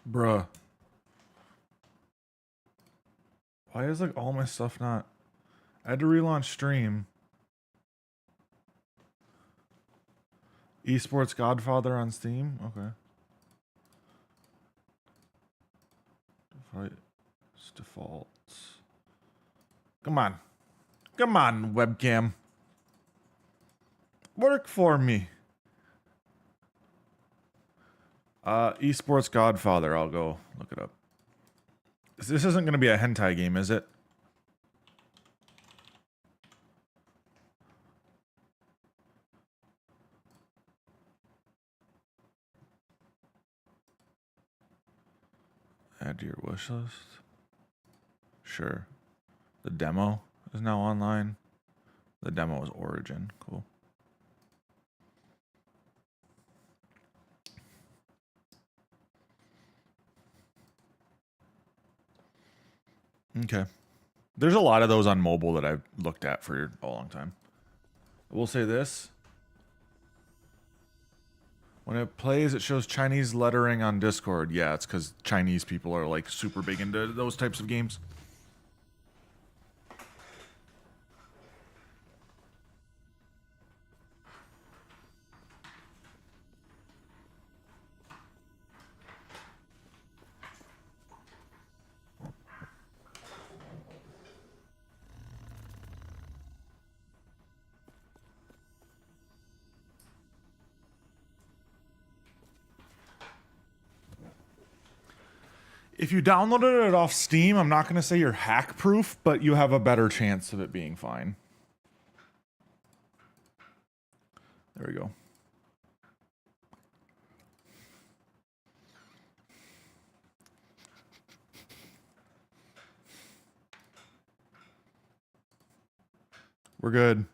Bruh. Why is like all my stuff not... I had to relaunch stream. Esports Godfather on Steam? Okay. Defaults. Come on. Come on, webcam. Work for me. Esports Godfather. I'll go look it up. This isn't going to be a hentai game, is it? Add to your wish list. Sure. The demo is now online. The demo is Origin. Cool. Okay. There's a lot of those on mobile that I've looked at for a long time. I will say this. When it plays, it shows Chinese lettering on Discord. Yeah, it's because Chinese people are like super big into those types of games. If you downloaded it off Steam, I'm not going to say you're hack proof, but you have a better chance of it being fine. There we go. We're good.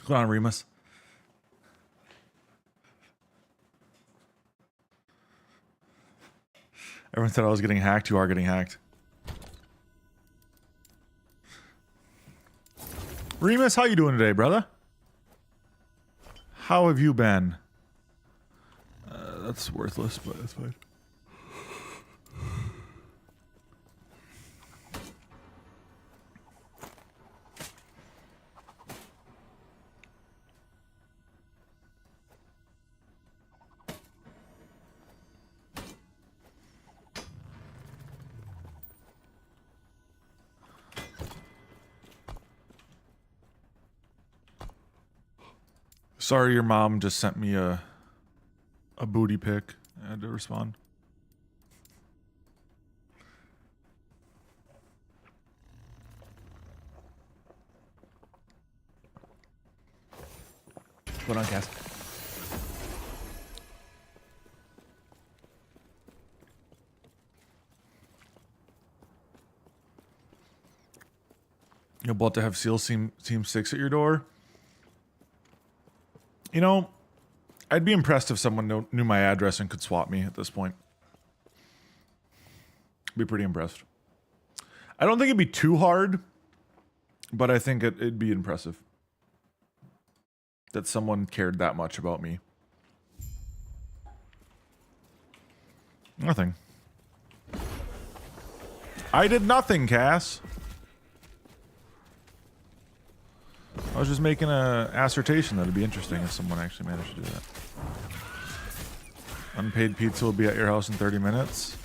What's going on, Remus? Everyone said I was getting hacked. You are getting hacked. Remus, how you doing today, brother? How have you been? That's worthless, but that's fine. Sorry, your mom just sent me a booty pic. I had to respond. Put on, Cass. You're about to have SEAL Team 6 at your door? You know, I'd be impressed if someone knew my address and could swap me at this point. Be pretty impressed. I don't think it'd be too hard, but I think it'd be impressive that someone cared that much about me. Nothing. I did nothing, Cass. I was just making a assertion that it'd be interesting if someone actually managed to do that. Unpaid pizza will be at your house in 30 minutes.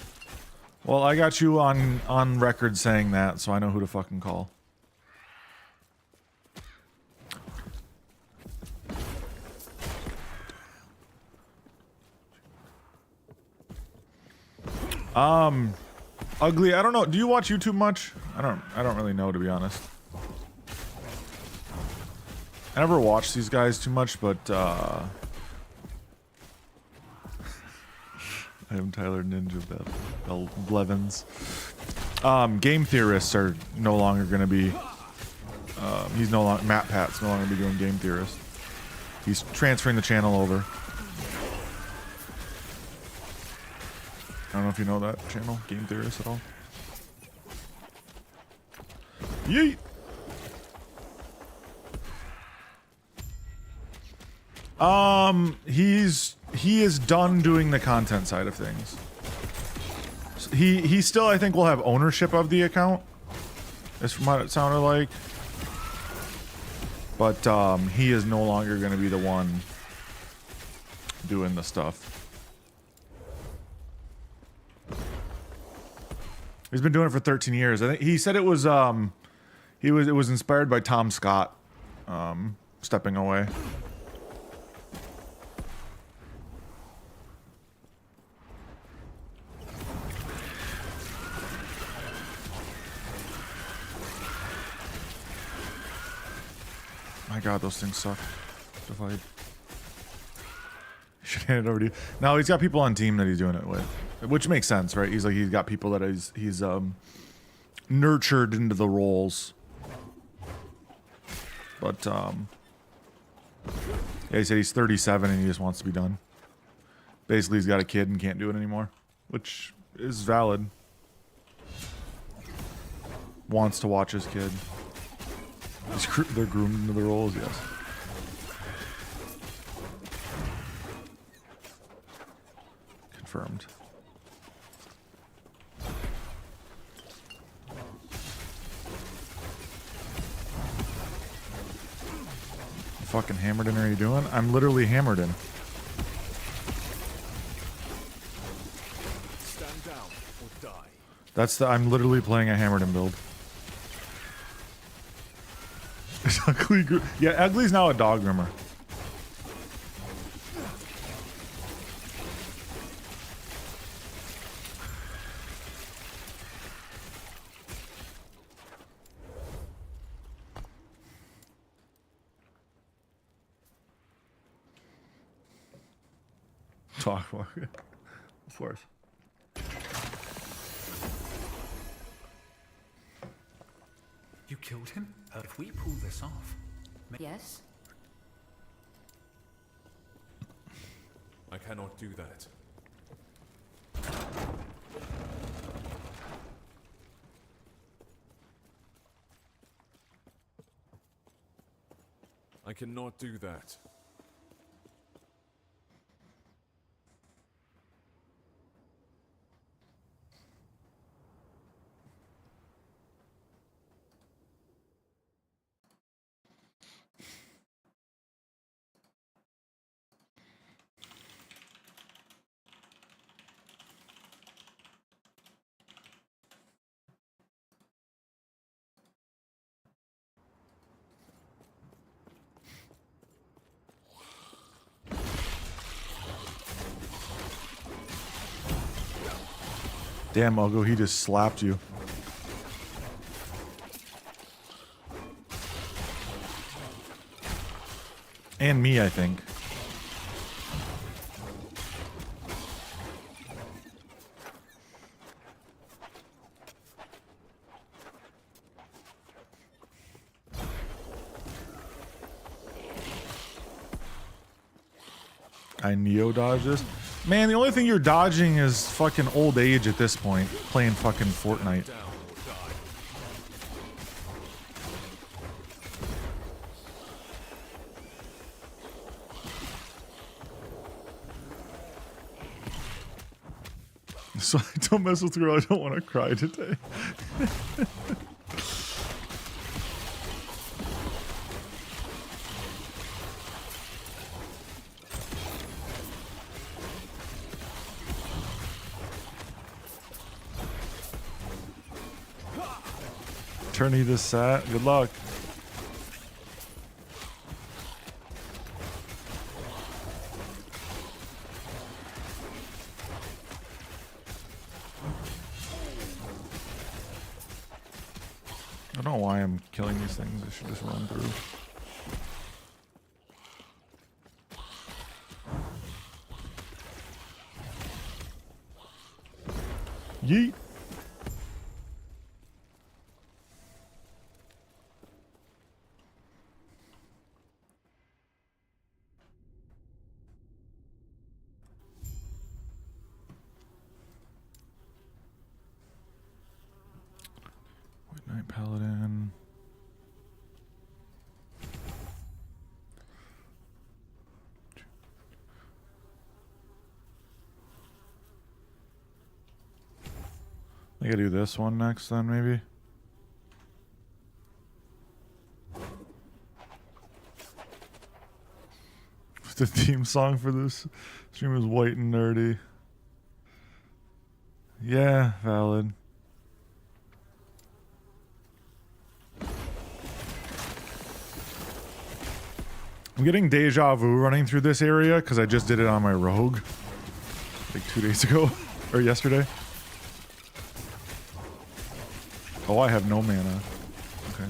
Well, I got you on record saying that, so I know who to fucking call. Ugly, I don't know. Do you watch YouTube much? I don't really know, to be honest. I never watched these guys too much, but I am Tyler Ninja Blevins. Game theorists are no longer going to be He's no longer Matt Pat's no longer be doing Game Theorist. He's transferring the channel over. I don't know if you know that channel, Game Theorist, at all. Yeet. He is done doing the content side of things. He still, I think, will have ownership of the account. That's from what it sounded like. But he is no longer going to be the one doing the stuff. He's been doing it for 13 years. I think he said it was it was inspired by Tom Scott stepping away. My God, those things suck. Divide. Should hand it over to you. No, he's got people on team that he's doing it with, which makes sense, right? He's got people that he's nurtured into the roles. But yeah, he said he's 37 and he just wants to be done. Basically, he's got a kid and can't do it anymore, which is valid. Wants to watch his kid. They're groomed into the roles, yes. Confirmed. Fucking Hammerden, are you doing? I'm literally Hammerden. Stand down or die. That's the. I'm literally playing a Hammerden build. Ugly. Yeah, Ugly's now a dog groomer. Talk for it. Of course. You killed him? If we pull this off... Yes? I cannot do that. I cannot do that. Damn, Ugo, he just slapped you. And me, I think. I neo-dodge this. Man, the only thing you're dodging is fucking old age at this point, playing fucking Fortnite. So I don't mess with girl, I don't want to cry today. Attorney this sat. Good luck. I don't know why I'm killing these things. I should just run through. Yeet. I gotta do this one next then, maybe. The theme song for this stream is White and Nerdy. Yeah, valid. I'm getting deja vu running through this area because I just did it on my rogue like 2 days ago or yesterday. Oh, I have no mana. Okay.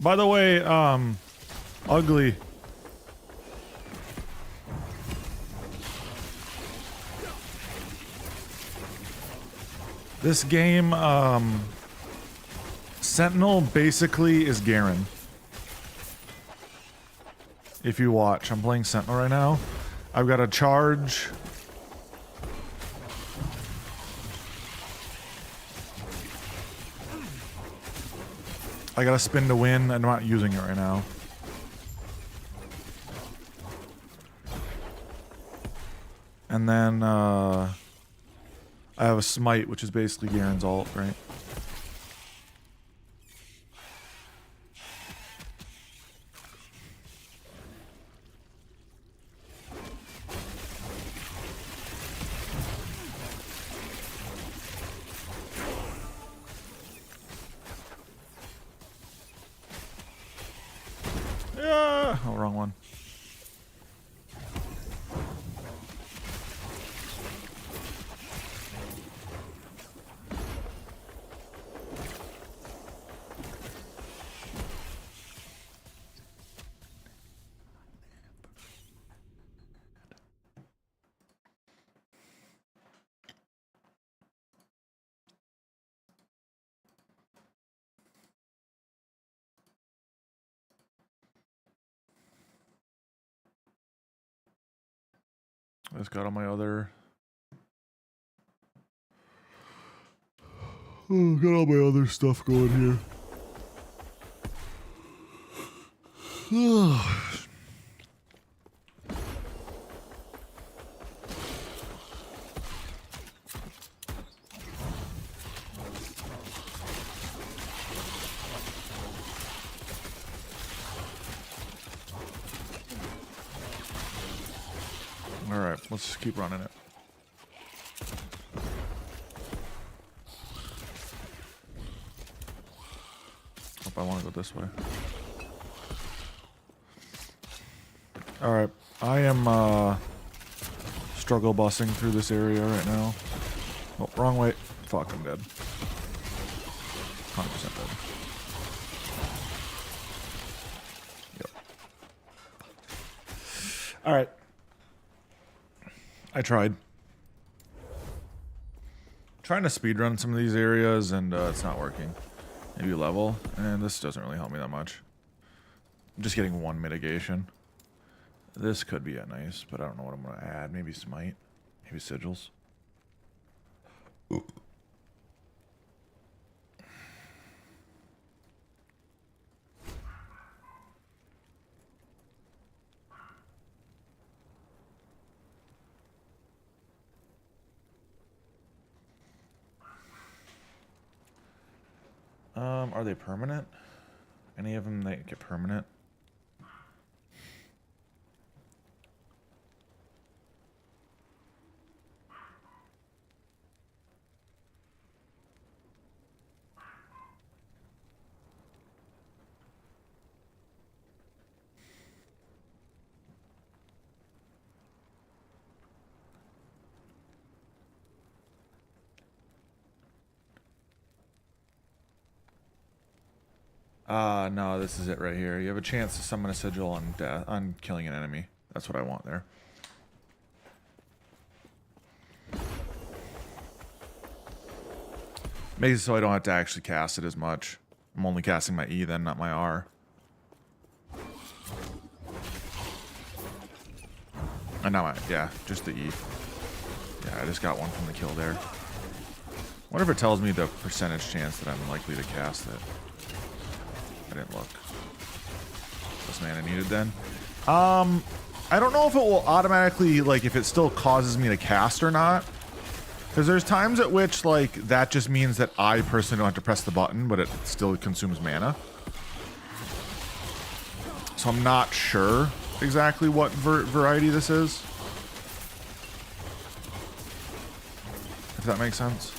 By the way, Ugly. This game, Sentinel basically is Garen. If you watch, I'm playing Sentinel right now. I've got a charge. I got a spin to win. I'm not using it right now. And then I have a smite, which is basically Garen's ult, right? Yeah. Oh, wrong one. I just got all my other... Oh, got all my other stuff going here. Alright, let's just keep running it. Hope I want to go this way. Alright, I am struggle bussing through this area right now. Oh, wrong way. Fuck, I'm dead. 100% dead. Yep. Alright. I tried. Trying to speedrun some of these areas and it's not working. Maybe level, and this doesn't really help me that much. I'm just getting one mitigation. This could be nice, but I don't know what I'm going to add. Maybe smite, maybe sigils. Ooh. Are they permanent? Any of them that get permanent? No, this is it right here. You have a chance to summon a sigil on death, on killing an enemy. That's what I want there. Makes it so I don't have to actually cast it as much. I'm only casting my E then, not my R. And now yeah, just the E. Yeah, I just got one from the kill there. What if it tells me the percentage chance that I'm likely to cast it? I didn't look. This mana needed then. I don't know if it will automatically, like, if it still causes me to cast or not. Because there's times at which, like, that just means that I personally don't have to press the button, but it still consumes mana. So I'm not sure exactly what variety this is. If that makes sense.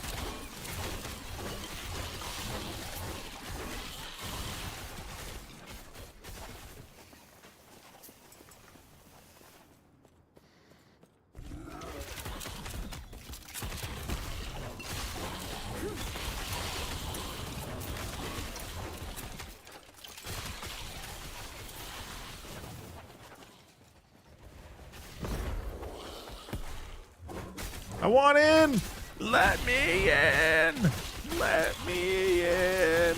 I want in! Let me in! Let me in!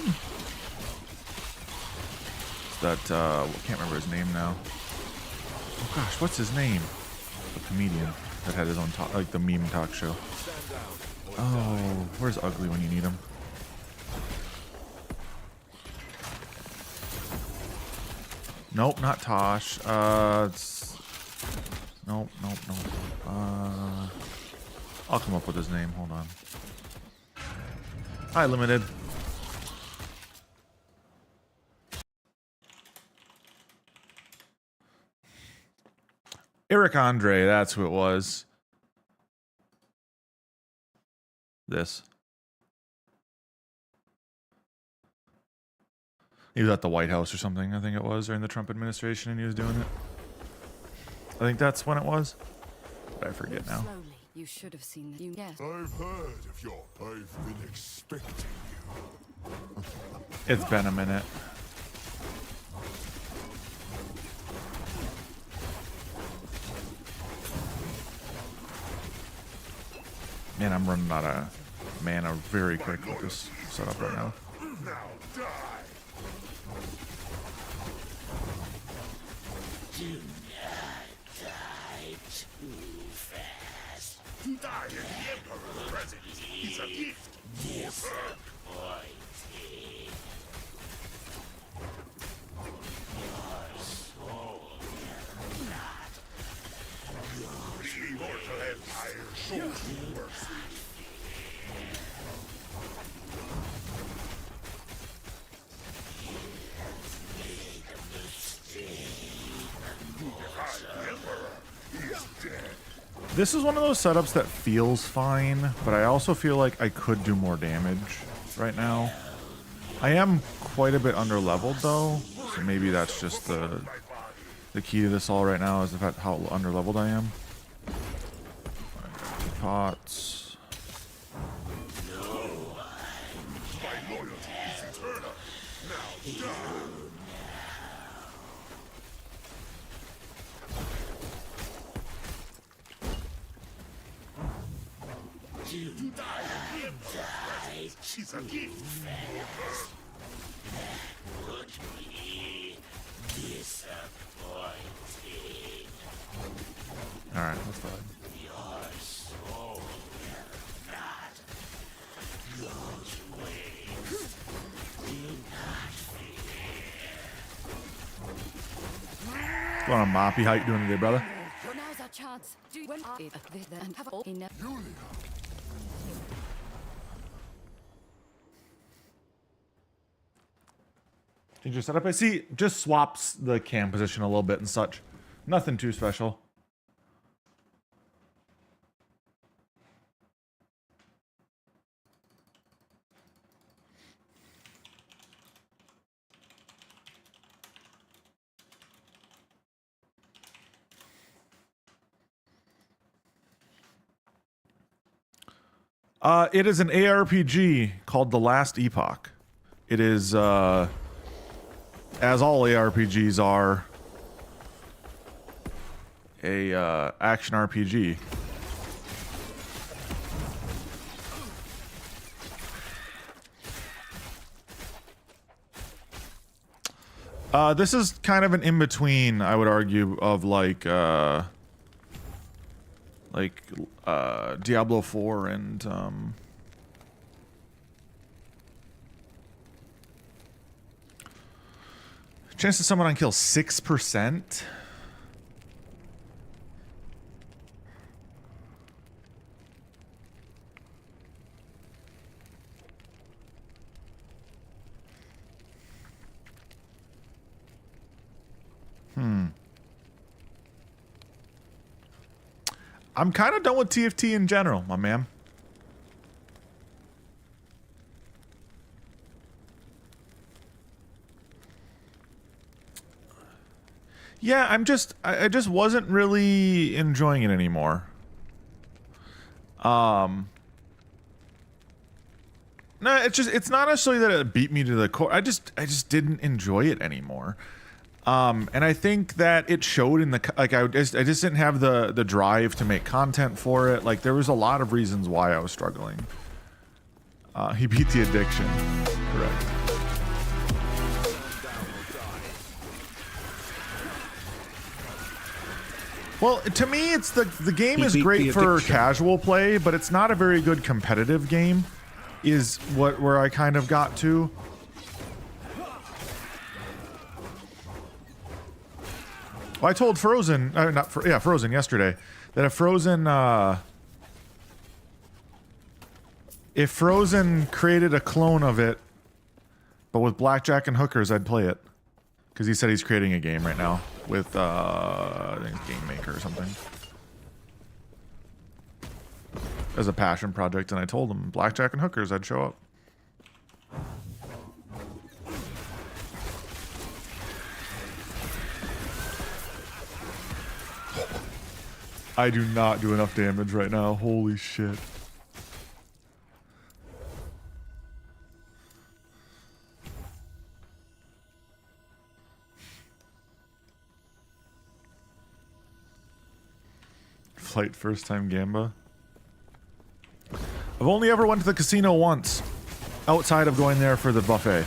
That, I can't remember his name now. Oh gosh, what's his name? The comedian that had his own talk, like the meme talk show. Oh, where's Ugly when you need him? Nope, not Tosh. It's... Nope. I'll come up with his name. Hold on. Hi, Limited. Eric Andre, that's who it was. This. He was at the White House or something, I think it was, during the Trump administration, and he was doing it. I think that's when it was. But I forget now. Slowly. You should have seen that. Yes. I've heard of your... I've been expecting you. It's been a minute. Man, I'm running out of mana very quick with this setup right now. Now die! Do not die too fast. To die in the Emperor's presence is a gift. Disappointing. Your soul will not. The immortal empire shows mercy. This is one of those setups that feels fine, but I also feel like I could do more damage right now. I am quite a bit under leveled though, so maybe that's just the key to this all right now is the fact how under leveled I am. Pots. My loyalty is eternal. Now die! To die in the Emperor's presence is a gift. That would be disappointing. Alright, let's go ahead. Your soul will not. Those waves do not fear. What's going on, Moppy? How you doing today, brother? Well, now's our chance. Do when I and have all enough. Change your setup. I see just swaps the cam position a little bit and such. Nothing too special. It is an ARPG called The Last Epoch. It is, as all ARPGs are, a action RPG. This is kind of an in-between, I would argue, of like Diablo 4 and chance to summon on kill 6%. I'm kind of done with TFT in general, my man. Yeah, I just wasn't really enjoying it anymore. No, it's not necessarily that it beat me to the core. I just didn't enjoy it anymore. And I think that it showed in the, like, I just didn't have the drive to make content for it. Like, there was a lot of reasons why I was struggling. He beat the addiction. Correct. Well, to me, it's the game is great for casual play, but it's not a very good competitive game, is where I kind of got to. Well, I told Frozen, Frozen yesterday, that if Frozen created a clone of it, but with blackjack and hookers, I'd play it. Because he said he's creating a game right now with, I think Game Maker or something. As a passion project, and I told him, blackjack and hookers, I'd show up. I do not do enough damage right now. Holy shit. Flight first time Gamba. I've only ever went to the casino once. Outside of going there for the buffet.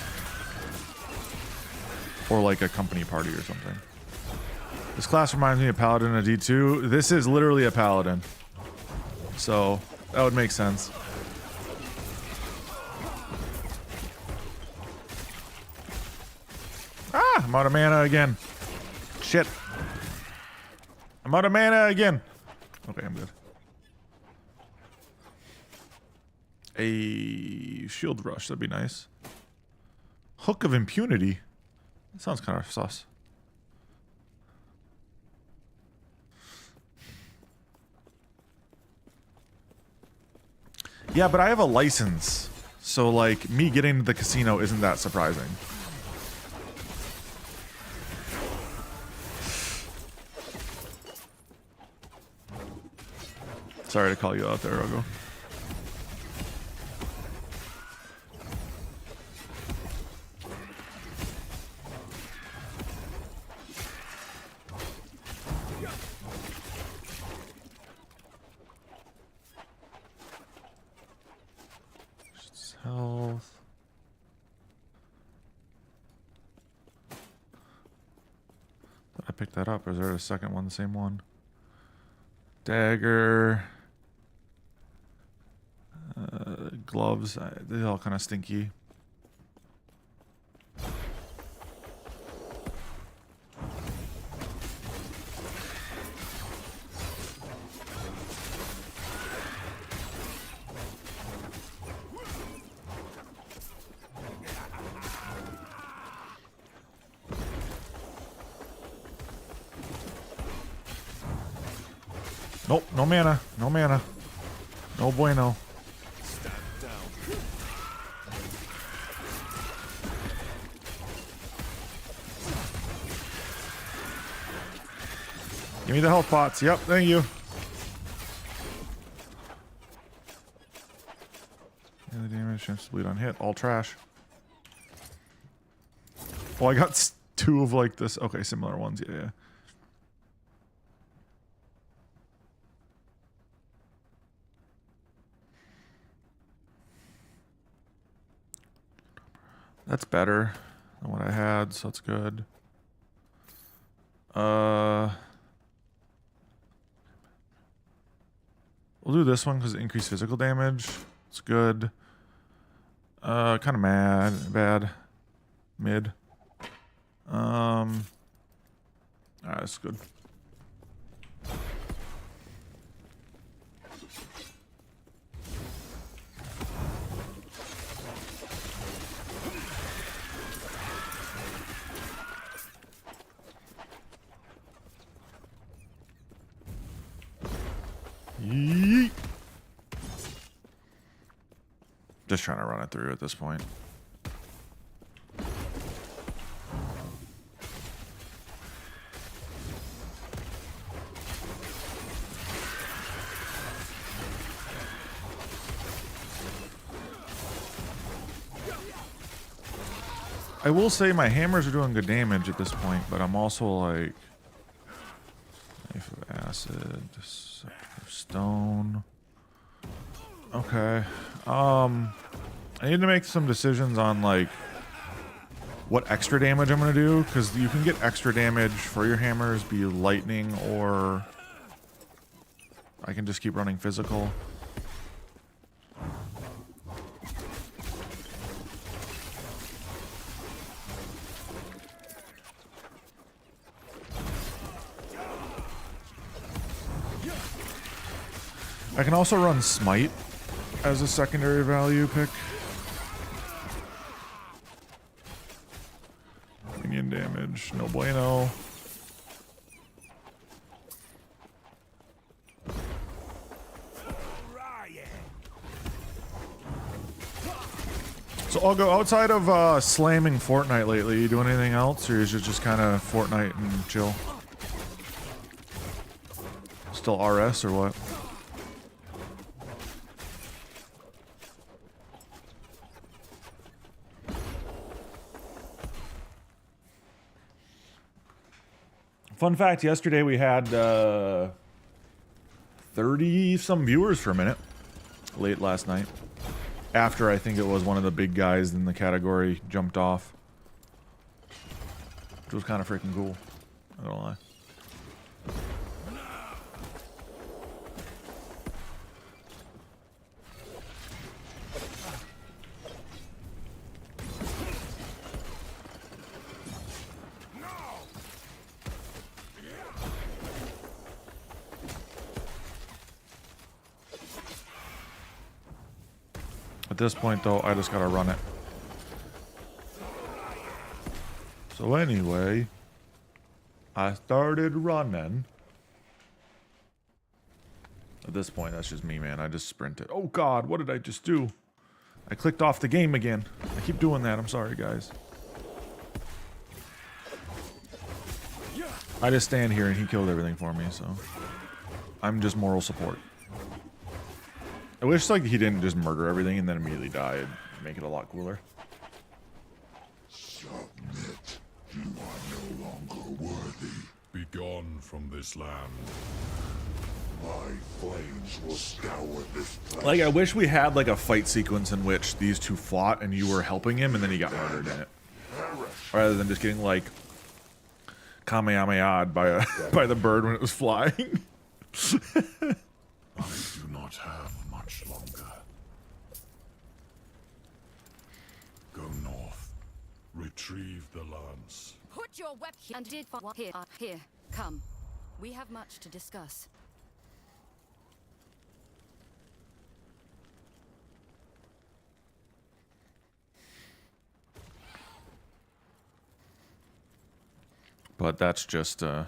Or like a company party or something. This class reminds me of Paladin and a D2. This is literally a Paladin. So, that would make sense. Ah! I'm out of mana again. Shit. I'm out of mana again. Okay, I'm good. A shield rush, that'd be nice. Hook of impunity. That sounds kind of sus. Yeah, but I have a license. So, like, me getting to the casino isn't that surprising. Sorry to call you out there, Rogo. Health. Did I pick that up, or is there a second one, the same one? Dagger. Gloves. They're all kind of stinky. Nope, no mana. No mana. No bueno. Give me the health pots. Yep, thank you. Daily damage, chance to bleed on hit. All trash. Oh, I got two of like this. Okay, similar ones. Yeah, yeah. That's better than what I had, so that's good. We'll do this one because it increased physical damage. It's good. Kind of bad. Mid. Alright, that's good. Yeet. Just trying to run it through at this point. I will say my hammers are doing good damage at this point, but I'm also like knife of acid, stone. Okay. I need to make some decisions on like what extra damage I'm gonna do, because you can get extra damage for your hammers, be lightning, or I can just keep running physical. I can also run Smite as a secondary value pick. Minion damage, no bueno. So I'll go outside of slamming Fortnite lately. You do anything else, or is it just kind of Fortnite and chill? Still RS or what? Fun fact, yesterday we had 30-some viewers for a minute, late last night. After I think it was one of the big guys in the category jumped off. Which was kind of freaking cool, not gonna lie. At this point, though, I just gotta run it. So anyway, I started running. At this point, that's just me, man. I just sprinted. Oh God, what did I just do? I clicked off the game again. I keep doing that. I'm sorry, guys. I just stand here and he killed everything for me, so I'm just moral support. I wish like he didn't just murder everything and then immediately die. It'd make it a lot cooler. Submit. You are no longer worthy. Be gone from this land. My flames will scour this place. Like, I wish we had like a fight sequence in which these two fought and you were helping him and then he got murdered in it. Rather than just getting like Kamehameha'd by the bird when it was flying. I do not have much longer. Go north. Retrieve the lance. Put your weapon and did here. Here, come. We have much to discuss. But that's just a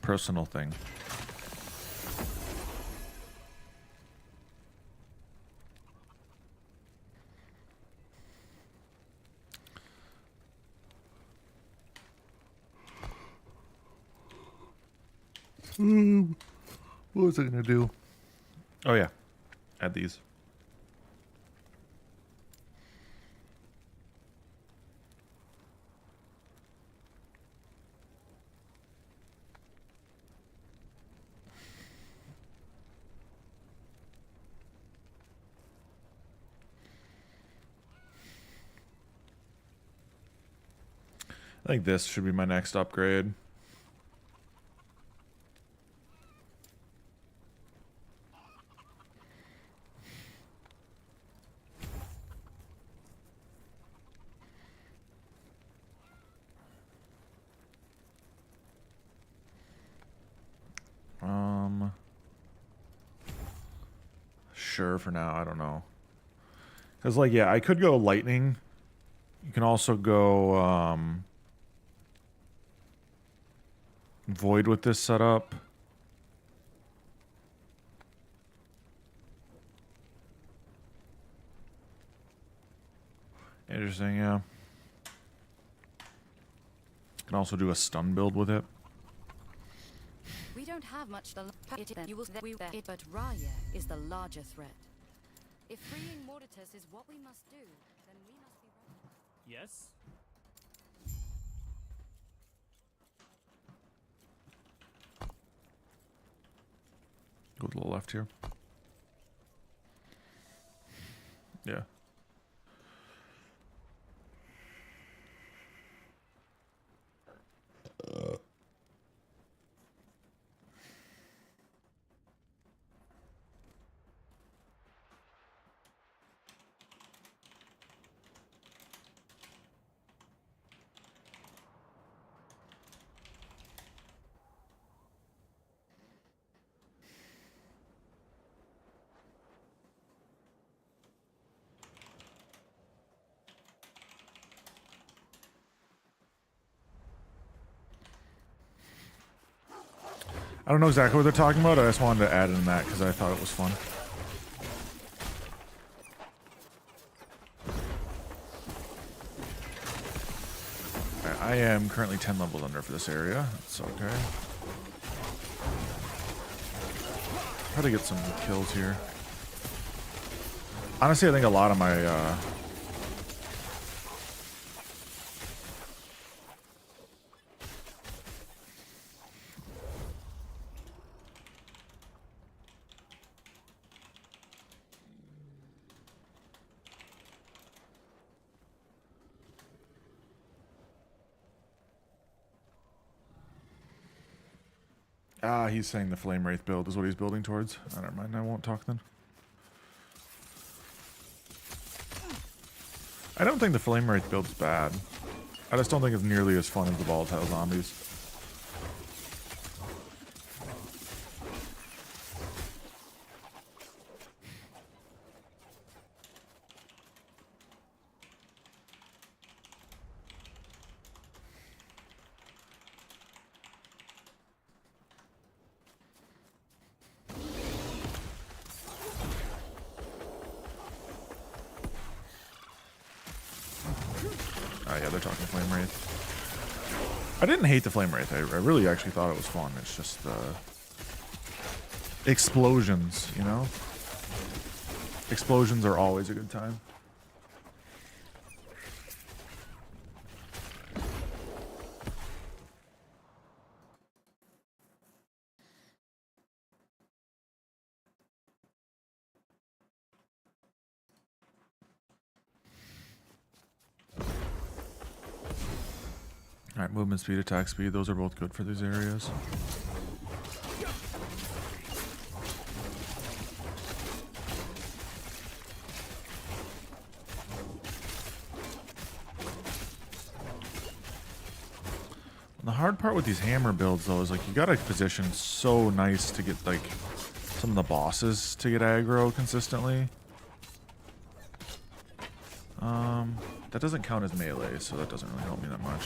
personal thing. What was I gonna do? Oh yeah, add these. I think this should be my next upgrade. Sure for now, I don't know. Because, like, yeah, I could go lightning. You can also go void with this setup. Interesting, yeah. Can also do a stun build with it. We don't have much to you will but Raya is the larger threat. If freeing Mortitus is what we must do, then we must be ready. Yes? Go to the left here. Yeah. I don't know exactly what they're talking about. I just wanted to add in that because I thought it was fun. I am currently 10 levels under for this area. That's okay. Try to get some kills here. Honestly, I think a lot of my he's saying the Flame Wraith build is what he's building towards. Oh, never mind, I won't talk then. I don't think the Flame Wraith build's bad. I just don't think it's nearly as fun as the volatile zombies. Yeah, they're talking Flame Wraith. I didn't hate the Flame Wraith. I really actually thought it was fun. It's just the explosions, you know? Explosions are always a good time. Alright, movement speed, attack speed, those are both good for these areas. The hard part with these hammer builds though is like you gotta position so nice to get like some of the bosses to get aggro consistently. That doesn't count as melee, so that doesn't really help me that much.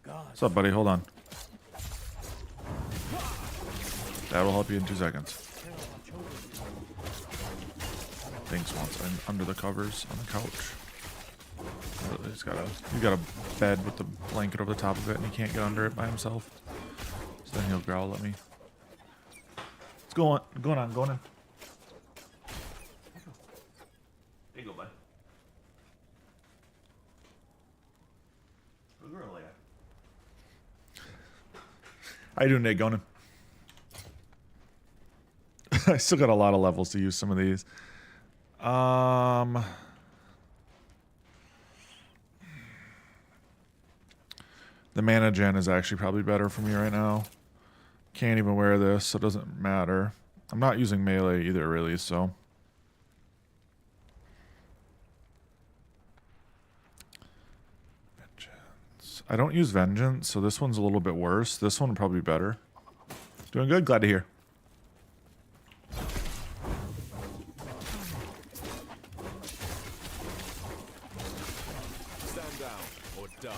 What's up, buddy? Hold on. That will help you in 2 seconds. Thanks once. I'm under the covers on the couch. He's got a bed with the blanket over the top of it, and he can't get under it by himself. So then he'll growl at me. What's going on? Going in. There you go, bud. Where's Gorilla at? How you doing, Nate? Going in. I still got a lot of levels to use some of these. The mana gen is actually probably better for me right now. Can't even wear this, so it doesn't matter. I'm not using melee either, really, so. Vengeance. I don't use Vengeance, so this one's a little bit worse. This one would probably be better. Doing good, glad to hear. Stand down or die.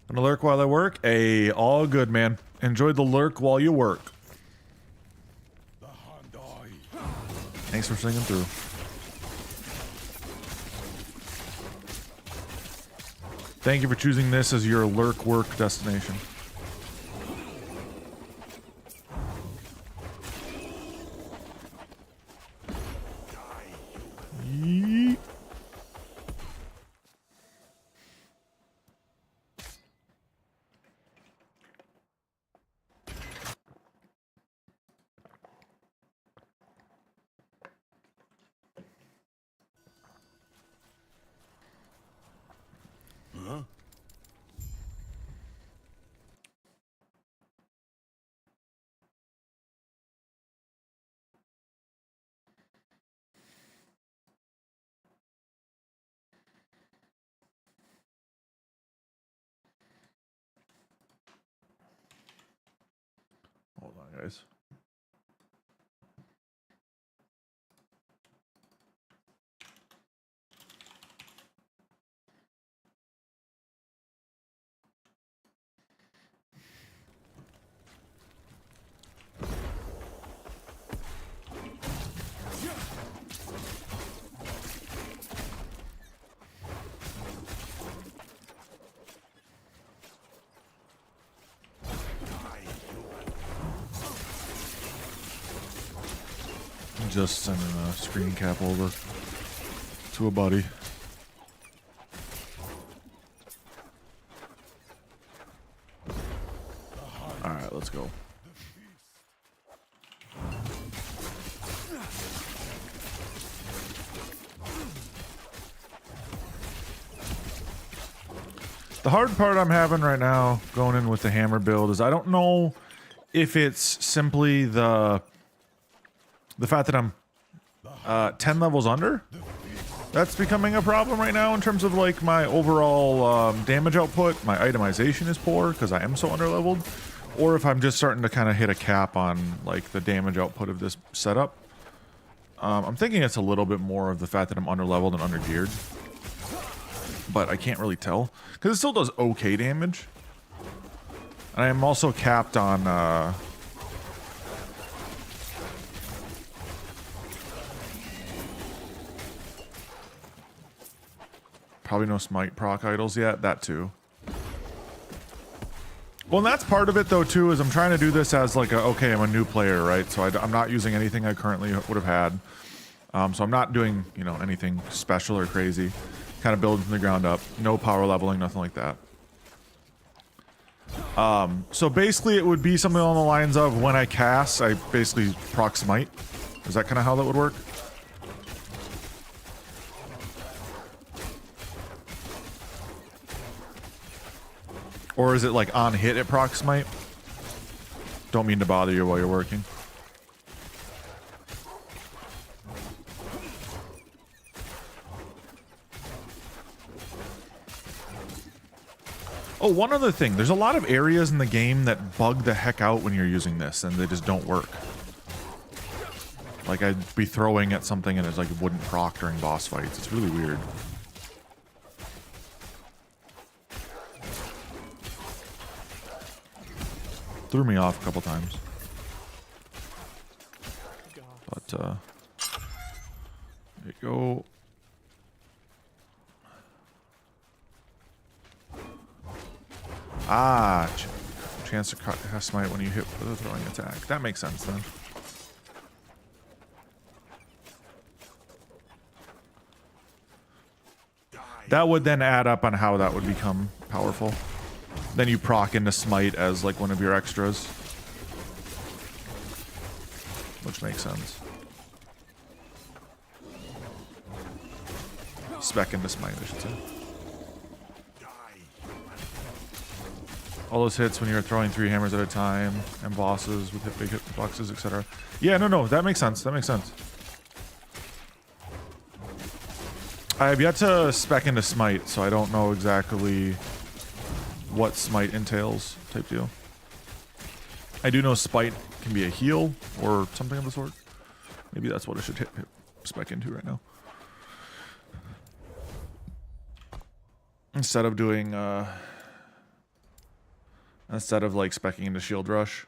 Gonna lurk while I work? All good, man. Enjoy the lurk while you work. Thanks for singing through. Thank you for choosing this as your lurk work destination. Yeet. Hold on, guys. Just sending a screen cap over to a buddy. Alright, let's go. The hard part I'm having right now going in with the hammer build is I don't know if it's simply the fact that I'm 10 levels under. That's becoming a problem right now in terms of like my overall damage output. My itemization is poor because I am so underleveled. Or if I'm just starting to kind of hit a cap on like the damage output of this setup. I'm thinking it's a little bit more of the fact that I'm underleveled and undergeared. But I can't really tell. Because it still does okay damage. And I am also capped on... probably no smite proc idols yet. That too. Well, and that's part of it though too, is I'm trying to do this as like a, okay, I'm a new player, right? So I'm not using anything I currently would have had. So I'm not doing, you know, anything special or crazy. Kind of building from the ground up. No power leveling, nothing like that. So basically it would be something along the lines of when I cast, I basically proc smite. Is that kind of how that would work? Or is it like on hit at proc smite? Don't mean to bother you while you're working. Oh, one other thing. There's a lot of areas in the game that bug the heck out when you're using this and they just don't work. Like I'd be throwing at something and it's like it wouldn't proc during boss fights. It's really weird. Threw me off a couple times. But, there you go. Ah, chance to cast smite when you hit with a throwing attack. That makes sense then. That would then add up on how that would become powerful. Then you proc into smite as like one of your extras. Which makes sense. spec into smite, I should say. All those hits when you're throwing 3 hammers at a time, and bosses with big hitboxes, etc. Yeah, no, that makes sense. That makes sense. I have yet to spec into smite, so I don't know exactly what smite entails, type deal. I do know spite can be a heal or something of the sort. Maybe that's what I should hit spec into right now. Instead of doing, instead of like speccing into shield rush.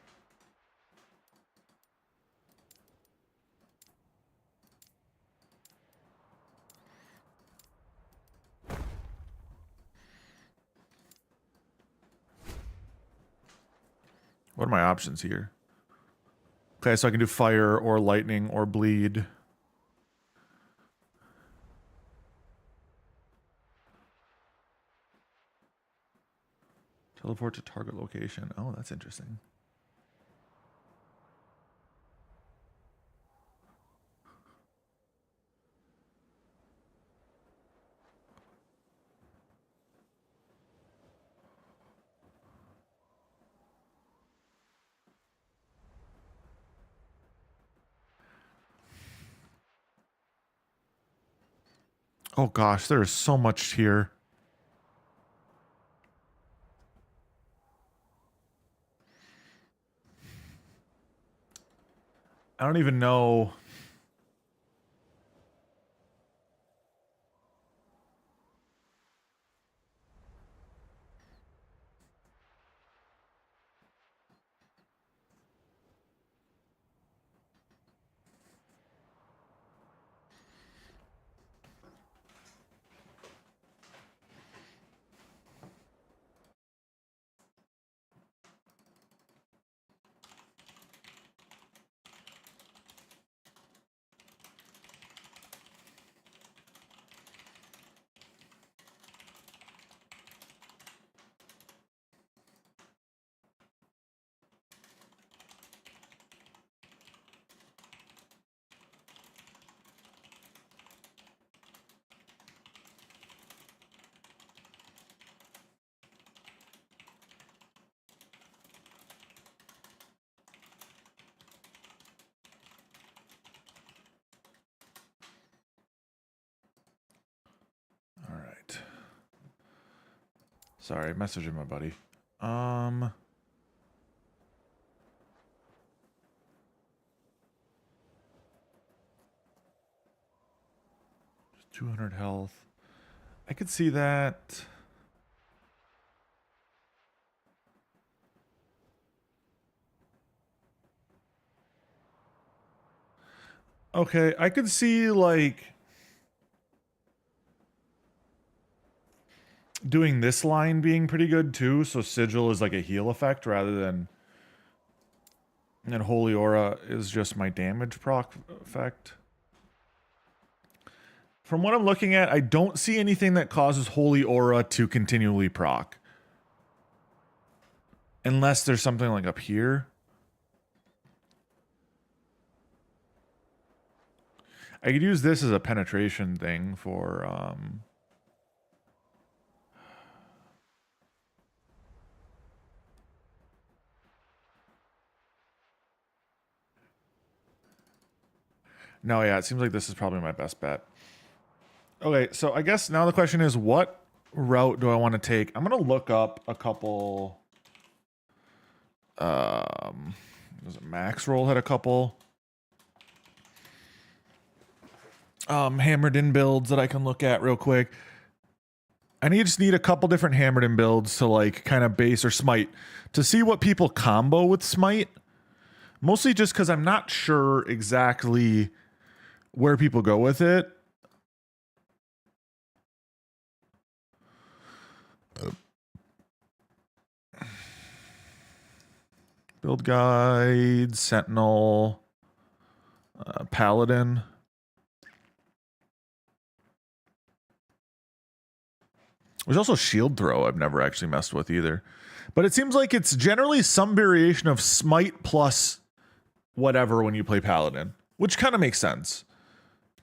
What are my options here? Okay, so I can do fire or lightning or bleed. Teleport to target location. Oh, that's interesting. Oh gosh, there is so much here. I don't even know. All right. Sorry, messaging my buddy. 200 health. I could see that. Okay, I could see like doing this line being pretty good too, so Sigil is like a heal effect rather than, and Holy Aura is just my damage proc effect. From what I'm looking at, I don't see anything that causes Holy Aura to continually proc. Unless there's something like up here. I could use this as a penetration thing for, No, yeah, it seems like this is probably my best bet. Okay, so I guess now the question is, what route do I want to take? I'm going to look up a couple... was it Max Roll had a couple hammered in builds that I can look at real quick. I just need a couple different hammered in builds to like kind of base or smite to see what people combo with smite. Mostly just because I'm not sure exactly where people go with it. Build guide, Sentinel, Paladin. There's also Shield Throw I've never actually messed with either. But it seems like it's generally some variation of Smite plus whatever when you play Paladin, which kind of makes sense.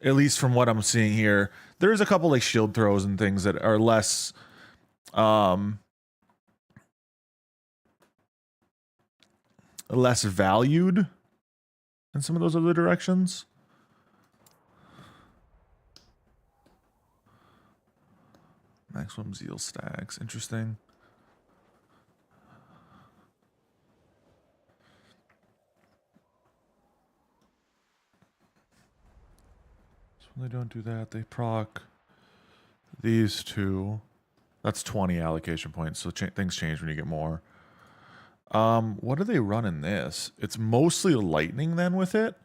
At least from what I'm seeing here. There's a couple like shield throws and things that are less less valued in some of those other directions. Maximum zeal stacks. Interesting. So when they don't do that, they proc these two. That's 20 allocation points, so things change when you get more. What do they run in this? It's mostly lightning then with it.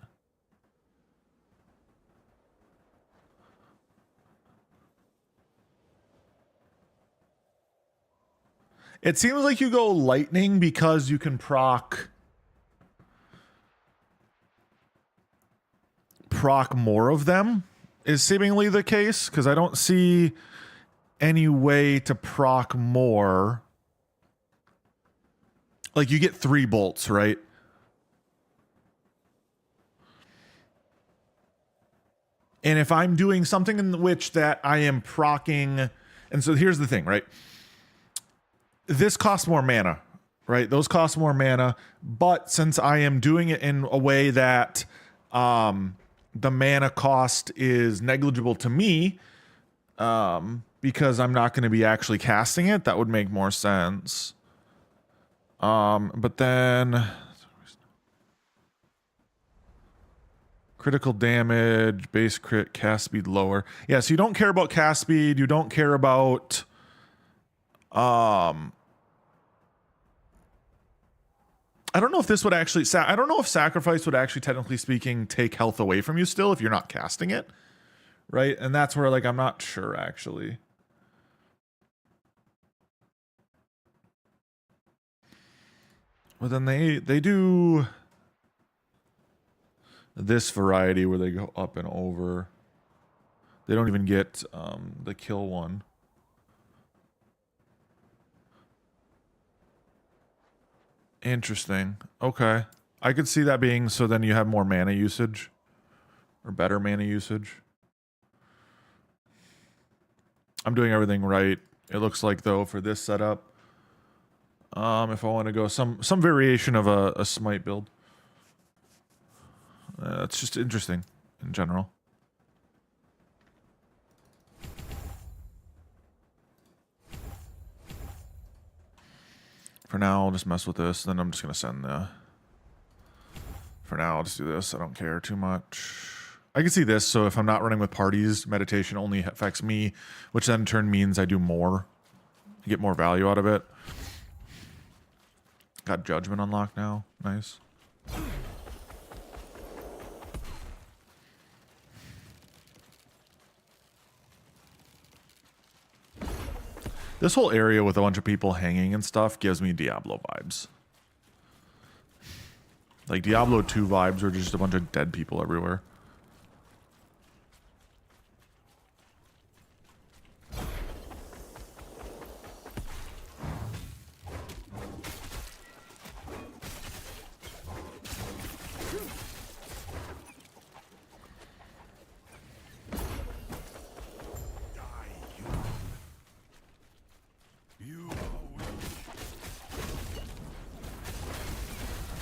It seems like you go lightning because you can proc more of them is seemingly the case, because I don't see any way to proc more. Like you get 3 bolts, right? And if I'm doing something in which that I am procking, and so here's the thing, right? This costs more mana, right? Those cost more mana, but since I am doing it in a way that the mana cost is negligible to me, because I'm not going to be actually casting it, that would make more sense. But then critical damage, base crit, cast speed lower. Yeah, so you don't care about cast speed, you don't care about I don't know if this would actually I don't know if sacrifice would actually, technically speaking, take health away from you still if you're not casting it, right? And that's where, like, I'm not sure actually. Well, then they do this variety where they go up and over. They don't even get the kill one. Interesting. Okay. I could see that being, so then you have more mana usage. Or better mana usage. I'm doing everything right. It looks like, though, for this setup. If I want to go some variation of a smite build. It's just interesting in general. For now, I'll just mess with this. Then I'm just going to send the... For now, I'll just do this. I don't care too much. I can see this. So if I'm not running with parties, meditation only affects me, which then in turn means I do more. Get more value out of it. Got judgment unlocked now. Nice. This whole area with a bunch of people hanging and stuff gives me Diablo vibes. Like Diablo 2 vibes, or just a bunch of dead people everywhere.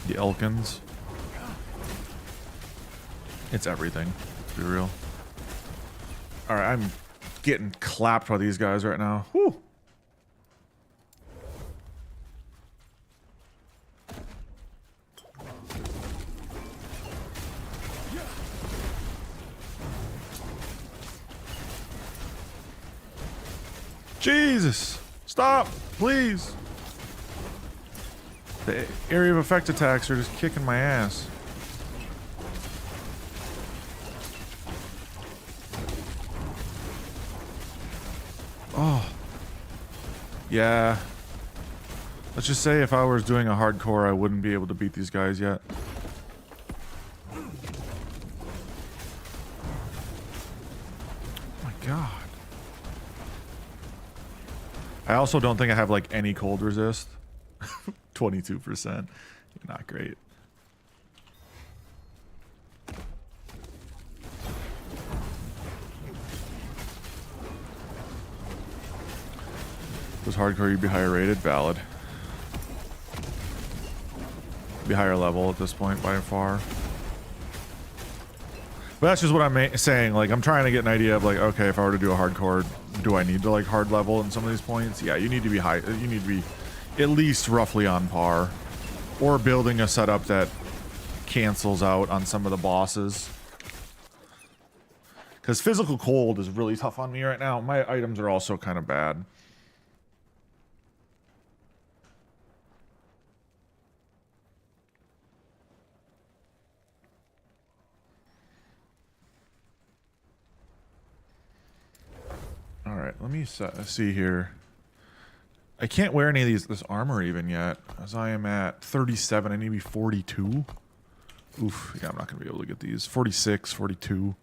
The Elkins. It's everything, to be real. Alright, I'm getting clapped by these guys right now. Whew. Jesus! Stop! Please! The area of effect attacks are just kicking my ass. Oh. Yeah. Let's just say if I was doing a hardcore, I wouldn't be able to beat these guys yet. Oh my god. I also don't think I have like any cold resist. 22%. Not great. Was hardcore, you'd be higher rated? Valid. Be higher level at this point by far. But that's just what I'm saying. Like, I'm trying to get an idea of like, okay, if I were to do a hardcore, do I need to like hard level in some of these points? Yeah, you need to be high. You need to be at least roughly on par, or building a setup that cancels out on some of the bosses. Because physical cold is really tough on me right now. My items are also kind of bad. All right, let me see here. I can't wear any of this armor even yet, as I am at 37. I need to be 42. Oof, yeah, I'm not going to be able to get these. 46, 42.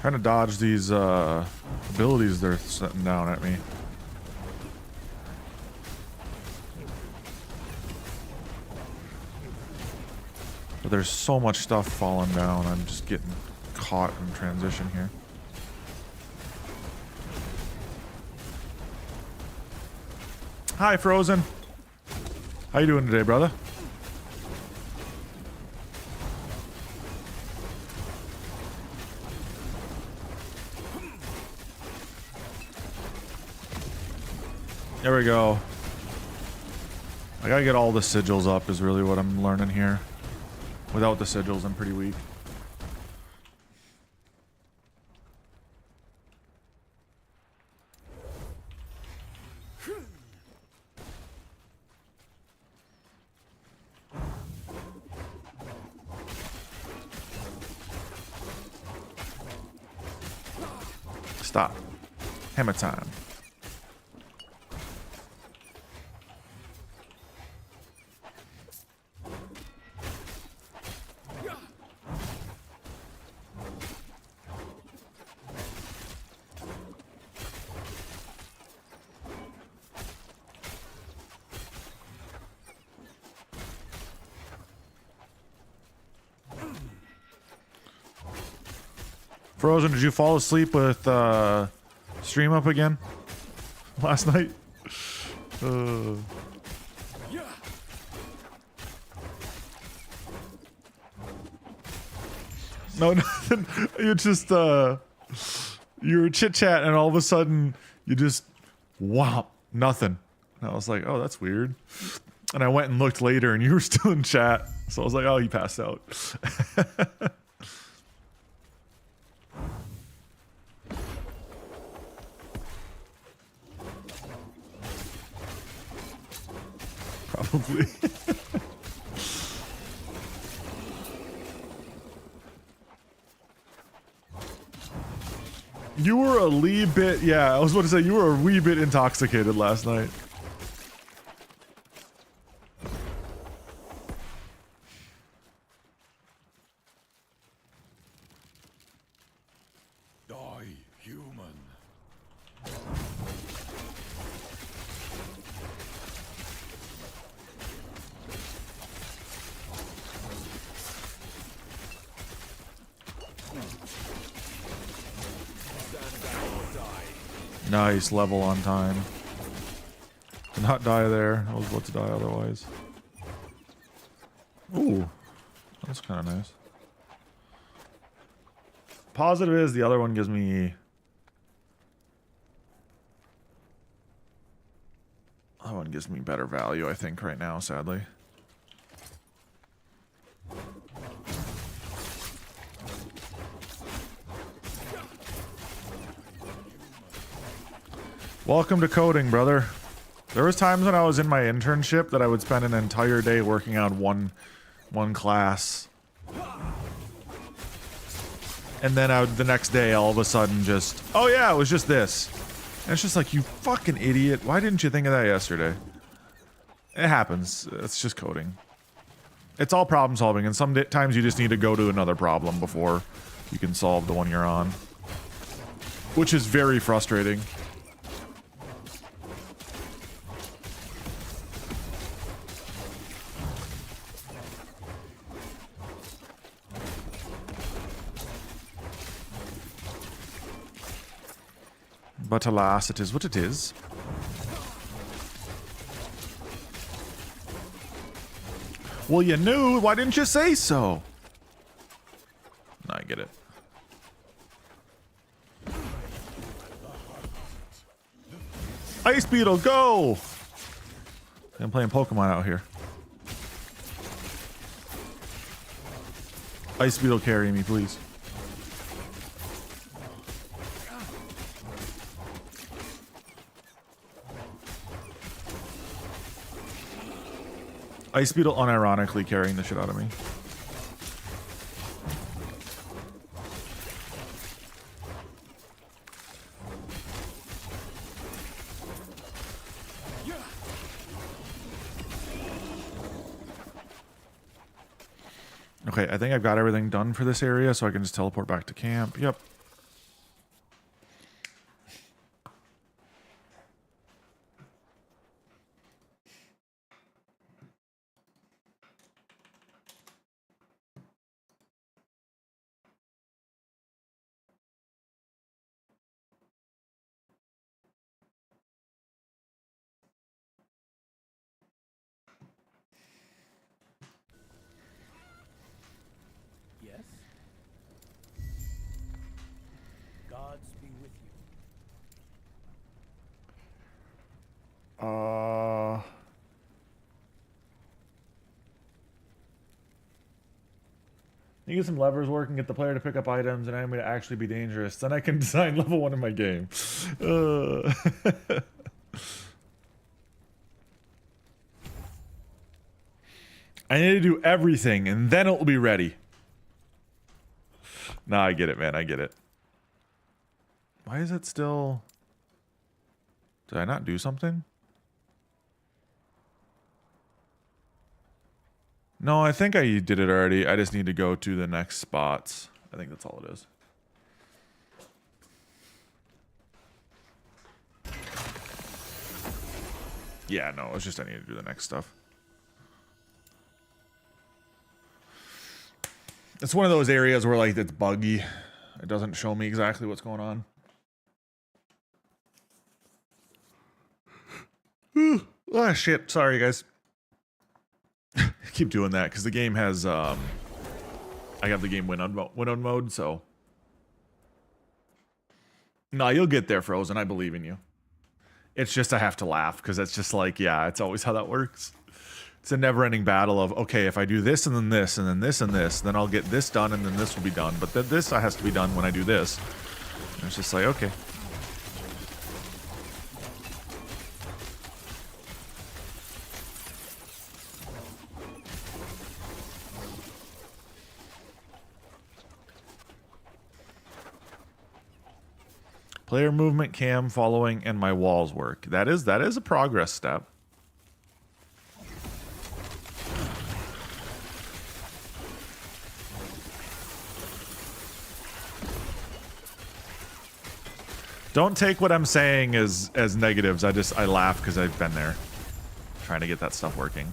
Trying to dodge these abilities they're setting down at me. But there's so much stuff falling down, I'm just getting caught in transition here. Hi, Frozen. How you doing today, brother? There we go. I gotta get all the sigils up is really what I'm learning here. Without the sigils, I'm pretty weak. Stop. Hammer time. Frozen, did you fall asleep with stream up again last night? No, nothing. You just you were chit chatting and all of a sudden you just whomp, nothing. And I was like, oh, that's weird. And I went and looked later and you were still in chat. So I was like, oh, he passed out. Probably. You were a wee bit, yeah, I was about to say you were a wee bit intoxicated last night. Die, human. Nice level on time. To not die there. I was about to die otherwise. Ooh. That's kind of nice. Positive is the other one gives me... That one gives me better value, I think, right now, sadly. Welcome to coding, brother. There was times when I was in my internship that I would spend an entire day working on one class. And then the next day, all of a sudden just, oh yeah, it was just this. And it's just like, you fucking idiot. Why didn't you think of that yesterday? It happens. It's just coding. It's all problem solving, and sometimes you just need to go to another problem before you can solve the one you're on. Which is very frustrating. But alas, it is what it is. Well, you knew. Why didn't you say so? No, I get it. Ice Beetle, go! I'm playing Pokemon out here. Ice Beetle, carry me, please. Ice Beetle unironically carrying the shit out of me. Okay, I think I've got everything done for this area, so I can just teleport back to camp. Yep. Yes? Gods be with you. You get some levers working, get the player to pick up items, and enemy to actually be dangerous. Then I can design level 1 in my game. I need to do everything, and then it will be ready. Nah, I get it, man. I get it. Why is it still... Did I not do something? No, I think I did it already. I just need to go to the next spots. I think that's all it is. Yeah, no, it's just I need to do the next stuff. It's one of those areas where, like, it's buggy. It doesn't show me exactly what's going on. Oh, shit. Sorry, guys. Keep doing that because the game has I got the game win on mode, so no, you'll get there, Frozen. I believe in you. It's just I have to laugh because it's just like, yeah, it's always how that works. It's a never-ending battle of, okay, if I do this and then this and then this and this, then I'll get this done and then this will be done, but then this has to be done when I do this. And it's just like, okay. Player movement, cam, following, and my walls work. That is a progress step. Don't take what I'm saying as negatives. I laugh because I've been there, trying to get that stuff working.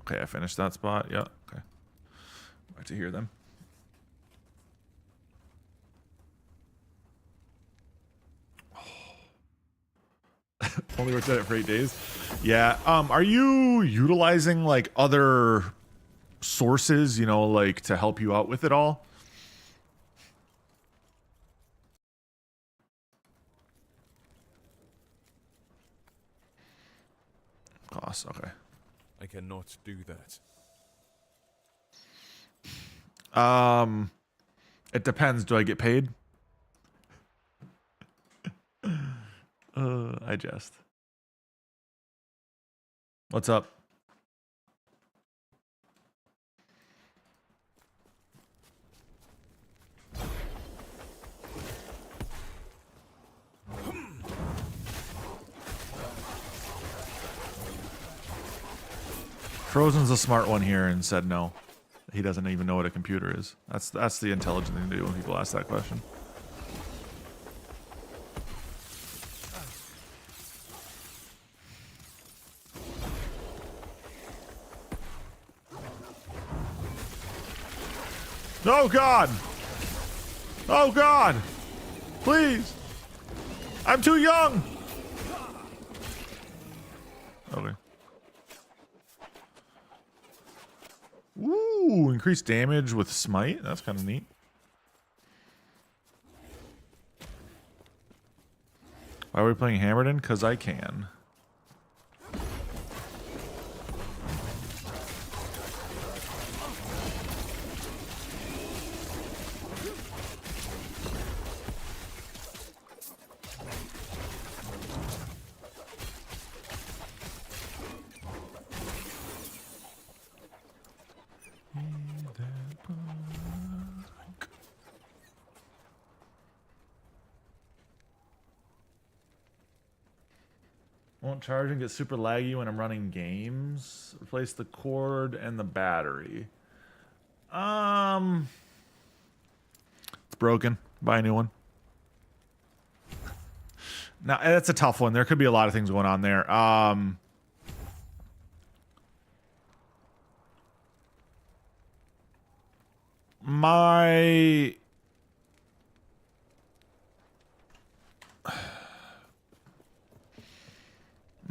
Okay, I finished that spot. Yeah. Okay. Right to hear them. Only worked at it for 8 days. Yeah. Are you utilizing like other sources, you know, like to help you out with it all? Cost. Okay. I cannot do that. It depends. Do I get paid? I jest. What's up? Frozen's a smart one here and said no. He doesn't even know what a computer is. That's the intelligent thing to do when people ask that question. Oh God! Oh God! Please! I'm too young! Okay. Ooh, increased damage with smite. That's kind of neat. Why are we playing Hammerden? Because I can. Won't charge and get super laggy when I'm running games. Replace the cord and the battery. It's broken. Buy a new one. Now that's a tough one. There could be a lot of things going on there.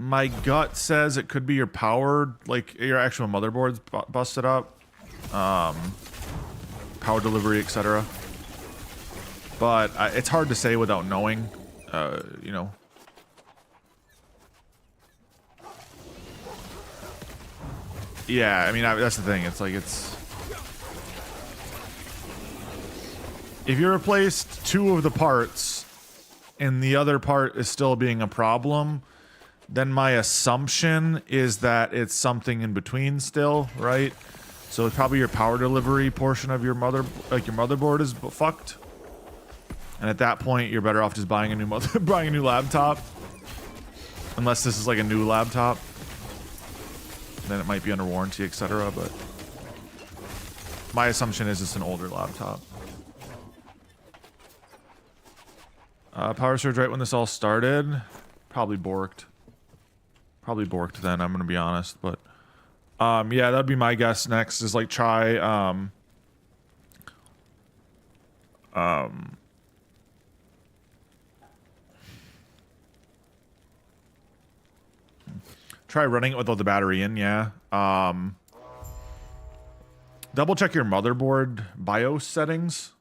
My gut says it could be your power, like your actual motherboard's busted up, power delivery, etc. But it's hard to say without knowing, you know. Yeah, I mean that's the thing. It's like if you replaced two of the parts and the other part is still being a problem, then my assumption is that it's something in between still, right? So it's probably your power delivery portion of your motherboard is fucked. And at that point, you're better off just buying a new buying a new laptop. Unless this is like a new laptop. Then it might be under warranty, etc. But my assumption is it's an older laptop. Power surge right when this all started. Probably borked. Probably borked then, I'm gonna be honest. But yeah, that'd be my guess next is like try try running it without the battery in, yeah. Double check your motherboard BIOS settings.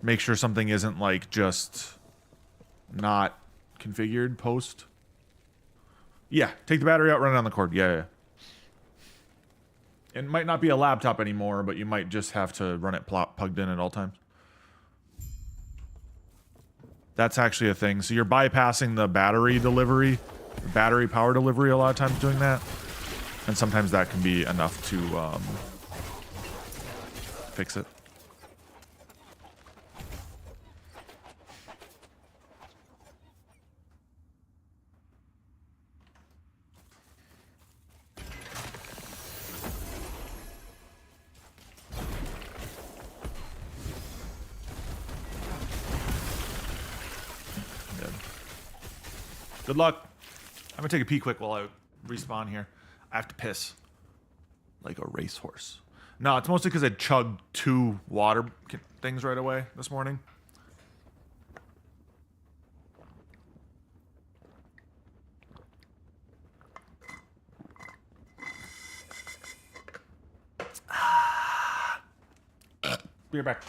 Make sure something isn't like just not configured post. Yeah, take the battery out, run it on the cord. Yeah. It might not be a laptop anymore, but you might just have to run it plugged in at all times. That's actually a thing. So you're bypassing the battery delivery, battery power delivery a lot of times doing that. And sometimes that can be enough to fix it. Good luck. I'm gonna take a pee quick while I respawn here. I have to piss. Like a racehorse. No, it's mostly because I chugged 2 water things right away this morning. Be right back.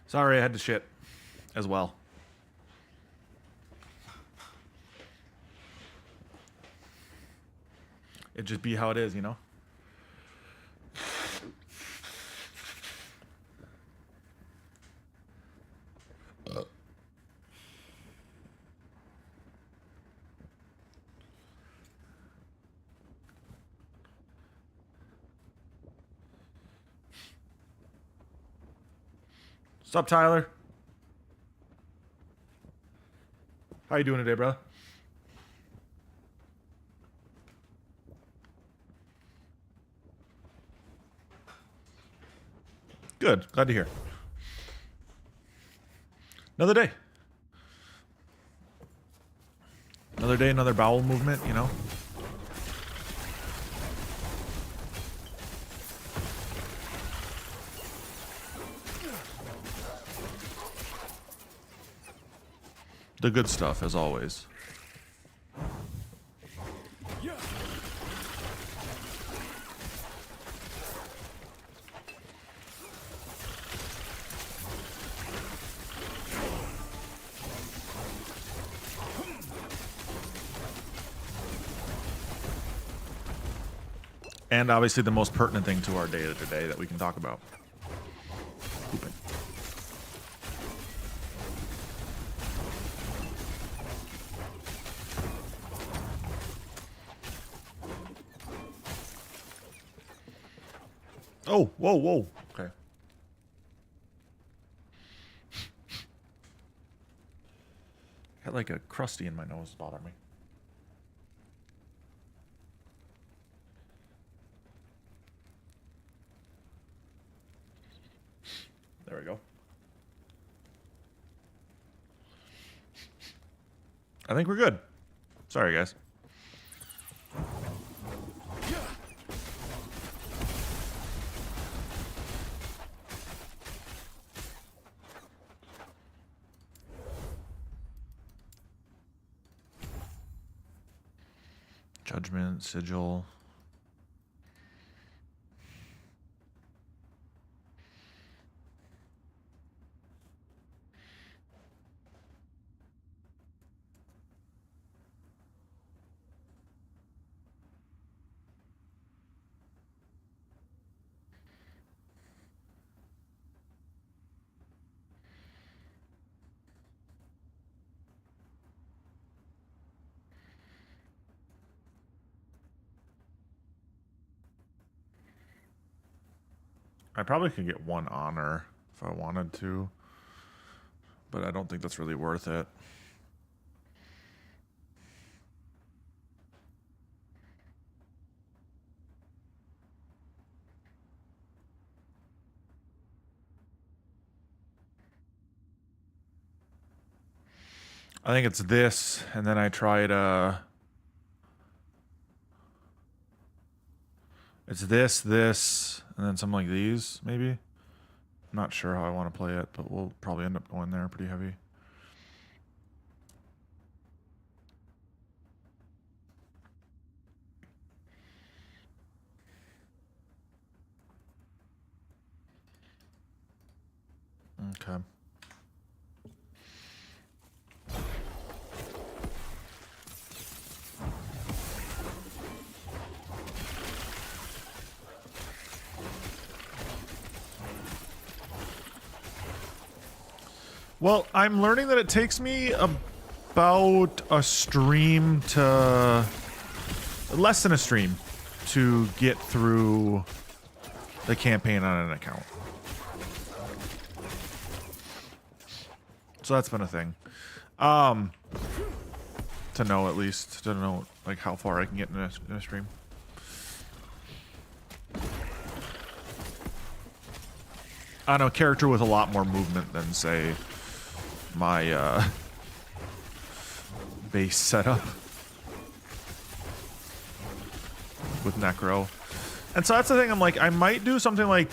Sorry, I had to shit as well. It just be how it is, you know? What's up, Tyler? How you doing today, bro? Good. Glad to hear. Another day. Another day, another bowel movement, you know? The good stuff, as always. And obviously the most pertinent thing to our day today that we can talk about. Pooping. Oh, whoa, whoa. Okay. Got like a crusty in my nose bothering me. There we go. I think we're good. Sorry, guys. Judgment, sigil. I probably could get one honor if I wanted to, but I don't think that's really worth it. I think it's this, and then I tried, it's this, and then something like these, maybe? I'm not sure how I want to play it, but we'll probably end up going there pretty heavy. Okay. Well, I'm learning that it takes me about a stream to... less than a stream to get through the campaign on an account. So that's been a thing. To know, at least. To know, like, how far I can get in a stream. On a character with a lot more movement than, say, my base setup with Necro. And so that's the thing, I'm like, I might do something like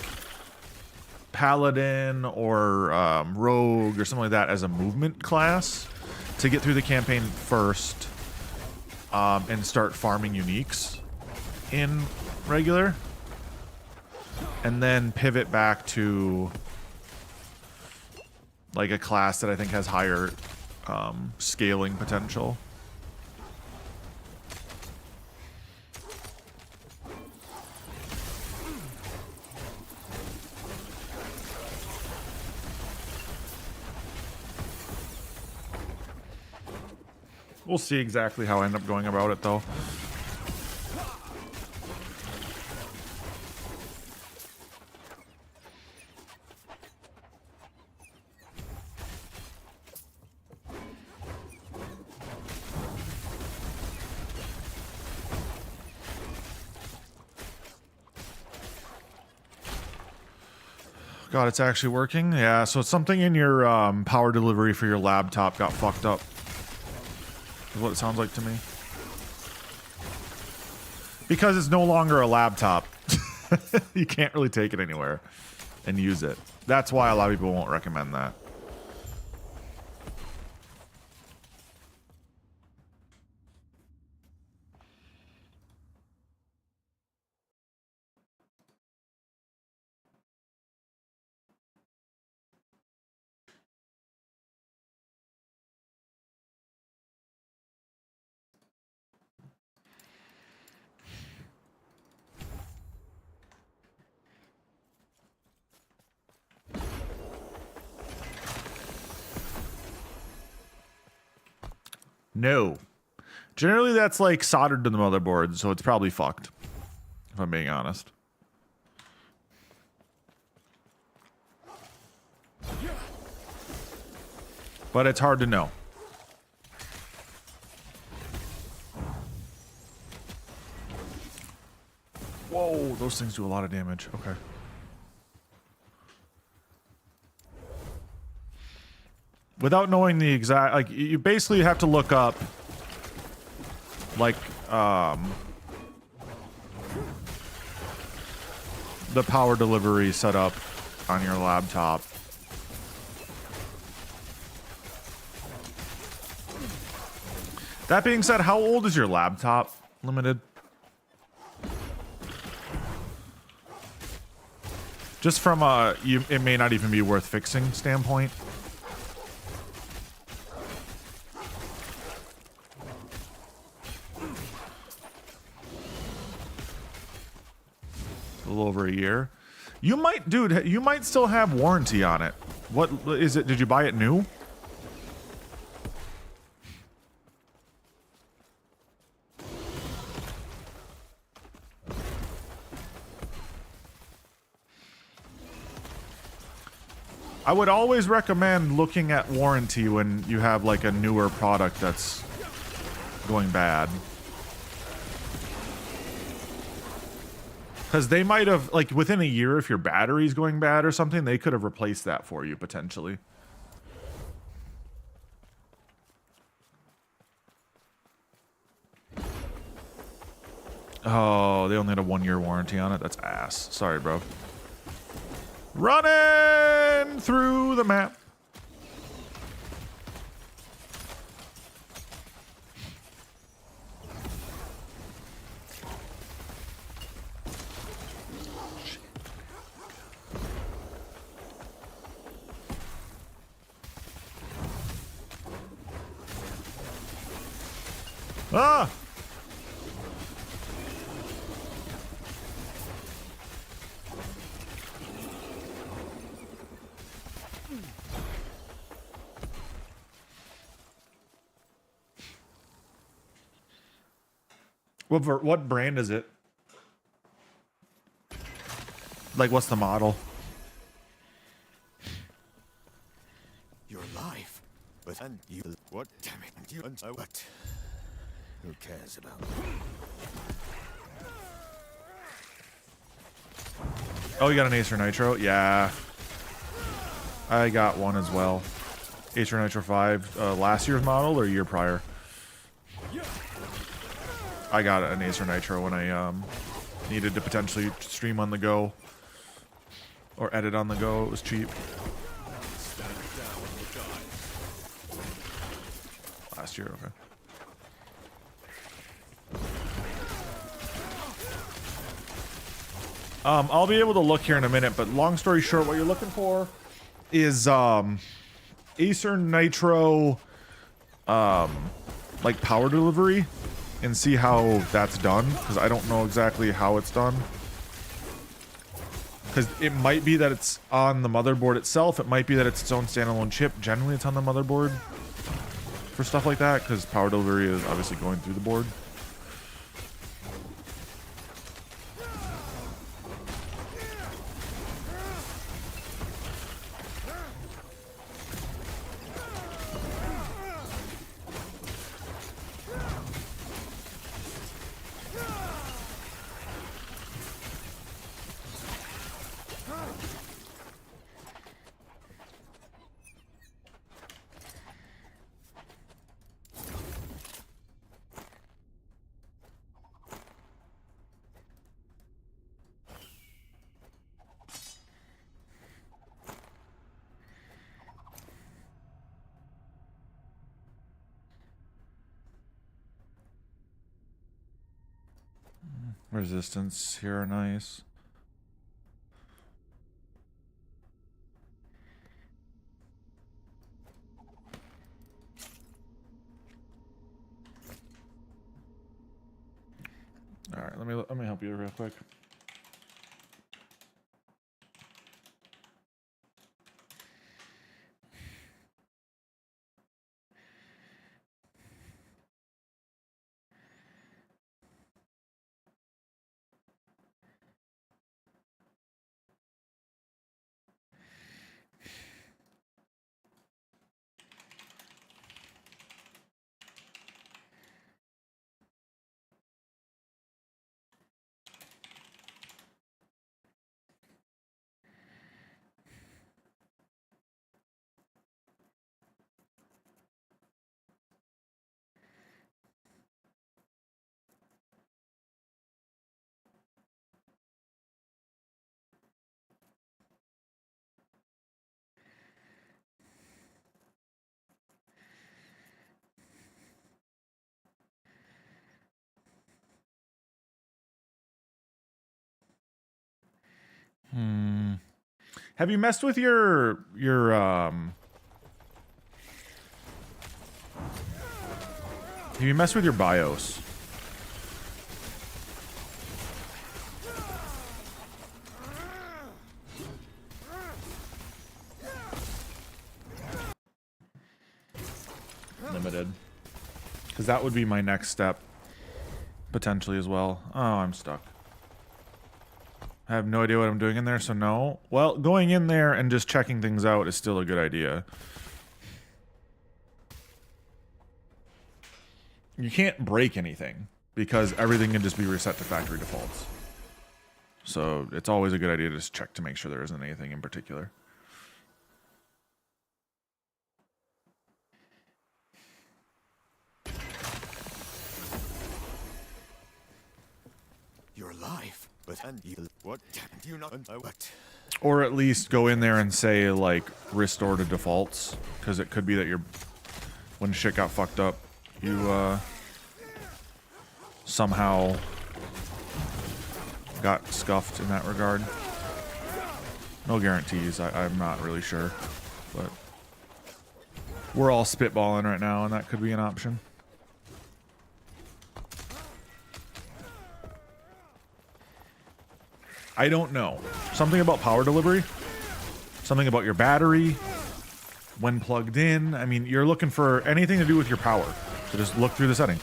Paladin or Rogue or something like that as a movement class to get through the campaign first, and start farming uniques in regular, and then pivot back to like a class that I think has higher scaling potential. We'll see exactly how I end up going about it, though. God, it's actually working? Yeah, so it's something in your power delivery for your laptop got fucked up. Is what it sounds like to me. Because it's no longer a laptop. You can't really take it anywhere and use it. That's why a lot of people won't recommend that. No. Generally, that's like soldered to the motherboard, so it's probably fucked. If I'm being honest. But it's hard to know. Whoa, those things do a lot of damage. Okay. Without knowing the exact, like, you basically have to look up, like, the power delivery setup on your laptop. That being said, how old is your laptop, Limited? Just from a, it may not even be worth fixing standpoint. A little over a year. You might, dude, you might still have warranty on it. What is it? Did you buy it new? I would always recommend looking at warranty when you have like a newer product that's going bad. Because they might have, like, within a year, if your battery's going bad or something, they could have replaced that for you, potentially. Oh, they only had a 1-year warranty on it? That's ass. Sorry, bro. Running through the map. Ah! What brand is it? Like, what's the model? Your life. But and you what? Damn it. You and what? Who cares about? Oh, you got an Acer Nitro? Yeah. I got one as well. Acer Nitro 5, last year's model or year prior? I got an Acer Nitro when I needed to potentially stream on the go or edit on the go. It was cheap. Last year, okay. I'll be able to look here in a minute, but long story short, what you're looking for is Acer Nitro, like power delivery, and see how that's done, because I don't know exactly how it's done. Because it might be that it's on the motherboard itself. It might be that it's its own standalone chip. Generally, it's on the motherboard for stuff like that, because power delivery is obviously going through the board. Resistance here are nice. All right, let me help you real quick. Have you messed with your have you messed with your BIOS? Limited. Because that would be my next step, potentially as well. Oh, I'm stuck. I have no idea what I'm doing in there, so no. Well, going in there and just checking things out is still a good idea. You can't break anything, because everything can just be reset to factory defaults. So it's always a good idea to just check to make sure there isn't anything in particular. You're alive, but and you what? Do you not know what? Or at least go in there and say, like, restore to defaults, because it could be that you're, when shit got fucked up, you somehow got scuffed in that regard. No guarantees. I'm not really sure, but we're all spitballing right now, and that could be an option. I don't know. Something about power delivery, something about your battery when plugged in. I mean, you're looking for anything to do with your power, so just look through the settings.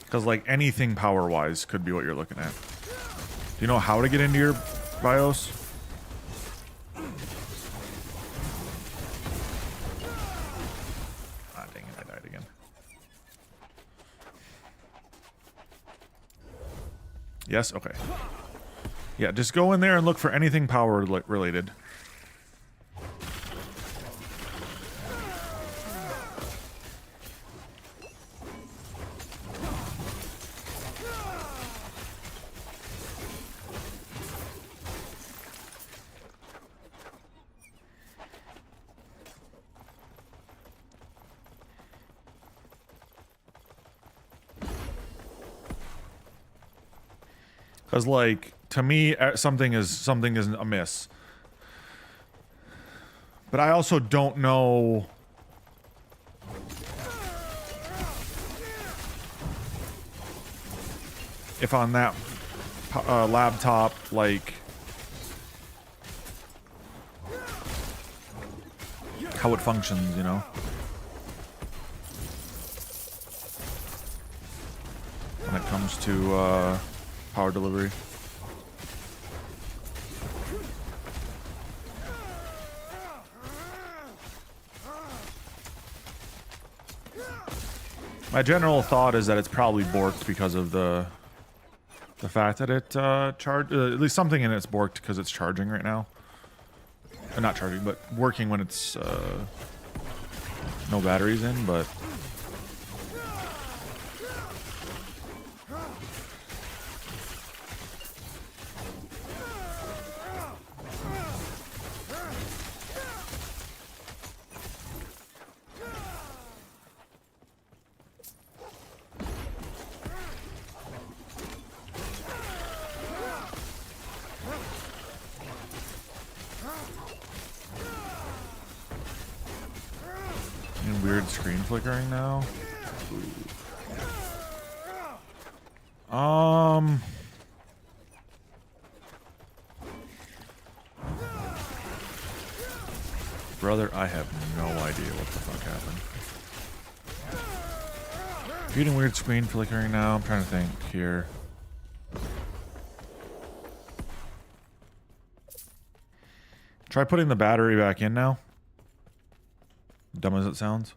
Because, like, anything power-wise could be what you're looking at. Do you know how to get into your BIOS? Ah, dang it, I died again. Yes? Okay. Yeah, just go in there and look for anything power-related. Because, like, to me, something is amiss. But I also don't know if on that laptop, like, how it functions, you know? When it comes to power delivery. My general thought is that it's probably borked because of the fact that it at least something in it's borked because it's charging right now. Not charging, but working when it's no batteries in, but weird screen flickering now. Brother, I have no idea what the fuck happened. Getting weird screen flickering now. I'm trying to think here. Try putting the battery back in now. Dumb as it sounds.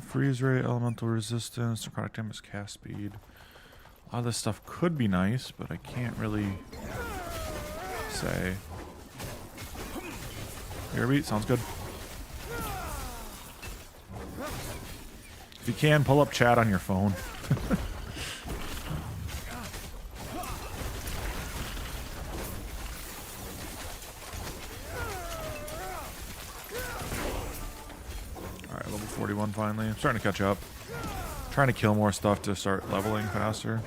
Freeze rate, elemental resistance, necrotic damage, cast speed. A lot of this stuff could be nice, but I can't really say. Airbeat, sounds good. If you can, pull up chat on your phone. Finally, I'm starting to catch up. Trying to kill more stuff to start leveling faster.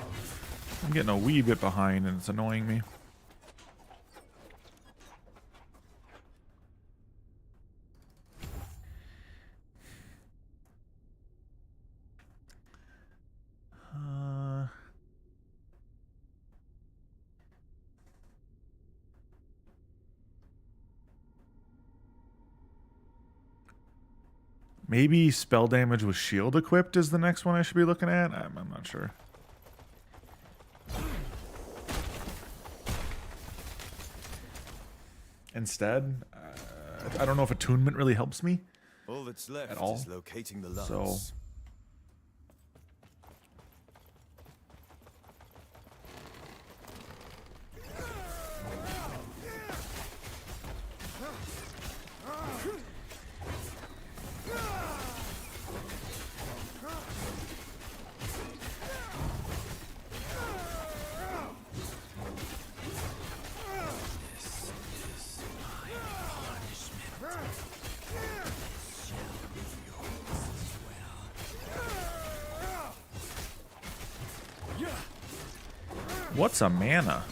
I'm getting a wee bit behind and it's annoying me. Maybe spell damage with shield equipped is the next one I should be looking at. I'm not sure. Instead, I don't know if attunement really helps me. All that's left at all. Is locating the lance. So what's a mana?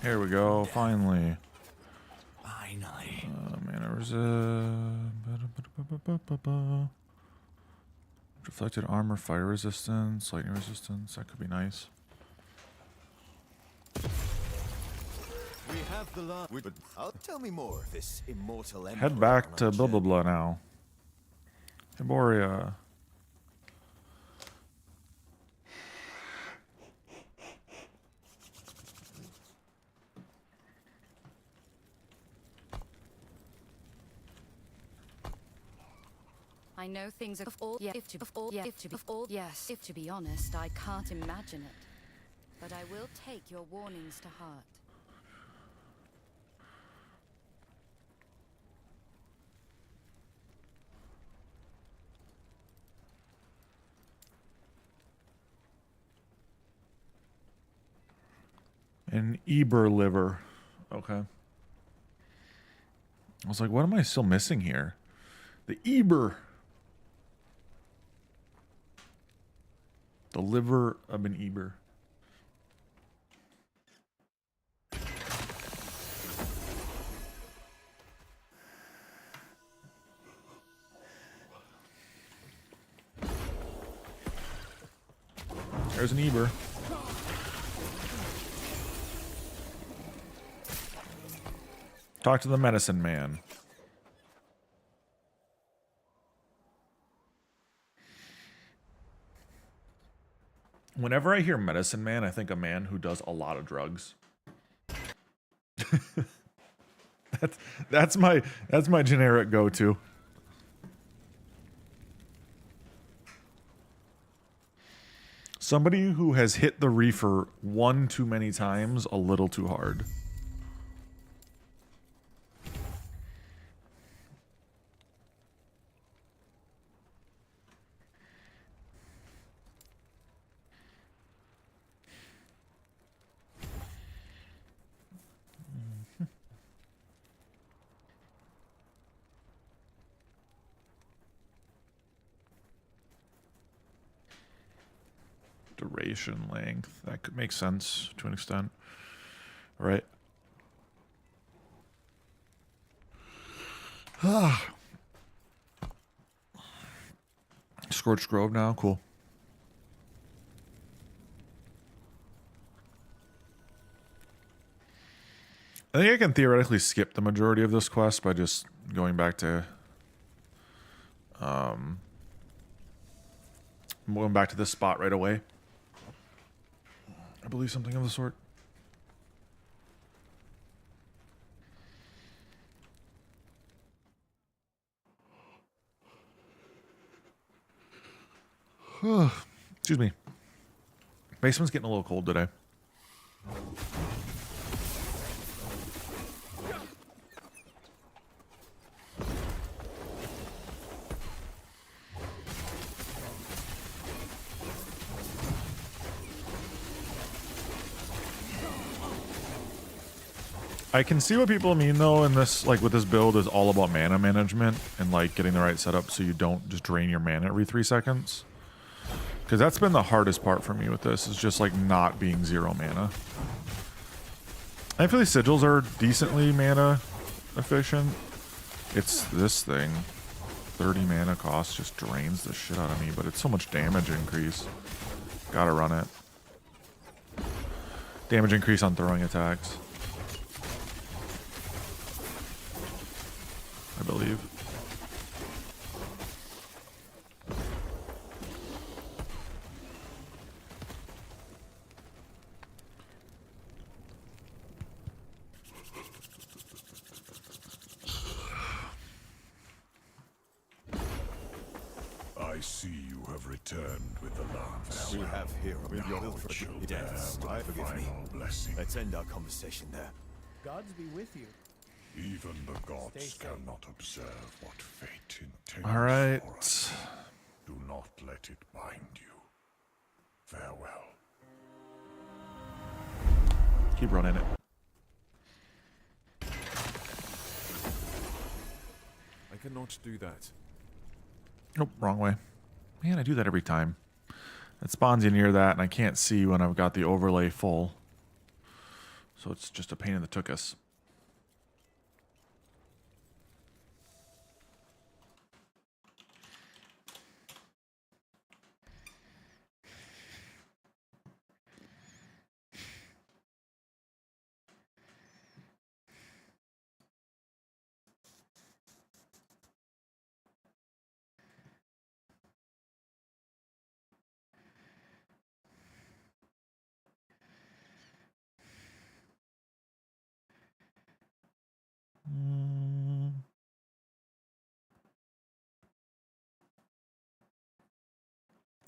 Here we go, finally. Finally. Mana reflected armor, fire resistance, lightning resistance. That could be nice. We have the last. But tell me more of this immortal emperor. Head back on to our blah blah journey. blah now. Hiboria. I know things are all if to be honest, I can't imagine it. But I will take your warnings to heart. An Eber liver. Okay. I was like, what am I still missing here? The Eber. The liver of an Eber. There's an Eber. Talk to the medicine man. Whenever I hear medicine man, I think a man who does a lot of drugs. that's my generic go-to. Somebody who has hit the reefer one too many times, a little too hard. Duration length. That could make sense to an extent. Right. Scorched Grove now. Cool. I think I can theoretically skip the majority of this quest by just going back to this spot right away. I believe something of the sort. Excuse me. Basement's getting a little cold today. I can see what people mean though in this, like with this build is all about mana management and like getting the right setup so you don't just drain your mana every 3 seconds. Because that's been the hardest part for me with this, is just like not being 0 mana. I feel like sigils are decently mana efficient. It's this thing. 30 mana cost just drains the shit out of me, but it's so much damage increase. Gotta run it. Damage increase on throwing attacks, I believe. I see you have returned with the lance. We have here with your Now will it shall deaths. bear I my forgive me. final blessing. Let's end our conversation there. Gods be with you. Even the gods safe. cannot observe what fate intends All right. for us. Do not let it bind you. Farewell. Keep running it. I cannot do that. Nope, wrong way. Man, I do that every time. It spawns you near that, and I can't see when I've got the overlay full. So it's just a pain in the tuchus.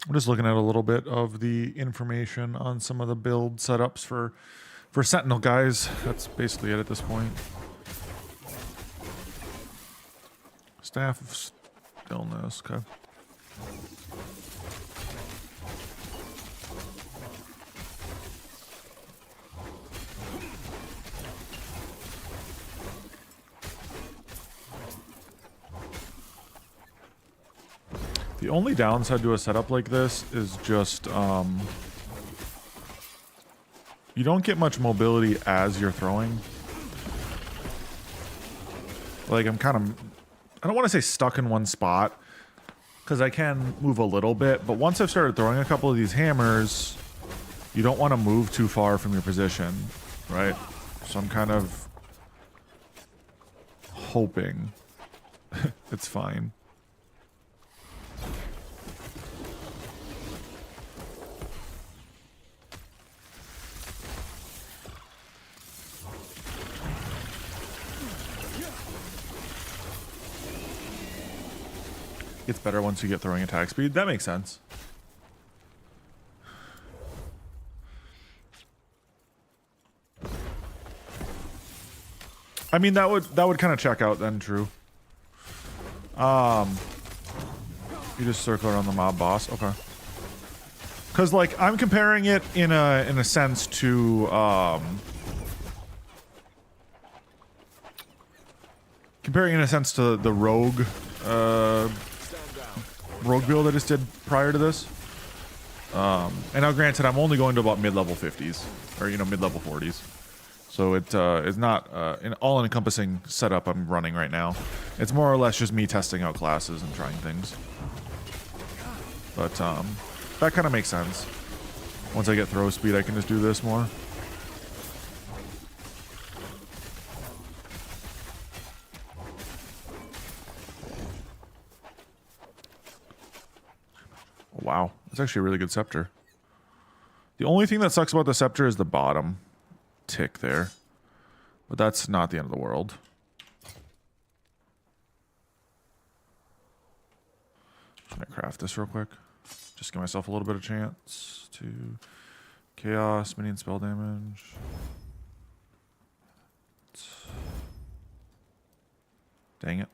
I'm just looking at a little bit of the information on some of the build setups for Sentinel guys. That's basically it at this point. Staff of Stillness, okay. The only downside to a setup like this is just, you don't get much mobility as you're throwing. Like, I'm kind of, I don't want to say stuck in one spot, because I can move a little bit, but once I've started throwing a couple of these hammers, you don't want to move too far from your position, right? So I'm kind of hoping it's fine. It's better once you get throwing attack speed. That makes sense. I mean, that would kind of check out then, true. You just circle around the mob boss. Okay. Cuz like I'm comparing it in a sense to the rogue build I just did prior to this. And now granted, I'm only going to about mid-level 50s, or mid-level 40s. So it is not an all-encompassing setup I'm running right now. It's more or less just me testing out classes and trying things. But that kind of makes sense. Once I get throw speed, I can just do this more. Wow, that's actually a really good scepter. The only thing that sucks about the scepter is the bottom tick there. But that's not the end of the world. I'm gonna craft this real quick. Just give myself a little bit of chance to chaos, minion spell damage. Dang it.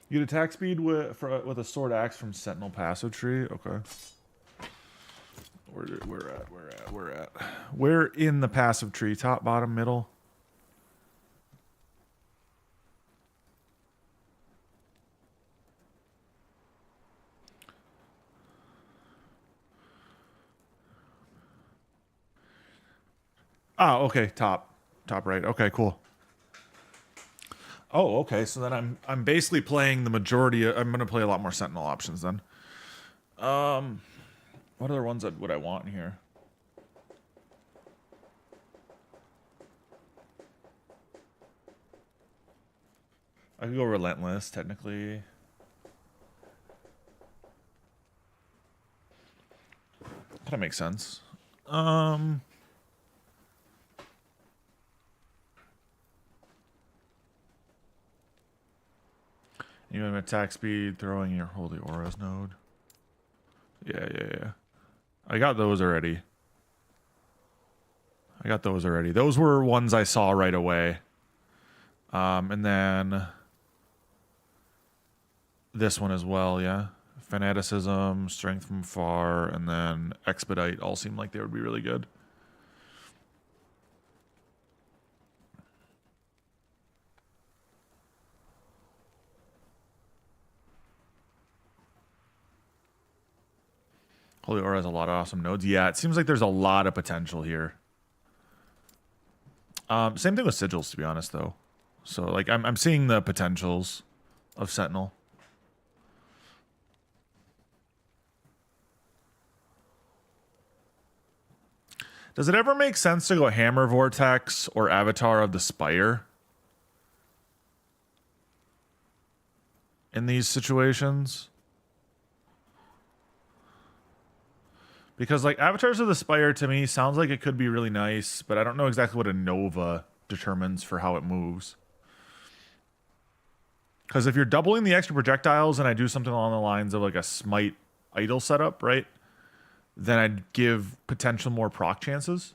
You get attack speed with a sword axe from Sentinel passive tree. Okay. We're at. Where in the passive tree? Top, bottom, middle? Ah, okay, top right. Okay, cool. Oh, okay. So then I'm basically playing the majority. I'm gonna play a lot more Sentinel options then. What other ones would I want in here? I could go Relentless, technically. Kind of makes sense. You have attack speed, throwing your Holy Auras node. Yeah. I got those already. Those were ones I saw right away. And then this one as well, yeah. Fanaticism, Strength from Far, and then Expedite all seem like they would be really good. Holy Aura has a lot of awesome nodes. Yeah, it seems like there's a lot of potential here. Same thing with sigils, to be honest, though. So, like, I'm seeing the potentials of Sentinel. Does it ever make sense to go Hammer Vortex or Avatar of the Spire in these situations? Because, like, Avatars of the Spire to me sounds like it could be really nice, but I don't know exactly what a Nova determines for how it moves. Because if you're doubling the extra projectiles and I do something along the lines of like a Smite idle setup, right? Then I'd give potential more proc chances.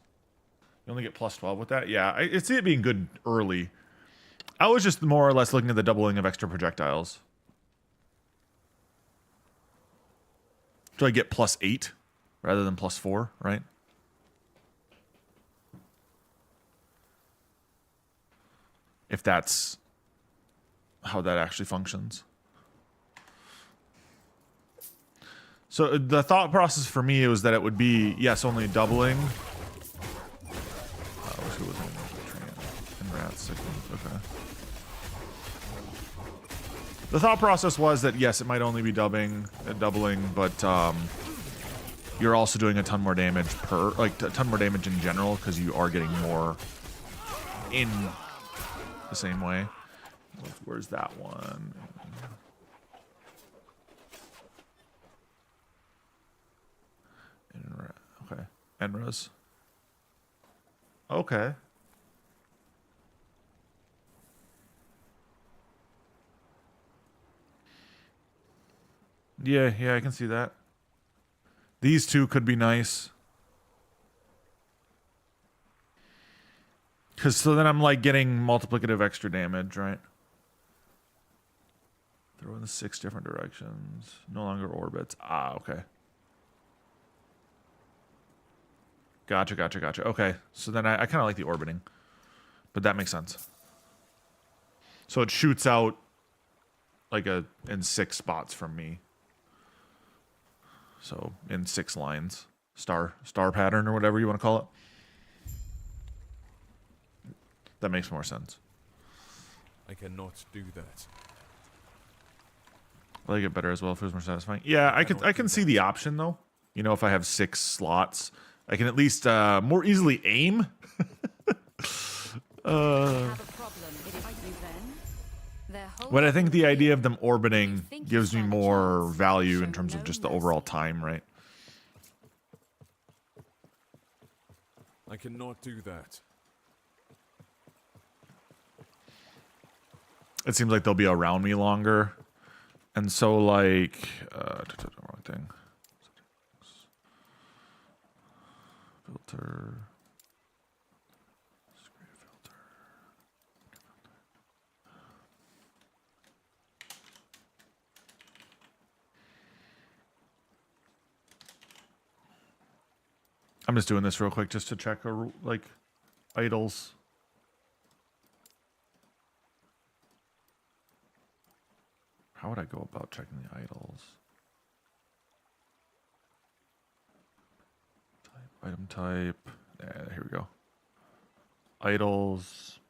You only get plus 12 with that. Yeah, I see it being good early. I was just more or less looking at the doubling of extra projectiles. Do I get plus 8 rather than plus 4, right? If that's how that actually functions. So the thought process for me was that it would be, yes, only doubling. Who was in rats? Okay. The thought process was that yes, it might only be doubling, but you're also doing a ton more damage a ton more damage in general because you are getting more in the same way. Where's that one? Okay. Enras. Okay. Yeah, I can see that. These two could be nice. Because so then I'm like getting multiplicative extra damage, right? Throw in the 6 different directions. No longer orbits. Ah, okay. Gotcha. Okay, so then I kind of like the orbiting. But that makes sense. So it shoots out like in 6 spots from me. So in 6 lines. Star pattern or whatever you want to call it. That makes more sense. I cannot do that. I like it better as well if it was more satisfying. Yeah, I can see the option though. You know, if I have 6 slots, I can at least more easily aim. But I think the idea of them orbiting gives me more value in terms of just the overall time, right? I cannot do that. It seems like they'll be around me longer. And so, like, wrong thing. Filter. Filter. I'm just doing this real quick just to check, like, idols. How would I go about checking the idols? Item type. Yeah, here we go. Idols.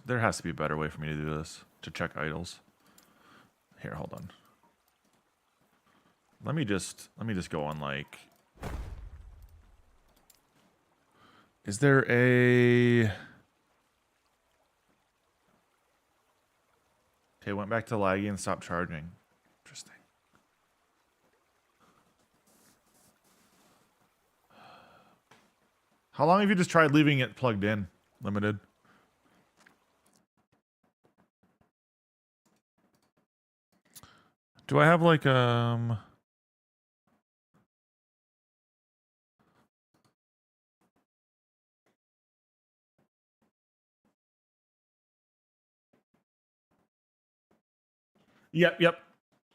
There has to be a better way for me to do this, to check idols. Here, hold on. Let me just go on, like, is there a... Okay, went back to laggy and stopped charging. Interesting. How long have you just tried leaving it plugged in, limited? Do I have like Yep.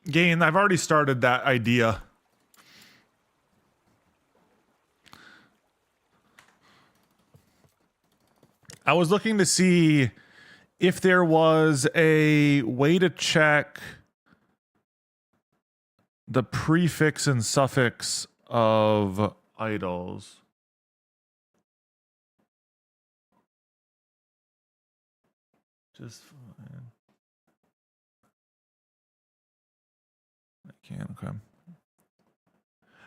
Gain, I've already started that idea. I was looking to see if there was a way to check the prefix and suffix of idols. Just fine. I can, okay.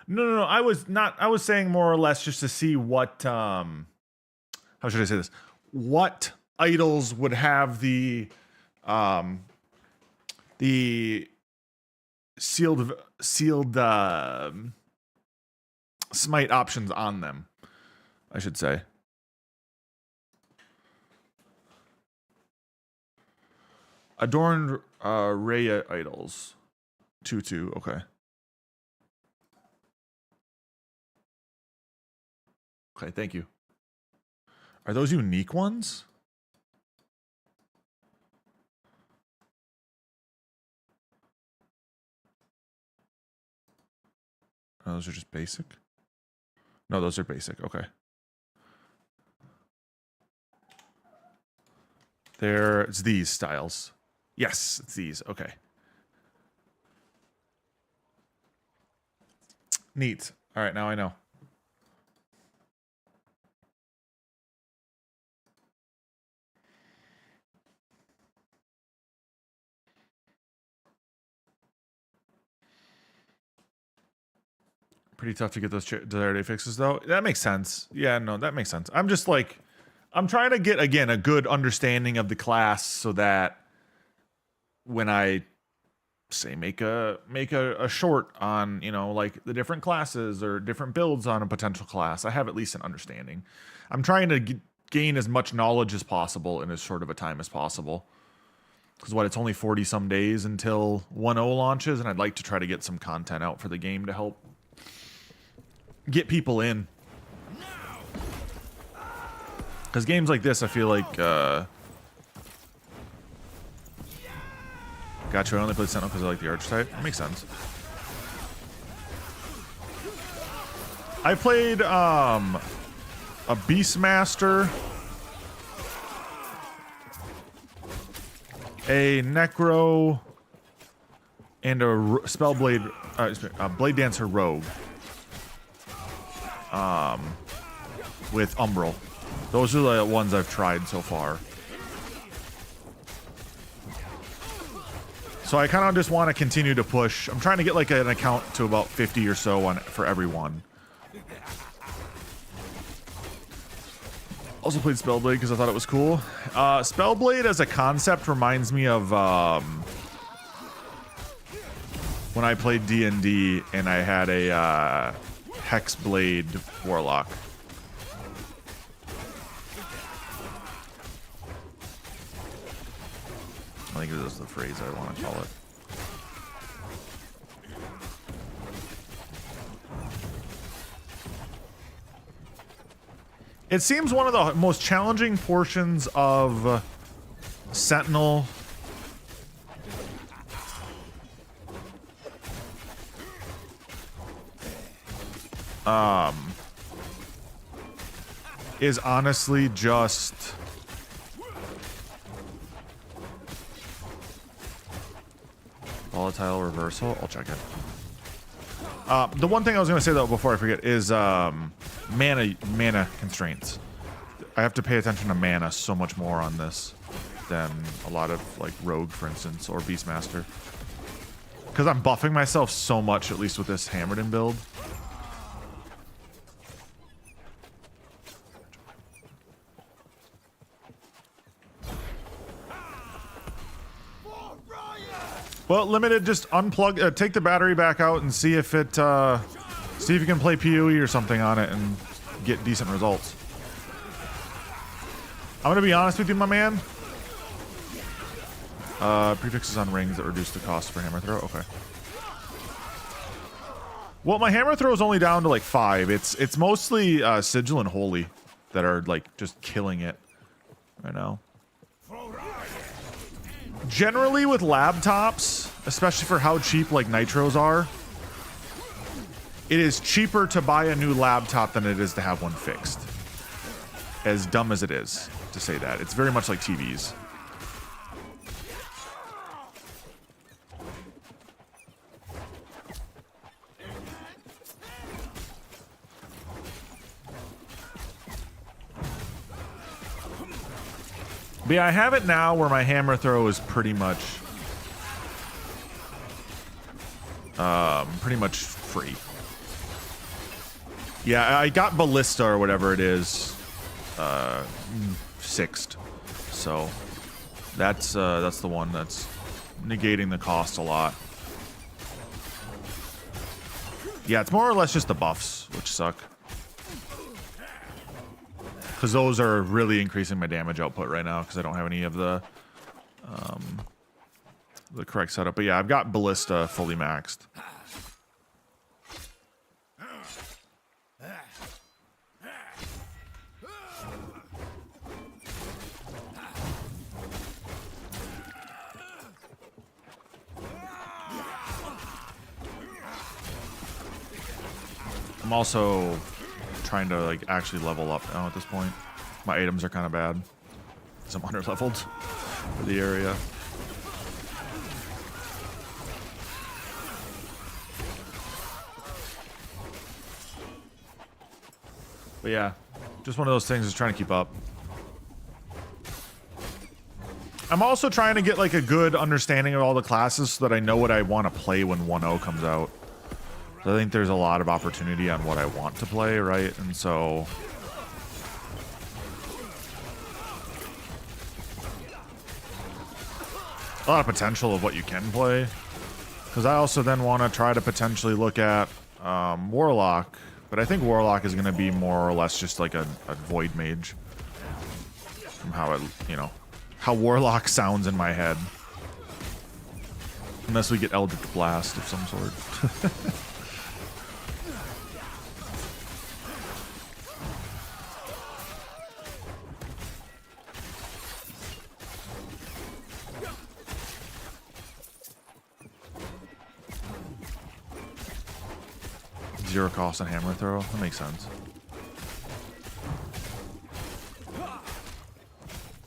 No. I was saying more or less just to see what how should I say this? What idols would have the sealed smite options on them, I should say. Adorned Raya idols. 2/2, okay. Okay, thank you. Are those unique ones? Oh, those are just basic? No, those are basic. Okay. It's these styles. Yes, it's these. Okay. Neat. All right, now I know. Pretty tough to get those desired fixes, though. That makes sense. Yeah, no, that makes sense. I'm just like, I'm trying to get, again, a good understanding of the class so that when I say make a short on, you know, like the different classes or different builds on a potential class, I have at least an understanding. I'm trying to gain as much knowledge as possible in as short of a time as possible. Because it's only 40 some days until 1.0 launches, and I'd like to try to get some content out for the game to help get people in. Because games like this, I feel like, gotcha, I only played Sentinel because I like the archetype. That makes sense. I played a Beastmaster, a Necro, and a Spellblade, Blade Dancer Rogue. With Umbral. Those are the ones I've tried so far. So I kind of just want to continue to push. I'm trying to get like an account to about 50 or so for everyone. Also played Spellblade because I thought it was cool. Spellblade as a concept reminds me of when I played D&D and I had a Hexblade Warlock. I think this is the phrase I want to call it. It seems one of the most challenging portions of Sentinel is honestly just volatile reversal. I'll check it. The one thing I was going to say though before I forget is mana constraints. I have to pay attention to mana so much more on this than a lot of like Rogue, for instance, or Beastmaster, because I'm buffing myself so much, at least with this Hammerden build. Well, limited, just unplug, take the battery back out and see if it, see if you can play PoE or something on it and get decent results. I'm gonna be honest with you, my man. Prefixes on rings that reduce the cost for hammer throw. Okay. Well, my hammer throw is only down to like 5. It's mostly Sigil and Holy that are like just killing it right now. Generally with laptops, especially for how cheap like nitros are, it is cheaper to buy a new laptop than it is to have one fixed. As dumb as it is. to say that. It's very much like TVs. But yeah, I have it now where my hammer throw is pretty much free. Yeah, I got Ballista or whatever it is, 6th. So that's the one that's negating the cost a lot. Yeah, it's more or less just the buffs, which suck. Because those are really increasing my damage output right now because I don't have any of the correct setup. But yeah, I've got Ballista fully maxed. I'm also trying to like actually level up now at this point. My items are kind of bad because I'm under leveled for the area. But yeah, just one of those things is trying to keep up. I'm also trying to get like a good understanding of all the classes so that I know what I want to play when 1.0 comes out. So I think there's a lot of opportunity on what I want to play, right? And so a lot of potential of what you can play. Because I also then want to try to potentially look at Warlock. But I think Warlock is going to be more or less just like a Void Mage. From how it, you know, how Warlock sounds in my head. Unless we get Eldritch Blast of some sort. Zero cost on hammer throw. That makes sense.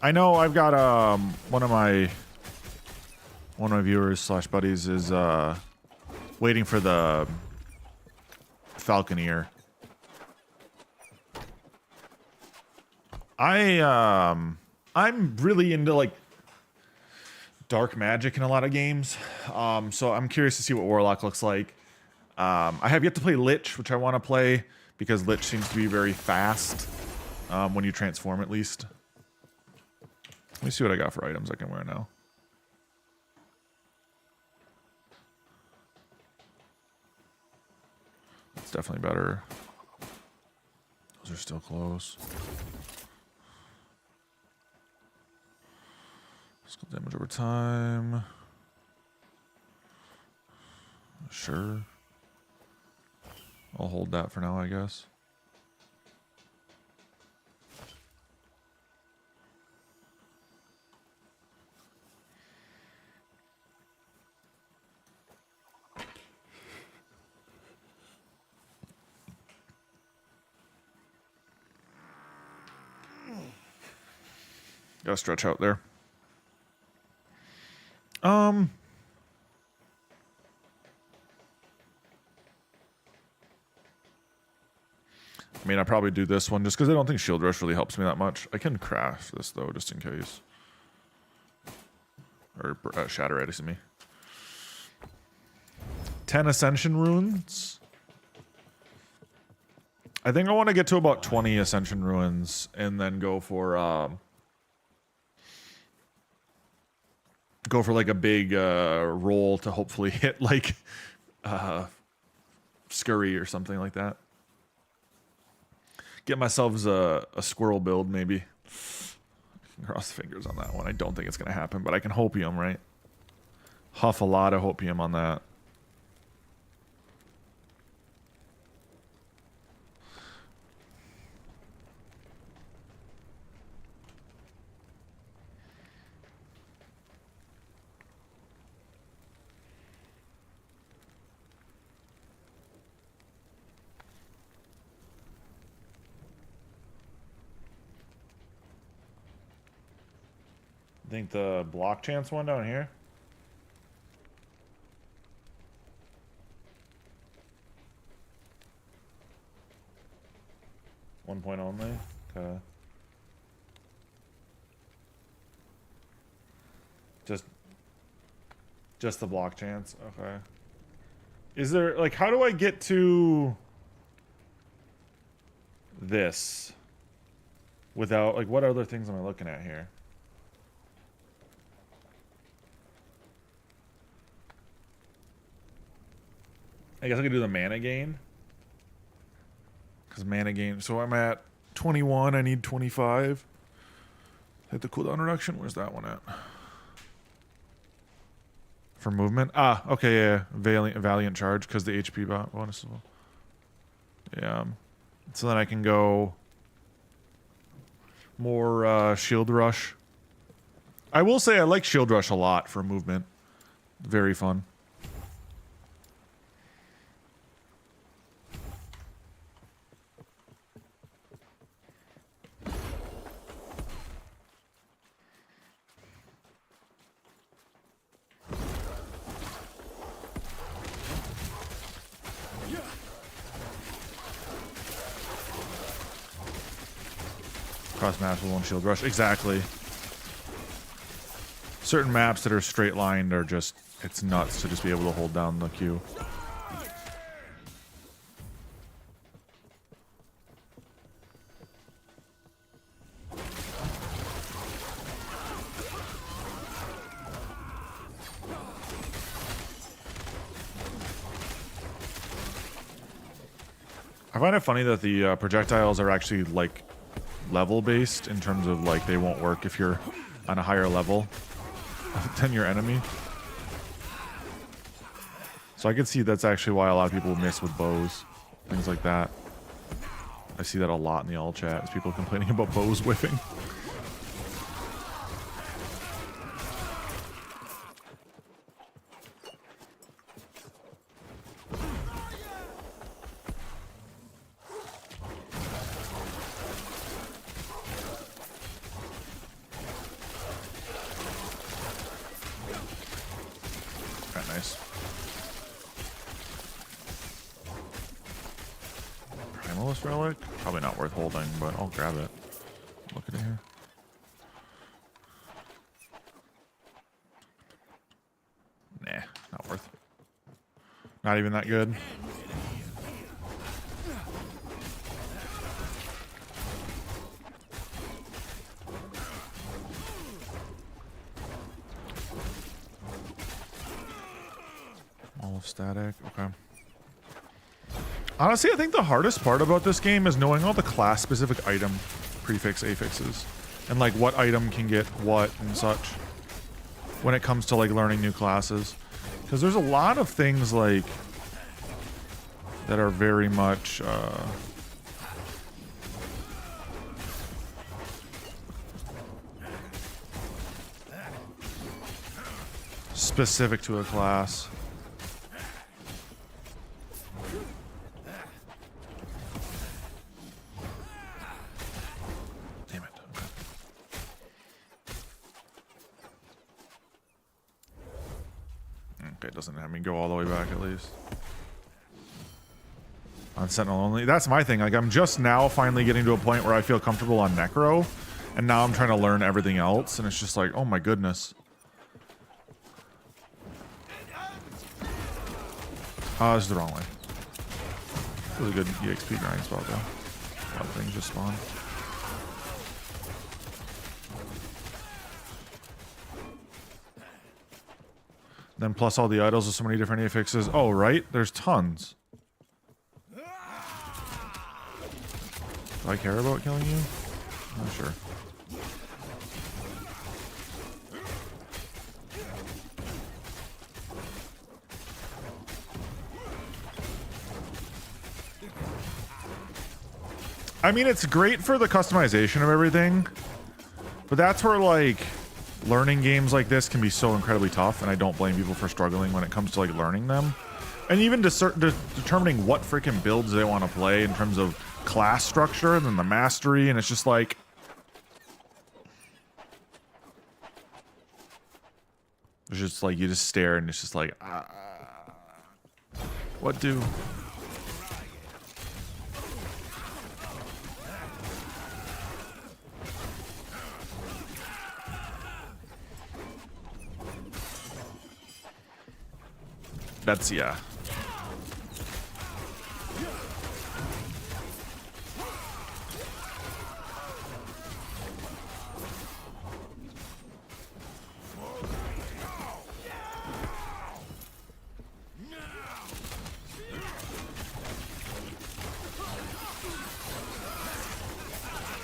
I know I've got one of my viewers / buddies is waiting for the Falconeer. I'm really into like dark magic in a lot of games. So I'm curious to see what Warlock looks like. I have yet to play Lich, which I want to play because Lich seems to be very fast when you transform, at least. Let me see what I got for items I can wear now. It's definitely better. Those are still close. Skill damage over time. Sure. I'll hold that for now, I guess. Gotta stretch out there. I mean, I probably do this one just because I don't think Shield Rush really helps me that much. I can craft this, though, just in case. Or Shatter Edge, excuse me. 10 Ascension Runes. I think I want to get to about 20 Ascension Runes and then go for like a big roll to hopefully hit like Scurry or something like that. Get myself a squirrel build, maybe. Cross the fingers on that one. I don't think it's going to happen, but I can hopium, right? Huff a lot of hopium on that. I think the block chance one down here. One point only. Okay. Just the block chance. Okay. Is there like how do I get to this without like what other things am I looking at here? I guess I could do the mana gain. Because mana gain. So I'm at 21. I need 25. Hit the cooldown reduction. Where's that one at? For movement? Ah, okay, yeah. Valiant charge because the HP bonus. Yeah. So then I can go more shield rush. I will say I like shield rush a lot for movement. Very fun. Cross maps with one shield rush. Exactly. Certain maps that are straight lined are just, it's nuts to just be able to hold down the Q. I find it funny that the projectiles are actually like level based in terms of like they won't work if you're on a higher level than your enemy. So I can see that's actually why a lot of people miss with bows, things like that. I see that a lot in the all chat, is people complaining about bows whiffing. But I'll grab it. Look at it here. Nah, not worth it. Not even that good. All of static, okay. Honestly, I think the hardest part about this game is knowing all the class-specific item prefix affixes. And, like, what item can get what and such. When it comes to, like, learning new classes. Because there's a lot of things, like, that are very much, specific to a class. Doesn't have me go all the way back at least. On Sentinel only. That's my thing. Like, I'm just now finally getting to a point where I feel comfortable on Necro. And now I'm trying to learn everything else. And it's just like, oh my goodness. Oh, this is the wrong way. Really good EXP grind spot though. A lot of things just spawn. Then plus all the idols with so many different affixes. Oh, right? There's tons. Do I care about killing you? Not sure. I mean, it's great for the customization of everything. But that's where, like, learning games like this can be so incredibly tough, and I don't blame people for struggling when it comes to like learning them, and even determining what freaking builds they want to play in terms of class structure and then the mastery, and it's just like It's just like you just stare and it's just like, what do? That's, yeah.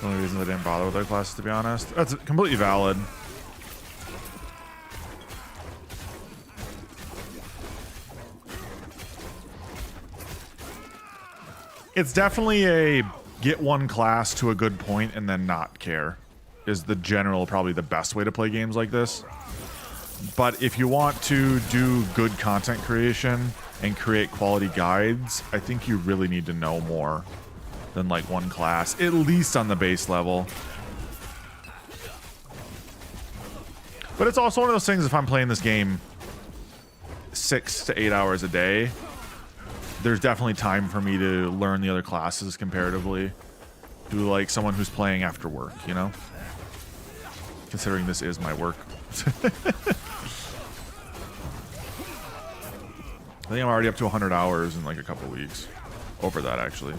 The only reason I didn't bother with their classes, to be honest. That's completely valid. It's definitely a get one class to a good point and then not care is the general, probably the best way to play games like this. But if you want to do good content creation and create quality guides, I think you really need to know more than like one class, at least on the base level. But it's also one of those things, if I'm playing this game 6 to 8 hours a day, there's definitely time for me to learn the other classes comparatively to like someone who's playing after work, you know? Considering this is my work. I think I'm already up to 100 hours in like a couple weeks. Over that, actually.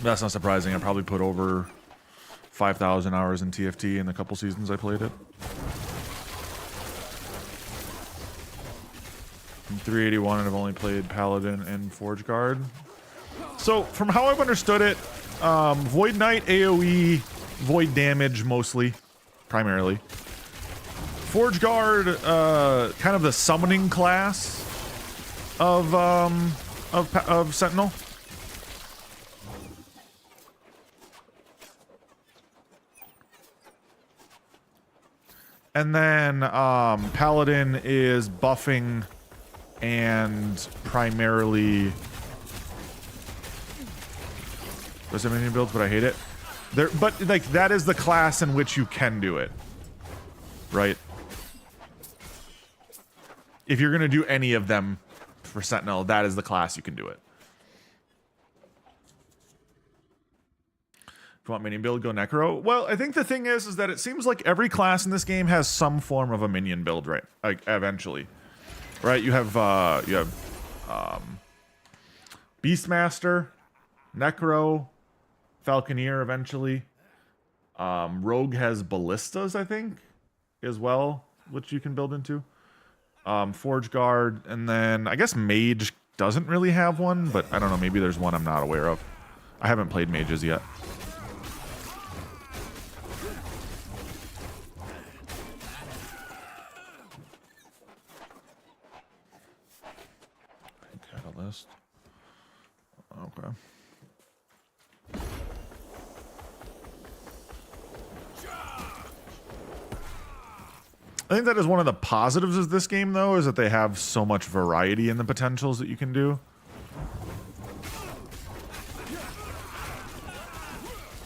That's not surprising. I probably put over 5,000 hours in TFT in the couple seasons I played it. I'm 381 and I've only played Paladin and Forge Guard. So, from how I've understood it, Void Knight, AoE, Void damage mostly, primarily. Forge Guard, kind of the summoning class of Sentinel. And then Paladin is buffing and primarily there's a minion builds, but I hate it. But like that is the class in which you can do it, right? If you're gonna do any of them for Sentinel, that is the class you can do it. If you want minion build, go Necro. Well, I think the thing is that it seems like every class in this game has some form of a minion build, right? Like eventually, right? You have Beastmaster, Necro, Falconeer eventually. Rogue has ballistas, I think, as well, which you can build into. Forge Guard, and then I guess Mage doesn't really have one, but I don't know. Maybe there's one I'm not aware of. I haven't played Mages yet. Catalyst. Okay. I think that is one of the positives of this game, though, is that they have so much variety in the potentials that you can do.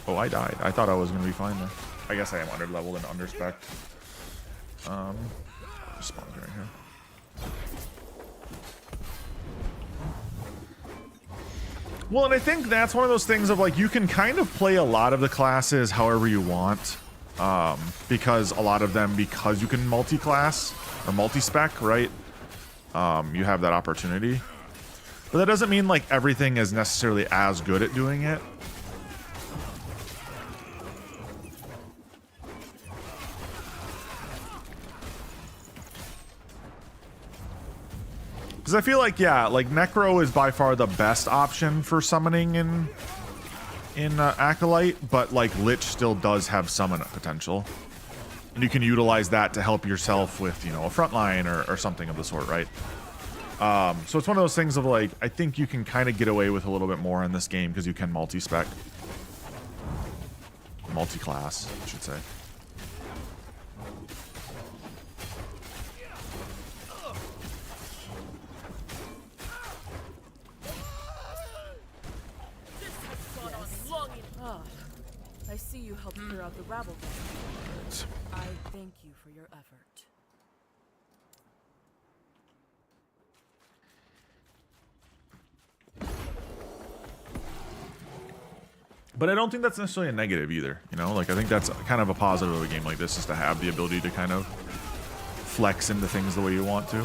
Oh, I died. I thought I was going to be fine there. I guess I am under-leveled and under-spec'd. Spawn right here. Well, and I think that's one of those things of, like, you can kind of play a lot of the classes however you want. Because a lot of them, because you can multi-class or multi-spec, right? You have that opportunity. But that doesn't mean like everything is necessarily as good at doing it. Because I feel like, yeah, like Necro is by far the best option for summoning in Acolyte, but like Lich still does have summon potential, and you can utilize that to help yourself with, you know, a frontline or something of the sort, right? So it's one of those things of like, I think you can kind of get away with a little bit more in this game because you can multi-spec, multi-class, I should say. helped clear out the rabble. I thank you for your effort. But I don't think that's necessarily a negative either, you know? Like, I think that's kind of a positive of a game like this, is to have the ability to kind of flex into things the way you want to.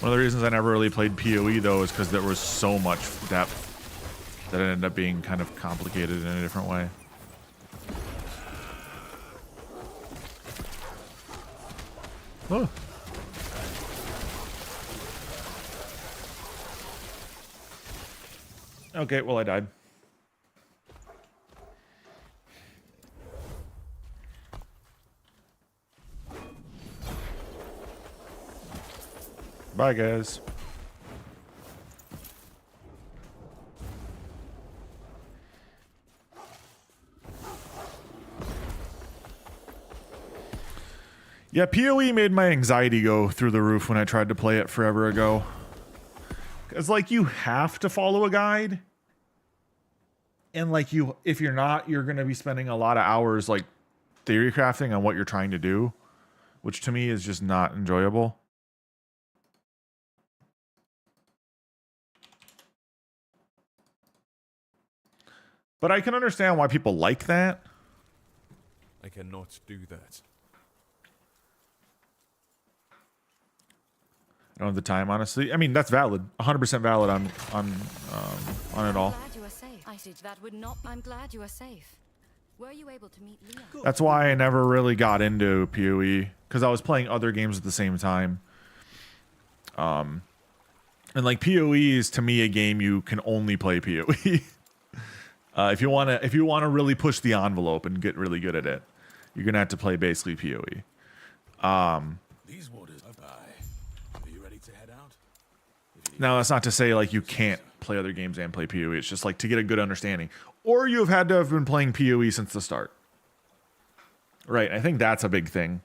One of the reasons I never really played PoE though is because there was so much depth that it ended up being kind of complicated in a different way. Oh. Okay, well I died. Bye, guys. Yeah, PoE made my anxiety go through the roof when I tried to play it forever ago. It's like you have to follow a guide. And like if you're not, you're going to be spending a lot of hours like theory crafting on what you're trying to do, which to me is just not enjoyable. But I can understand why people like that. I cannot do that. I don't have the time, honestly. I mean, that's valid. 100% valid on it all. I'm glad you are safe. I said that would not. I'm glad you are safe. Were you able to meet Leon? That's why I never really got into PoE, because I was playing other games at the same time. And like PoE is to me a game you can only play PoE. If you wanna really push the envelope and get really good at it, you're gonna have to play basically PoE. These waters are by. Are you ready to head out? Now that's not to say like you can't play other games and play PoE. It's just like to get a good understanding, or you have had to have been playing PoE since the start. Right, I think that's a big thing.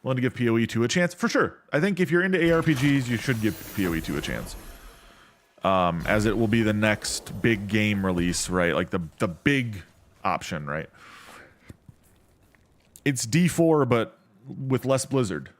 Willing to give PoE 2 a chance for sure. I think if you're into ARPGs, you should give PoE 2 a chance. As it will be the next big game release, right? Like the big option, right? It's D4, but with less Blizzard.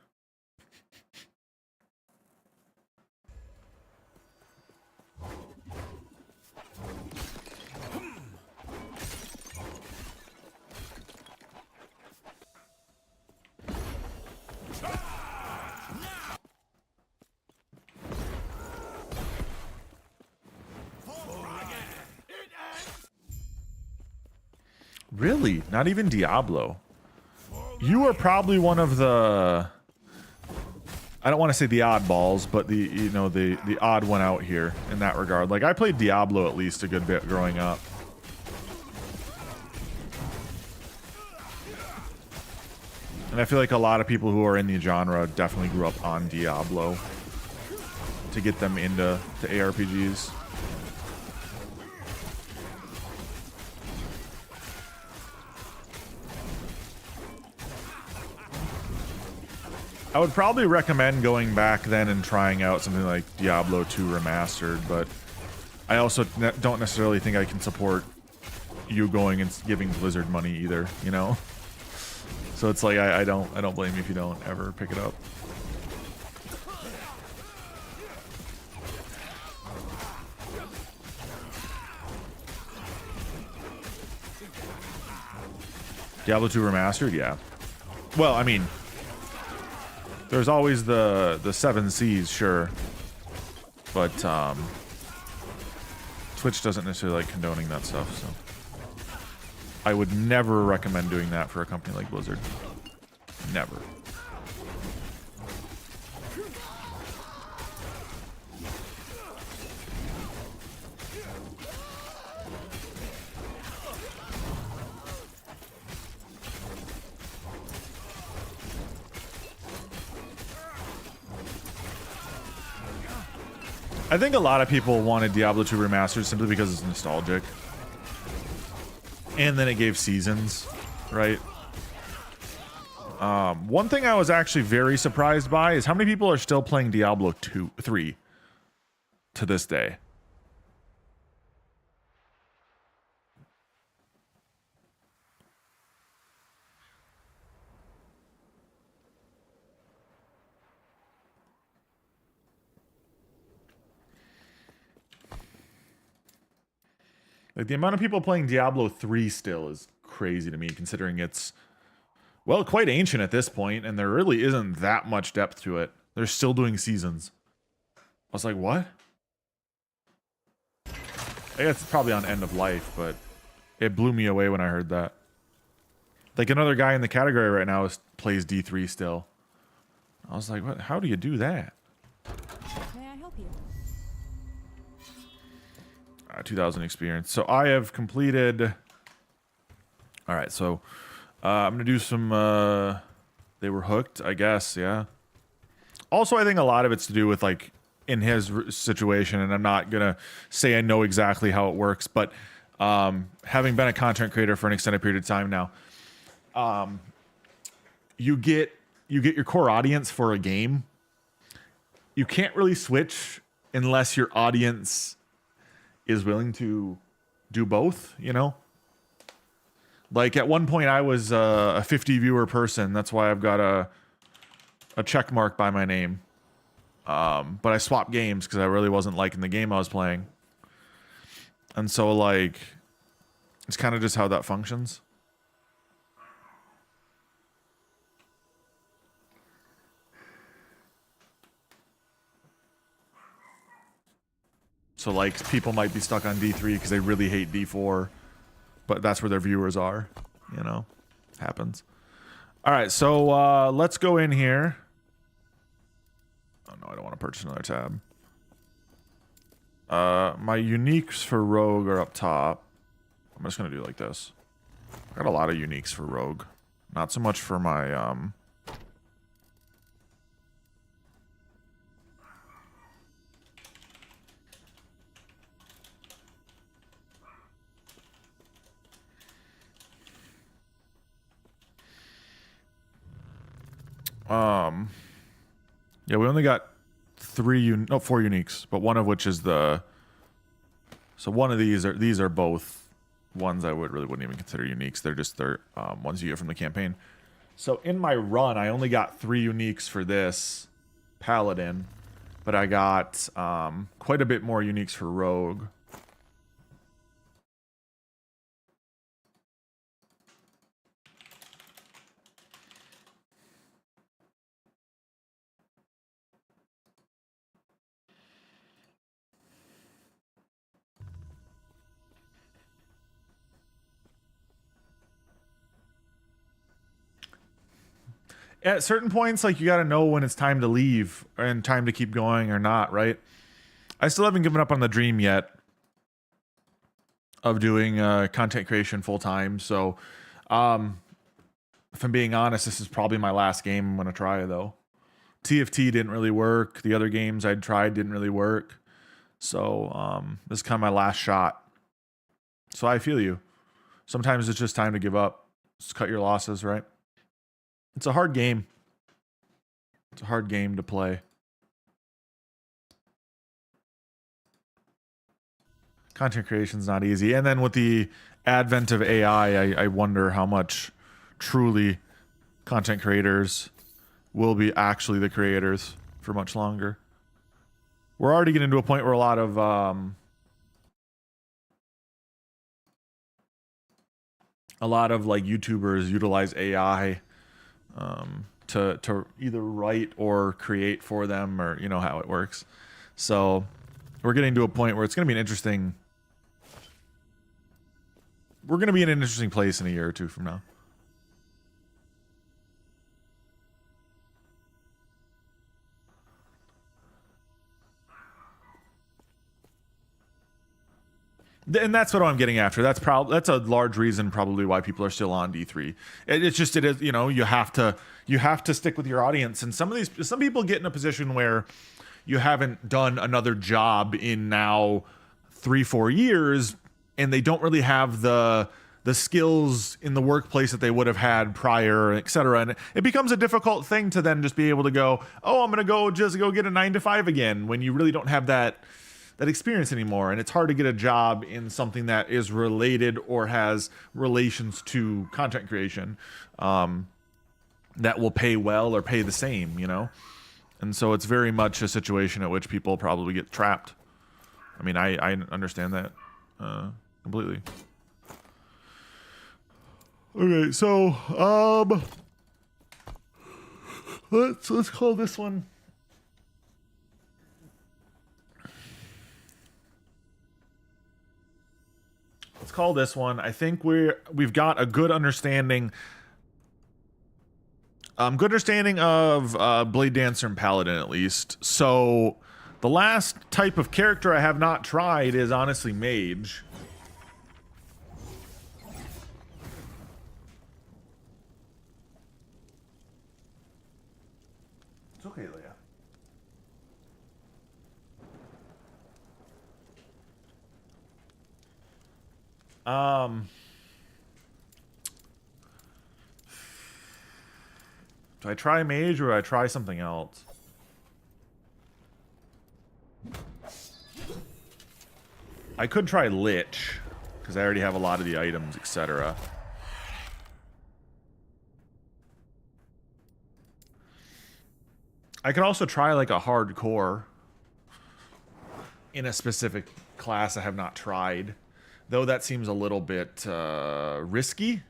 Really? Not even Diablo? You are probably one of the... I don't want to say the oddballs, but the odd one out here in that regard. Like, I played Diablo at least a good bit growing up. And I feel like a lot of people who are in the genre definitely grew up on Diablo to get them into ARPGs. I would probably recommend going back then and trying out something like Diablo 2 Remastered, but I also don't necessarily think I can support you going and giving Blizzard money either, you know? So it's like I don't blame you if you don't ever pick it up. Diablo 2 Remastered, yeah. Well, I mean, there's always the 7 Cs, sure. But Twitch doesn't necessarily like condoning that stuff, so I would never recommend doing that for a company like Blizzard. Never. I think a lot of people wanted Diablo 2 Remastered simply because it's nostalgic. and then it gave seasons, right? One thing I was actually very surprised by is how many people are still playing Diablo 3 to this day. Like, the amount of people playing Diablo 3 still is crazy to me, considering it's, well, quite ancient at this point, and there really isn't that much depth to it. They're still doing seasons. I was like, what? I guess it's probably on end of life, but it blew me away when I heard that. Like, another guy in the category right now plays D3 still. I was like, what? How do you do that? May I help you? 2,000 experience. So I have completed. All right, so I'm gonna do some. They were hooked, I guess. Yeah. Also, I think a lot of it's to do with like in his situation, and I'm not gonna say I know exactly how it works, but having been a content creator for an extended period of time now, you get your core audience for a game. You can't really switch unless your audience is willing to do both, you know? Like, at one point I was a 50 viewer person. That's why I've got a check mark by my name. But I swapped games because I really wasn't liking the game I was playing. And so, like, it's kind of just how that functions. So, like, people might be stuck on D3 because they really hate D4, but that's where their viewers are, you know? Happens. All right, so let's go in here. Oh, no, I don't want to purchase another tab. My uniques for Rogue are up top. I'm just going to do it like this. I got a lot of uniques for Rogue. Not so much for my... yeah, we only got 4 uniques, but one of which is the, so one of these are both ones I wouldn't even consider uniques. They're just ones you get from the campaign. So in my run, I only got 3 uniques for this Paladin, but I got quite a bit more uniques for Rogue. At certain points, like, you got to know when it's time to leave and time to keep going or not, right? I still haven't given up on the dream yet of doing content creation full time. So, if I'm being honest, this is probably my last game I'm going to try, though. TFT didn't really work. The other games I'd tried didn't really work. So, this is kind of my last shot. So I feel you. Sometimes it's just time to give up. Just cut your losses, right? It's a hard game. It's a hard game to play. Content creation's not easy. And then with the advent of AI, I wonder how much truly content creators will be actually the creators for much longer. We're already getting to a point where a lot of like YouTubers utilize AI to either write or create for them, or you know how it works. So we're getting to a point where it's going to be an interesting. We're going to be in an interesting place in a year or two from now. And that's what I'm getting after. That's a large reason probably why people are still on D3. It is, you know, you have to stick with your audience. And some people get in a position where you haven't done another job in now 3-4 years, and they don't really have the the skills in the workplace that they would have had prior, etc. And it becomes a difficult thing to then just be able to go, oh, I'm going to go get a 9 to 5 again, when you really don't have that experience anymore. And it's hard to get a job in something that is related or has relations to content creation, that will pay well or pay the same, you know? And so it's very much a situation at which people probably get trapped. I mean, I understand that completely. Okay, so let's call this one. Let's call this one. I think we've got a good understanding. Good understanding of Blade Dancer and Paladin, at least. So the last type of character I have not tried is honestly Mage. It's okay, Leia. Do I try Mage or do I try something else? I could try Lich, because I already have a lot of the items, etc. I could also try like a hardcore in a specific class I have not tried, though that seems a little bit risky.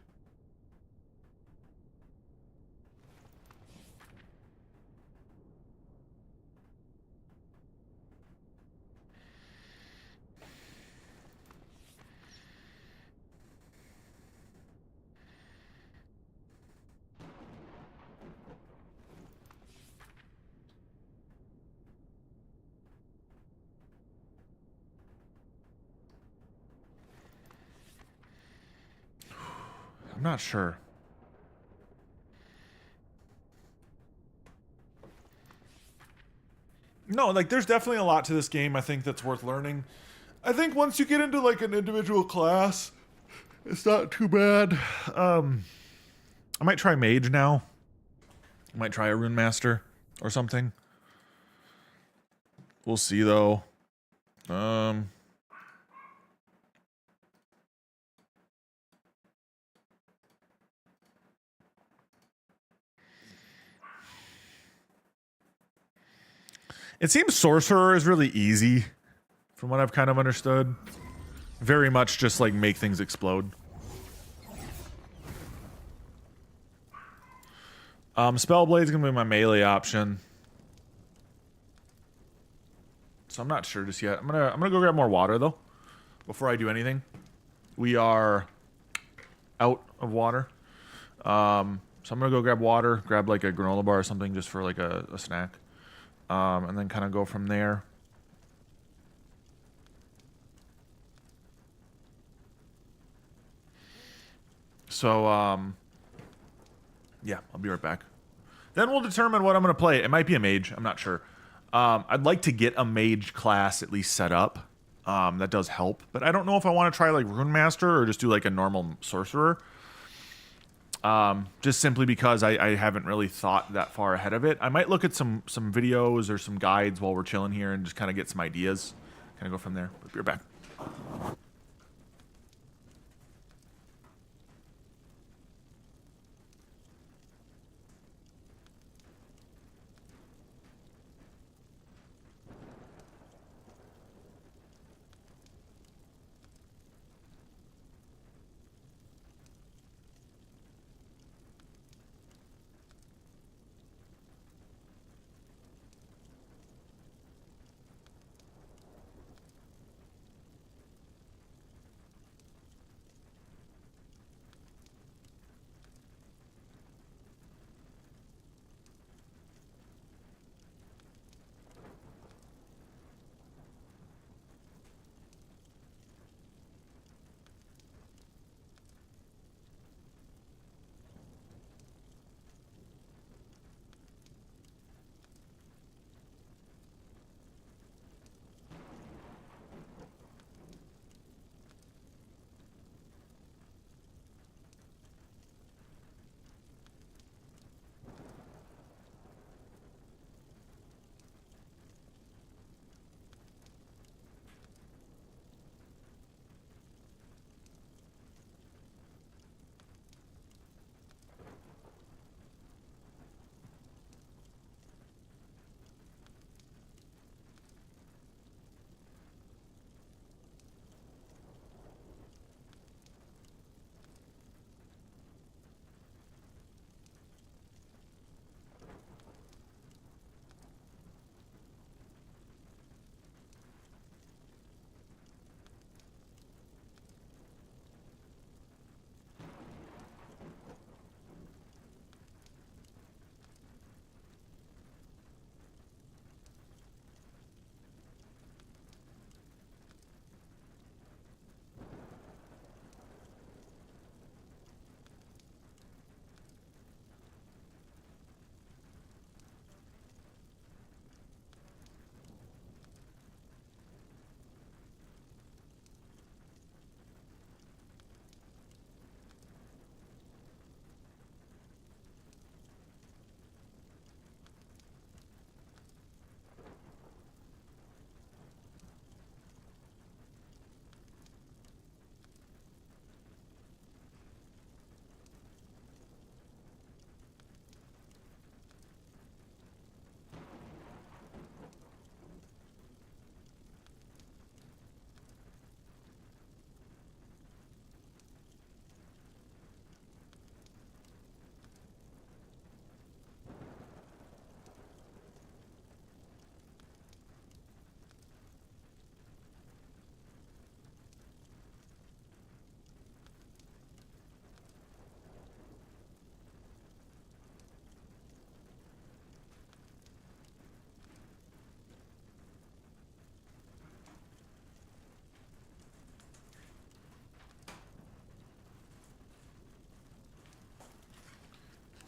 I'm not sure. No, like there's definitely a lot to this game I think that's worth learning. I think once you get into like an individual class, it's not too bad. I might try Mage now. I might try a Rune Master or something. We'll see though. It seems Sorcerer is really easy, from what I've kind of understood. Very much just like make things explode. Spellblade's gonna be my melee option. So I'm not sure just yet. I'm gonna go grab more water though, before I do anything. We are out of water. So I'm gonna go grab water, grab like a granola bar or something just for like a snack. And then kind of go from there. So, yeah, I'll be right back. Then we'll determine what I'm going to play. It might be a mage. I'm not sure. I'd like to get a mage class at least set up. That does help. But I don't know if I want to try like Rune Master or just do like a normal sorcerer. Just simply because I haven't really thought that far ahead of it. I might look at some videos or some guides while we're chilling here and just kind of get some ideas. Kind of go from there. But be right back.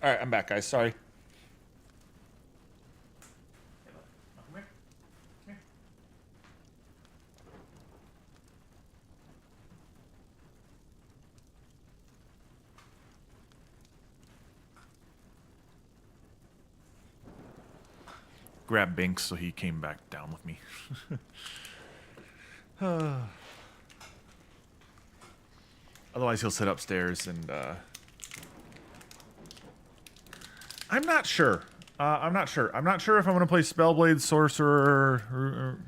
All right, I'm back, guys. Sorry. Grab Binks so he came back down with me. Otherwise, he'll sit upstairs and. I'm not sure. I'm not sure. I'm not sure if I'm going to play Spellblade, Sorcerer, or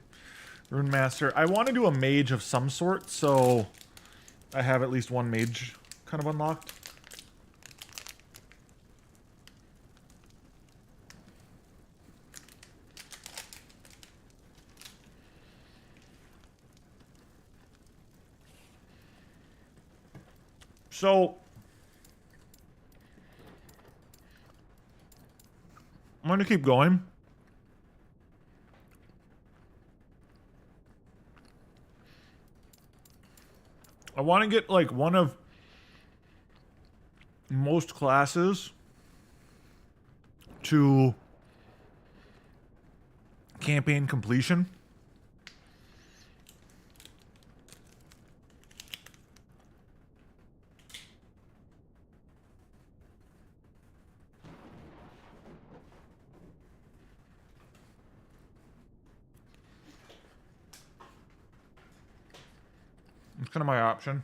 Rune Master. I want to do a mage of some sort, so I have at least one mage kind of unlocked. So I'm going to keep going. I want to get like one of most classes to campaign completion. It's kind of my option.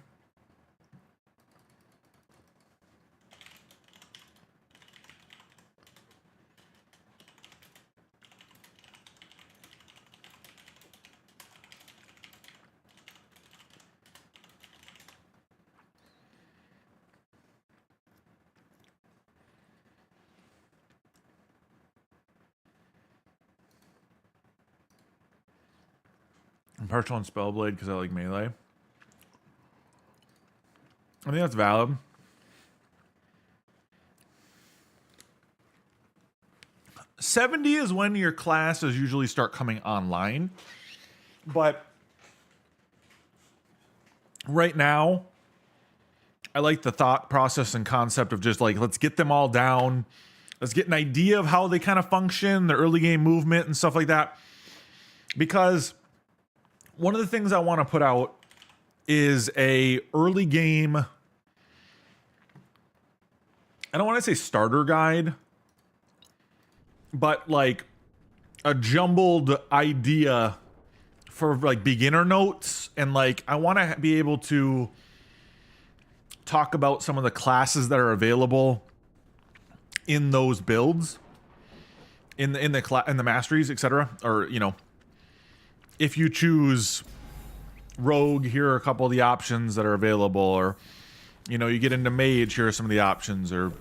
I'm partial on Spellblade because I like melee. I think that's valid. $70 is when your classes usually start coming online. But right now, I like the thought process and concept of just like, let's get them all down. Let's get an idea of how they kind of function, the early game movement and stuff like that. Because one of the things I want to put out is a early game, I don't want to say starter guide, but like a jumbled idea for like beginner notes. And like, I want to be able to talk about some of the classes that are available in those builds, in the masteries, etc. Or, you know, if you choose Rogue, here are a couple of the options that are available, or, you know, you get into Mage, here are some of the options, or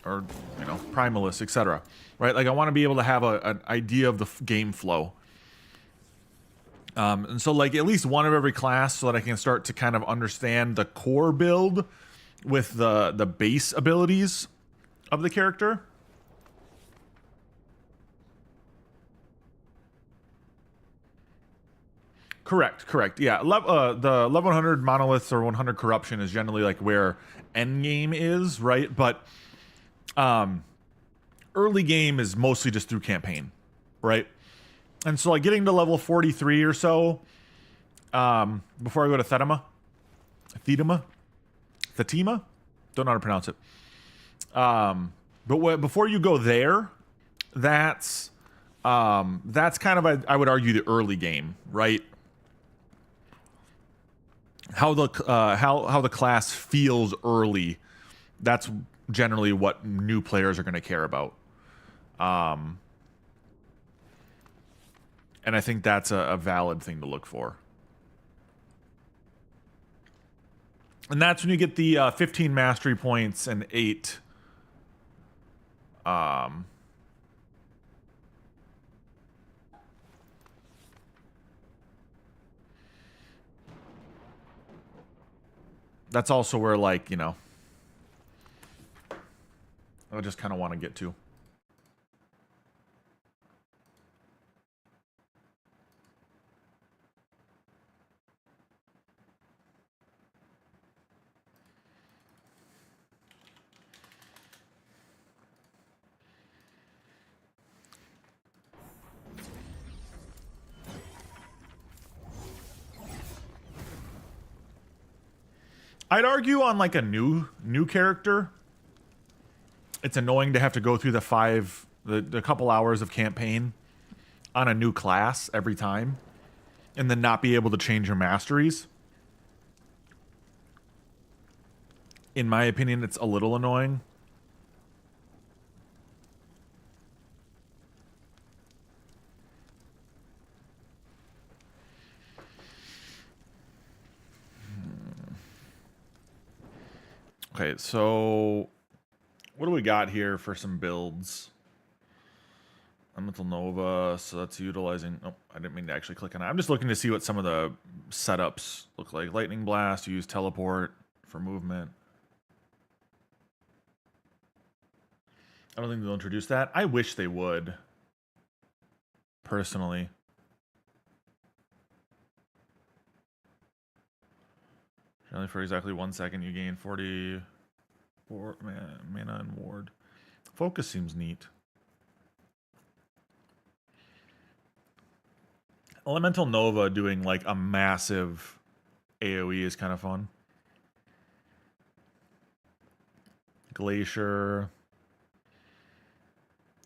you know, Primalist, etc. Right? Like, I want to be able to have an idea of the game flow. And so, like, at least one of every class so that I can start to kind of understand the core build with the base abilities of the character. Correct. Yeah, the level 100 monoliths or 100 corruption is generally like where endgame is, right? But early game is mostly just through campaign, right? And so like getting to level 43 or so before I go to Thetima, don't know how to pronounce it. But before you go there, that's kind of I would argue the early game, right? How the class feels early, that's generally what new players are going to care about. And I think that's a valid thing to look for. And that's when you get the 15 mastery points and 8 that's also where, like, you know, I just kind of want to get to. I'd argue on like a new character, it's annoying to have to go through the couple hours of campaign on a new class every time, and then not be able to change your masteries. In my opinion, it's a little annoying. Okay, so what do we got here for some builds? Elemental Nova, so that's utilizing... Oh, I didn't mean to actually click on it. I'm just looking to see what some of the setups look like. Lightning Blast, you use Teleport for movement. I don't think they'll introduce that. I wish they would. Personally. Generally for exactly 1 second you gain 44 mana and ward. Focus seems neat. Elemental Nova doing like a massive AoE is kind of fun. Glacier.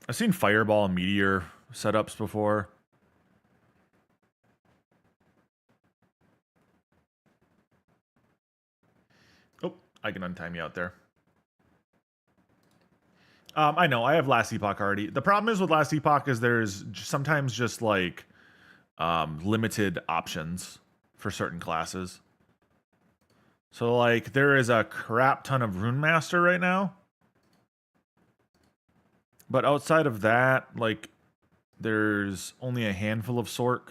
I've seen Fireball and Meteor setups before. Oh, I can untime you out there. I know, I have Last Epoch already. The problem is with Last Epoch is there's sometimes just like limited options for certain classes. So like there is a crap ton of Rune Master right now. But outside of that, like there's only a handful of Sork.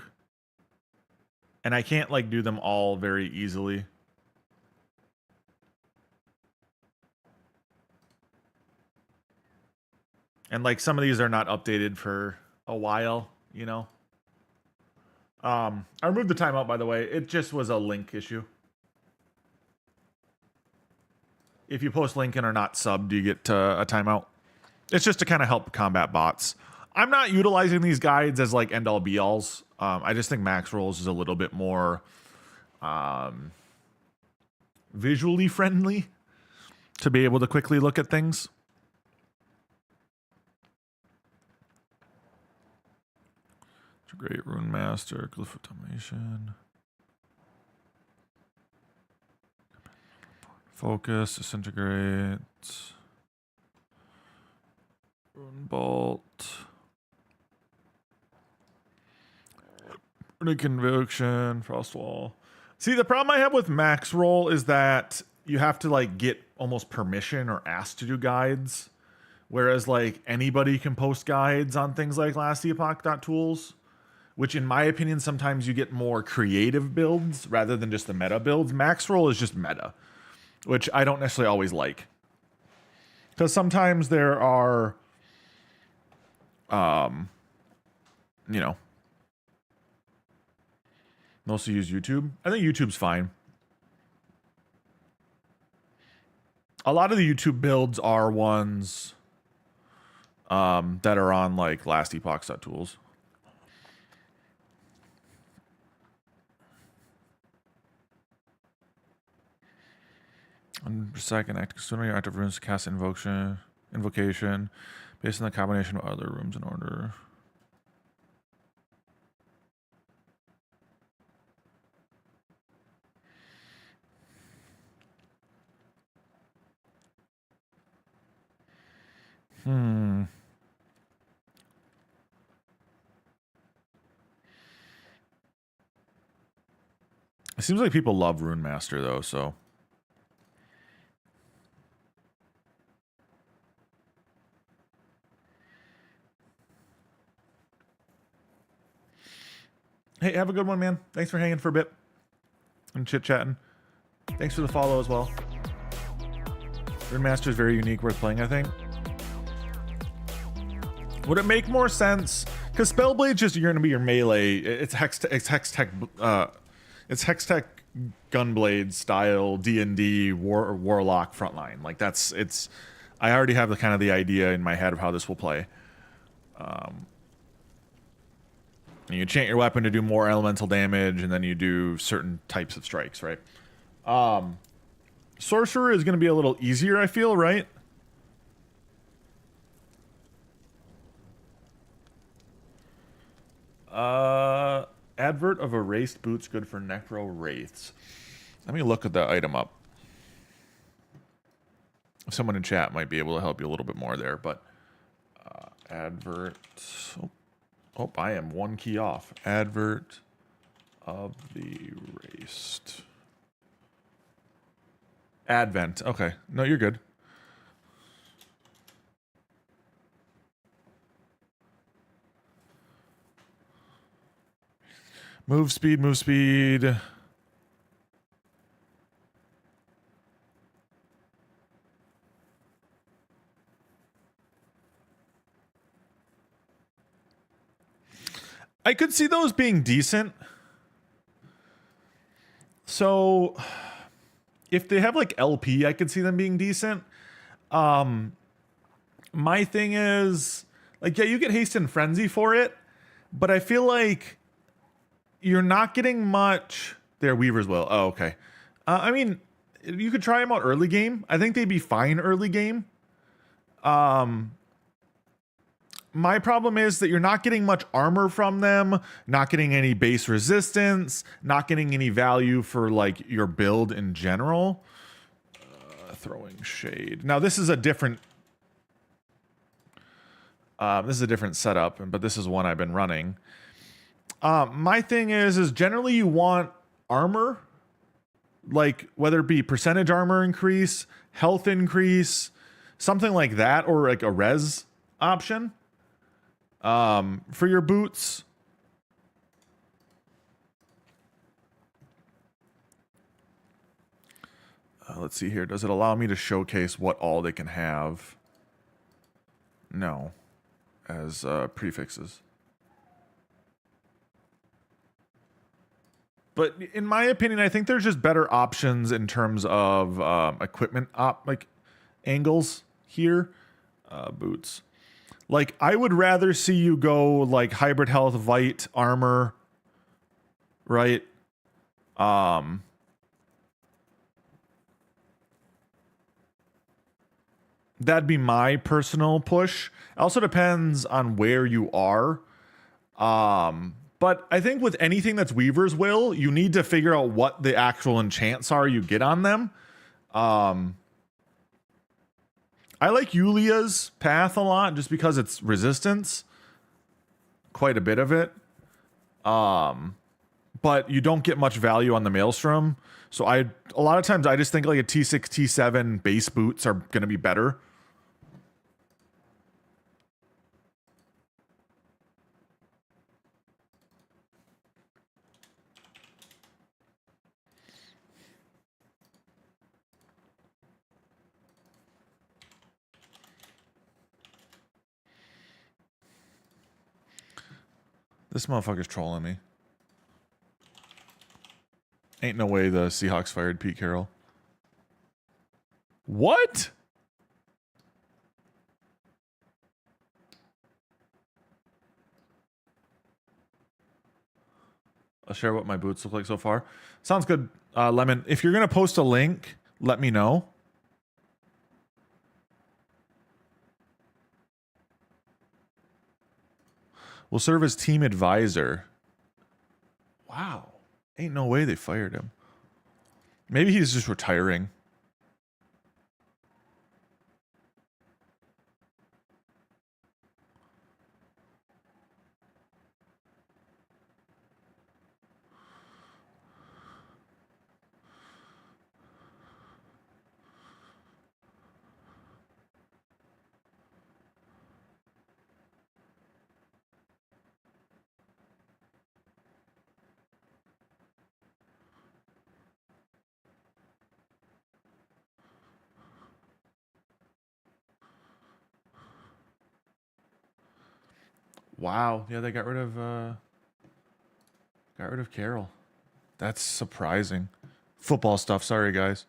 And I can't like do them all very easily. And like some of these are not updated for a while, you know. I removed the timeout, by the way. It just was a link issue. If you post link and are not subbed, you get a timeout. It's just to kind of help combat bots. I'm not utilizing these guides as like end all be alls. I just think max rolls is a little bit more visually friendly to be able to quickly look at things. Great Rune Master, Glyph Automation. Focus, Disintegrate. Rune Bolt. Rune Conviction, Frostwall. See, the problem I have with max roll is that you have to like get almost permission or asked to do guides. Whereas like anybody can post guides on things like lastepoch.tools. Which in my opinion, sometimes you get more creative builds rather than just the meta builds. Max roll is just meta, which I don't necessarily always like. Because sometimes there are, you know, mostly use YouTube. I think YouTube's fine. A lot of the YouTube builds are ones that are on like lastepoch.tools. On second, active sooner your active runes to cast invocation based on the combination of other rooms in order. It seems like people love Rune Master though, so. Hey, have a good one, man. Thanks for hanging for a bit and chit-chatting. Thanks for the follow as well. Rune Master is very unique, worth playing, I think. Would it make more sense? Because Spellblade's just you're gonna be your melee. It's Hextech Gunblade style D&D Warlock frontline. Like that's it's. I already have the kind of the idea in my head of how this will play. You chant your weapon to do more elemental damage, and then you do certain types of strikes, right? Sorcerer is going to be a little easier, I feel, right? Advert of erased boots good for necro wraiths. Let me look at that item up. Someone in chat might be able to help you a little bit more there, but advert. Oh, I am one key off. Advert of the erased. Advent. Okay. No, you're good. Move speed, move speed. I could see those being decent. So if they have like LP, I could see them being decent. My thing is like, yeah, you get haste and frenzy for it, but I feel like you're not getting much. There, Weaver's Will. Oh, okay. I mean, you could try them out early game. I think they'd be fine early game. My problem is that you're not getting much armor from them, not getting any base resistance, not getting any value for like your build in general. Throwing shade. Now this is a different. This is a different setup, but this is one I've been running. My thing is generally you want armor, like whether it be percentage armor increase, health increase, something like that, or like a res option for your boots. Let's see here. Does it allow me to showcase what all they can have? No, as prefixes. But in my opinion, I think there's just better options in terms of equipment angles here. Boots. Like, I would rather see you go like hybrid health, Vite, armor, right? That'd be my personal push. It also depends on where you are. But I think with anything that's Weaver's Will, you need to figure out what the actual enchants are you get on them. I like Yulia's path a lot just because it's resistance. Quite a bit of it. But you don't get much value on the Maelstrom. So a lot of times I just think like a T6, T7 base boots are going to be better. This motherfucker's trolling me. Ain't no way the Seahawks fired Pete Carroll. What? I'll share what my boots look like so far. Sounds good, Lemon. If you're going to post a link, let me know. Will serve as team advisor. Wow. Ain't no way they fired him. Maybe he's just retiring. Wow. Yeah, they got rid of Carroll. That's surprising. Football stuff. Sorry, guys.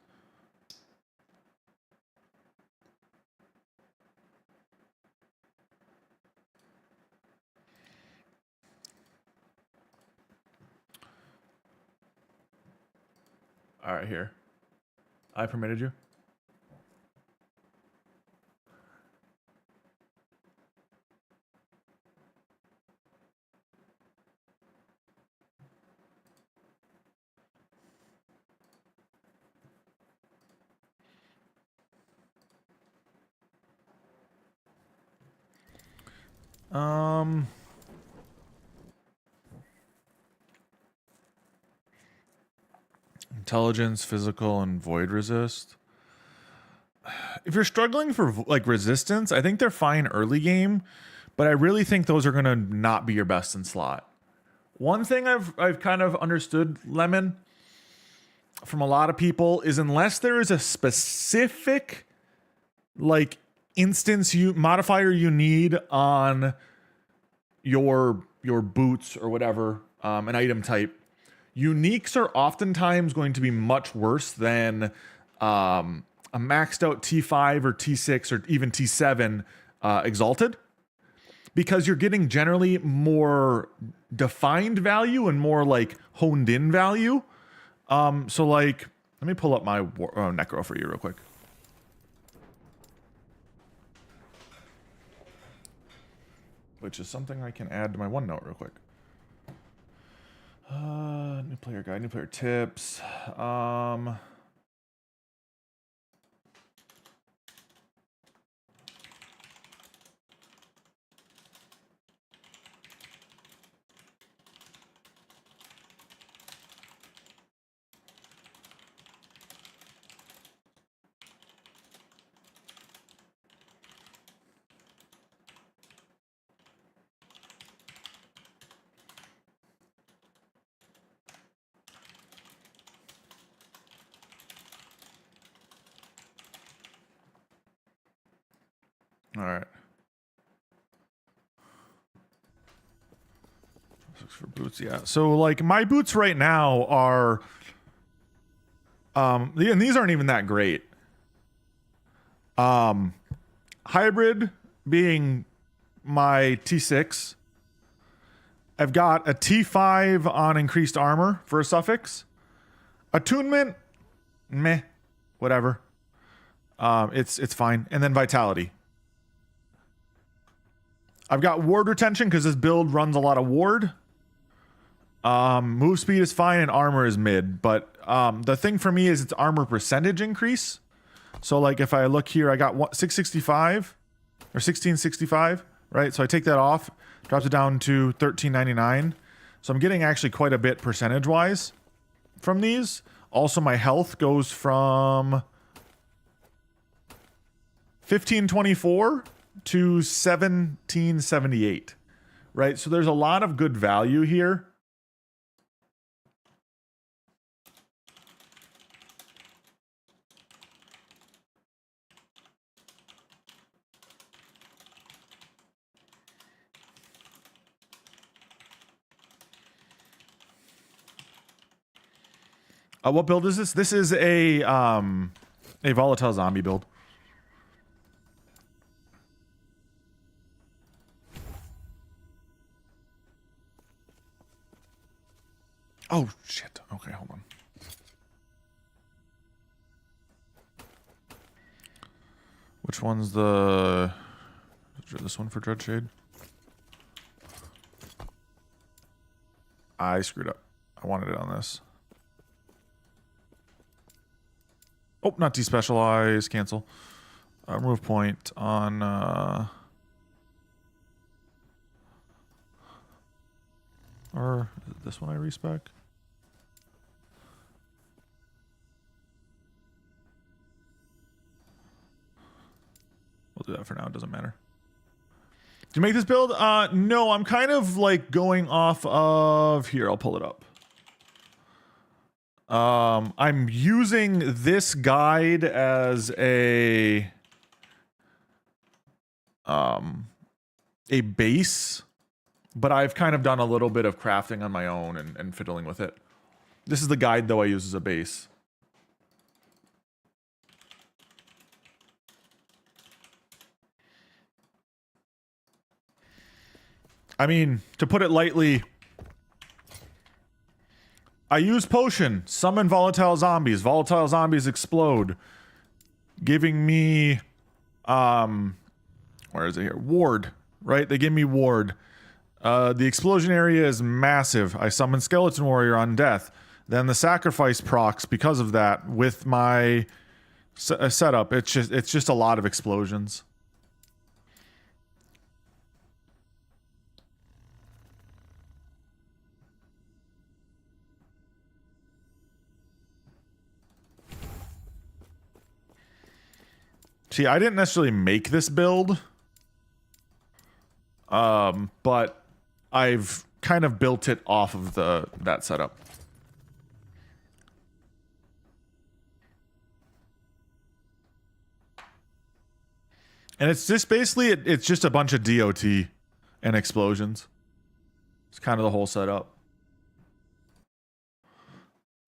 All right, here. I permitted you. Intelligence, physical, and void resist. If you're struggling for like resistance, I think they're fine early game, but I really think those are gonna not be your best in slot. One thing I've kind of understood, Lemon, from a lot of people is unless there is a specific like instance modifier you need on your boots or whatever, an item type, uniques are oftentimes going to be much worse than a maxed out T5 or T6 or even T7 exalted, because you're getting generally more defined value and more like honed in value. So like, let me pull up my Necro for you real quick. Which is something I can add to my OneNote real quick. New player guide, new player tips. All right. Looks for boots, yeah. So like my boots right now are, and these aren't even that great. Hybrid being my T6. I've got a T5 on increased armor for a suffix. Attunement, meh, whatever. It's fine. And then vitality. I've got ward retention because this build runs a lot of ward. Move speed is fine and armor is mid. But the thing for me is it's armor percentage increase. So like if I look here, I got 665 or 1665, right? So I take that off, drops it down to 1399. So I'm getting actually quite a bit percentage wise from these. Also my health goes from 1524 to 1778, right? So there's a lot of good value here. What build is this? This is a volatile zombie build. Oh, shit. Okay, hold on. Which one's the... This one for Dreadshade? I screwed up. I wanted it on this. Oh, not despecialize. Cancel. Remove point on... Or is it this one I respec? We'll do that for now. It doesn't matter. Do you make this build? No, I'm kind of like going off of... Here, I'll pull it up. I'm using this guide as a base, but I've kind of done a little bit of crafting on my own and fiddling with it. This is the guide, though, I use as a base. I mean, to put it lightly, I use potion. Summon volatile zombies. Volatile zombies explode. Giving me, where is it here? Ward, right? They give me ward. The explosion area is massive. I summon Skeleton Warrior on death. Then the sacrifice procs because of that with my setup. It's just a lot of explosions. See, I didn't necessarily make this build, but I've kind of built it off of that setup. And it's just basically it's just a bunch of DOT and explosions. It's kind of the whole setup.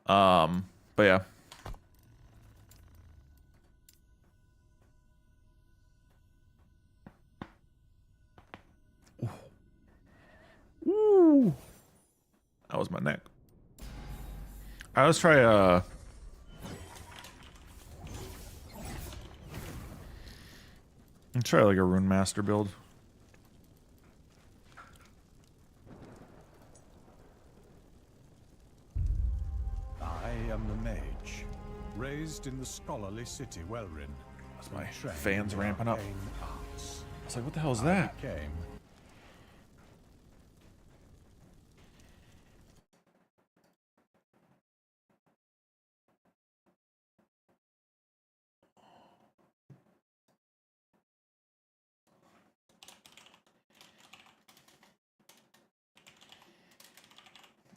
But yeah. Ooh. That was my neck. Alright, let's try let's try like a Rune Master build. I am the mage, raised in the scholarly city Welrin. That's my fans ramping up. I was like, what the hell is that?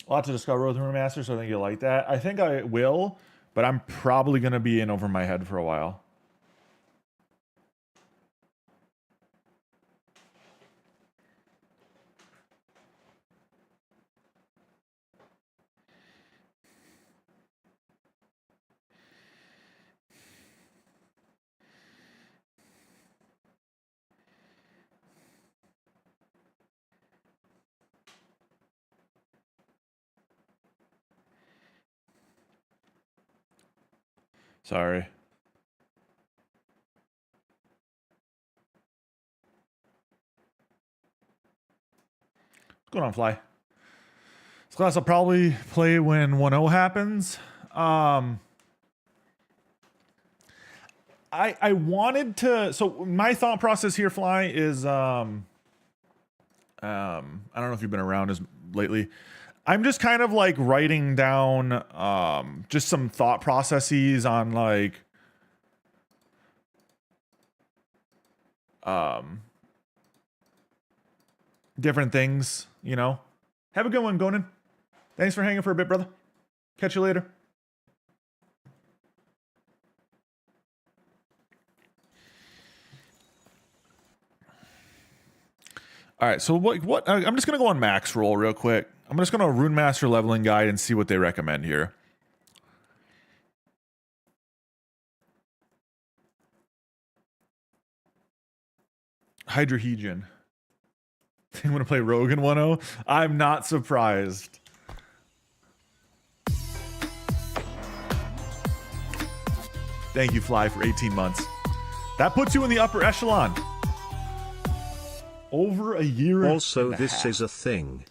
A lot to discover with Rune Master, so I think you'll like that. I think I will, but I'm probably going to be in over my head for a while. Sorry. What's going on, Fly? This class I'll probably play when 1.0 happens. I wanted to, so my thought process here, Fly, is I don't know if you've been around as lately. I'm just kind of like writing down just some thought processes on like different things, you know. Have a good one, Gonan. Thanks for hanging for a bit, brother. Catch you later. All right, so what I'm just gonna go on max roll real quick. I'm just gonna Rune Master leveling guide and see what they recommend here. Hydrahedron. You want to play Rogue in 1.0? I'm not surprised. Thank you, Fly, for 18 months. That puts you in the upper echelon. Over a year. Also, this is a thing.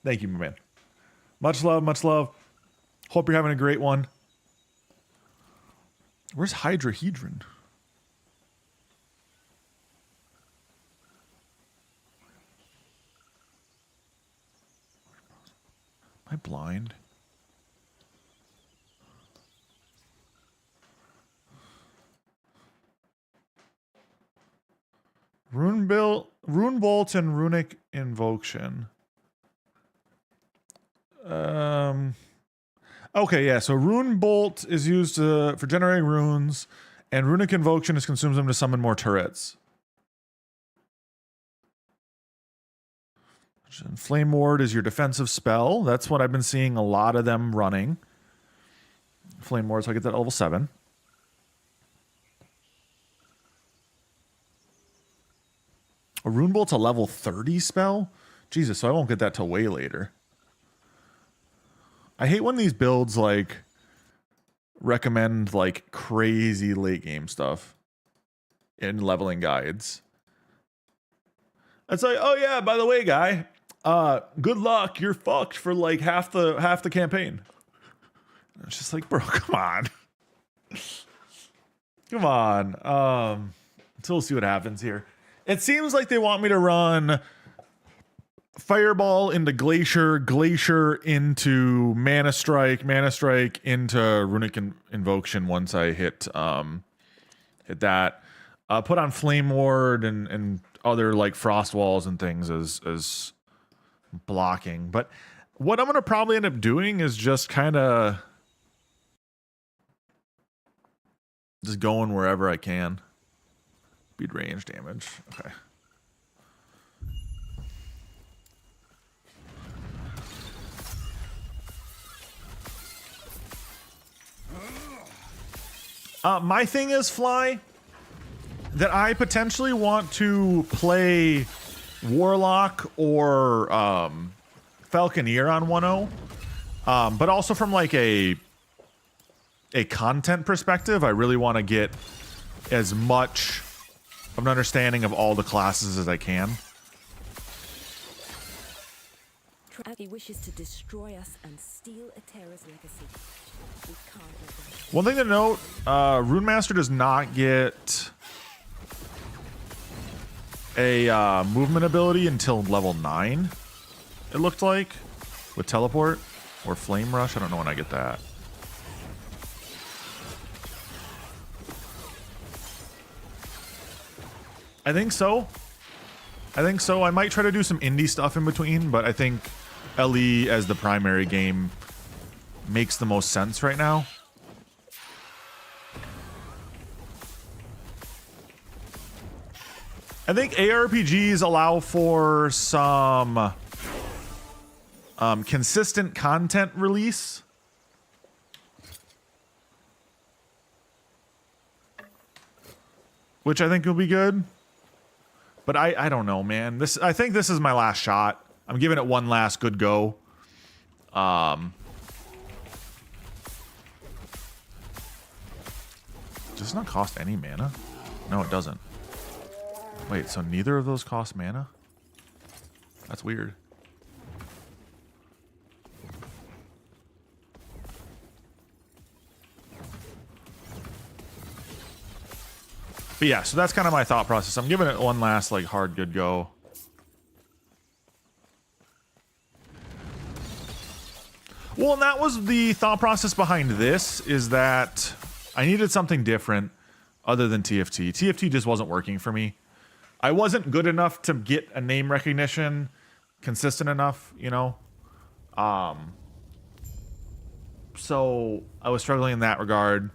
Thank you, my man. Much love, much love. Hope you're having a great one. Where's Hydrahedron? Am I blind? Rune Bolt and Runic Invocation. Okay, yeah, so Rune Bolt is used for generating runes, and Runic Invocation consumes them to summon more turrets. Flame Ward is your defensive spell. That's what I've been seeing a lot of them running. Flame Ward, so I get that at level 7. A Rune Bolt's a level 30 spell? Jesus, so I won't get that till way later. I hate when these builds like recommend like crazy late game stuff in leveling guides. It's like, oh yeah, by the way, guy, good luck. You're fucked for like half the campaign. It's just like, bro, come on. Come on. So we'll see what happens here. It seems like they want me to run Fireball into Glacier, Glacier into Mana Strike into Runic Invocation once I hit that. Put on Flame Ward and other like Frost Walls and things as blocking. But what I'm gonna probably end up doing is just kind of just going wherever I can. Speed range damage. Okay. My thing is, Fly, that I potentially want to play Warlock or Falconeer on 1.0, but also from like a content perspective, I really want to get as much of an understanding of all the classes as I can. He wishes to destroy us and steal Atera's legacy. We can't let that. One thing to note, Rune Master does not get a movement ability until level 9, it looked like, with Teleport or Flame Rush. I don't know when I get that. I think so. I might try to do some indie stuff in between, but I think LE as the primary game makes the most sense right now. I think ARPGs allow for some consistent content release. Which I think will be good. But I don't know, man. I think this is my last shot. I'm giving it one last good go. Does this not cost any mana? No, it doesn't. Wait, so neither of those cost mana? That's weird. But yeah, so that's kind of my thought process. I'm giving it one last like hard good go. Well, and that was the thought process behind this, is that I needed something different other than TFT. TFT just wasn't working for me. I wasn't good enough to get a name recognition consistent enough, you know? So I was struggling in that regard.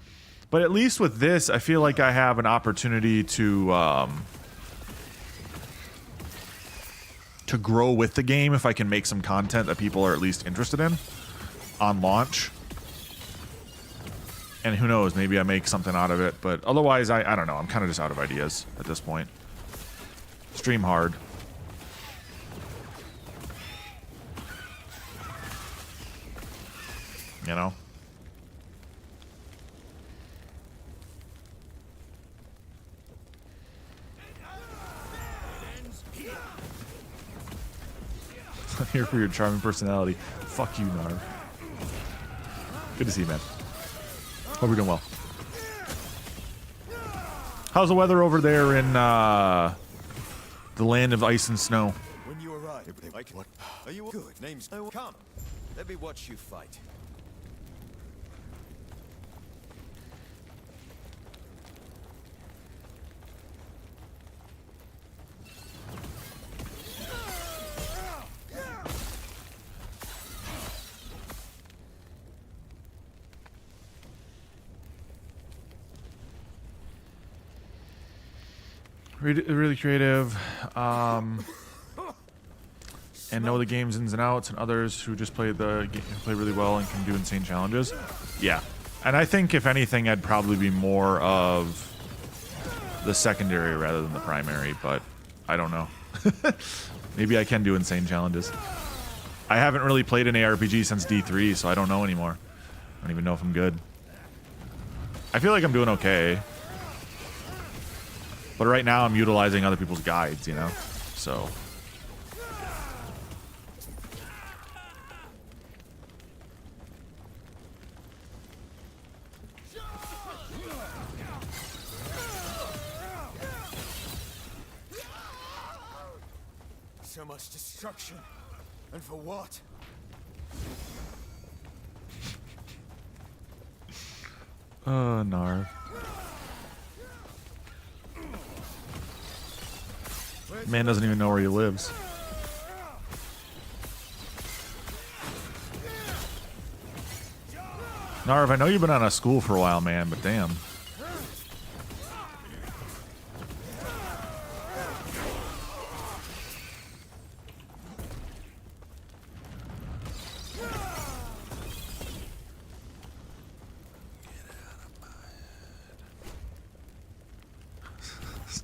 But at least with this, I feel like I have an opportunity to grow with the game if I can make some content that people are at least interested in on launch. And who knows, maybe I make something out of it. But otherwise, I don't know. I'm kind of just out of ideas at this point. Stream hard. You know? Here for your charming personality. Fuck you, Narv. Good to see you, man. Hope you're doing well. How's the weather over there in the land of ice and snow? When you arrive, what? Are you good? Name's come. Let me watch you fight. Really creative, and know the game's ins and outs, and others who just play really well and can do insane challenges. Yeah, and I think if anything, I'd probably be more of the secondary rather than the primary, but I don't know. Maybe I can do insane challenges. I haven't really played an ARPG since D3, so I don't know anymore. I don't even know if I'm good. I feel like I'm doing okay. But right now I'm utilizing other people's guides, you know? So... So much destruction. And for what? Narv. Man doesn't even know where he lives. Narv, I know you've been out of school for a while, man, but damn.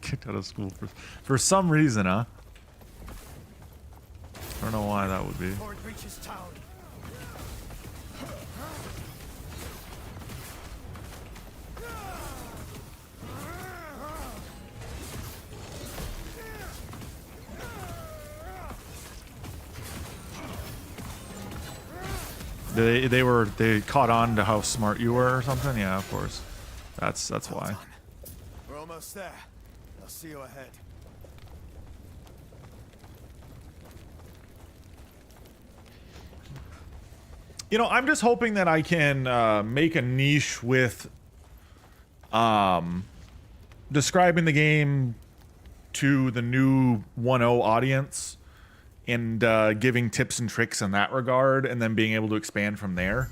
Kicked out of school for some reason, huh? I don't know why that would be. Before it reaches town. They caught on to how smart you were or something? Yeah, of course. That's why. We're almost there. I'll see you ahead. You know, I'm just hoping that I can make a niche with describing the game to the new 1.0 audience and giving tips and tricks in that regard, and then being able to expand from there.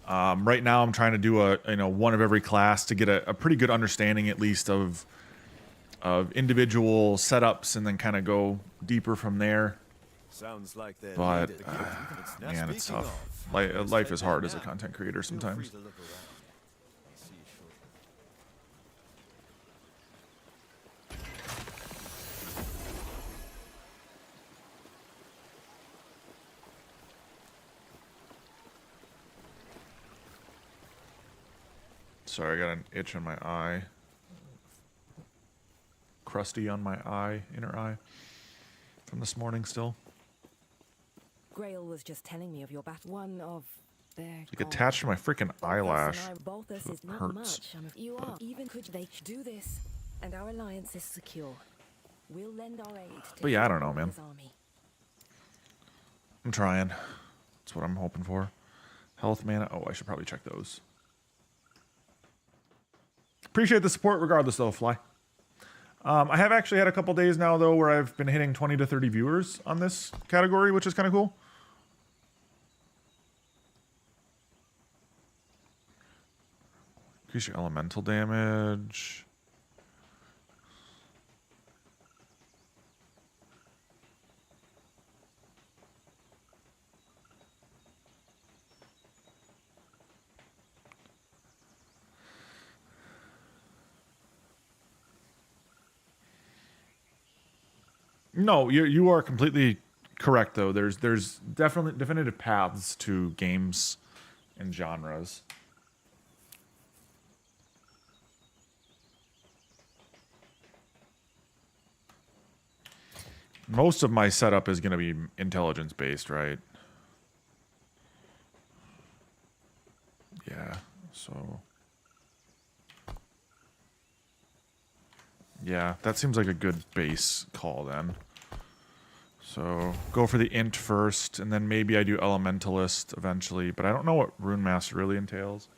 Right now, I'm trying to do one of every class to get a pretty good understanding, at least, of individual setups, and then kind of go deeper from there. Sounds like But man, it's tough. Life is hard as a content creator sometimes. Sorry, I got an itch on my eye. Crusty on my eye, inner eye, from this morning still. Grail was just telling me of your battle. One of their Like attached to my freaking eyelash. Balthus So is it not hurts. much. You are. Even could they do this, and our alliance is secure. We'll lend our aid. But yeah, I don't know, man. his army. I'm trying. That's what I'm hoping for. Health, mana. Oh, I should probably check those. Appreciate the support regardless, though, Fly. I have actually had a couple days now, though, where I've been hitting 20 to 30 viewers on this category, which is kind of cool. Increase your elemental damage. No, you are completely correct, though. There's definitely definitive paths to games and genres. Most of my setup is going to be intelligence based, right? Yeah, so yeah, that seems like a good base call then. So go for the int first, and then maybe I do elementalist eventually, but I don't know what rune master really entails.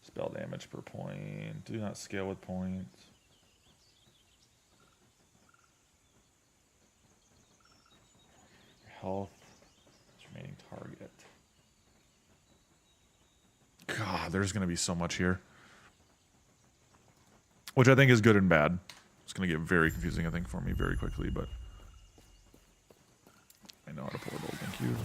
Spell damage per point. Do not scale with points. Health. Remaining target. God, there's going to be so much here. Which I think is good and bad. It's going to get very confusing, I think, for me very quickly, but I know how to pull it all. Thank you.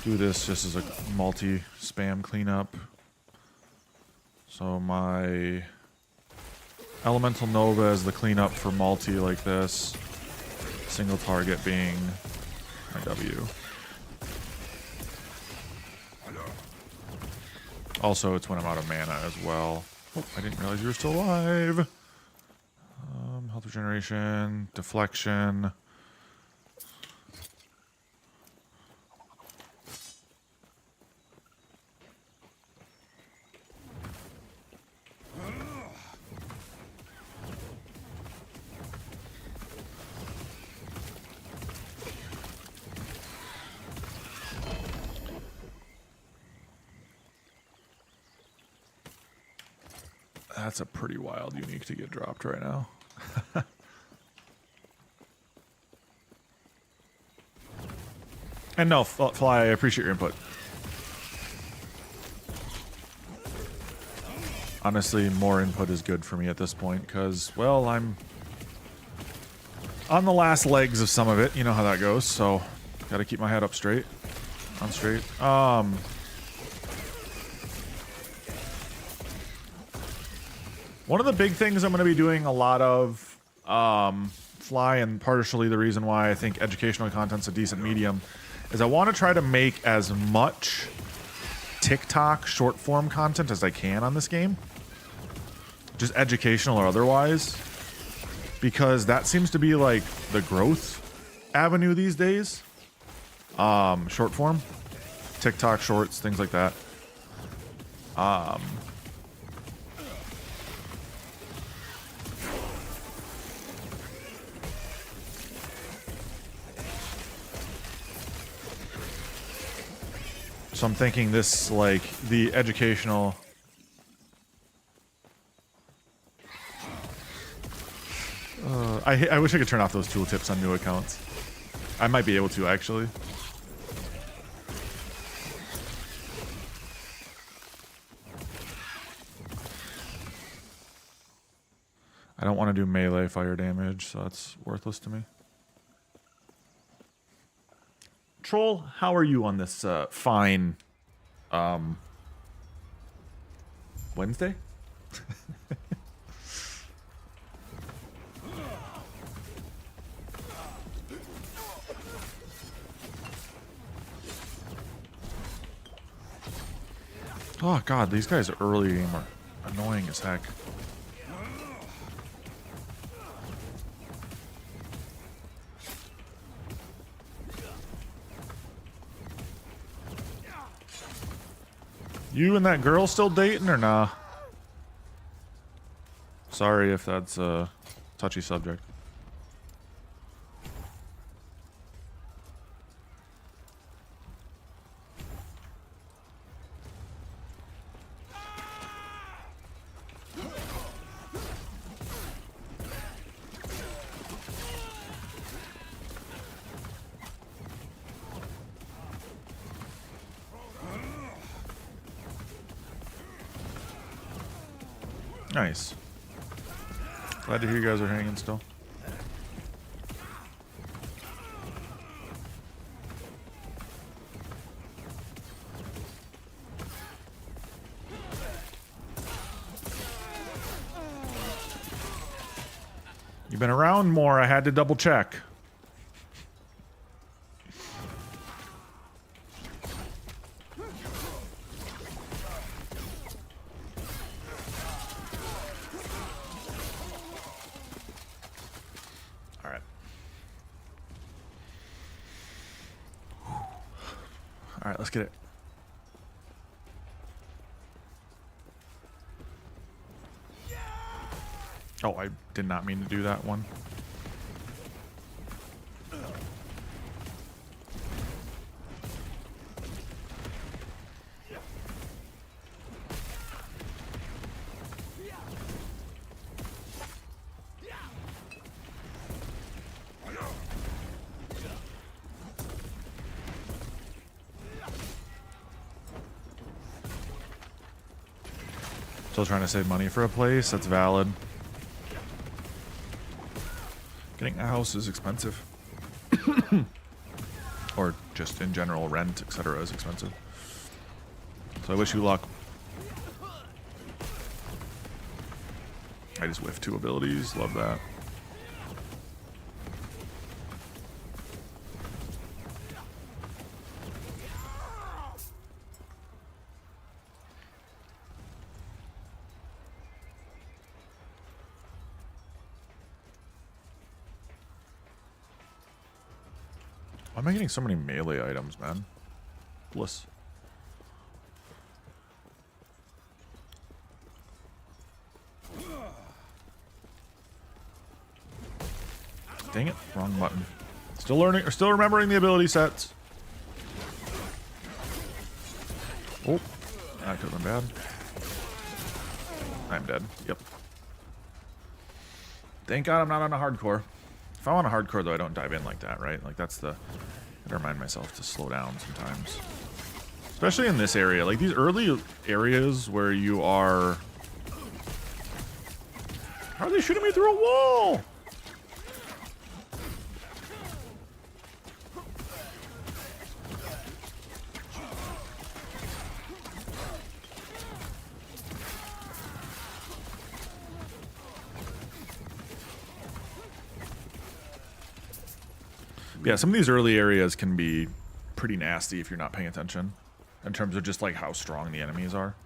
do this just as a multi-spam cleanup. So my Elemental Nova is the cleanup for multi like this. Single target being my W. Also, it's when I'm out of mana as well. Oh, I didn't realize you were still alive. Health regeneration, deflection. That's a pretty wild unique to get dropped right now. And no, Fly, I appreciate your input. Honestly, more input is good for me at this point, because, well, I'm on the last legs of some of it. You know how that goes, so gotta keep my head up straight. On straight. One of the big things I'm going to be doing a lot of, Fly, and partially the reason why I think educational content's a decent medium, is I want to try to make as much TikTok short form content as I can on this game. Just educational or otherwise. Because that seems to be like the growth avenue these days. Short form. TikTok shorts, things like that. So I'm thinking this, like, the educational... I wish I could turn off those tooltips on new accounts. I might be able to, actually. I don't want to do melee fire damage, so that's worthless to me. Troll, how are you on this fine Wednesday? Oh god, these guys early game are annoying as heck. You and that girl still dating or nah? Sorry if that's a touchy subject. Nice. Glad to hear you guys are hanging still. You've been around more, I had to double check. Alright, let's get it. Oh, I did not mean to do that one. Still trying to save money for a place, that's valid. Getting a house is expensive. Or just in general rent, etc. is expensive. So I wish you luck. I just whiffed 2 abilities. Love that. Why am I getting so many melee items, man? Bliss. Dang it, wrong button. Still learning, or still remembering the ability sets. Oh, that could have been bad. I'm dead. Yep. Thank God I'm not on a hardcore. If I'm on a hardcore, though, I don't dive in like that, right? Like, that's the... I gotta remind myself to slow down sometimes. Especially in this area. Like, these early areas where you are... How are they shooting me through a wall? Yeah, some of these early areas can be pretty nasty if you're not paying attention in terms of just like how strong the enemies are.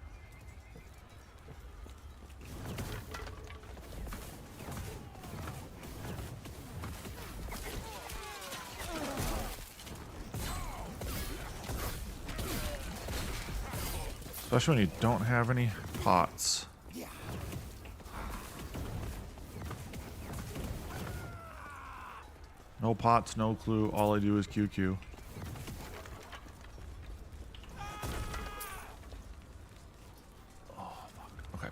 Especially when you don't have any pots. No pots, no clue. All I do is QQ. Oh, fuck. Okay.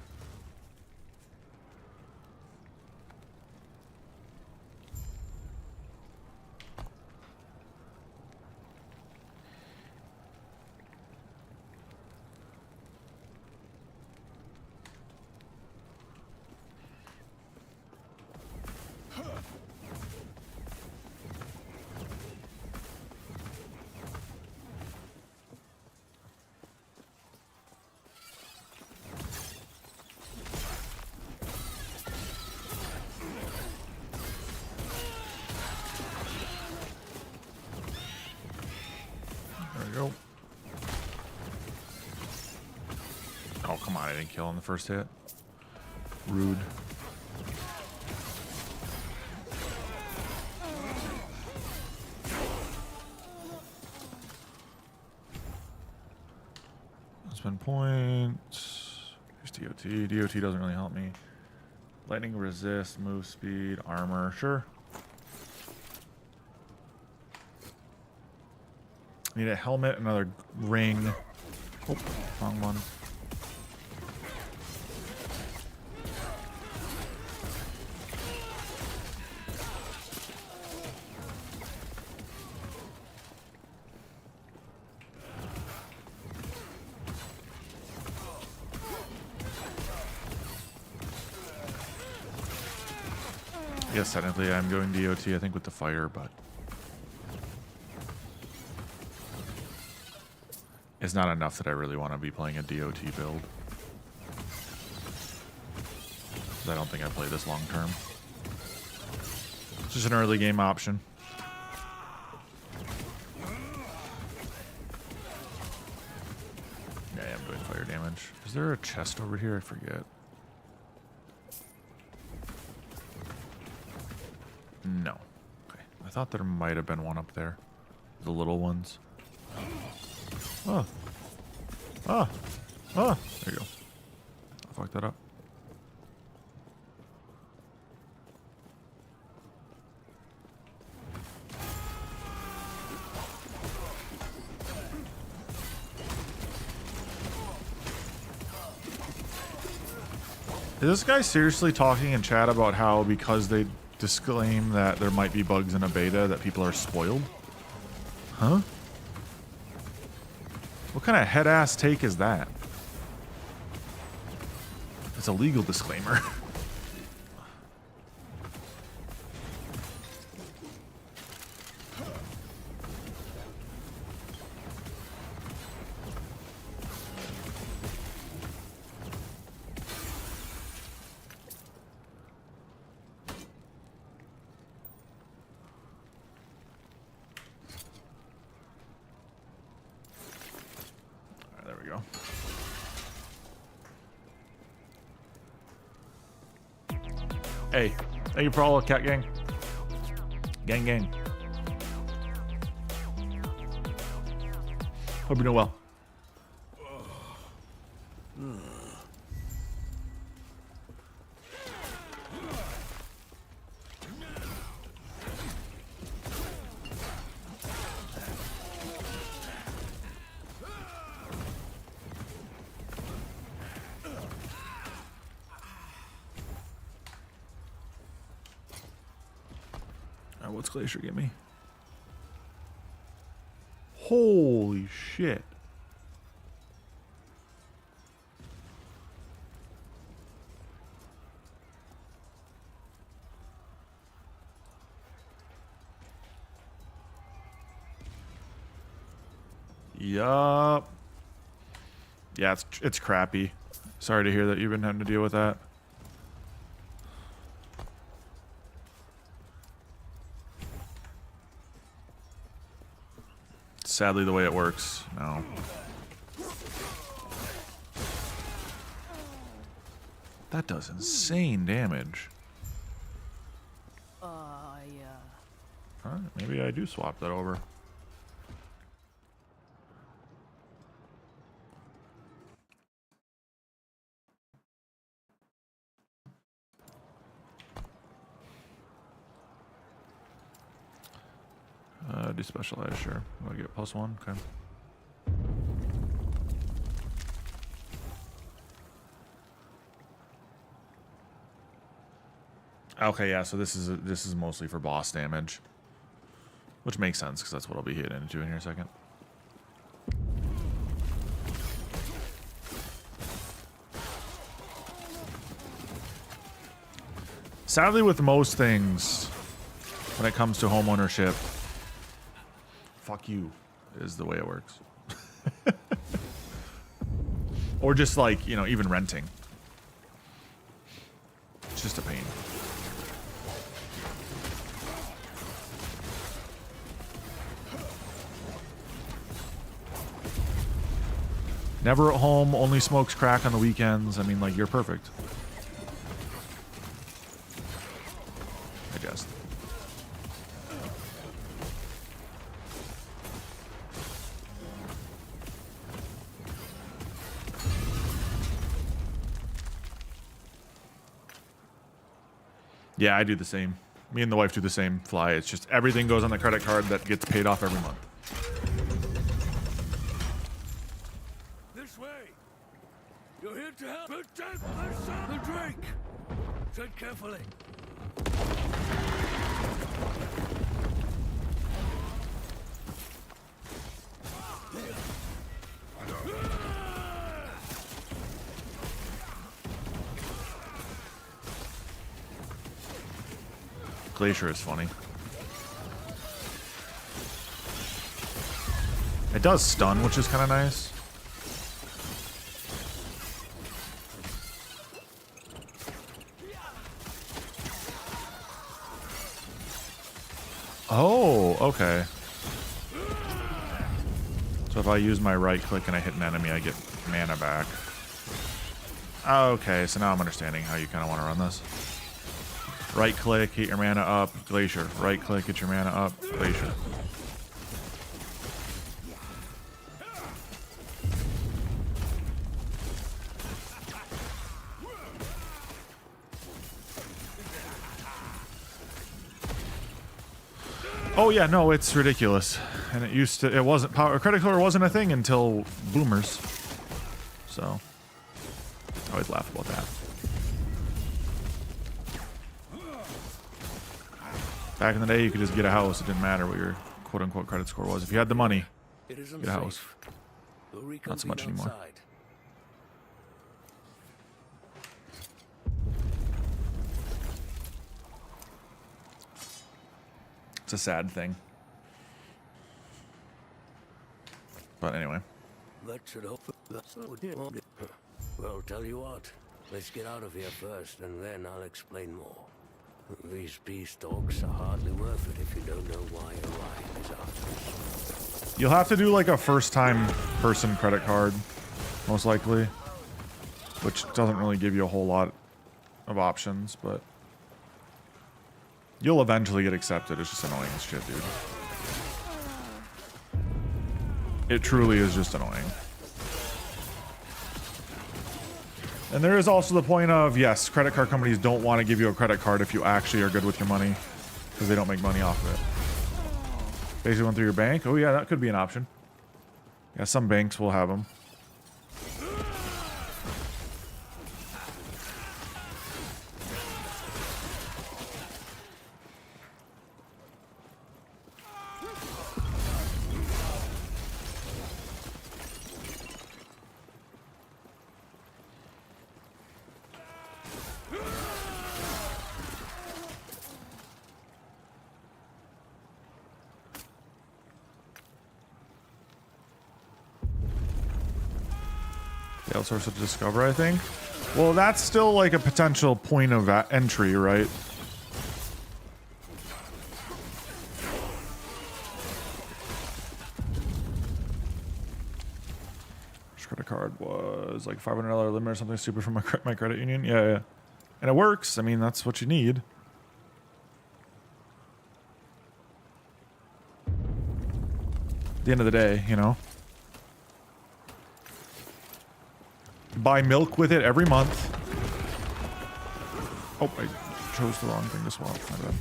Go. Oh, come on. I didn't kill on the first hit. Rude. Spend points. Use DOT. DOT doesn't really help me. Lightning resist, move speed, armor. Sure. Need a helmet, another ring. Oh, wrong one. Yes, technically I'm going DOT, I think, with the fire, but it's not enough that I really want to be playing a DOT build. I don't think I play this long term. It's just an early game option. Yeah, I'm doing fire damage. Is there a chest over here? I forget. No. Okay. I thought there might have been one up there. The little ones. Oh. Oh. Oh. There you go. I fucked that up. Is this guy seriously talking in chat about how because they disclaim that there might be bugs in a beta that people are spoiled? Huh? What kind of head-ass take is that? It's a legal disclaimer. we go. Hey, thank you for all, cat gang. Gang, gang. Hope you're doing well. What's Glacier give me? Holy shit. Yup. Yeah, it's crappy. Sorry to hear that you've been having to deal with that. Sadly, the way it works now. That does insane damage. Yeah. Alright, maybe I do swap that over. Do specialize, sure. I get +1, okay. Okay, yeah. So this is mostly for boss damage, which makes sense because that's what I'll be hitting into in here in a second. Sadly, with most things, when it comes to homeownership, fuck you is the way it works. Or just like, you know, even renting. It's just a pain. Never at home, only smokes crack on the weekends. I mean, like, you're perfect. I guess. Yeah, I do the same. Me and the wife do the same fly. It's just everything goes on the credit card that gets paid off every month. This way. You're here to help protect the drink. Tread carefully. Glacier is funny. It does stun, which is kind of nice. Oh, okay. So if I use my right click and I hit an enemy, I get mana back. Okay, so now I'm understanding how you kind of want to run this. Right click, get your mana up, Glacier. Right click, get your mana up, Glacier. Oh yeah, no, it's ridiculous. And it wasn't power credit score wasn't a thing until boomers. So I always laugh about that. Back in the day, you could just get a house. It didn't matter what your quote-unquote credit score was. If you had the money, get a house. Not so much anymore. It's a sad thing. But anyway. That should open. Well, tell you what. Let's get out of here first, and then I'll explain more. These peace talks are hardly worth it if you don't know why Orion is after us. You'll have to do like a first-time person credit card most likely, which doesn't really give you a whole lot of options, but you'll eventually get accepted. It's just annoying as shit, dude. It truly is just annoying. And there is also the point of, yes, credit card companies don't want to give you a credit card if you actually are good with your money, because they don't make money off of it. Basically went through your bank. Oh yeah, that could be an option. Yeah, some banks will have them. The outsource to discover, I think. Well, that's still like a potential point of entry, right? First credit card was like $500 limit or something stupid from my credit union. Yeah, yeah. And it works. I mean, that's what you need. At the end of the day, you know. Buy milk with it every month. Oh, I chose the wrong thing to swap. My bad.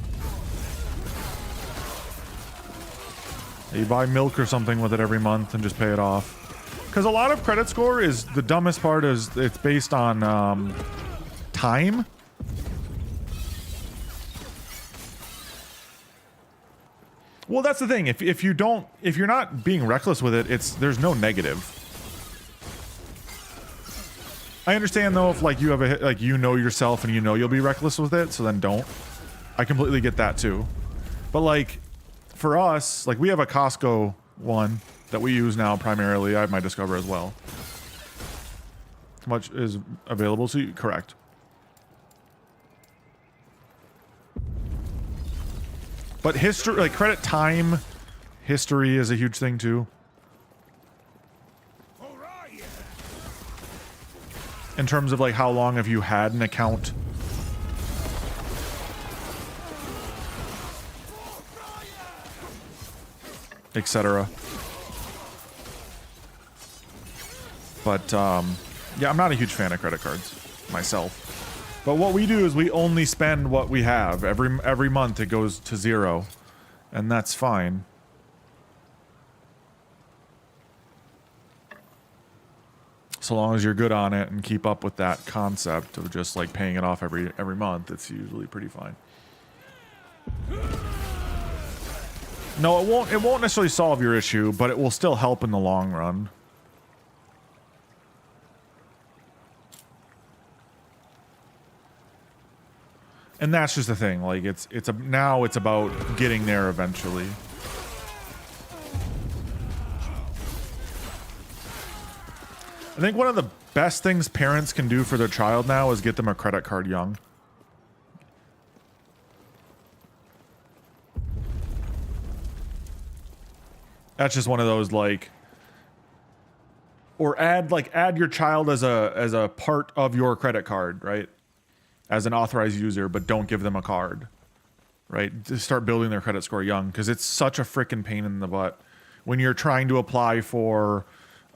You buy milk or something with it every month and just pay it off. Because a lot of credit score is, the dumbest part is it's based on time. Well, that's the thing. If you're not being reckless with it, there's no negative. I understand though if like you have like you know yourself and you know you'll be reckless with it, so then don't. I completely get that too. But like for us, like we have a Costco one that we use now primarily. I have my Discover as well. How much is available to you? Correct. But history, like credit time, history is a huge thing too. In terms of like how long have you had an account? Etc. But yeah, I'm not a huge fan of credit cards myself. But what we do is we only spend what we have. Every month it goes to 0. And that's fine. So long as you're good on it and keep up with that concept of just like paying it off every month, it's usually pretty fine. No, it won't necessarily solve your issue, but it will still help in the long run. And that's just the thing, like now it's about getting there eventually. I think one of the best things parents can do for their child now is get them a credit card young. That's just one of those like, or add your child as a part of your credit card, right? As an authorized user, but don't give them a card, right? Just start building their credit score young, because it's such a freaking pain in the butt when you're trying to apply for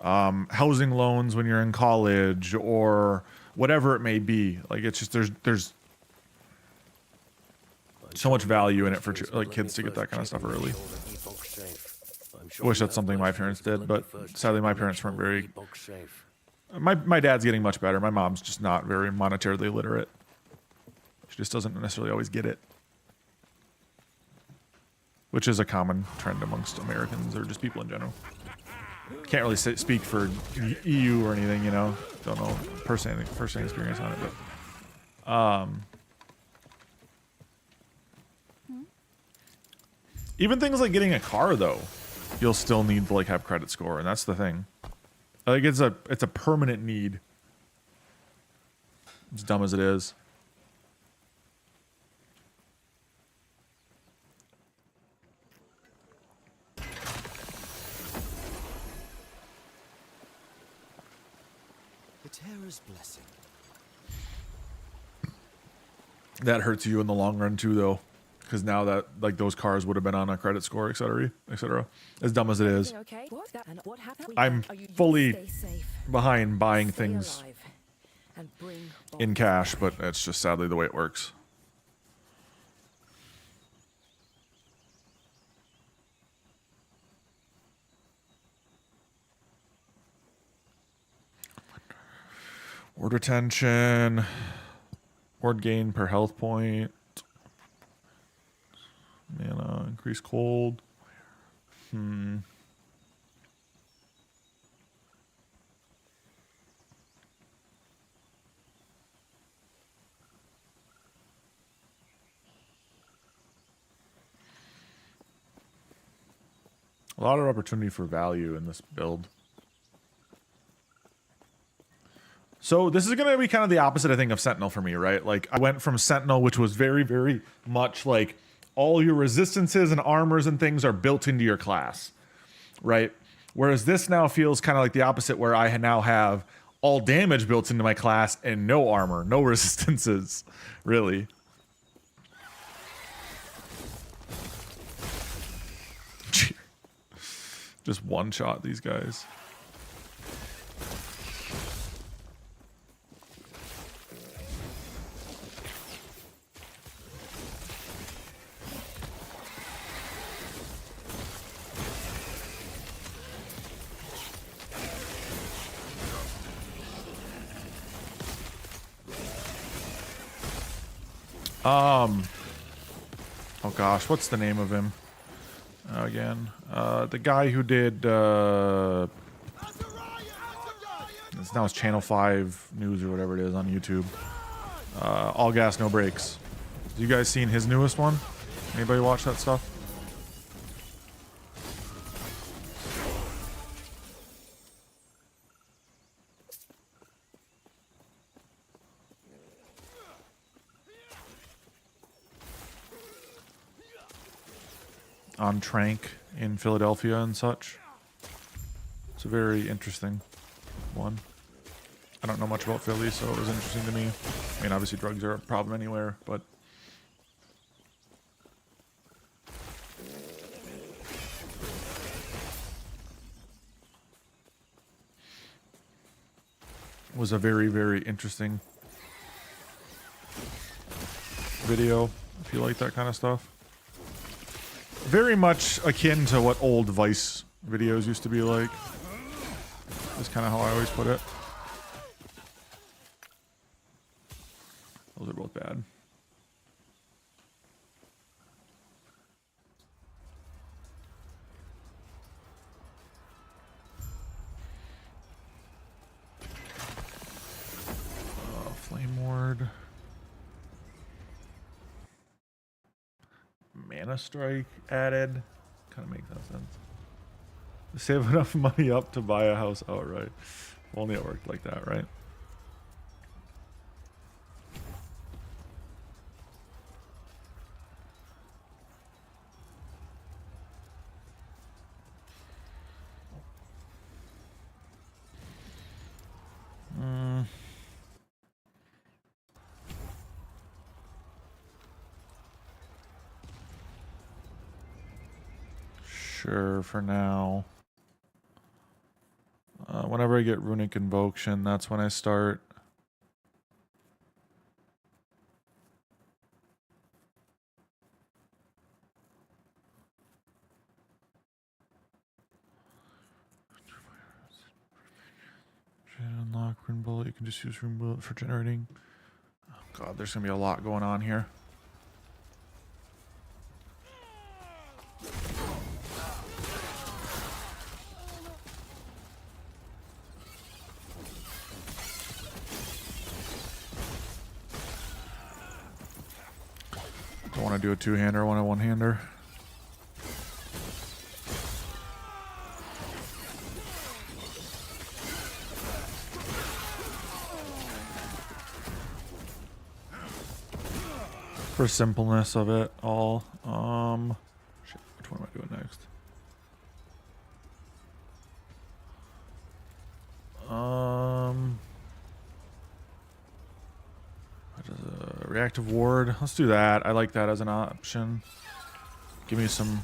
housing loans when you're in college or whatever it may be. Like it's just there's so much value in it for like kids to get that kind of stuff early. I wish that's something my parents did, but sadly my parents weren't very. My dad's getting much better. My mom's just not very monetarily literate. She just doesn't necessarily always get it, which is a common trend amongst Americans or just people in general. Can't really speak for EU or anything, you know. Don't know first-hand experience on it, but even things like getting a car, though, you'll still need to like have credit score, and that's the thing. Like it's a permanent need. As dumb as it is. The Terror's blessing. That hurts you in the long run too, though, because now that like those cars would have been on a credit score, etc., etc. As dumb as it is, Okay. What happened? I'm fully behind buying things in cash, but it's just sadly the way it works. Order tension. Ward gain per health point. Mana, increase cold. A lot of opportunity for value in this build. So this is going to be kind of the opposite, I think, of Sentinel for me, right? Like, I went from Sentinel, which was very, very much like all your resistances and armors and things are built into your class, right? Whereas this now feels kind of like the opposite, where I now have all damage built into my class and no armor, no resistances, really. Just one-shot these guys. Oh gosh, what's the name of him? Again, the guy who did, it's now it's Channel 5 News or whatever it is on YouTube. All Gas, No Brakes. You guys seen his newest one? Anybody watch that stuff? On Trank in Philadelphia and such. It's a very interesting one. I don't know much about Philly, so it was interesting to me. I mean, obviously drugs are a problem anywhere, but it was a very, very interesting video, if you like that kind of stuff. Very much akin to what old Vice videos used to be like. That's kind of how I always put it. Those are both bad. Flame Ward. Mana Strike added. Kind of makes no sense. Save enough money up to buy a house outright. If only it worked like that, right? Sure, for now. Whenever I get Runic Invocation, that's when I start. Unlock Rune Bullet. You can just use Rune Bullet for generating. Oh god, there's gonna be a lot going on here. Don't want to do a two-hander, I want a one-hander. For simpleness of it all. Shit, which one am I doing next? Reactive ward. Let's do that. I like that as an option. Give me some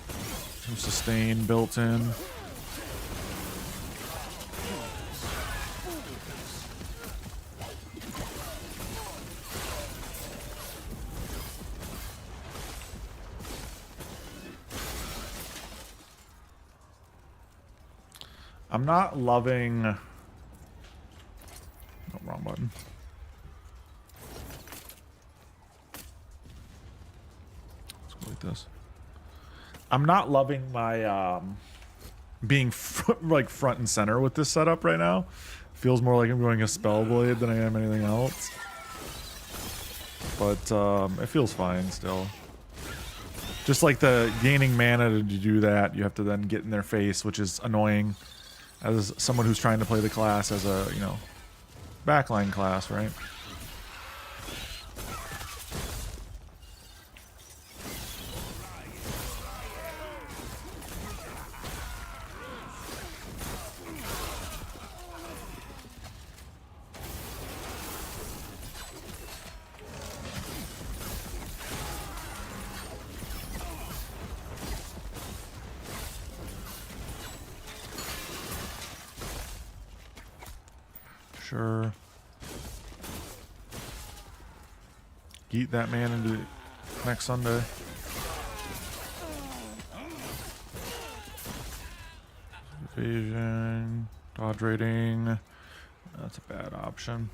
sustain built in. I'm not loving... Oh, wrong button. Let's go like this. I'm not loving my being like front and center with this setup right now. Feels more like I'm going a Spellblade than I am anything else. But it feels fine still. Just like the gaining mana to do that, you have to then get in their face, which is annoying as someone who's trying to play the class as a, you know, backline class, right? Sure. Eat that man into next Sunday. Evasion, dodge rating. That's a bad option.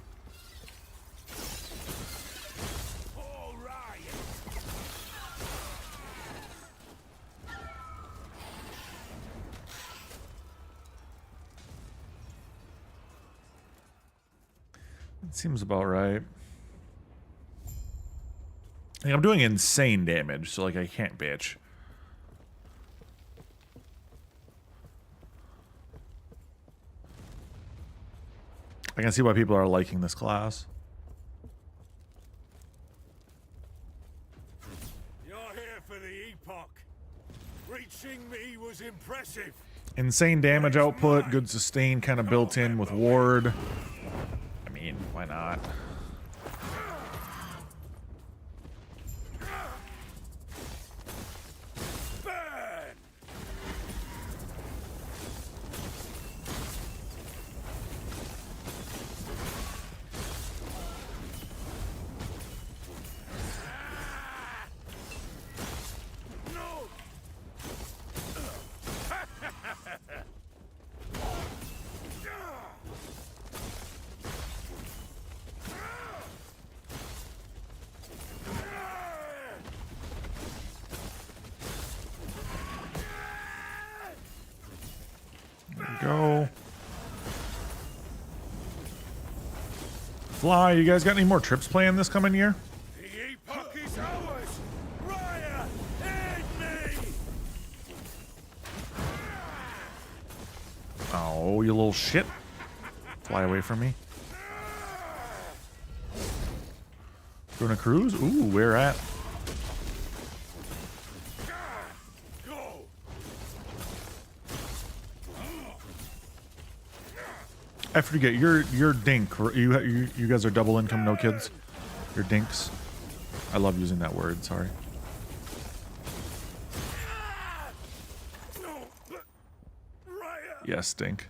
It seems about right. Like, I'm doing insane damage, so like I can't bitch. I can see why people are liking this class. You're here for the Epoch. Reaching me was impressive. Insane damage output, good sustain kind of built in with ward. I mean, why not? Go. Fly, you guys got any more trips planned this coming year? The Epoch is ours. Raya, aid me. Oh, you little shit. Fly away from me. Doing a cruise? Ooh, where at? I forget, you're dink. You guys are double income, no kids. You're dinks. I love using that word, sorry. Yes, dink.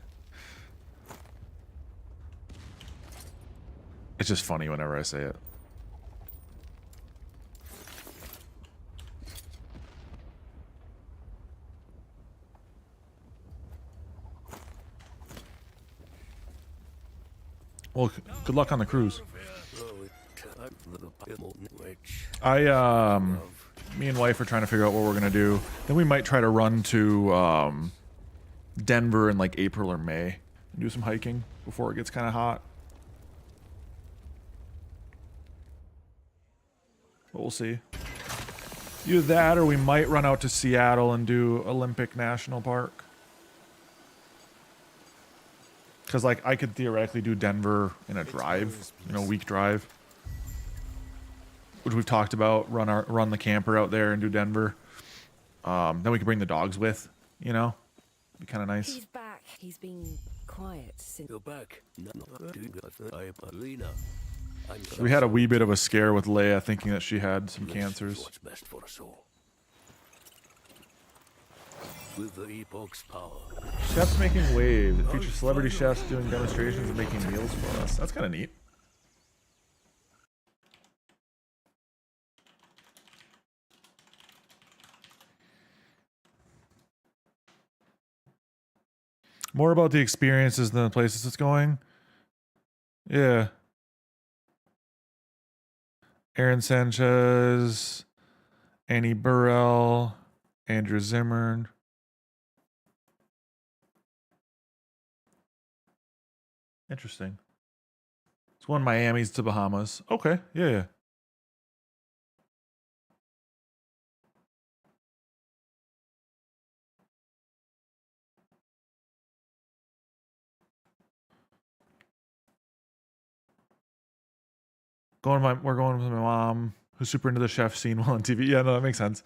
It's just funny whenever I say it. Well, good luck on the cruise. Me and wife are trying to figure out what we're gonna do. Then we might try to run to Denver in like April or May and do some hiking before it gets kind of hot. But we'll see. Either that or we might run out to Seattle and do Olympic National Park. Because, like, I could theoretically do Denver in a drive, you know, week drive. Which we've talked about, run the camper out there and do Denver. Then we can bring the dogs with, you know? Be kind of nice. He's back. He's been quiet since... You're back. We had a wee bit of a scare with Leia thinking that she had some cancers. What's best for us all. With the Epoch's power. Chefs making waves. It features celebrity chefs doing demonstrations and making meals for us. That's kind of neat. More about the experiences than the places it's going. Yeah. Aaron Sanchez, Annie Burrell, Andrew Zimmern. Interesting. It's one Miami's to Bahamas. Okay, yeah. We're going with my mom, who's super into the chef scene while on TV. Yeah, no, that makes sense.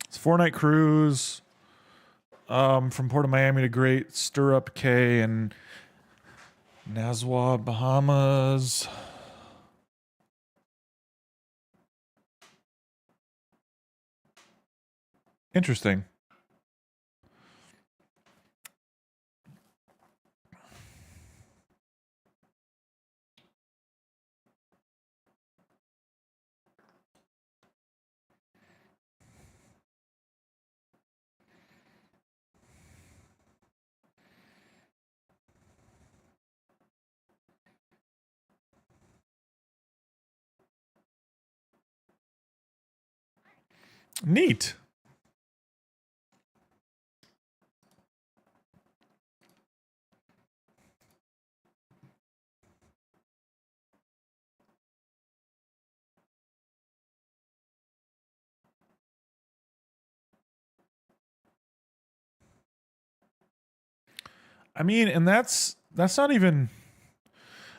It's a 4-night cruise from Port of Miami to Great Stirrup Cay and Nassau, Bahamas. Interesting. Neat. I mean, and that's not even.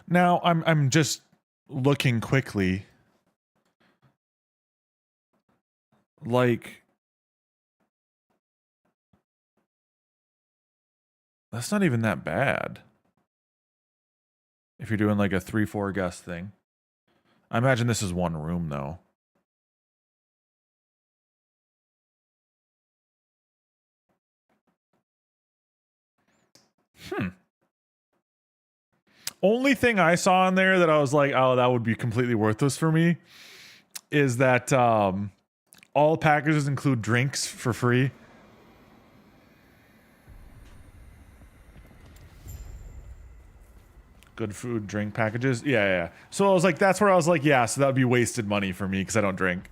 Now I'm just looking quickly. Like, that's not even that bad. If you're doing like a 3-4 guest thing. I imagine this is one room though. Only thing I saw in there that I was like, oh, that would be completely worthless for me is that all packages include drinks for free. Good food, drink packages. Yeah. So I was like, that's where I was like, yeah, so that would be wasted money for me because I don't drink.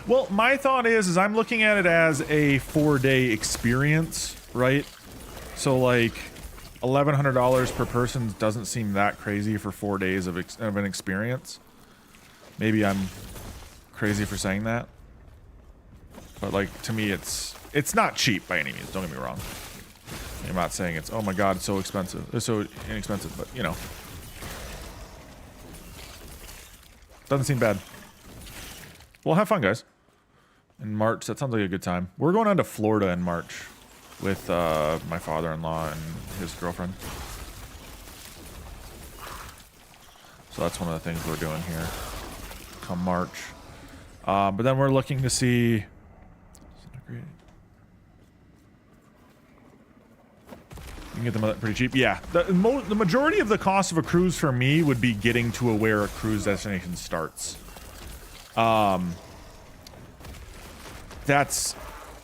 Well, my thought is I'm looking at it as a 4-day experience, right? So like $1,100 per person doesn't seem that crazy for 4 days of an experience. Maybe I'm crazy for saying that, but like to me, it's not cheap by any means. Don't get me wrong. I'm not saying it's oh my god, it's so expensive, it's so inexpensive, but you know, doesn't seem bad. Well, have fun, guys. In March, that sounds like a good time. We're going on to Florida in March with my father-in-law and his girlfriend. So that's one of the things we're doing here come March. But then we're looking to see. You can get them pretty cheap. Yeah, the majority of the cost of a cruise for me would be getting to where a cruise destination starts. That's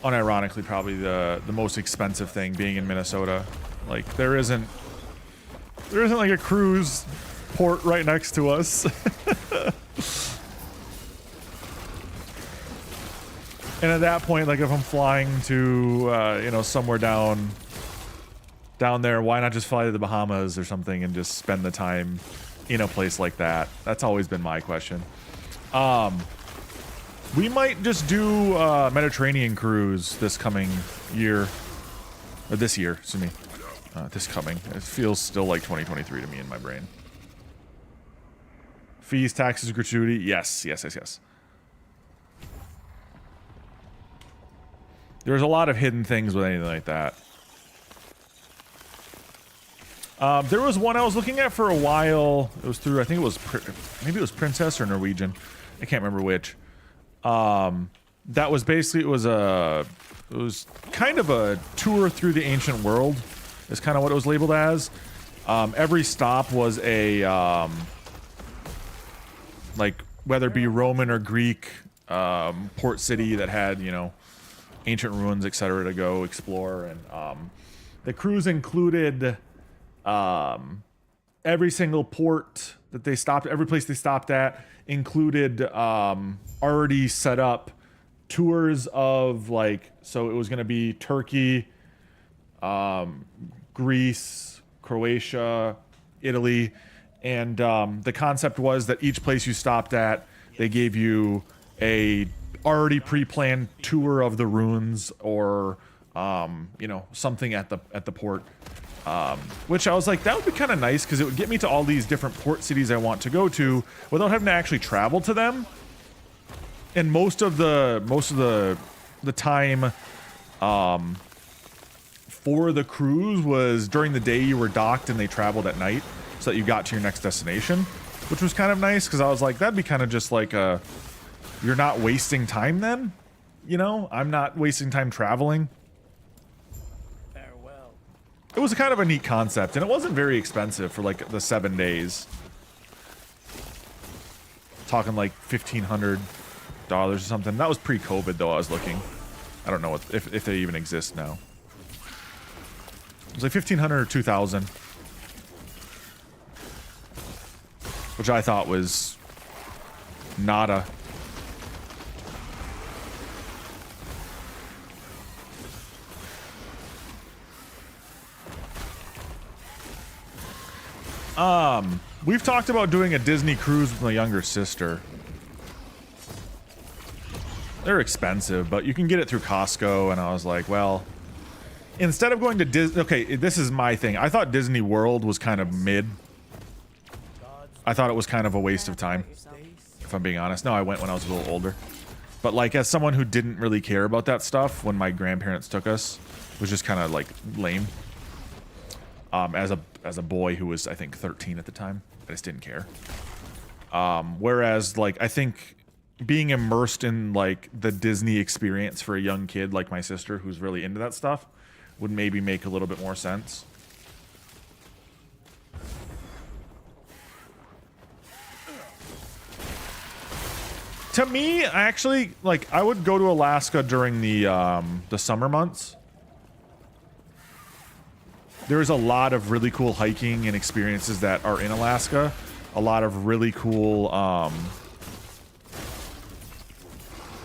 unironically probably the most expensive thing, being in Minnesota. Like there isn't like a cruise port right next to us. And at that point, like if I'm flying to you know, somewhere down there, why not just fly to the Bahamas or something and just spend the time in a place like that? That's always been my question. We might just do a Mediterranean cruise this coming year. Or this year, excuse me. This coming. It feels still like 2023 to me in my brain. Fees, taxes, gratuity. Yes. There's a lot of hidden things with anything like that. There was one I was looking at for a while. It was through, I think it was, maybe it was Princess or Norwegian. I can't remember which. That was basically, it was kind of a tour through the ancient world. Is kind of what it was labeled as. Every stop was a, like, whether it be Roman or Greek, port city that had, you know, ancient ruins, etc. to go explore. And the cruise included every single port that they stopped, every place they stopped at included already set up tours of, like, so it was going to be Turkey, Greece, Croatia, Italy, and the concept was that each place you stopped at, they gave you a already pre-planned tour of the ruins or you know, something at the port, which I was like, that would be kind of nice because it would get me to all these different port cities I want to go to without having to actually travel to them. And most of the time for the cruise was during the day you were docked and they traveled at night so that you got to your next destination, which was kind of nice because I was like, that'd be kind of just like a, you're not wasting time then, you know? I'm not wasting time traveling. Farewell. It was kind of a neat concept and it wasn't very expensive for like the 7 days. Talking like $1,500 or something. That was pre-COVID though. I was looking. I don't know what, if they even exist now. It was like $1,500 or $2,000, which I thought was nada. We've talked about doing a Disney cruise with my younger sister. They're expensive, but you can get it through Costco, and I was like, well, instead of going to Disney... Okay, this is my thing. I thought Disney World was kind of mid. I thought it was kind of a waste of time, if I'm being honest. No, I went when I was a little older. But, like, as someone who didn't really care about that stuff when my grandparents took us, it was just kind of, like, lame. As a boy who was, I think, 13 at the time. I just didn't care. Whereas, like, I think being immersed in, like, the Disney experience for a young kid like my sister who's really into that stuff would maybe make a little bit more sense. To me, I actually, like, I would go to Alaska during the summer months. There's a lot of really cool hiking and experiences that are in Alaska. A lot of really cool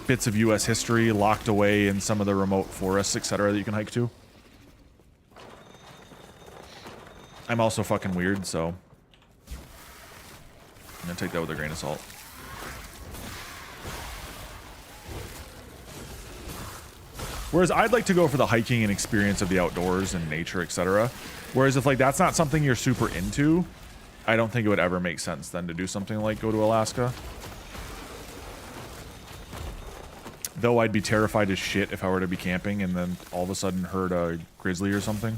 bits of U.S. history locked away in some of the remote forests, etc. that you can hike to. I'm also fucking weird, so I'm gonna take that with a grain of salt. Whereas I'd like to go for the hiking and experience of the outdoors and nature, etc. Whereas if, like, that's not something you're super into, I don't think it would ever make sense then to do something like go to Alaska. Though I'd be terrified as shit if I were to be camping and then all of a sudden heard a grizzly or something.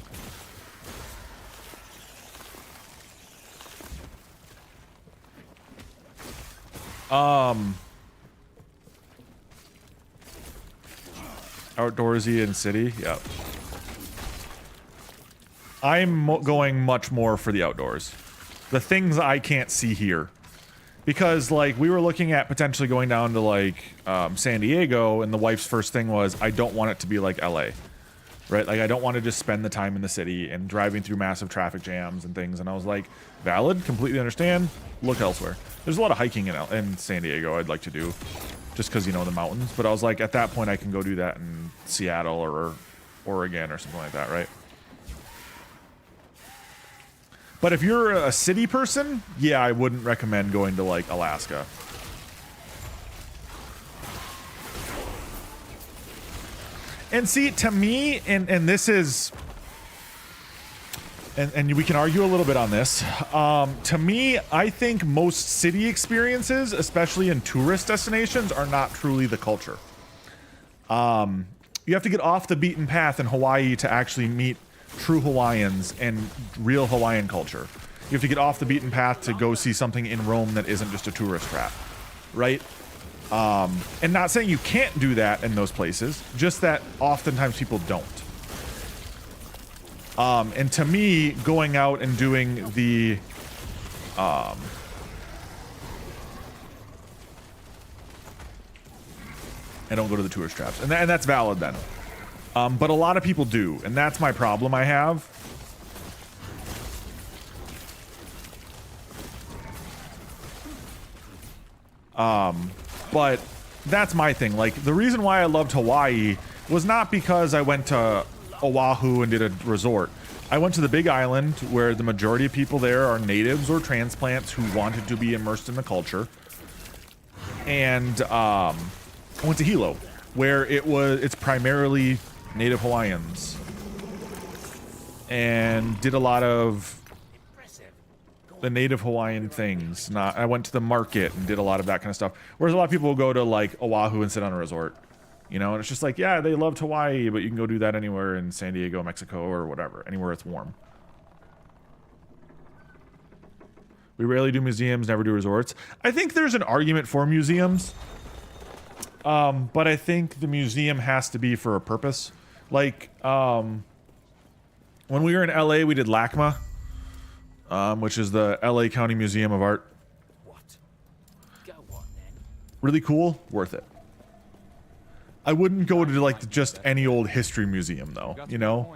Outdoorsy and city, yeah. I'm going much more for the outdoors. The things I can't see here. Because, like, we were looking at potentially going down to, like, San Diego, and the wife's first thing was, I don't want it to be like LA. Right? Like, I don't want to just spend the time in the city and driving through massive traffic jams and things. And I was like, valid, completely understand, look elsewhere. There's a lot of hiking in San Diego I'd like to do. Just because, you know, the mountains. But I was like, at that point, I can go do that in Seattle or Oregon or something like that, right? But if you're a city person, yeah, I wouldn't recommend going to, like, Alaska. And see, to me, and this is... And we can argue a little bit on this. To me, I think most city experiences, especially in tourist destinations, are not truly the culture. You have to get off the beaten path in Hawaii to actually meet true Hawaiians and real Hawaiian culture. You have to get off the beaten path to go see something in Rome that isn't just a tourist trap, right? And not saying you can't do that in those places, just that oftentimes people don't. And to me, going out and doing the I don't go to the tourist traps, and that's valid then. But a lot of people do, and that's my problem I have. But that's my thing. Like, the reason why I loved Hawaii was not because I went to Oahu and did a resort. I went to the Big Island, where the majority of people there are natives or transplants who wanted to be immersed in the culture. And I went to Hilo, where it's primarily native Hawaiians. And did a lot of the native Hawaiian things. I went to the market and did a lot of that kind of stuff. Whereas a lot of people will go to like Oahu and sit on a resort. You know, and it's just like, yeah, they loved Hawaii, but you can go do that anywhere in San Diego, Mexico, or whatever. Anywhere it's warm. We rarely do museums, never do resorts. I think there's an argument for museums. But I think the museum has to be for a purpose. Like, when we were in LA, we did LACMA. Which is the LA County Museum of Art. What? Go on then. Really cool, worth it. I wouldn't go to like just any old history museum though, you know?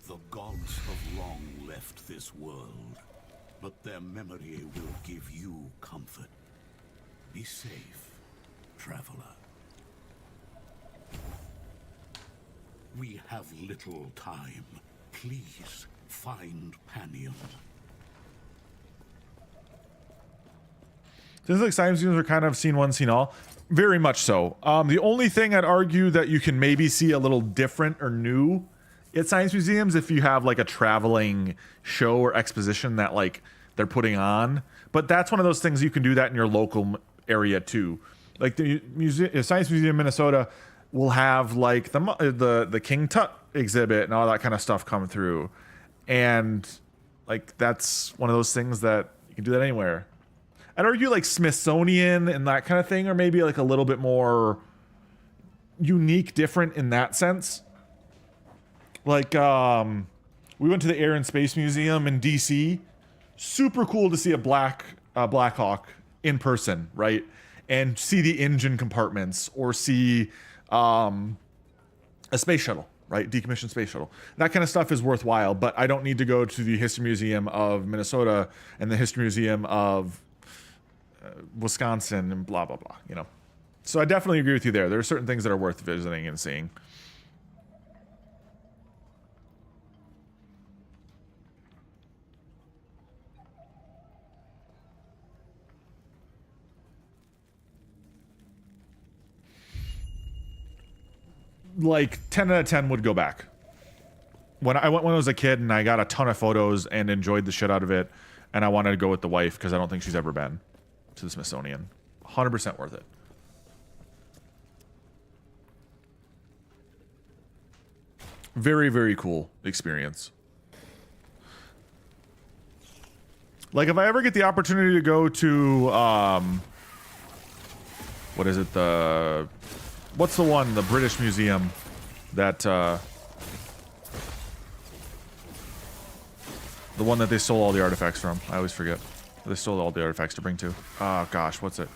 The gods have long left this world, but their memory will give you comfort. Be safe, traveler. We have little time. Please find Panion. Things like science museums are kind of seen one, seen all. Very much so. The only thing I'd argue that you can maybe see a little different or new at science museums if you have like a traveling show or exposition that like they're putting on. But that's one of those things you can do that in your local area too. Like the Science Museum in Minnesota will have like the King Tut exhibit and all that kind of stuff come through. And like that's one of those things that you can do that anywhere. I'd argue like Smithsonian and that kind of thing, or maybe like a little bit more unique, different in that sense. Like, we went to the Air and Space Museum in DC. Super cool to see a Black Hawk in person, right? And see the engine compartments, or see a space shuttle, right? Decommissioned space shuttle. That kind of stuff is worthwhile, but I don't need to go to the History Museum of Minnesota and the History Museum of Wisconsin and blah, blah, blah, you know? So I definitely agree with you there. There are certain things that are worth visiting and seeing. Like 10 out of 10 would go back. When I went when I was a kid and I got a ton of photos and enjoyed the shit out of it, and I wanted to go with the wife because I don't think she's ever been to the Smithsonian. 100% worth it. Very, very cool experience. Like if I ever get the opportunity to go to what is it, what's the one, the British Museum that the one that they stole all the artifacts from? I always forget. They stole all the artifacts to bring to. Oh gosh, what's it?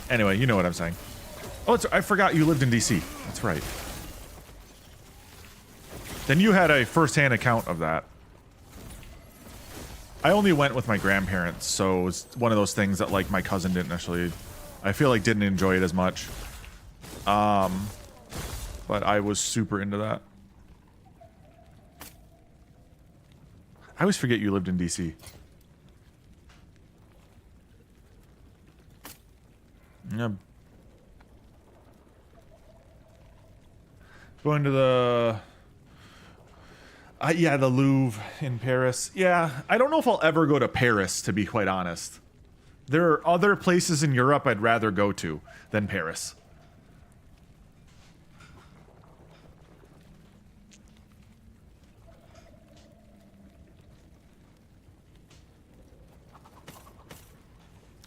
Anyway, you know what I'm saying. Oh, I forgot you lived in DC. That's right. Then you had a first-hand account of that. I only went with my grandparents, so it was one of those things that like my cousin didn't actually, I feel like didn't enjoy it as much. But I was super into that. I always forget you lived in DC. Yeah. Going to the... Yeah, the Louvre in Paris. Yeah, I don't know if I'll ever go to Paris, to be quite honest. There are other places in Europe I'd rather go to than Paris.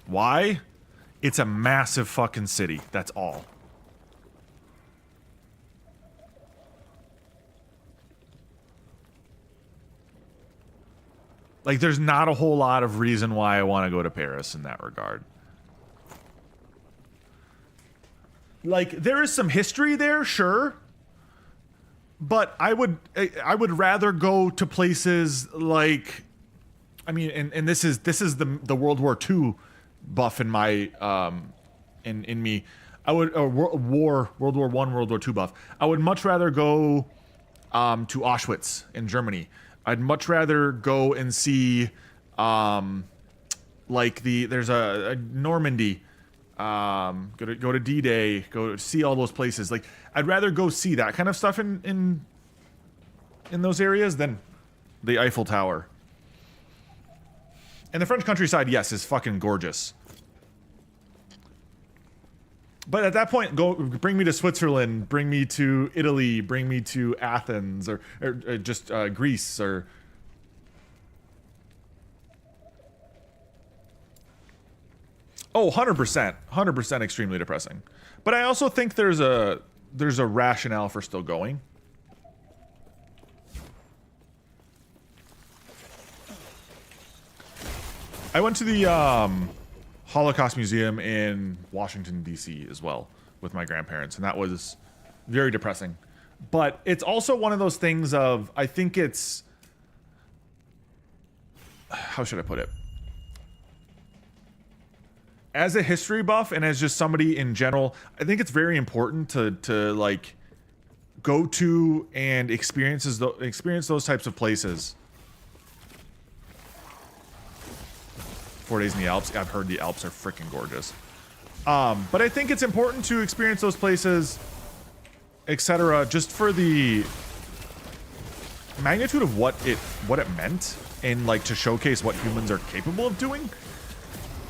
Why? It's a massive fucking city. That's all. Like, there's not a whole lot of reason why I want to go to Paris in that regard. Like, there is some history there, sure. But I would rather go to places like, I mean, and this is the World War II buff in my in me. I would World War I, World War II buff. I would much rather go to Auschwitz in Germany. I'd much rather go and see like there's a Normandy. Go to D-Day. Go see all those places. Like, I'd rather go see that kind of stuff in those areas than the Eiffel Tower. And the French countryside, yes, is fucking gorgeous. But at that point, bring me to Switzerland, bring me to Italy, bring me to Athens, or just Greece, or... Oh, 100%. 100% extremely depressing. But I also think there's a rationale for still going. I went to the Holocaust Museum in Washington, D.C. as well with my grandparents, and that was very depressing. But it's also one of those things of, I think it's... How should I put it? As a history buff and as just somebody in general, I think it's very important to like go to and experience those types of places. 4 days in the Alps. I've heard the Alps are freaking gorgeous. But I think it's important to experience those places, etc., just for the magnitude of what it meant, and like to showcase what humans are capable of doing.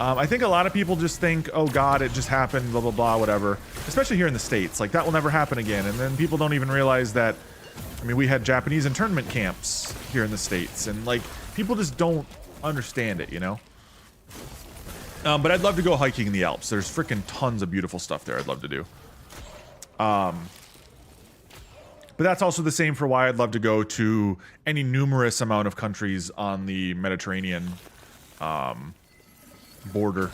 I think a lot of people just think, oh god, it just happened, blah blah blah, whatever. Especially here in the States, like that will never happen again. And then people don't even realize that. I mean, we had Japanese internment camps here in the States, and like people just don't understand it, you know. But I'd love to go hiking in the Alps. There's freaking tons of beautiful stuff there I'd love to do. But that's also the same for why I'd love to go to any numerous amount of countries on the Mediterranean border.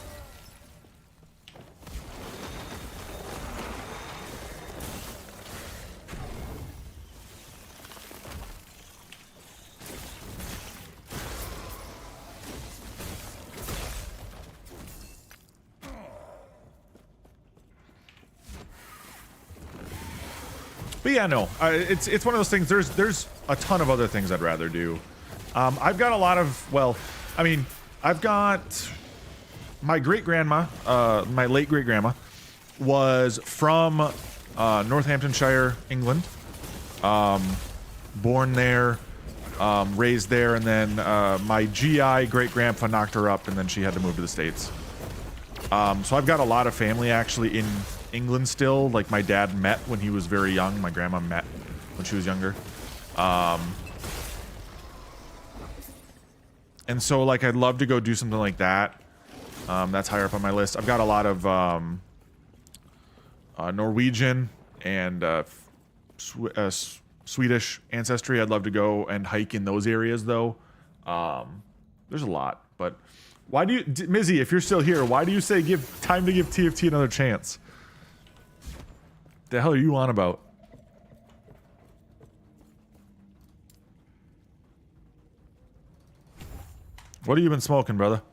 But yeah, no, it's one of those things. There's a ton of other things I'd rather do. I've got a lot of, well, I mean, I've got my great-grandma, my late great-grandma, was from Northamptonshire, England. Born there, raised there, and then my GI great-grandpa knocked her up, and then she had to move to the States. So I've got a lot of family actually in England still. Like my dad met when he was very young. My grandma met when she was younger. And so like I'd love to go do something like that. That's higher up on my list. I've got a lot of Norwegian and Swedish ancestry. I'd love to go and hike in those areas though. There's a lot, but why do you, Mizzy, if you're still here, why do you say time to give TFT another chance? The hell are you on about? What have you been smoking, brother?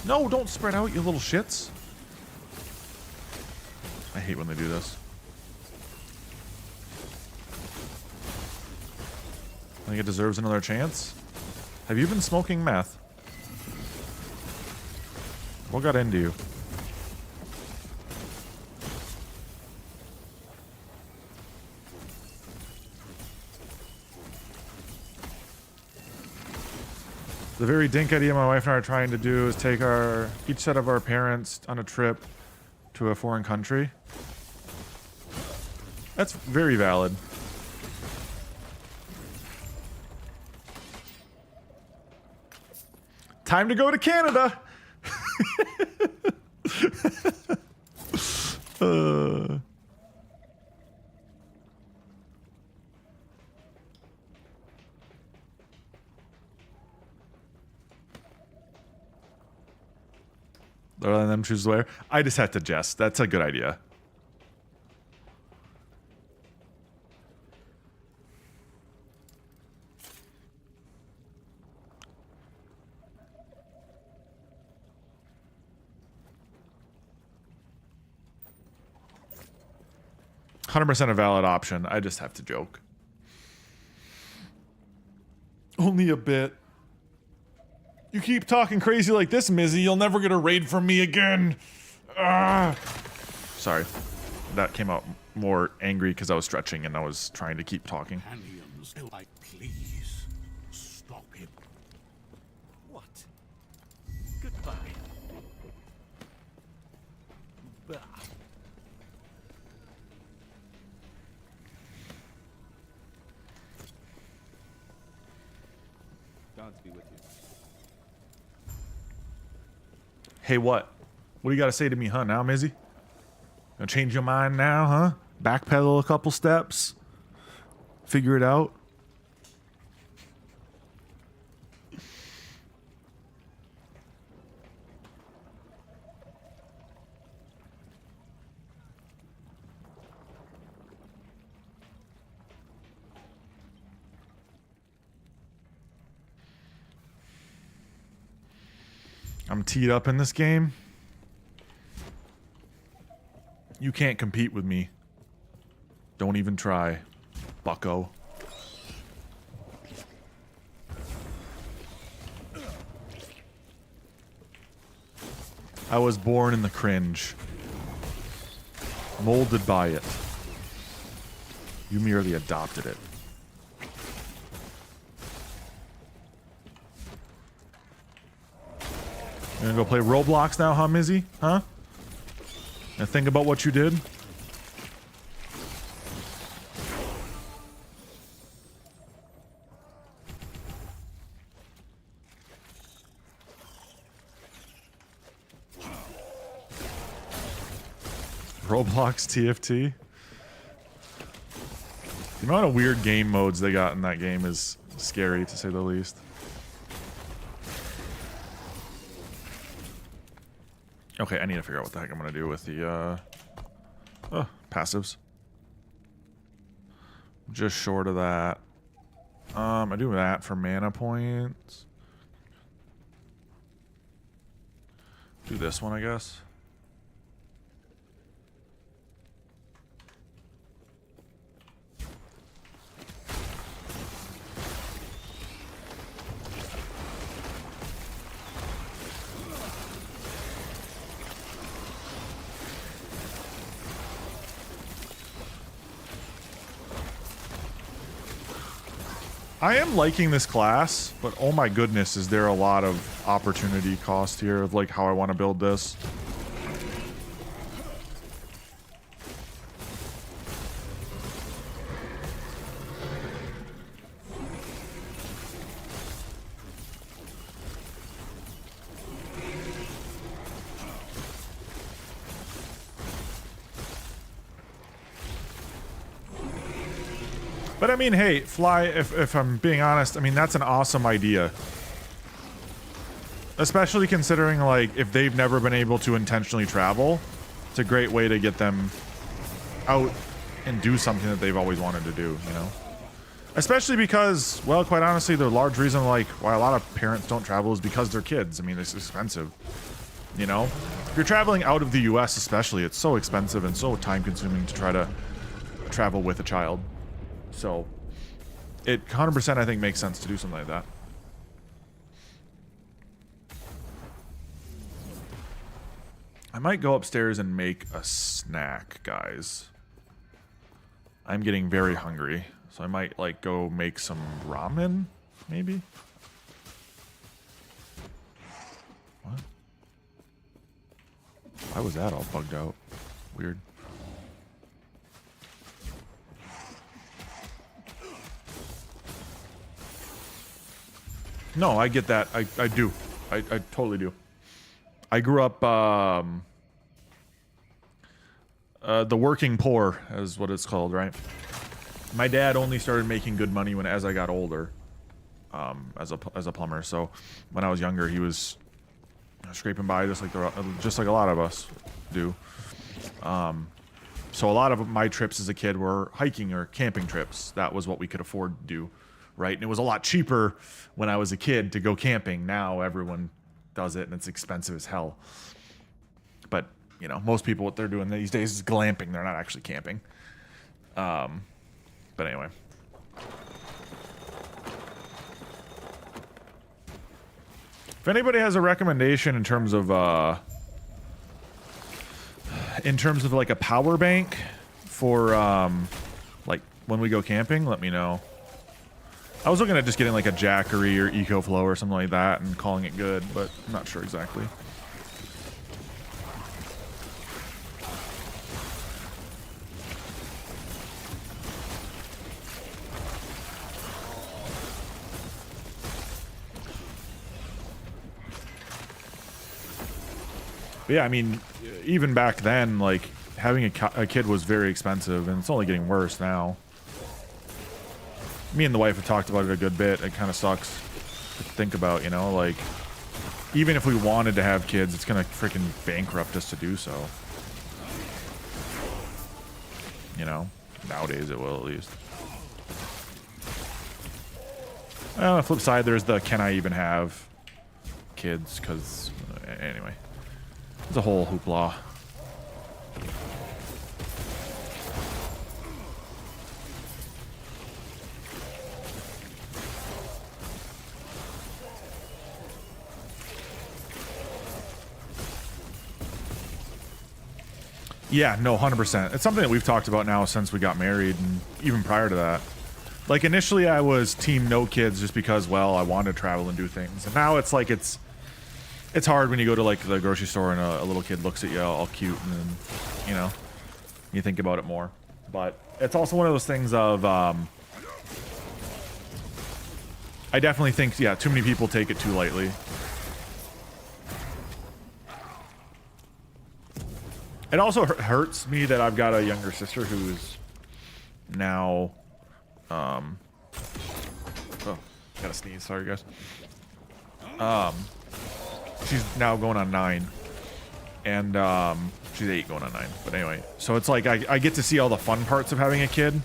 No, don't spread out, you little shits. I hate when they do this. I think it deserves another chance. Have you been smoking meth? What got into you? The very dink idea my wife and I are trying to do is take each set of our parents on a trip to a foreign country. That's very valid. Time to go to Canada. Letting them choose where. I just had to jest. That's a good idea. %100% a valid option. I just have to joke. Only a bit. You keep talking crazy like this, Mizzy, you'll never get a raid from me again. Ah. Sorry. That came out more angry because I was stretching and I was trying to keep talking. Please stop him. What? Goodbye. Bah. Gods be with you. Hey, what? What do you got to say to me, huh, now, Mizzy? Gonna change your mind now, huh? Backpedal a couple steps? Figure it out? I'm teed up in this game. You can't compete with me. Don't even try, bucko. I was born in the cringe. Molded by it. You merely adopted it. You gonna go play Roblox now, huh, Mizzy? Huh? And think about what you did? Roblox TFT? The amount of weird game modes they got in that game is scary, to say the least. Okay, I need to figure out what the heck I'm gonna do with the passives. Just short of that. I do that for mana points. Do this one, I guess. I am liking this class, but oh my goodness, is there a lot of opportunity cost here of like how I want to build this. But I mean, hey, Fly, if I'm being honest, I mean, that's an awesome idea. Especially considering, like, if they've never been able to intentionally travel, it's a great way to get them out and do something that they've always wanted to do, you know? Especially because, well, quite honestly, the large reason, like, why a lot of parents don't travel is because they're kids. I mean, it's expensive, you know? If you're traveling out of the US especially, it's so expensive and so time-consuming to try to travel with a child. So, it 100% I think makes sense to do something like that. I might go upstairs and make a snack, guys. I'm getting very hungry, so I might like go make some ramen, maybe? Why was that all bugged out? Weird. No, I get that. I do. I totally do. I grew up, the working poor is what it's called, right? My dad only started making good money as I got older, as a plumber. So when I was younger, he was scraping by just like a lot of us do. So a lot of my trips as a kid were hiking or camping trips. That was what we could afford to do, right? And it was a lot cheaper when I was a kid to go camping. Now everyone does it and it's expensive as hell. But, you know, most people, what they're doing these days is glamping. They're not actually camping. But anyway. If anybody has a recommendation in terms of like a power bank for like when we go camping, let me know. I was looking at just getting like a Jackery or EcoFlow or something like that and calling it good, but I'm not sure exactly. But yeah, I mean, even back then, like, having a kid was very expensive, and it's only getting worse now. Me and the wife have talked about it a good bit. It kind of sucks to think about, you know, like, even if we wanted to have kids, it's gonna freaking bankrupt us to do so. You know, nowadays it will at least. Well, on the flip side, there's the can I even have kids, because, anyway. It's a whole hoopla. Yeah, no, 100%. It's something that we've talked about now since we got married, and even prior to that. Like, initially I was team no kids just because, well, I wanted to travel and do things. And now it's like it's hard when you go to, like, the grocery store and a little kid looks at you all cute, and then, you know, you think about it more. But it's also one of those things of, I definitely think, yeah, too many people take it too lightly. It also hurts me that I've got a younger sister who's now, oh, gotta sneeze, sorry guys. She's now going on 9, and she's 8 going on 9. But anyway, so it's like I get to see all the fun parts of having a kid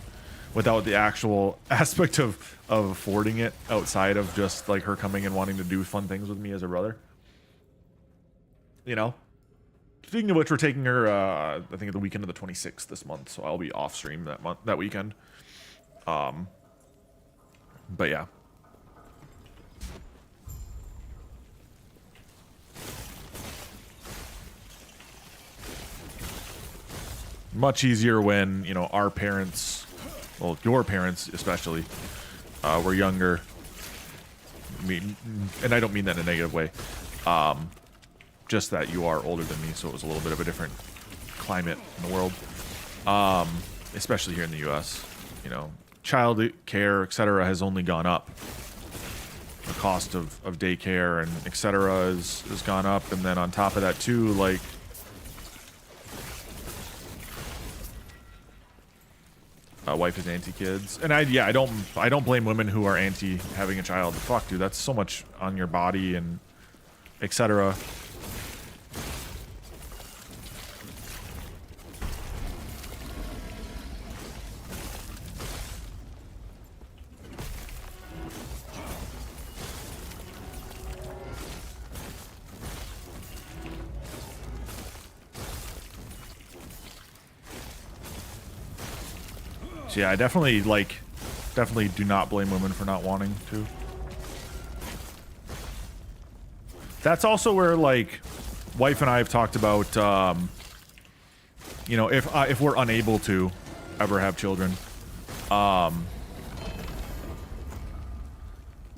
without the actual aspect of affording it outside of just like her coming and wanting to do fun things with me as a brother. You know? Speaking of which, we're taking her, I think, the weekend of the 26th this month, so I'll be off stream that weekend. But yeah. Much easier when, you know, our parents, well, your parents especially, were younger. I mean, and I don't mean that in a negative way. Just that you are older than me, so it was a little bit of a different climate in the world. Especially here in the US. You know, child care, etc. has only gone up. The cost of daycare and etc. has gone up, and then on top of that too, like, wife is anti-kids, and I don't blame women who are anti having a child. Fuck, dude, that's so much on your body and etc. So yeah, I definitely do not blame women for not wanting to. That's also where, like, wife and I have talked about, you know, if we're unable to ever have children,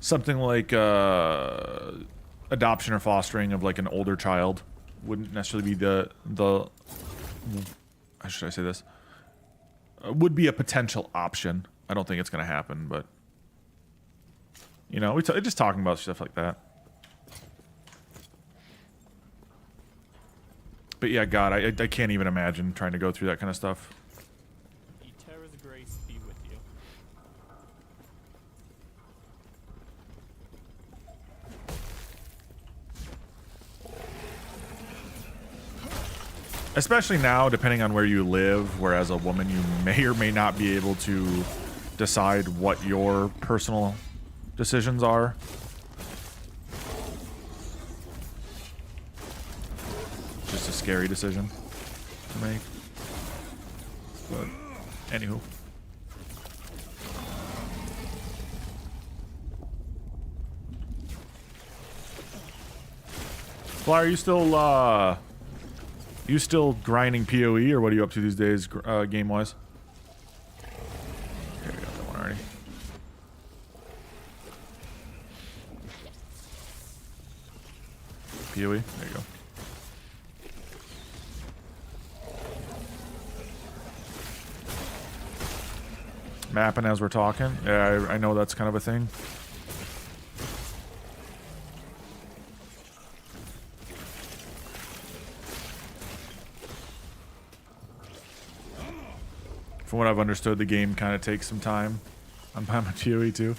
something like adoption or fostering of like an older child wouldn't necessarily be the how should I say this? Would be a potential option. I don't think it's going to happen, but you know, we're just talking about stuff like that. But yeah, God, I can't even imagine trying to go through that kind of stuff. Eterra's grace be with you. Especially now, depending on where you live, whereas a woman, you may or may not be able to decide what your personal decisions are. Just a scary decision to make. But, anywho. Fly, are you still grinding PoE, or what are you up to these days, game-wise? Okay, we got that one already. PoE, there you go. Mapping as we're talking. Yeah, I know that's kind of a thing. From what I've understood, the game kind of takes some time. I'm buying my PoE too.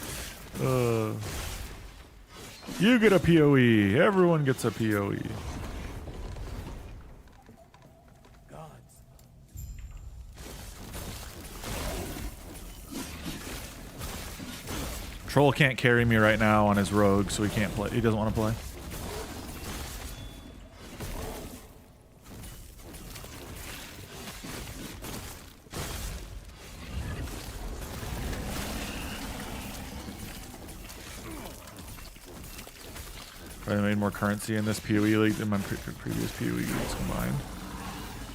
You get a PoE. Everyone gets a PoE. Troll can't carry me right now on his rogue, so he can't play. He doesn't want to play. Probably made more currency in this PoE league than my previous PoE leagues combined.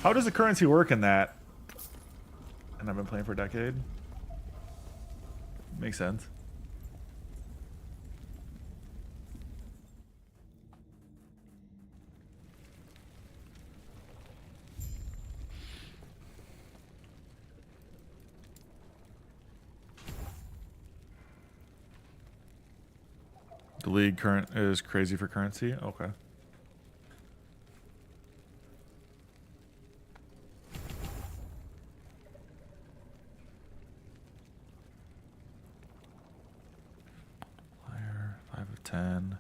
How does the currency work in that? And I've been playing for a decade. Makes sense. The league current is crazy for currency. Okay. Player 5 of 10.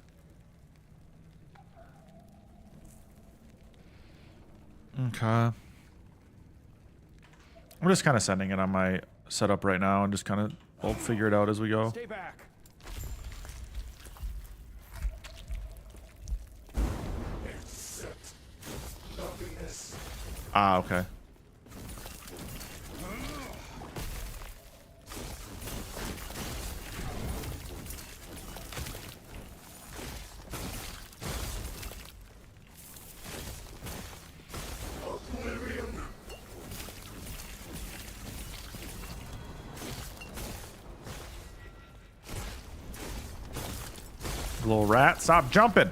Okay. I'm just kind of sending it on my setup right now and just kind of we'll figure it out as we go. Stay back. Ah, okay. Little rat, stop jumping.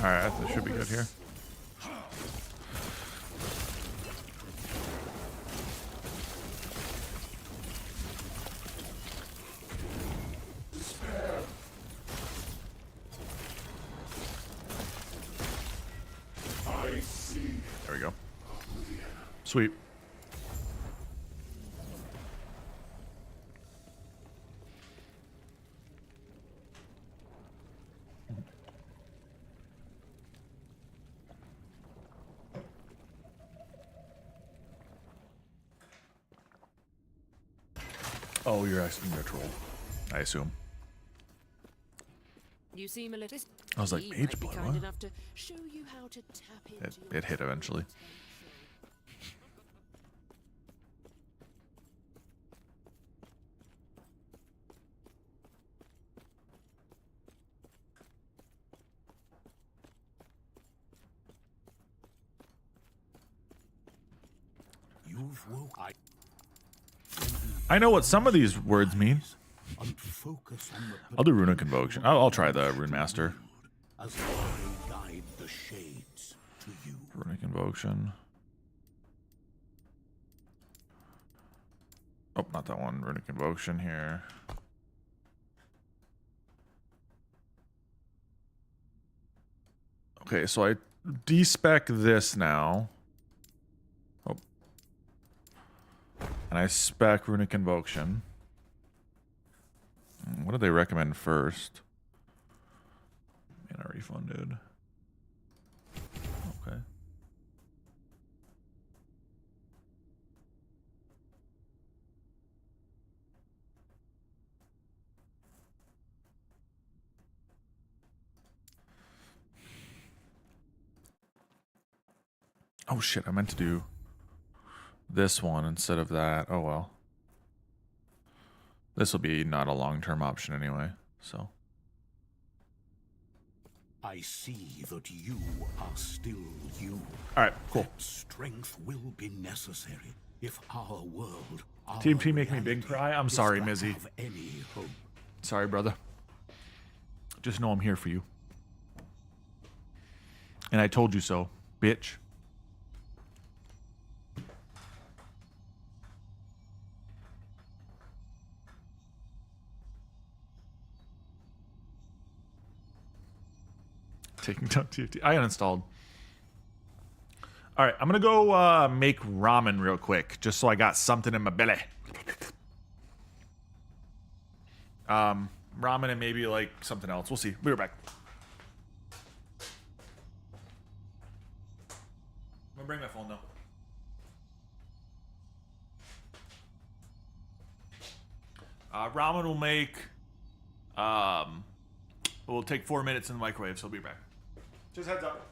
Alright, that should be good here. There we go. Sweet. Oh, you're asking me a troll, I assume. You seem a little. I was like, He mage might be blood, kind what? enough to show you how to tap into your It hit eventually. You've woke. I know what some of these words mean. And focus on the I'll do Runic Invocation. I'll try the Rune Master. as I guide the shades to you. Runic Invocation. Oh, not that one. Runic Invocation here. Okay, so I despec this now. Oh. And I spec Runic Invocation. What do they recommend first? Mana refunded. Okay. Oh shit, I meant to do this one instead of that. Oh well. This will be not a long-term option anyway, so. I see that you are still you. Alright, cool. That strength will be necessary if our world, our Team T make me big cry. I'm sorry, is to Mizzy. have any hope. Sorry, brother. Just know I'm here for you. And I told you so, bitch. Taking down TFT. I uninstalled. All right, I'm gonna go make ramen real quick, just so I got something in my belly. Ramen and maybe like something else. We'll see. We'll be right back. I'm gonna bring my phone though. Ramen will make. Will take 4 minutes in the microwave, so I'll be back. Just heads up.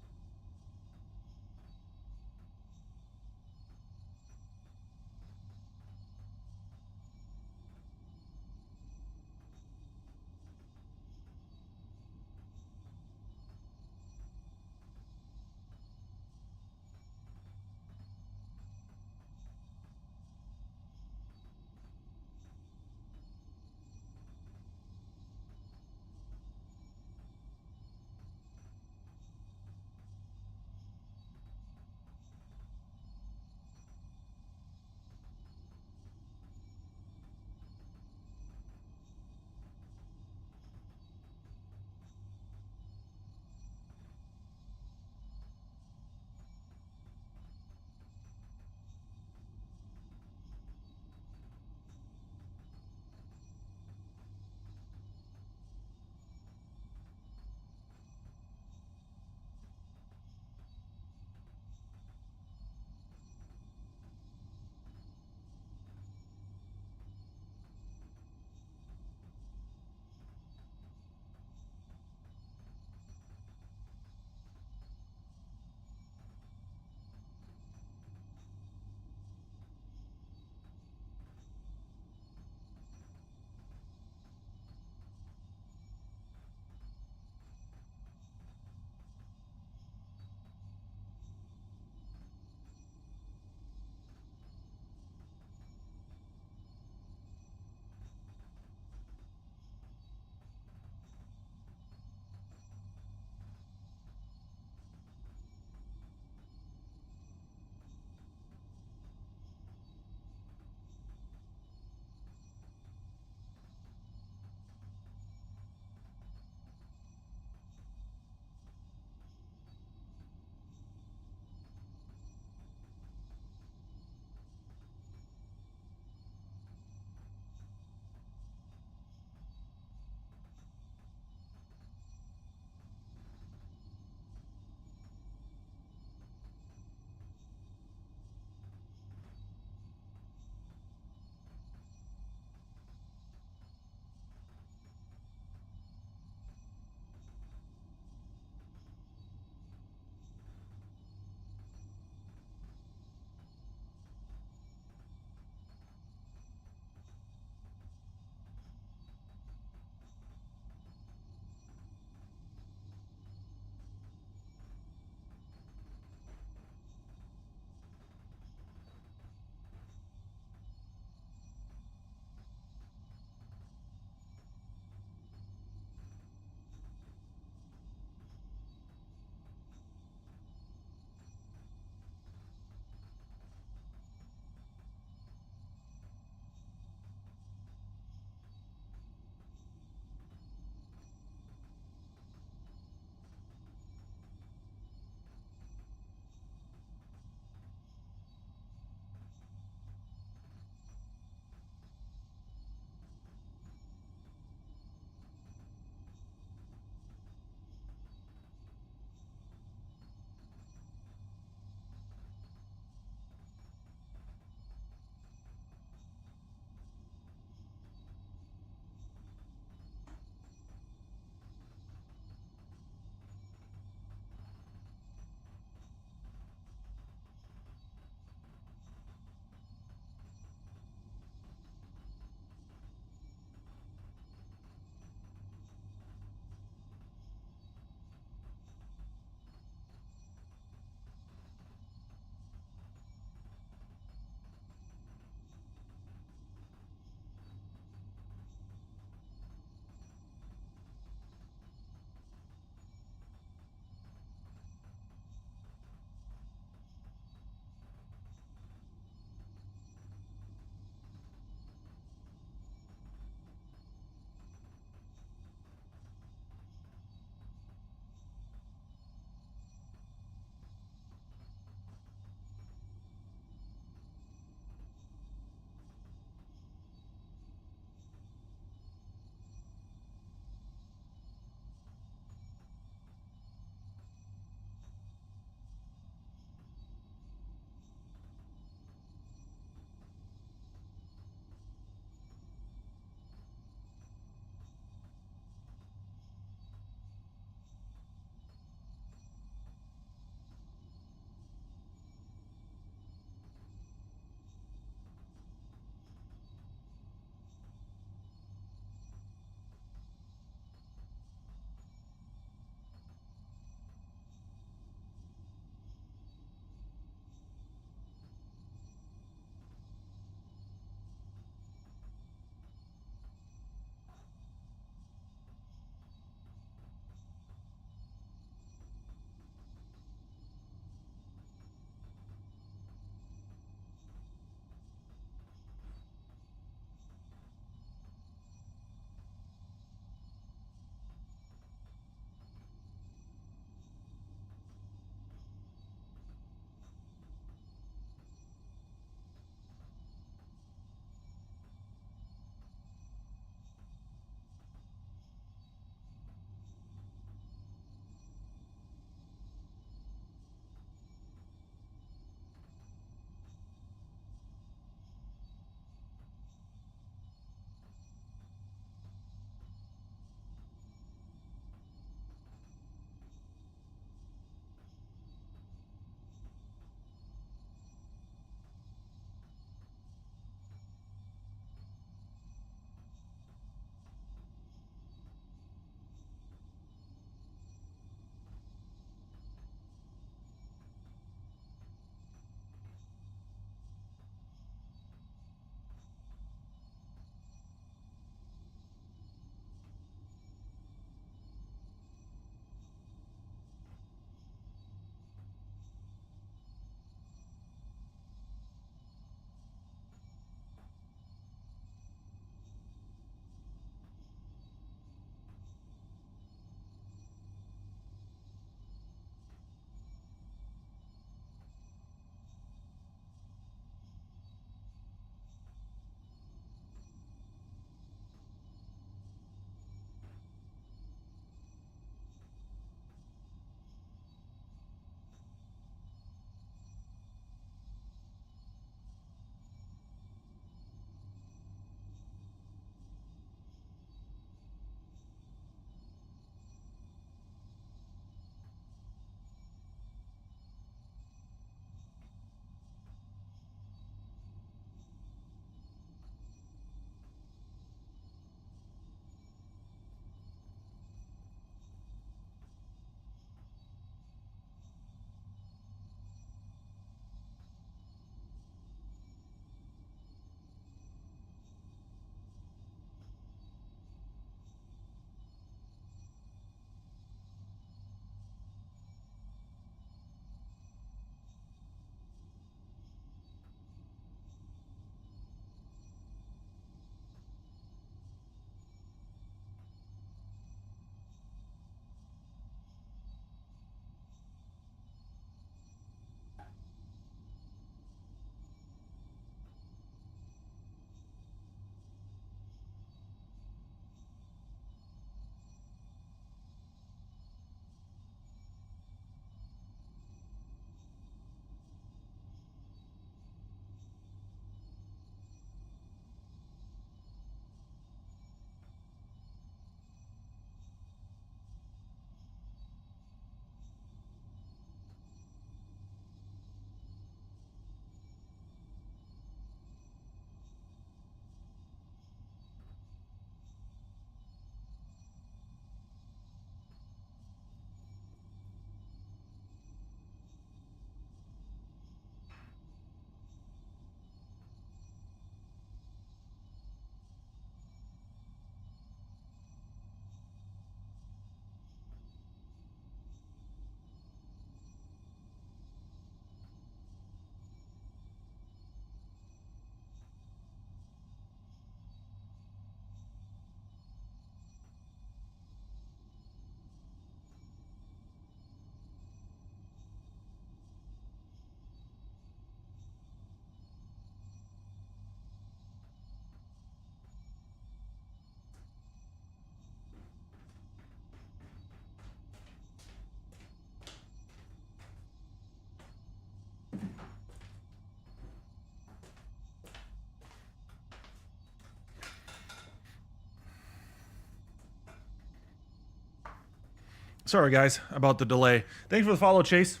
Sorry, guys, about the delay. Thanks for the follow, Chase.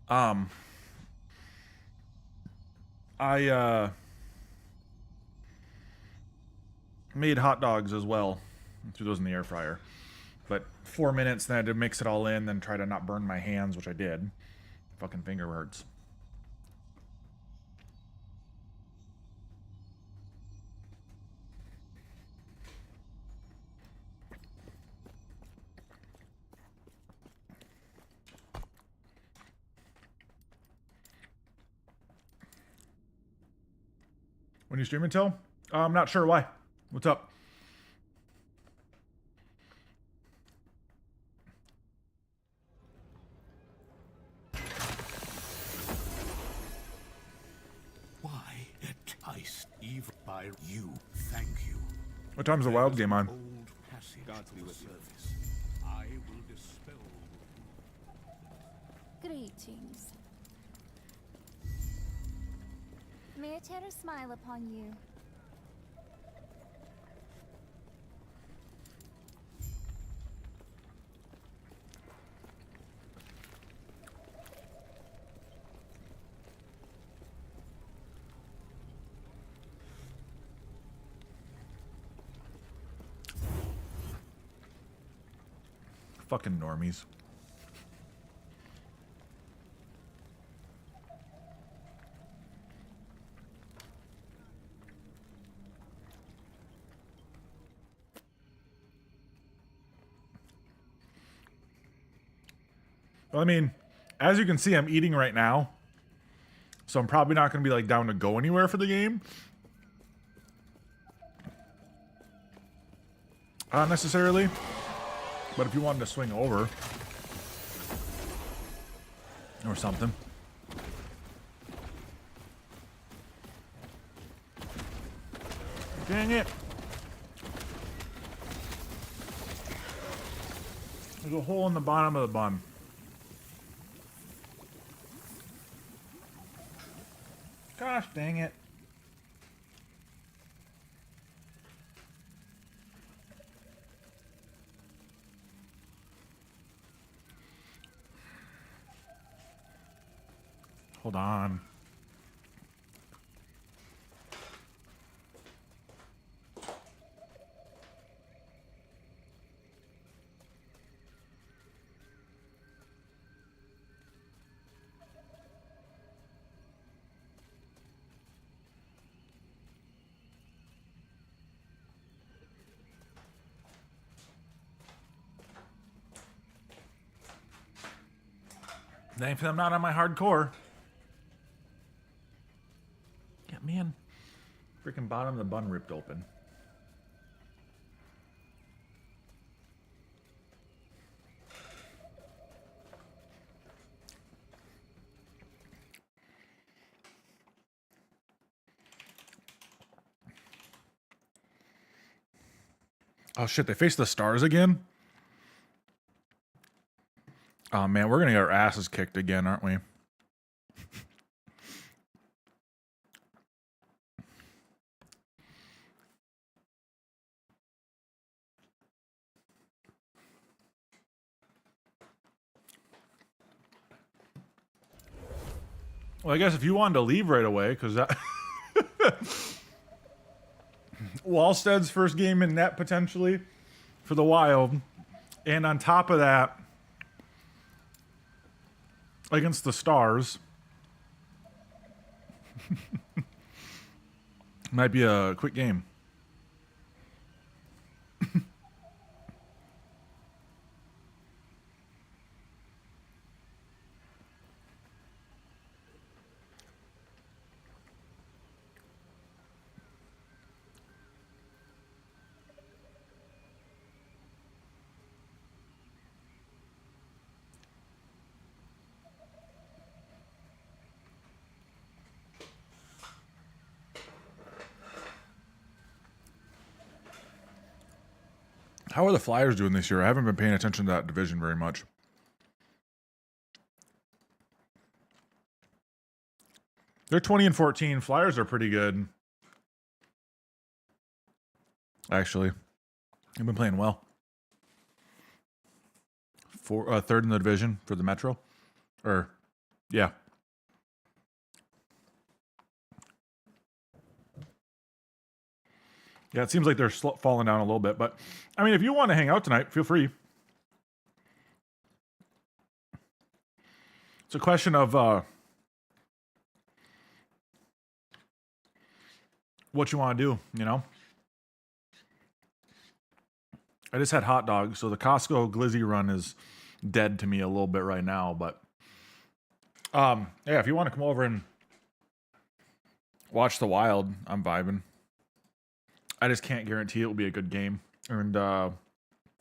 I made hot dogs as well. Threw those in the air fryer. But 4 minutes, then I had to mix it all in, then try to not burn my hands, which I did. Fucking finger hurts. When you stream until? I'm not sure why. What's up? Why entice evil by you? Thank you. What time's the wild game on? Old passage to the surface. I will dispel. Greetings. May Terra smile upon you. Fucking normies. Well, I mean, as you can see, I'm eating right now. So I'm probably not going to be like down to go anywhere for the game. Not necessarily. But if you wanted to swing over or something. Dang it. There's a hole in the bottom of the bun. Gosh dang it. Hold on. Thankfully, I'm not on my hardcore. Yeah, man. Freaking bottom of the bun ripped open. Oh shit, they face the stars again? Oh man, we're gonna get our asses kicked again, aren't we? Well, I guess if you wanted to leave right away, because that... Wallstead's first game in net, potentially, for the Wild. And on top of that, against the Stars. Might be a quick game. How are the Flyers doing this year? I haven't been paying attention to that division very much. They're 20-14. Flyers are pretty good. Actually, they've been playing well. third in the division for the Metro. Or, yeah. Yeah, it seems like they're falling down a little bit. But, I mean, if you want to hang out tonight, feel free. It's a question of what you want to do, you know? I just had hot dogs, so the Costco Glizzy run is dead to me a little bit right now. But, yeah, if you want to come over and watch the Wild, I'm vibing. I just can't guarantee it will be a good game. And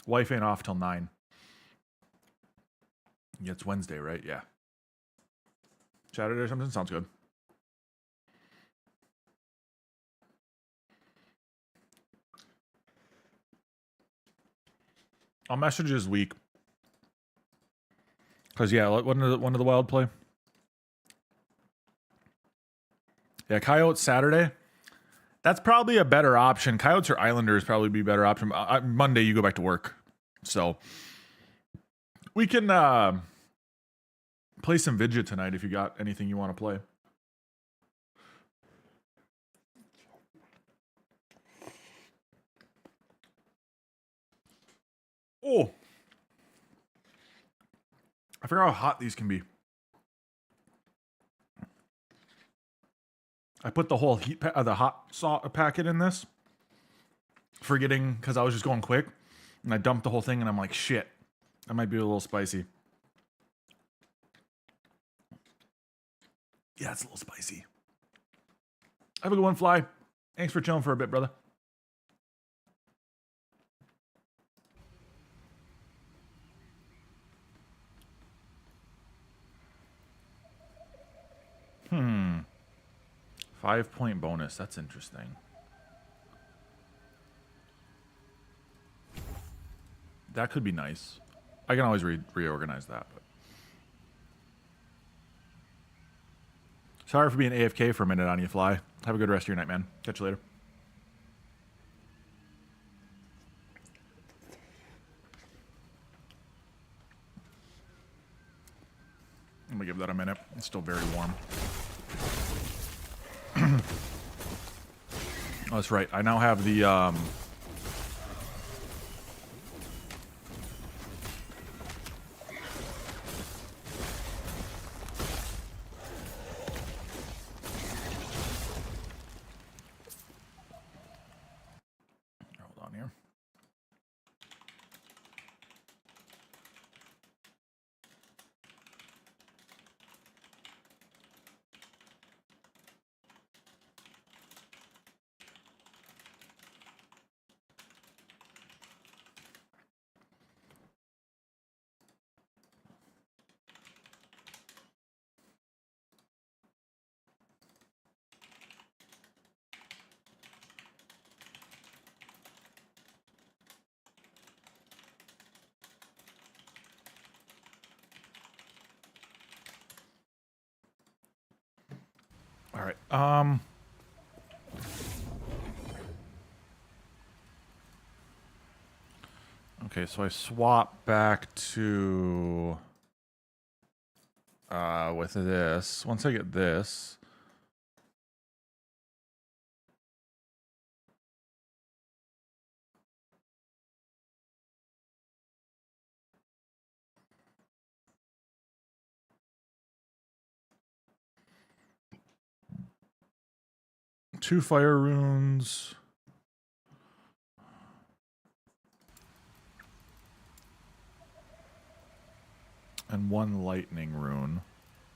wife ain't off till 9. Yeah, it's Wednesday, right? Yeah. Saturday or something? Sounds good. I'll message this week. Because, yeah, when did the Wild play? Yeah, Coyotes Saturday. That's probably a better option. Coyotes or Islanders probably be a better option. Monday, you go back to work. So, we can play some Vidya tonight if you got anything you want to play. Oh. I forgot how hot these can be. I put the whole the hot salt packet in this, forgetting because I was just going quick, and I dumped the whole thing, and I'm like, shit, that might be a little spicy. Yeah, it's a little spicy. Have a good one, Fly. Thanks for chilling for a bit, brother. Hmm. 5-point bonus. That's interesting. That could be nice. I can always reorganize that. But. Sorry for being AFK for a minute on you, Fly. Have a good rest of your night, man. Catch you later. I'm gonna give that a minute. It's still very warm. Oh, that's right. I now have the hold on here. All right. Okay, so I swap back to with this. Once I get this, two fire runes. And one lightning rune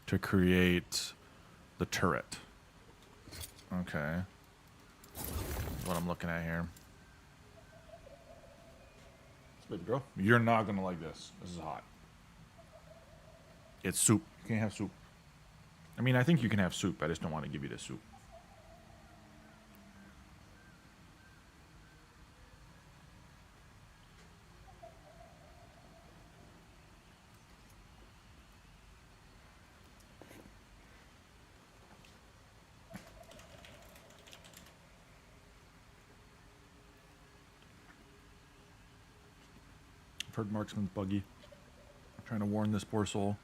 to create the turret. Okay. That's what I'm looking at here. Baby girl, you're not gonna like this. This is hot. It's soup. You can't have soup. I mean, I think you can have soup. I just don't want to give you the soup. I've heard marksman's buggy. Trying to warn this poor soul.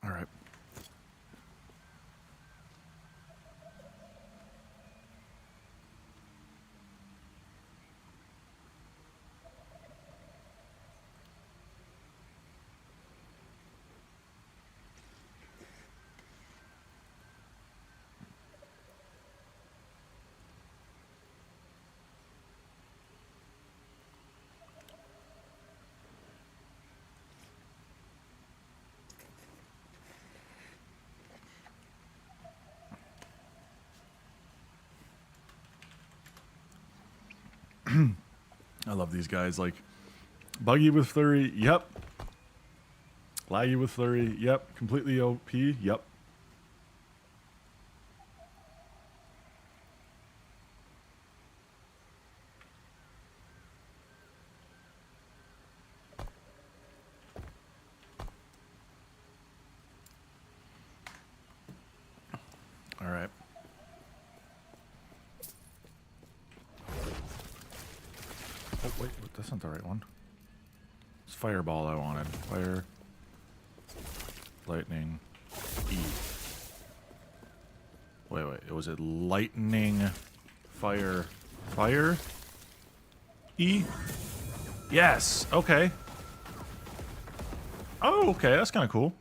All right. I love these guys. Like, buggy with flurry, yep. Laggy with flurry, yep. Completely OP, yep. All right. Oh, wait, that's not the right one. It's fireball I wanted. Fire, lightning, E. Wait, it was a lightning, fire, E? Yes, okay. Oh, okay, that's kind of cool.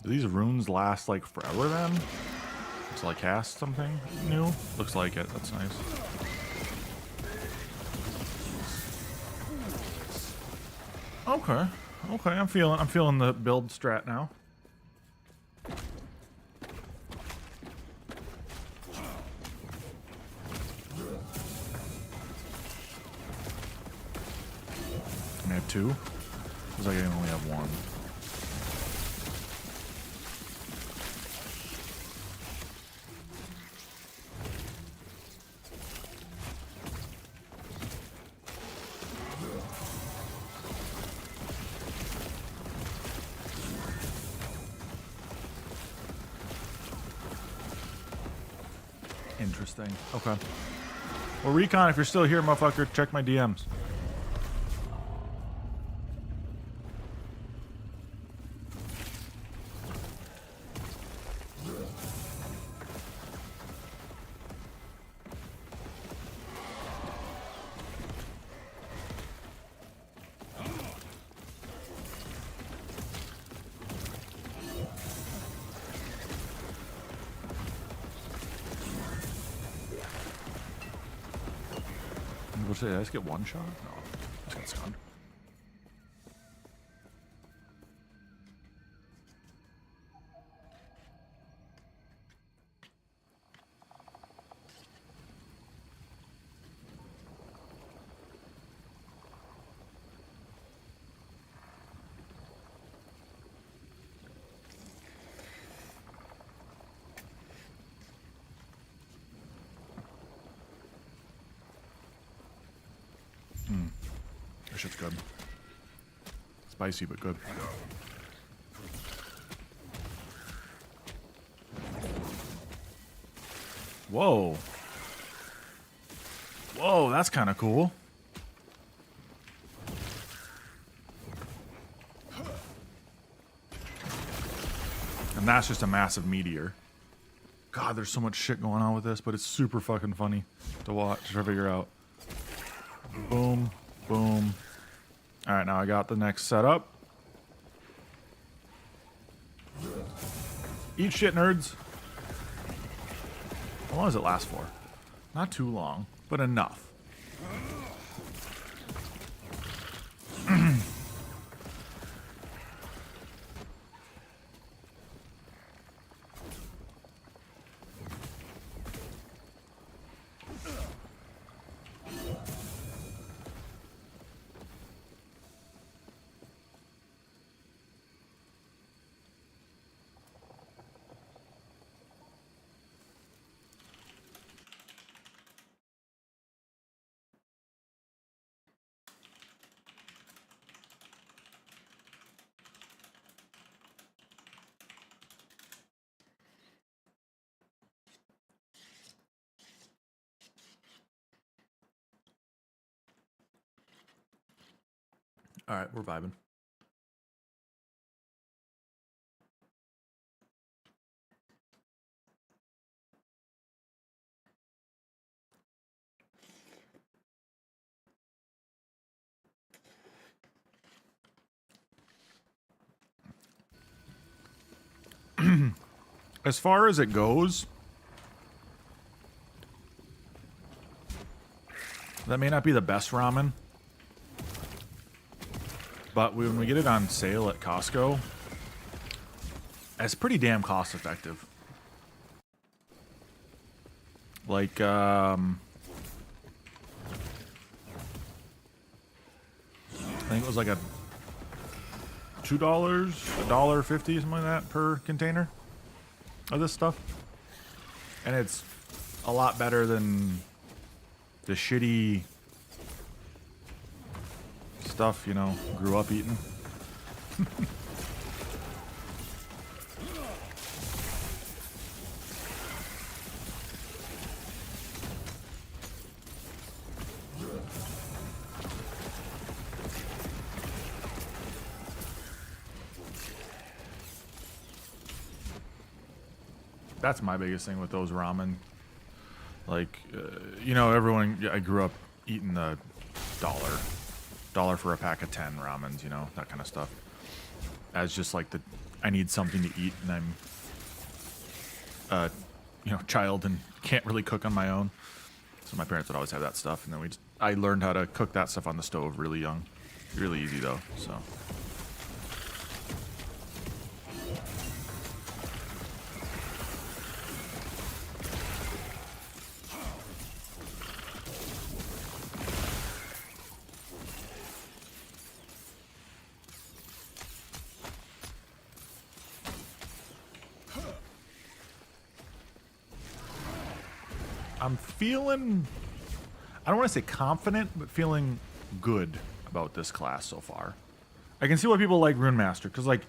Do these runes last like forever then? Until I cast something new? Looks like it. That's nice. Okay. Okay, I'm feeling the build strat now. I have two? Looks like I only have one. Interesting. Okay. Well, Recon, if you're still here, motherfucker, check my DMs. Did I just get one shot? No. I just got stunned. That shit's good. Spicy, but good. Whoa. Whoa, that's kind of cool. And that's just a massive meteor. God, there's so much shit going on with this, but it's super fucking funny to watch, to figure out. Boom, boom, All right, now I got the next setup. Eat shit, nerds. How long does it last for? Not too long, but enough. All right, we're vibing. As far as it goes, that may not be the best ramen, but when we get it on sale at Costco, it's pretty damn cost effective. Like, I think it was like a $2, $1.50, something like that per container of this stuff. And it's a lot better than the shitty stuff, you know, grew up eating. That's my biggest thing with those ramen. Like, you know, everyone, I grew up eating the dollar for a pack of 10 ramens, you know, that kind of stuff. As just like I need something to eat, and I'm, you know, child and can't really cook on my own. So my parents would always have that stuff, and then I learned how to cook that stuff on the stove really young. Really easy though, so. I'm feeling, I don't want to say confident, but feeling good about this class so far. I can see why people like Rune Master, because like,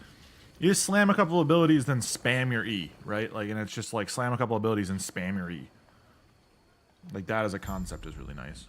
you just slam a couple abilities, then spam your E, right? Like, and it's just like slam a couple abilities and spam your E. Like, that as a concept is really nice.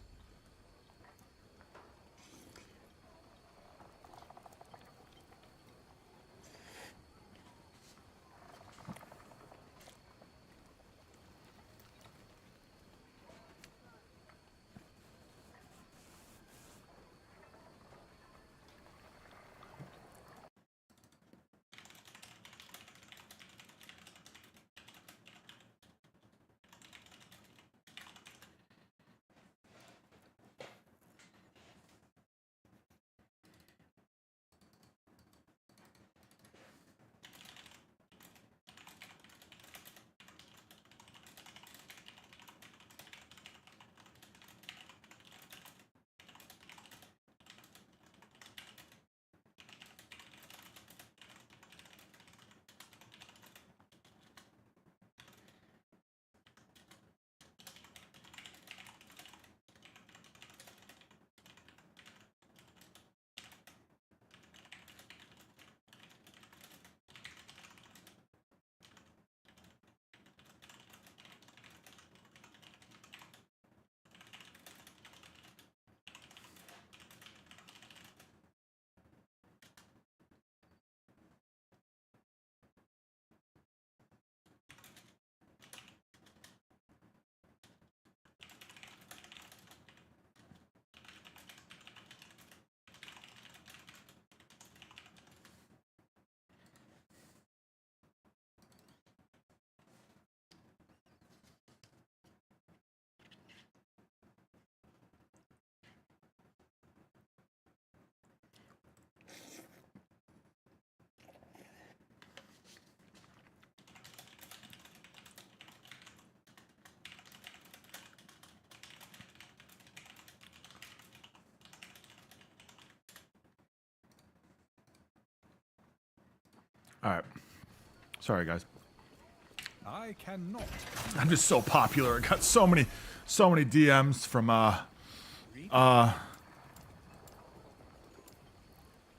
All right. Sorry, guys. I cannot. I'm just so popular. I got so many DMs from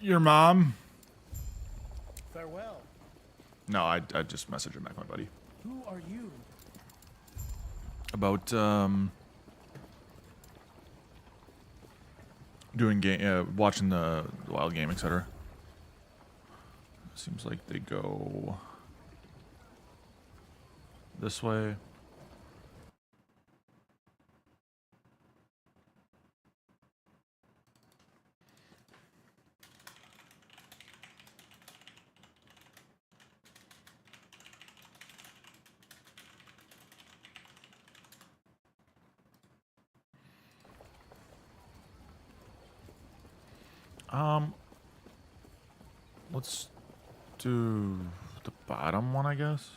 your mom. Farewell. No, I just messaged him back, my buddy. Who are you? About doing game, watching the wild game, etc. Seems like they go this way. Let's do the bottom one, I guess.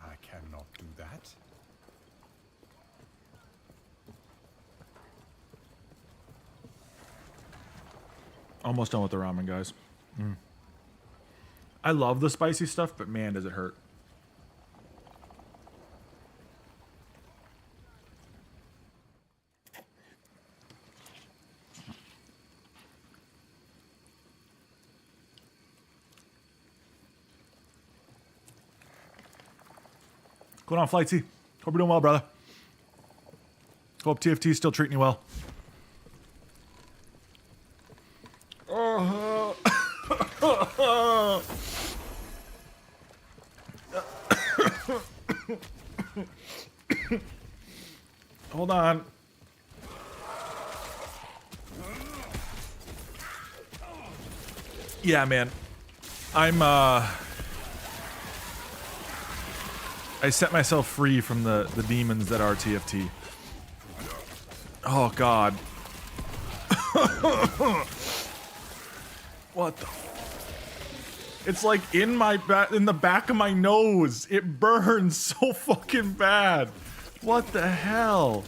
I cannot do that. Almost done with the ramen, guys. I love the spicy stuff, but man, does it hurt. Going on, Flightsy. Hope you're doing well, brother. Hope TFT's still treating you well. Hold on. Yeah, man. I set myself free from the demons that are TFT. Oh God. What the? It's like in the back of my nose. It burns so fucking bad. What the hell?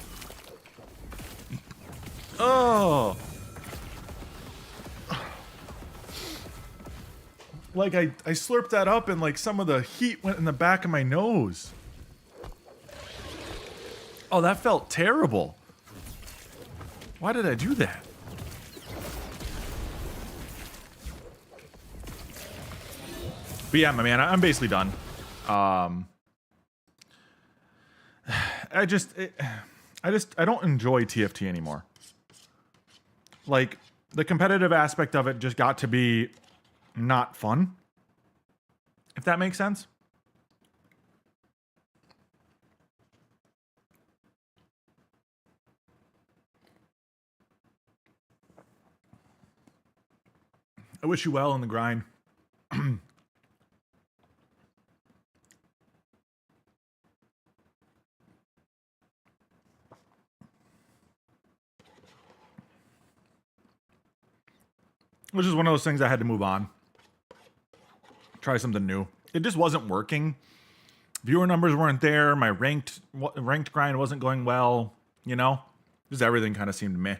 Oh. Like I slurped that up and like some of the heat went in the back of my nose. Oh, that felt terrible. Why did I do that? But yeah, my man, I'm basically done. I don't enjoy TFT anymore. Like, the competitive aspect of it just got to be not fun. If that makes sense. I wish you well in the grind. Which is one of those things I had to move on. Try something new. It just wasn't working. Viewer numbers weren't there. My ranked grind wasn't going well. You know? Just everything kind of seemed meh.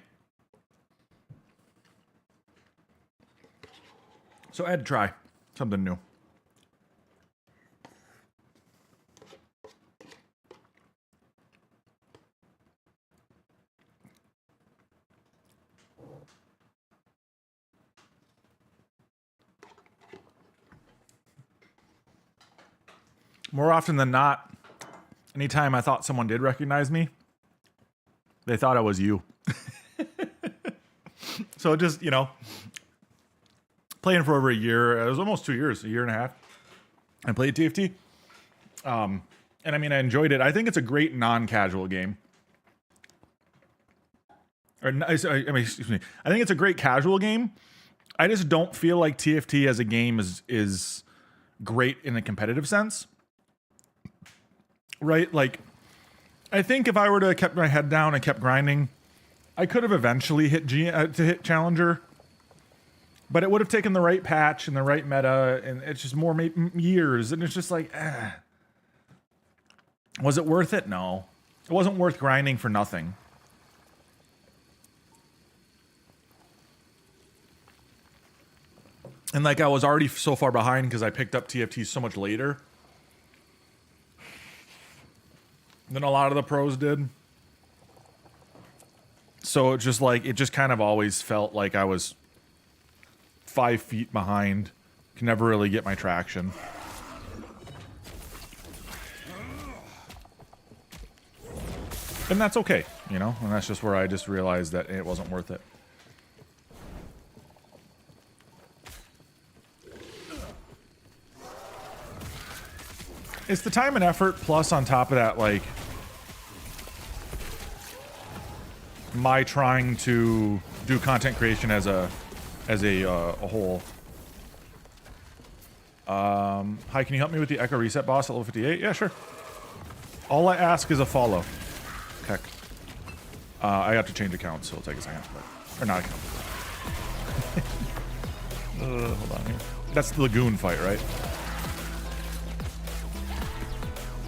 So I had to try something new. More often than not, anytime I thought someone did recognize me, they thought I was you. So just, you know, playing for over a year. It was almost 2 years, a year and a half. I played TFT. And I mean, I enjoyed it. I think it's a great non-casual game. Or, I mean, excuse me. I think it's a great casual game. I just don't feel like TFT as a game is great in a competitive sense. Right? Like, I think if I were to have kept my head down and kept grinding, I could have eventually hit to hit Challenger. But it would have taken the right patch and the right meta, and it's just more years, and it's just like, Was it worth it? No. It wasn't worth grinding for nothing. And like, I was already so far behind because I picked up TFT so much later than a lot of the pros did. So it just like, it just kind of always felt like I was 5 feet behind. Can never really get my traction. And that's okay, you know? And that's just where I just realized that it wasn't worth it. It's the time and effort, plus on top of that, like, my trying to do content creation as a whole. Hi, can you help me with the Echo Reset boss at level 58? Yeah, sure. All I ask is a follow. Heck. I have to change accounts, so it'll take a second. But, or not account. Hold on here. That's the Lagoon fight, right?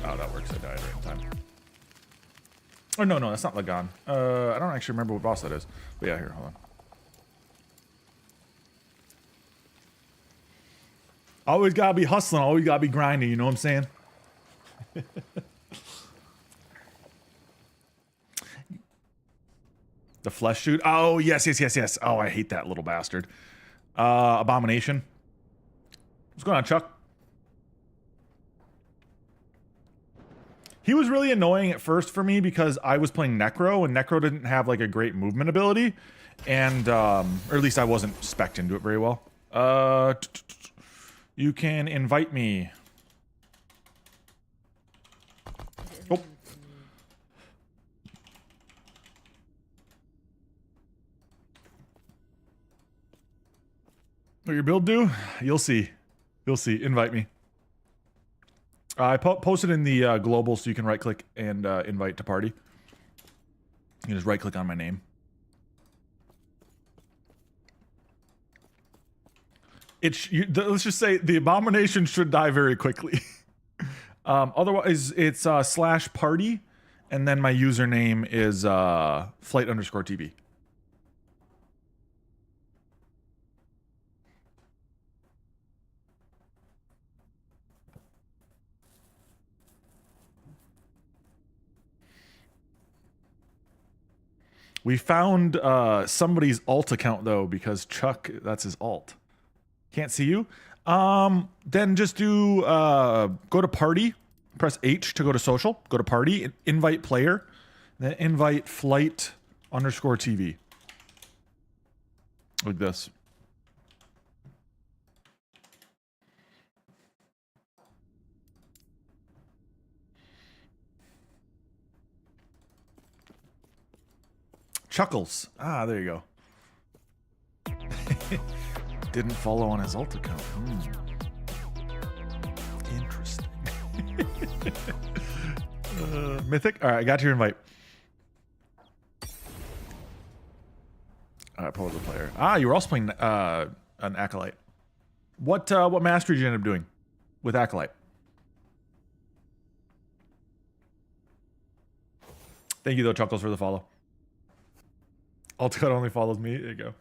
Oh, that works. I died right in time. Oh, no, that's not Lagoon. I don't actually remember what boss that is. But yeah, here, hold on. Always gotta be hustling, always gotta be grinding, you know what I'm saying? The flesh shoot. Oh, yes. Oh, I hate that little bastard. Abomination. What's going on, Chuck? He was really annoying at first for me because I was playing Necro, and Necro didn't have like a great movement ability. And, or at least I wasn't spec'd into it very well. You can invite me. Oh. What your build do? You'll see. You'll see. Invite me. I posted in the global so you can right click and invite to party. You can just right click on my name. Let's just say the abomination should die very quickly. Otherwise, it's /party, and then my username is flight_TV. We found somebody's alt account though, because Chuck, that's his alt. Can't see you. Then just do go to party, press H to go to social, go to party, invite player, then invite flight_TV. Like this. Chuckles. Ah, there you go. Didn't follow on his alt account. Interesting. Mythic? Alright, I got your invite. Alright, pull the player. Ah, you were also playing an Acolyte. What mastery did you end up doing with Acolyte? Thank you though, Chuckles, for the follow. Altcode only follows me. There you go.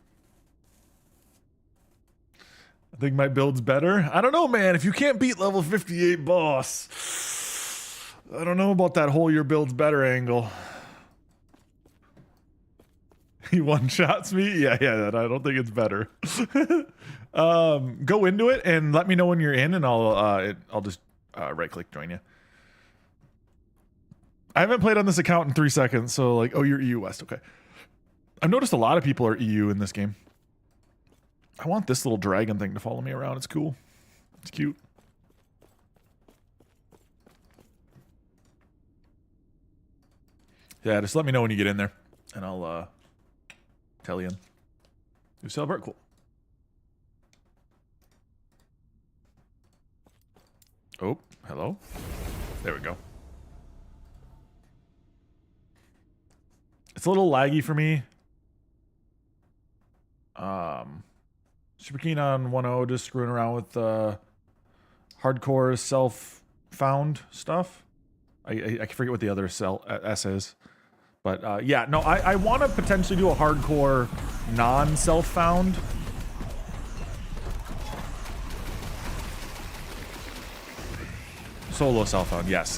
I think my build's better. I don't know, man. If you can't beat level 58 boss, I don't know about that whole your build's better angle. He one-shots me? Yeah, I don't think it's better. Go into it and let me know when you're in, and I'll just right-click join you. I haven't played on this account in 3 seconds, so like, oh, you're EU West. Okay. I've noticed a lot of people are EU in this game. I want this little dragon thing to follow me around. It's cool. It's cute. Yeah, just let me know when you get in there, and I'll tell you. You celebrate? Cool. Oh, hello. There we go. It's a little laggy for me. Super keen on 1.0, just screwing around with hardcore self-found stuff. I forget what the other S is. But yeah, no, I want to potentially do a hardcore non-self-found. Solo self-found, yes.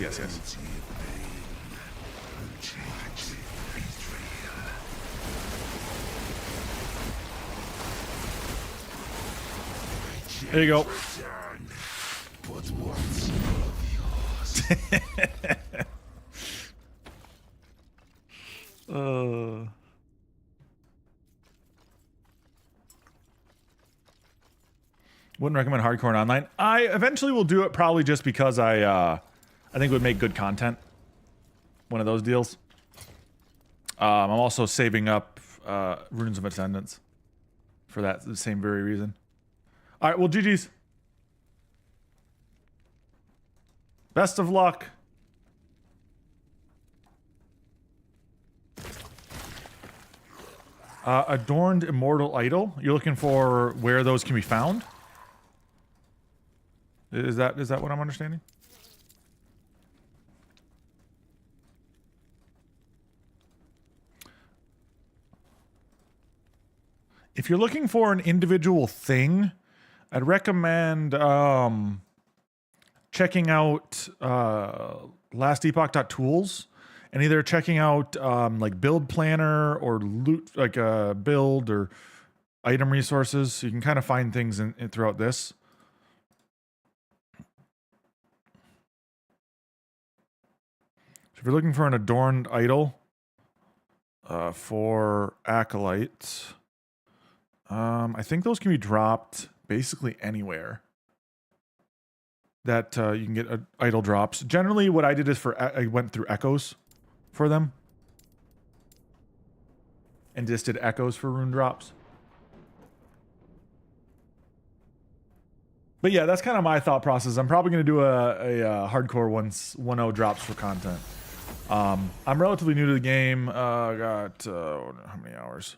There you go. Wouldn't recommend hardcore and online. I eventually will do it, probably just because I think it would make good content. One of those deals. I'm also saving up Runes of Ascendance for that the same very reason. All right, well, GG's. Best of luck. Adorned Immortal Idol. You're looking for where those can be found? Is that what I'm understanding? If you're looking for an individual thing, I'd recommend checking out lastepoch.tools and either checking out like build planner or loot, like build or item resources. So you can kind of find things in throughout this. So if you're looking for an adorned idol for acolytes, I think those can be dropped basically anywhere that you can get idol drops. Generally, what I did is I went through echoes for them and just did echoes for rune drops. But yeah, that's kind of my thought process. I'm probably going to do a hardcore 1.0 drops for content. I'm relatively new to the game. Got how many hours?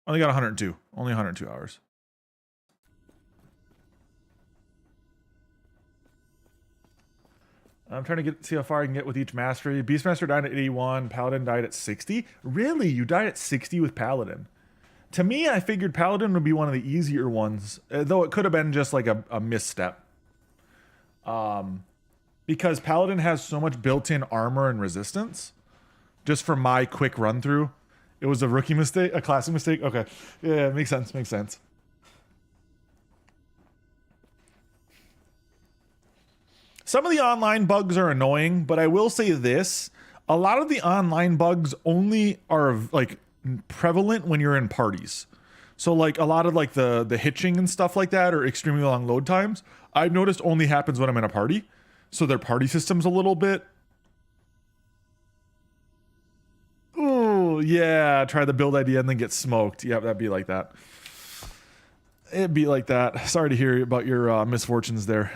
Only got 102. Only 102 hours. I'm trying to see how far I can get with each mastery. Beastmaster died at 81. Paladin died at 60. Really? You died at 60 with Paladin? To me, I figured Paladin would be one of the easier ones, though it could have been just like a misstep. Because Paladin has so much built-in armor and resistance. Just from my quick run through. It was a rookie mistake, a classic mistake. Okay. Yeah, makes sense. Makes sense. Some of the online bugs are annoying, but I will say this. A lot of the online bugs only are like prevalent when you're in parties. So like a lot of like the hitching and stuff like that or extremely long load times, I've noticed only happens when I'm in a party. So their party system's a little bit. Oh, yeah. Try the build idea and then get smoked. Yeah, that'd be like that. It'd be like that. Sorry to hear about your misfortunes there.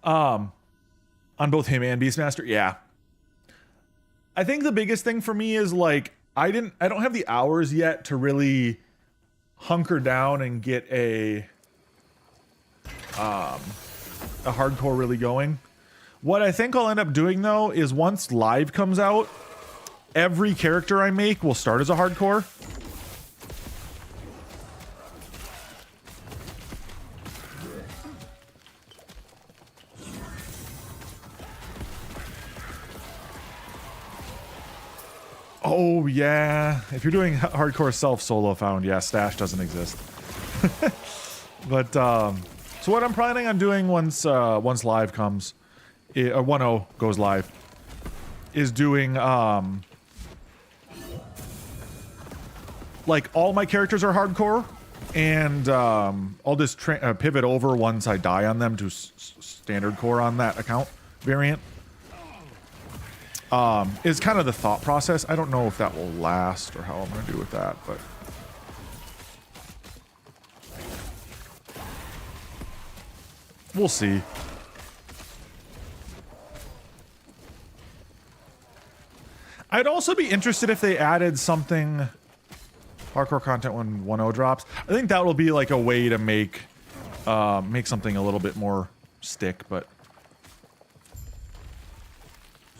On both him and Beastmaster, yeah. I think the biggest thing for me is like I don't have the hours yet to really hunker down and get a hardcore really going. What I think I'll end up doing though is once live comes out, every character I make will start as a hardcore. Oh yeah, if you're doing hardcore solo found, yeah, stash doesn't exist. But so what I'm planning on doing once live comes, or 1.0 goes live, is doing like all my characters are hardcore, and I'll just pivot over once I die on them to standard core on that account variant. Is kind of the thought process. I don't know if that will last or how I'm going to do with that, but We'll see. I'd also be interested if they added something hardcore content when 1.0 drops. I think that will be like a way to make something a little bit more stick, but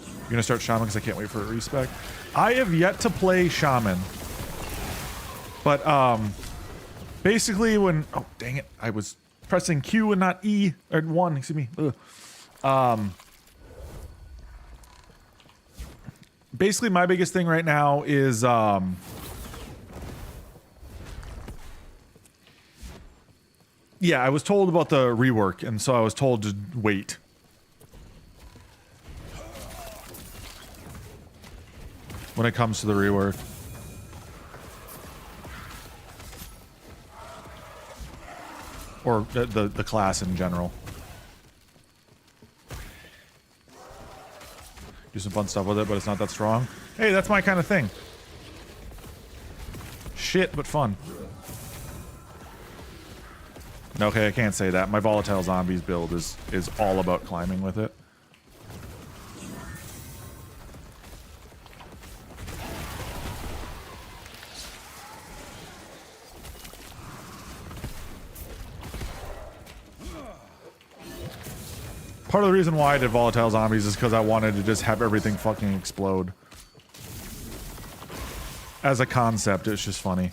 you're gonna start Shaman because I can't wait for a respec. I have yet to play Shaman. But basically when oh dang it, I was pressing Q and not E or 1, excuse me. Ugh. Basically my biggest thing right now is yeah, I was told about the rework, and so I was told to wait. When it comes to the rework. Or the class in general. Do some fun stuff with it, but it's not that strong. Hey, that's my kind of thing. Shit, but fun. Okay, I can't say that. My volatile zombies build is all about climbing with it. Part of the reason why I did volatile zombies is because I wanted to just have everything fucking explode. As a concept, it's just funny.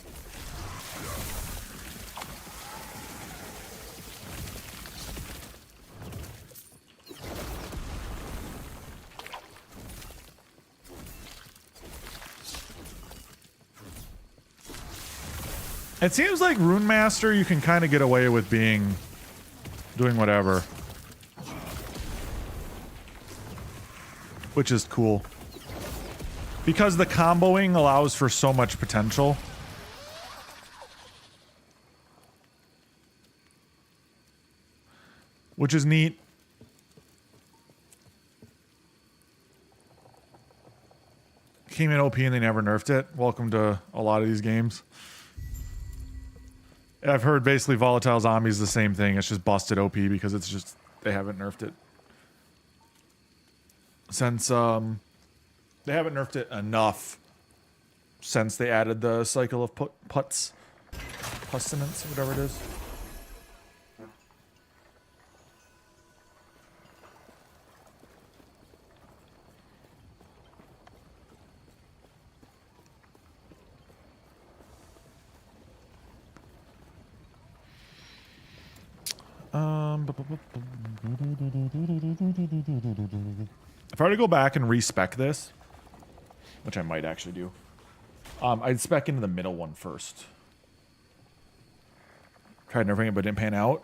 It seems like Rune Master you can kind of get away with doing whatever. Which is cool. Because the comboing allows for so much potential. Which is neat. Came in OP and they never nerfed it. Welcome to a lot of these games. I've heard basically Volatile Zombies the same thing. It's just busted OP because it's just they haven't nerfed it. Since they haven't nerfed it enough since they added the cycle of putts, pestilence, whatever it is. If I were to go back and respec this, which I might actually do, I'd spec into the middle one first. Tried nerfing it, but didn't pan out.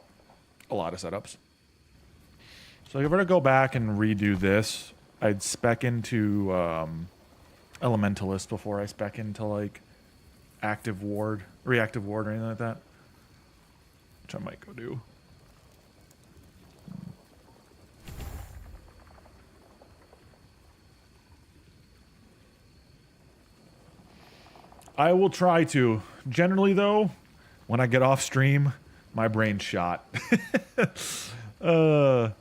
A lot of setups. So if I were to go back and redo this, I'd spec into Elementalist before I spec into like active ward, reactive ward, or anything like that. Which I might go do. I will try to. Generally, though, when I get off stream, my brain's shot. Have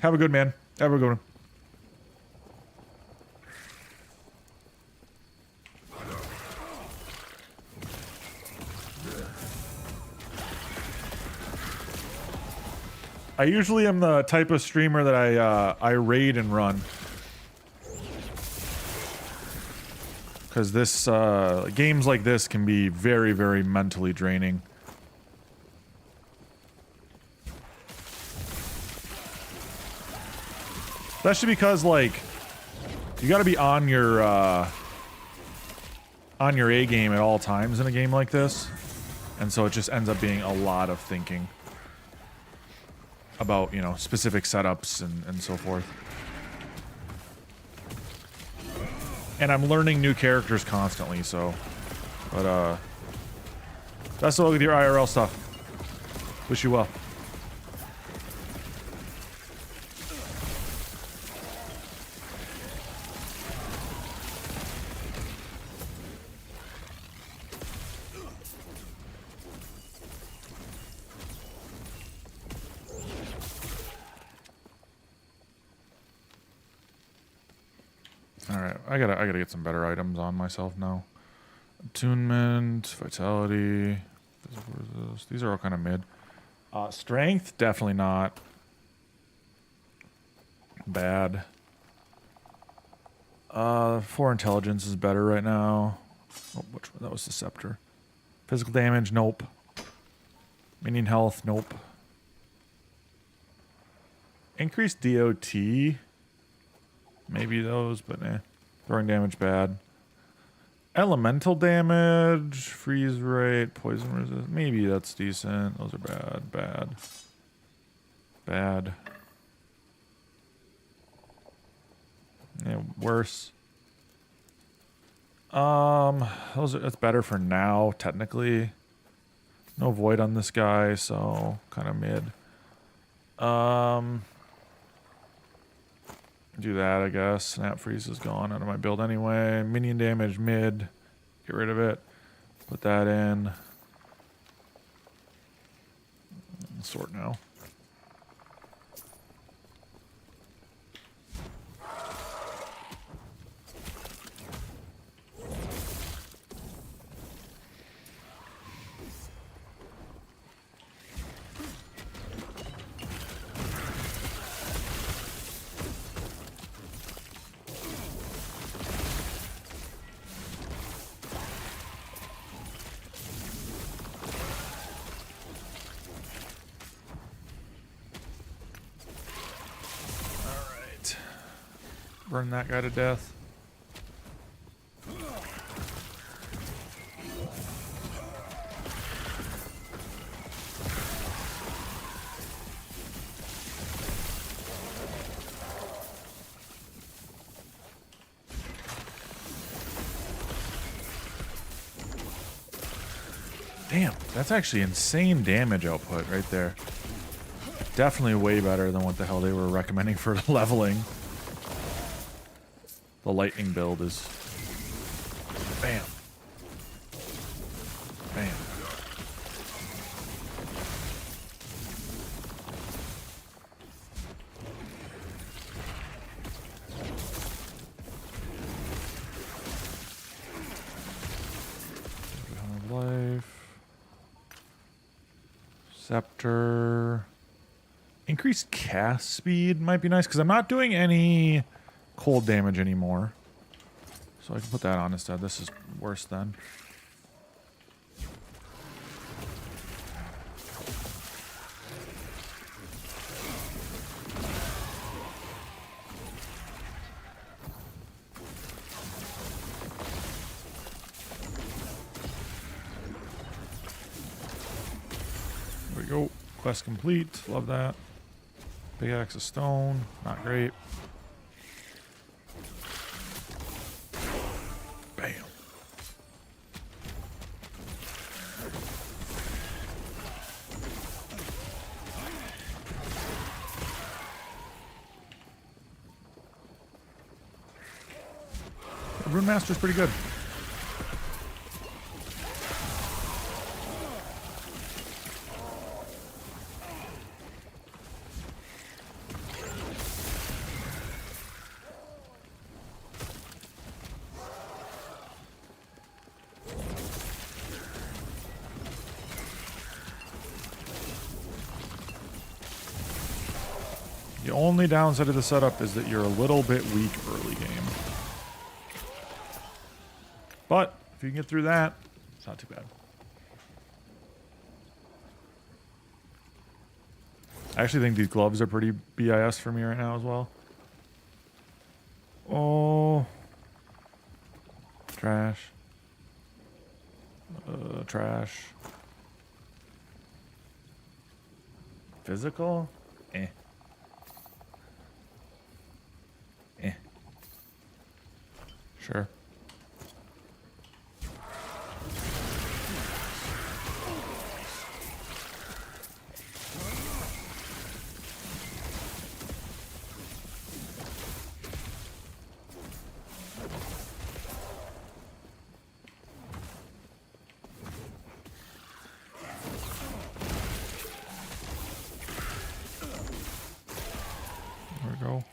a good man. Have a good one. I usually am the type of streamer that I raid and run. Because this, games like this can be very, very mentally draining. Especially because, like, you gotta be on your A game at all times in a game like this. And so it just ends up being a lot of thinking about, you know, specific setups and so forth. And I'm learning new characters constantly, so. But, best of luck with your IRL stuff. Wish you well. Alright, I gotta get some better items on myself now. Attunement, vitality. These are all kind of mid. Strength, definitely not bad. 4 intelligence is better right now. Oh, which one? That was the scepter. Physical damage, nope. Minion health, nope. Increased DOT. Maybe those, but eh. Throwing damage, bad. Elemental damage, freeze rate, poison resist. Maybe that's decent. Those are bad, bad. Bad. Yeah, worse. That's better for now, technically. No void on this guy, so kind of mid. Do that, I guess. Snap freeze is gone out of my build anyway. Minion damage, mid. Get rid of it. Put that in. Sort now. Burn that guy to death. Damn, that's actually insane damage output right there. Definitely way better than what the hell they were recommending for leveling. The lightning build is bam. Bam. Life. Scepter. Increased cast speed might be nice because I'm not doing any cold damage anymore. So I can put that on instead. This is worse then. There we go. Quest complete. Love that. Big axe of stone. Not great. Bam. Rune Master's pretty good. The only downside of the setup is that you're a little bit weak early game. But if you can get through that, it's not too bad. I actually think these gloves are pretty BIS for me right now as well. Oh. Trash. Trash. Physical? Eh. Eh. Sure. There we go.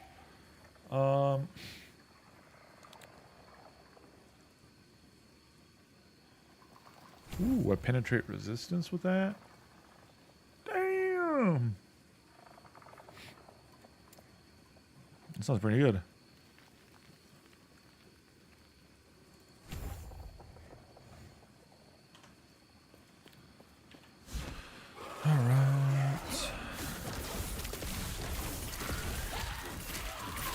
what penetrate resistance with that? Damn. That sounds pretty good. All right.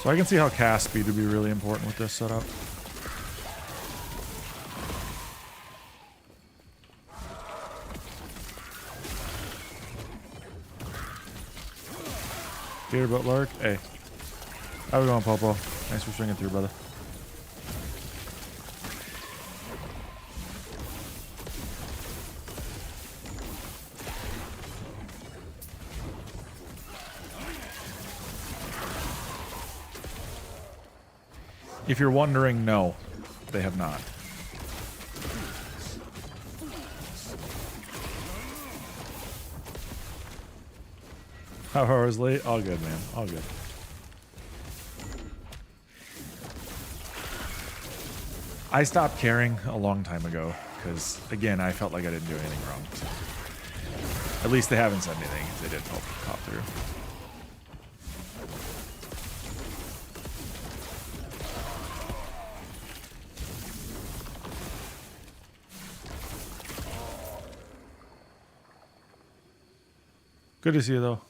So I can see how cast speed would be really important with this setup. Gator butt lark. Hey. How we going, Popo? Thanks for swinging through, brother. If you're wondering, no, they have not. How hours late? All good, man. All good. I stopped caring a long time ago because, again, I felt like I didn't do anything wrong. So. At least they haven't said anything. They did pop through. Good to see you, though.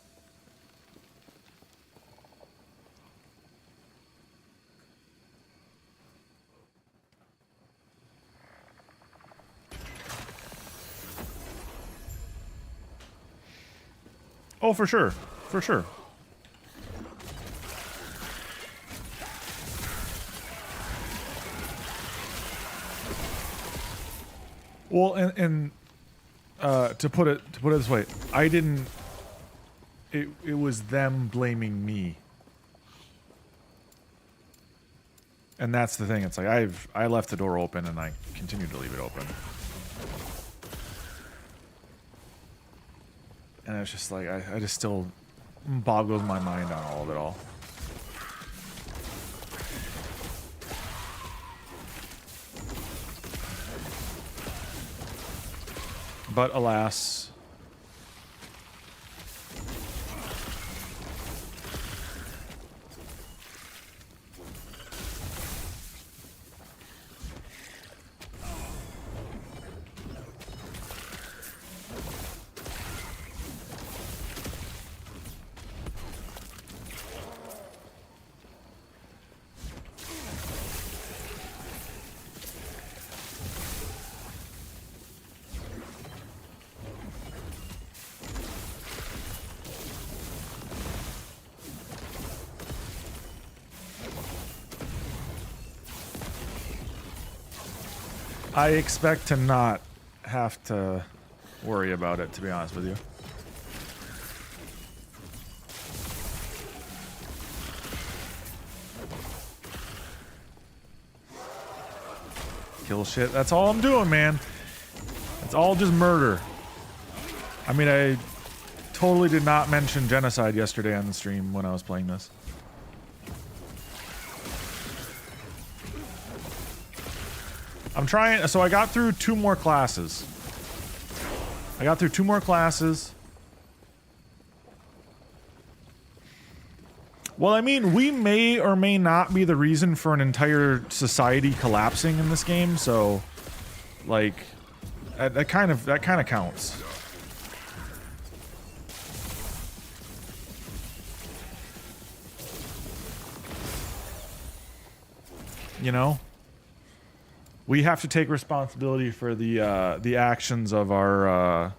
Oh, for sure. For sure. Well, and to put it this way, I didn't. It was them blaming me, and that's the thing. It's like I left the door open and I continue to leave it open, and it's just like I just still boggles my mind on all of it all. But alas. I expect to not have to worry about it, to be honest with you. Kill shit. That's all I'm doing, man. It's all just murder. I mean, I totally did not mention genocide yesterday on the stream when I was playing this. I'm trying, so I got through 2 more classes. Well, I mean, we may or may not be the reason for an entire society collapsing in this game, so, like, that kind of counts. You know? We have to take responsibility for the actions of our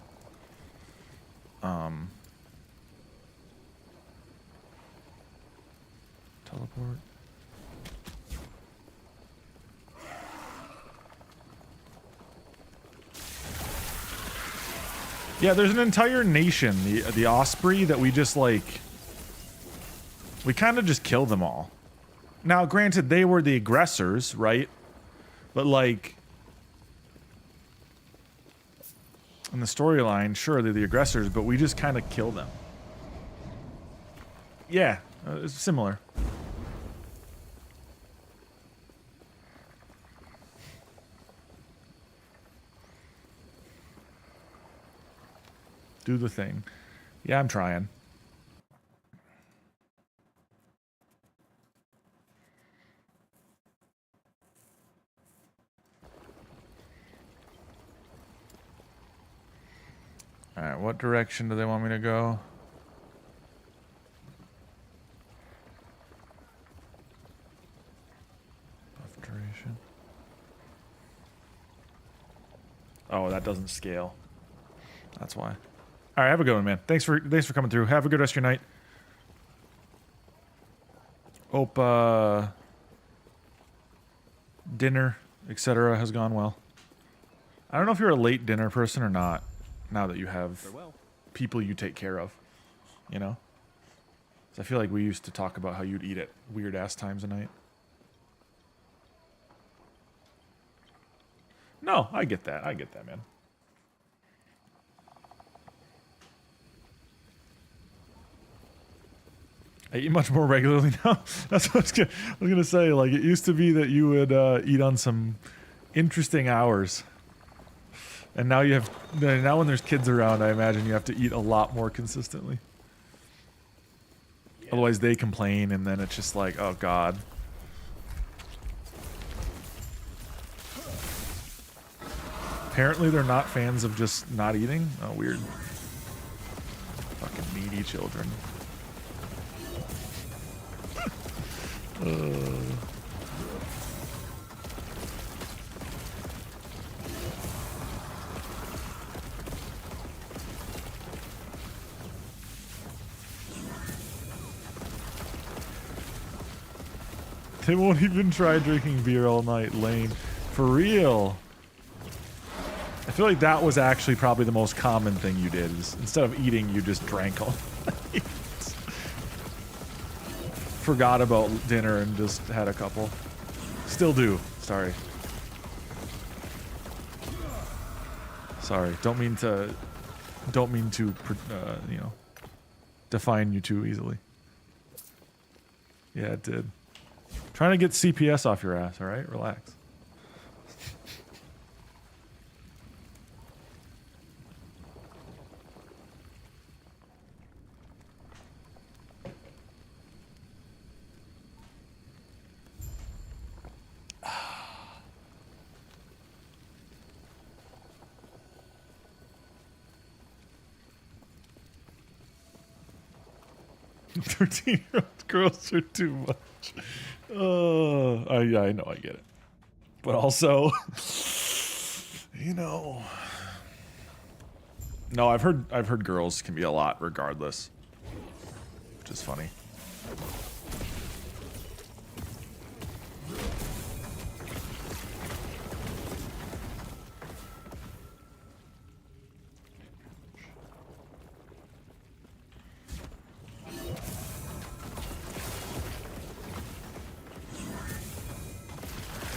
teleport. Yeah, there's an entire nation, the Osprey, that we just like. We kind of just killed them all. Now, granted, they were the aggressors, right? But, like, in the storyline, sure, they're the aggressors, but we just kind of kill them. Yeah, it's similar. Do the thing. Yeah, I'm trying. Alright, what direction do they want me to go? Buff duration. Oh, that doesn't scale. That's why. Alright, have a good one, man. Thanks for coming through. Have a good rest of your night. Hope dinner, etc. has gone well. I don't know if you're a late dinner person or not, now that you have people you take care of, you know? 'Cause I feel like we used to talk about how you'd eat at weird-ass times of night. No, I get that. I get that, man. I eat much more regularly now. That's what I was gonna say. Like, it used to be that you would eat on some interesting hours. And now you have, now when there's kids around, I imagine you have to eat a lot more consistently. Yeah. Otherwise they complain and then it's just like, oh god. Apparently they're not fans of just not eating. Oh, weird. Fucking needy children. They won't even try drinking beer all night, Lane. For real. I feel like that was actually probably the most common thing you did. Is instead of eating, you just drank all night. Forgot about dinner and just had a couple. Still do. Sorry. Sorry. Don't mean to, you know, define you too easily. Yeah, it did. Trying to get CPS off your ass, alright? Relax. "13-year-old girls are too much." Yeah, I know, I get it. But also, you know, no, I've heard girls can be a lot regardless, which is funny.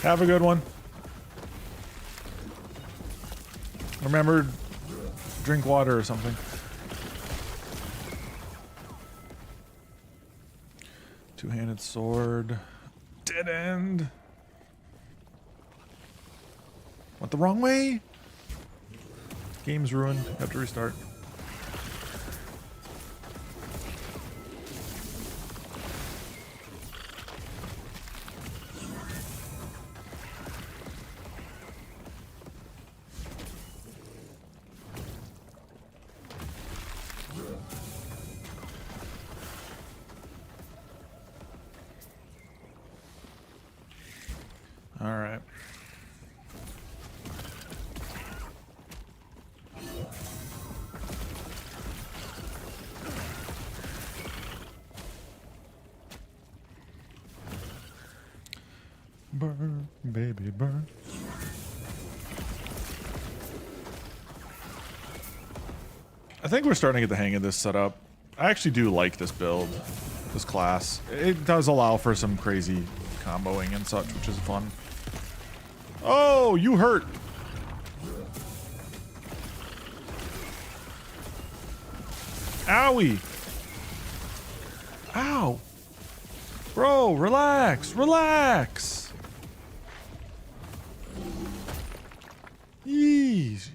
Have a good one. Remember, drink water or something. Two-handed sword. Dead end. Went the wrong way? Game's ruined. Have to restart. Alright. Burn, baby, burn. I think we're starting to get the hang of this setup. I actually do like this build, this class. It does allow for some crazy comboing and such, which is fun. Oh, you hurt. Owie. Ow. Bro, relax, relax. Easy.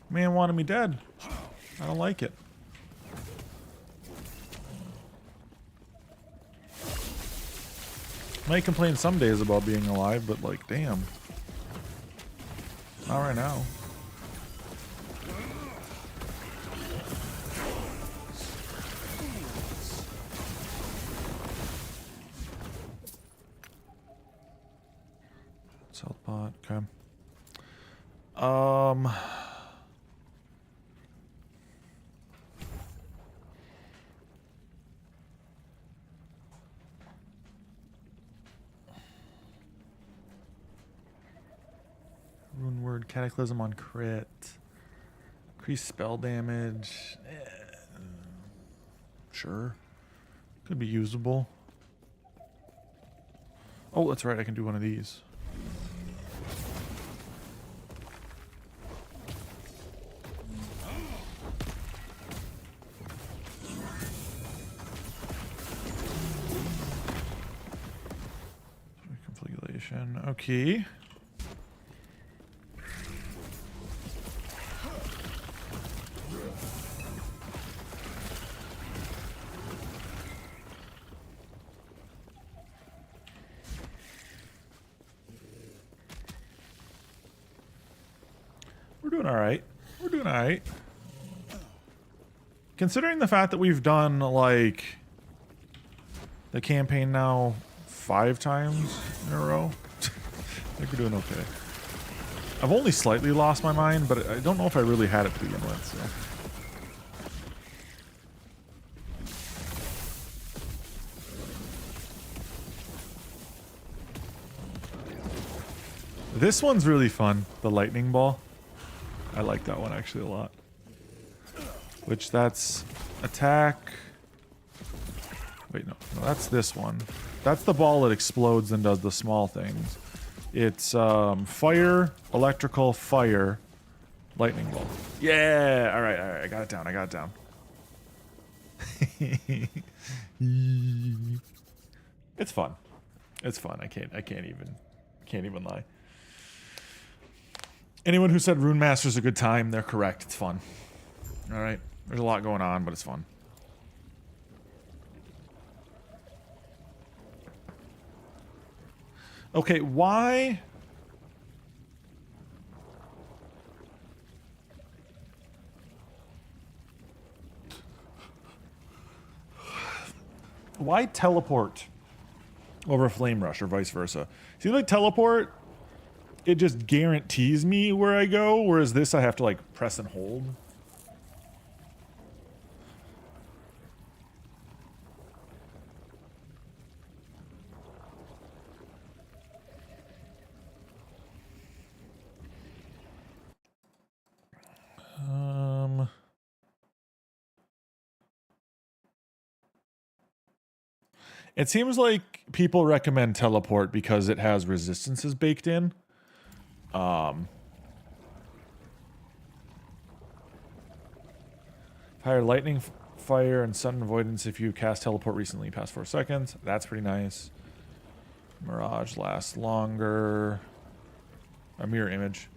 Man wanted me dead. I don't like it. Might complain some days about being alive, but like, damn. Not right now. South pot, okay. Rune word, cataclysm on crit. Increase spell damage. Sure. Could be usable. Oh, that's right, I can do one of these. Configuration. Okay. We're doing all right. We're doing all right. Considering the fact that we've done like the campaign now 5 times in a row, I think we're doing okay. I've only slightly lost my mind, but I don't know if I really had it to begin with, so. This one's really fun, the lightning ball. I like that one actually a lot. Which that's attack. Wait, no, that's this one. That's the ball that explodes and does the small things. It's fire, electrical, fire, lightning bolt. Yeah, all right, I got it down. I got it down. It's fun. It's fun. I can't even lie. Anyone who said Rune Master's a good time, they're correct. It's fun. All right, there's a lot going on, but it's fun. Okay, why? Why teleport over Flame Rush or vice versa? See, like teleport, it just guarantees me where I go, whereas this I have to like press and hold. It seems like people recommend teleport because it has resistances baked in. Fire, lightning, fire, and sudden avoidance if you cast teleport recently past 4 seconds. That's pretty nice. Mirage lasts longer. A mirror image.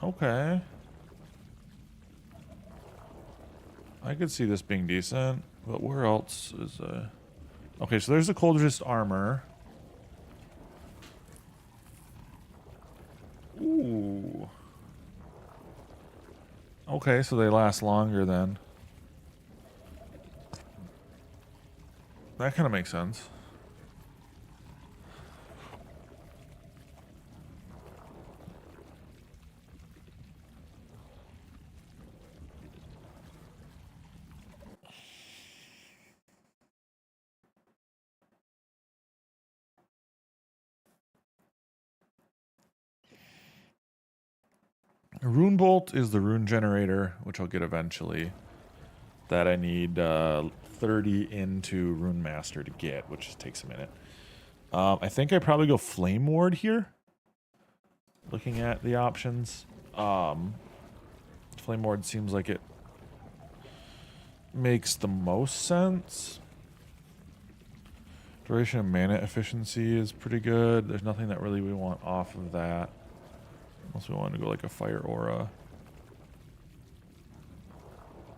Okay. I could see this being decent, but where else is okay, so there's the cold resist armor. Ooh. Okay, so they last longer then. That kind of makes sense. Rune Bolt is the rune generator, which I'll get eventually. That I need 30 into Rune Master to get, which takes a minute. I think I probably go Flame Ward here. Looking at the options. Flame Ward seems like it makes the most sense. Duration of mana efficiency is pretty good. There's nothing that really we want off of that. Unless we want to go like a fire aura.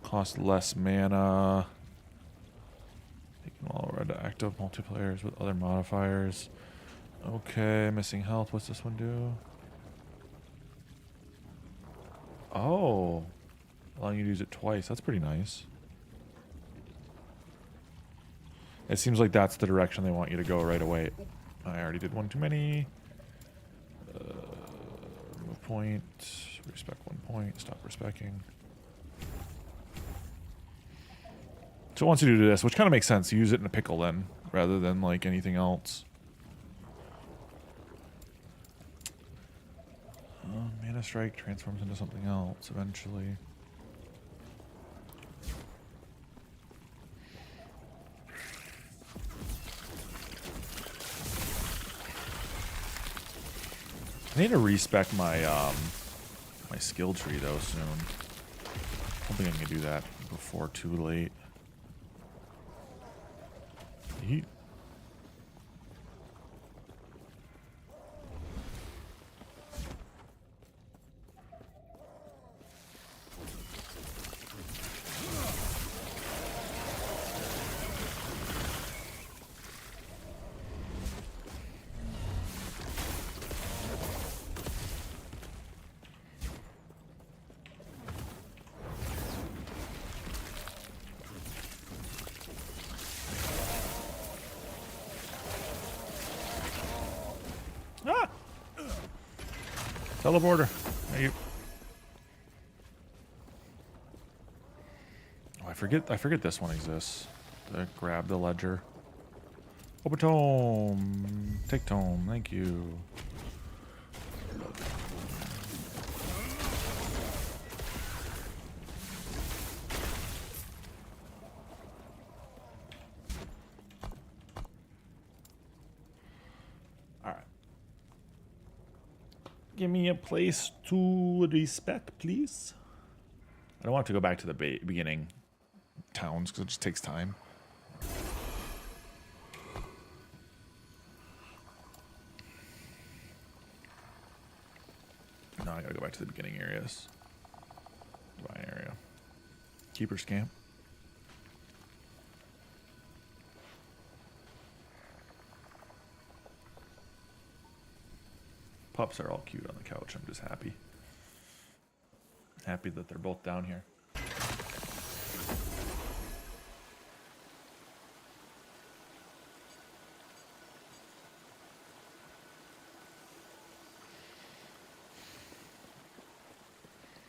Cost less mana. Taking all radioactive multiplayers with other modifiers. Okay, missing health. What's this one do? Oh. Allowing you to use it twice. That's pretty nice. It seems like that's the direction they want you to go right away. I already did one too many. Remove point. Respect 1 point. Stop respecting. So once you do this, which kind of makes sense, you use it in a pickle then, rather than like anything else. Mana Strike transforms into something else eventually. I need to respec my my skill tree though soon. Hoping I can do that before too late. Yeet. Ah! Teleporter. There you. Oh, I forget this one exists. To grab the ledger. Open tome. Take tome. Thank you. Give me a place to respect, please. I don't want to go back to the beginning towns because it just takes time. No, I gotta go back to the beginning areas. Divine area. Keeper's camp. Pups are all cute on the couch. I'm just happy. Happy that they're both down here.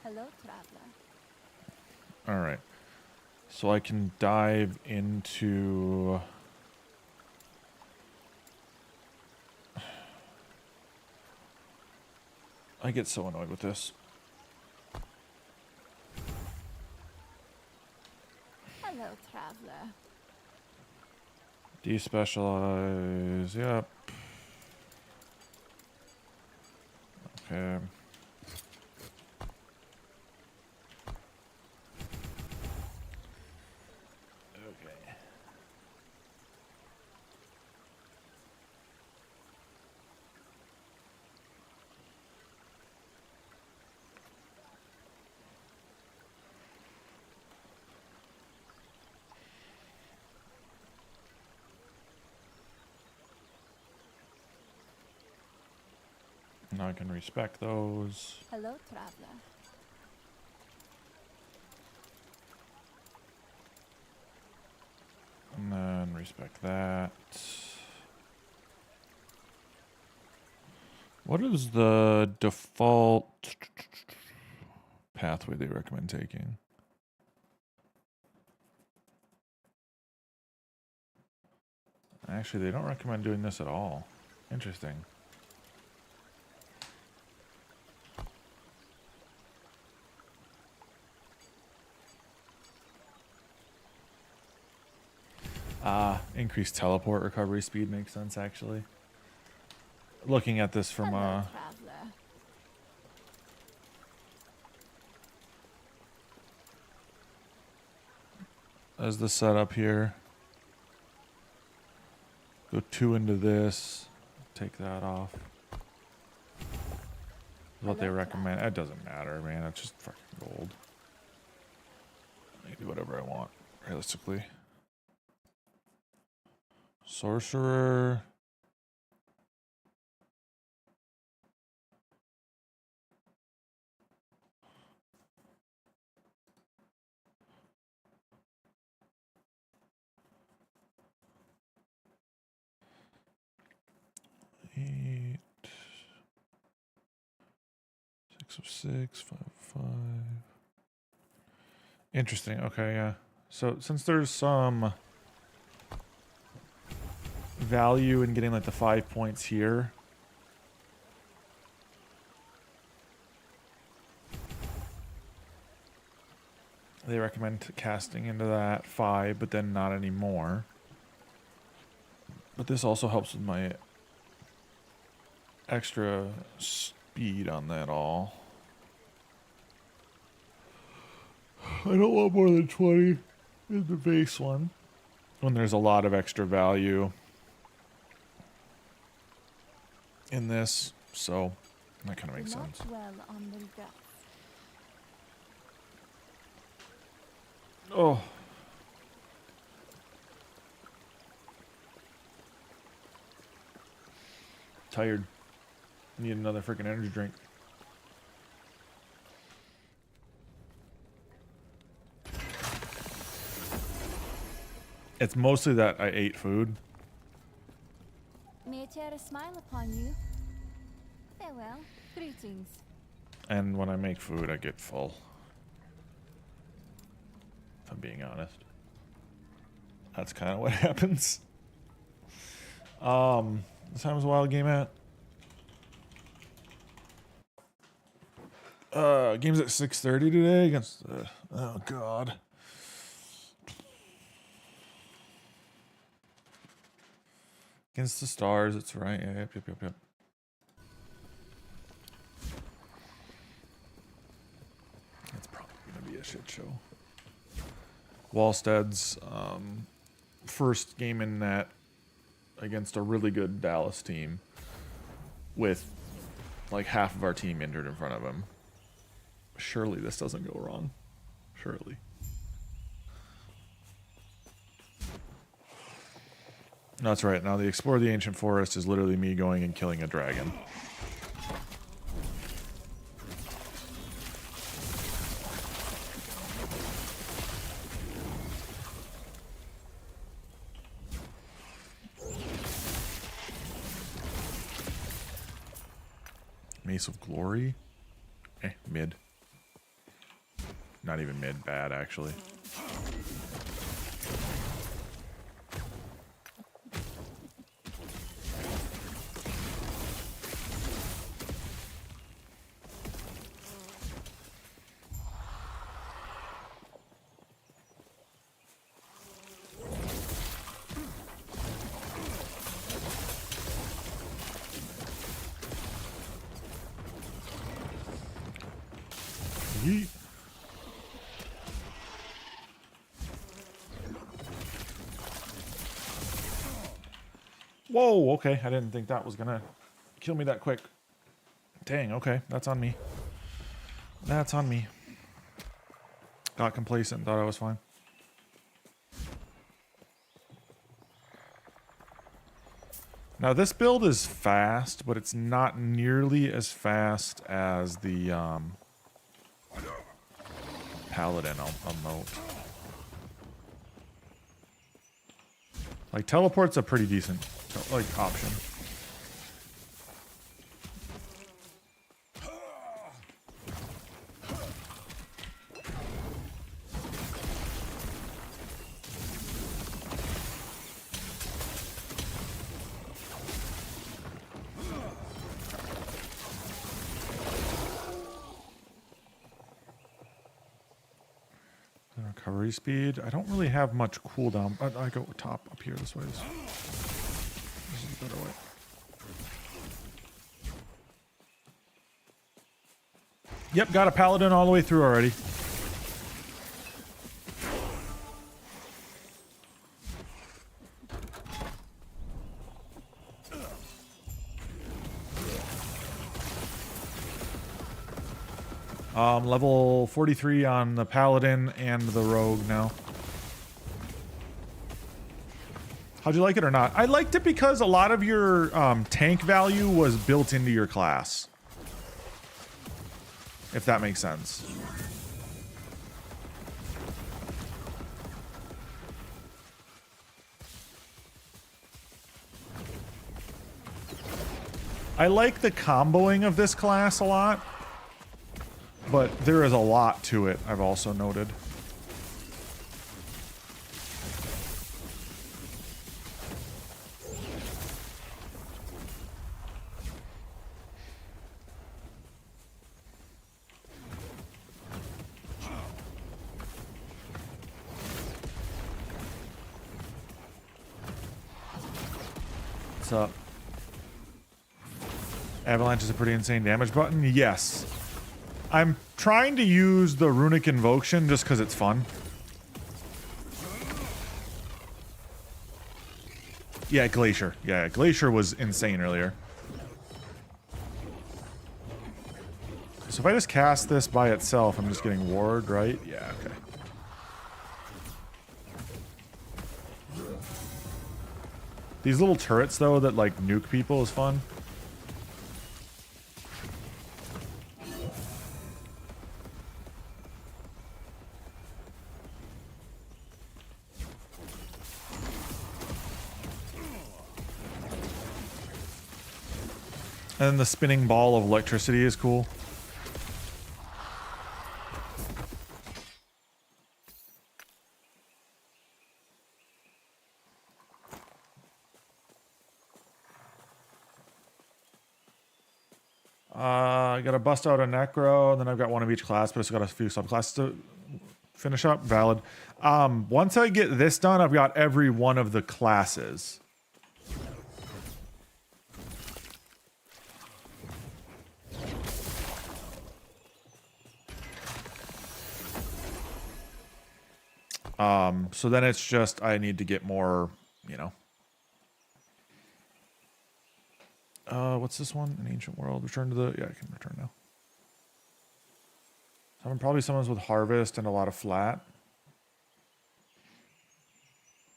Hello, traveler. All right. So I can dive into... I get so annoyed with this. Hello, traveler. Despecialize. Yep. Okay. Okay. Now I can respect those. Hello, traveler. And then respect that. What is the default pathway they recommend taking? Actually, they don't recommend doing this at all. Interesting. Increased teleport recovery speed makes sense, actually. Looking at this from Hello, traveler. as the setup here. Go 2 into this. Take that off. What they recommend. It doesn't matter, man. It's just fucking gold. I can do whatever I want, realistically. Sorcerer. Eight. 6 of 6, 5 of 5. Interesting. Okay, yeah. So since there's some value in getting like the 5 points here, they recommend casting into that 5, but then not anymore. But this also helps with my extra speed on that all. I don't want more than 20 in the base one when there's a lot of extra value in this, so that kind of makes sense. Oh. Tired. Need another freaking energy drink. It's mostly that I ate food. May I tear a smile upon you? Farewell. Greetings. And when I make food, I get full. If I'm being honest. That's kind of what happens. What time was Wild Game at? Game's at 6:30 today against oh god. Against the Stars, it's right. Yeah, yep. It's probably gonna be a shit show. Wallstead's first game in net against a really good Dallas team with like half of our team injured in front of him. Surely this doesn't go wrong. Surely. No, that's right. Now the Explore the Ancient Forest is literally me going and killing a dragon. Mace of Glory? Mid. Not even mid, bad actually. Yeet. Whoa, okay. I didn't think that was gonna kill me that quick. Dang, okay. That's on me. That's on me. Got complacent, thought I was fine. Now this build is fast, but it's not nearly as fast as the Paladin, I'll note. Like, teleport's a pretty decent, like, option. Recovery speed. I don't really have much cooldown. I go top up here this way. This is a better way. Yep, got a paladin all the way through already. Level 43 on the Paladin and the Rogue now. How'd you like it or not? I liked it because a lot of your tank value was built into your class. If that makes sense. I like the comboing of this class a lot, but there is a lot to it, I've also noted. What's up? Avalanche is a pretty insane damage button. Yes. I'm trying to use the Runic Invocation just because it's fun. Yeah, Glacier. Yeah, Glacier was insane earlier. So if I just cast this by itself, I'm just getting ward, right? Yeah, okay. These little turrets, though, that, like, nuke people is fun. And then the spinning ball of electricity is cool. I gotta bust out a Necro, and then I've got one of each class, but I've got a few subclasses to finish up. Valid. Once I get this done, I've got every one of the classes. So then it's just, I need to get more, you know. What's this one? An Ancient World. Return to the, yeah, I can return now. Probably someone's with Harvest and a lot of flat.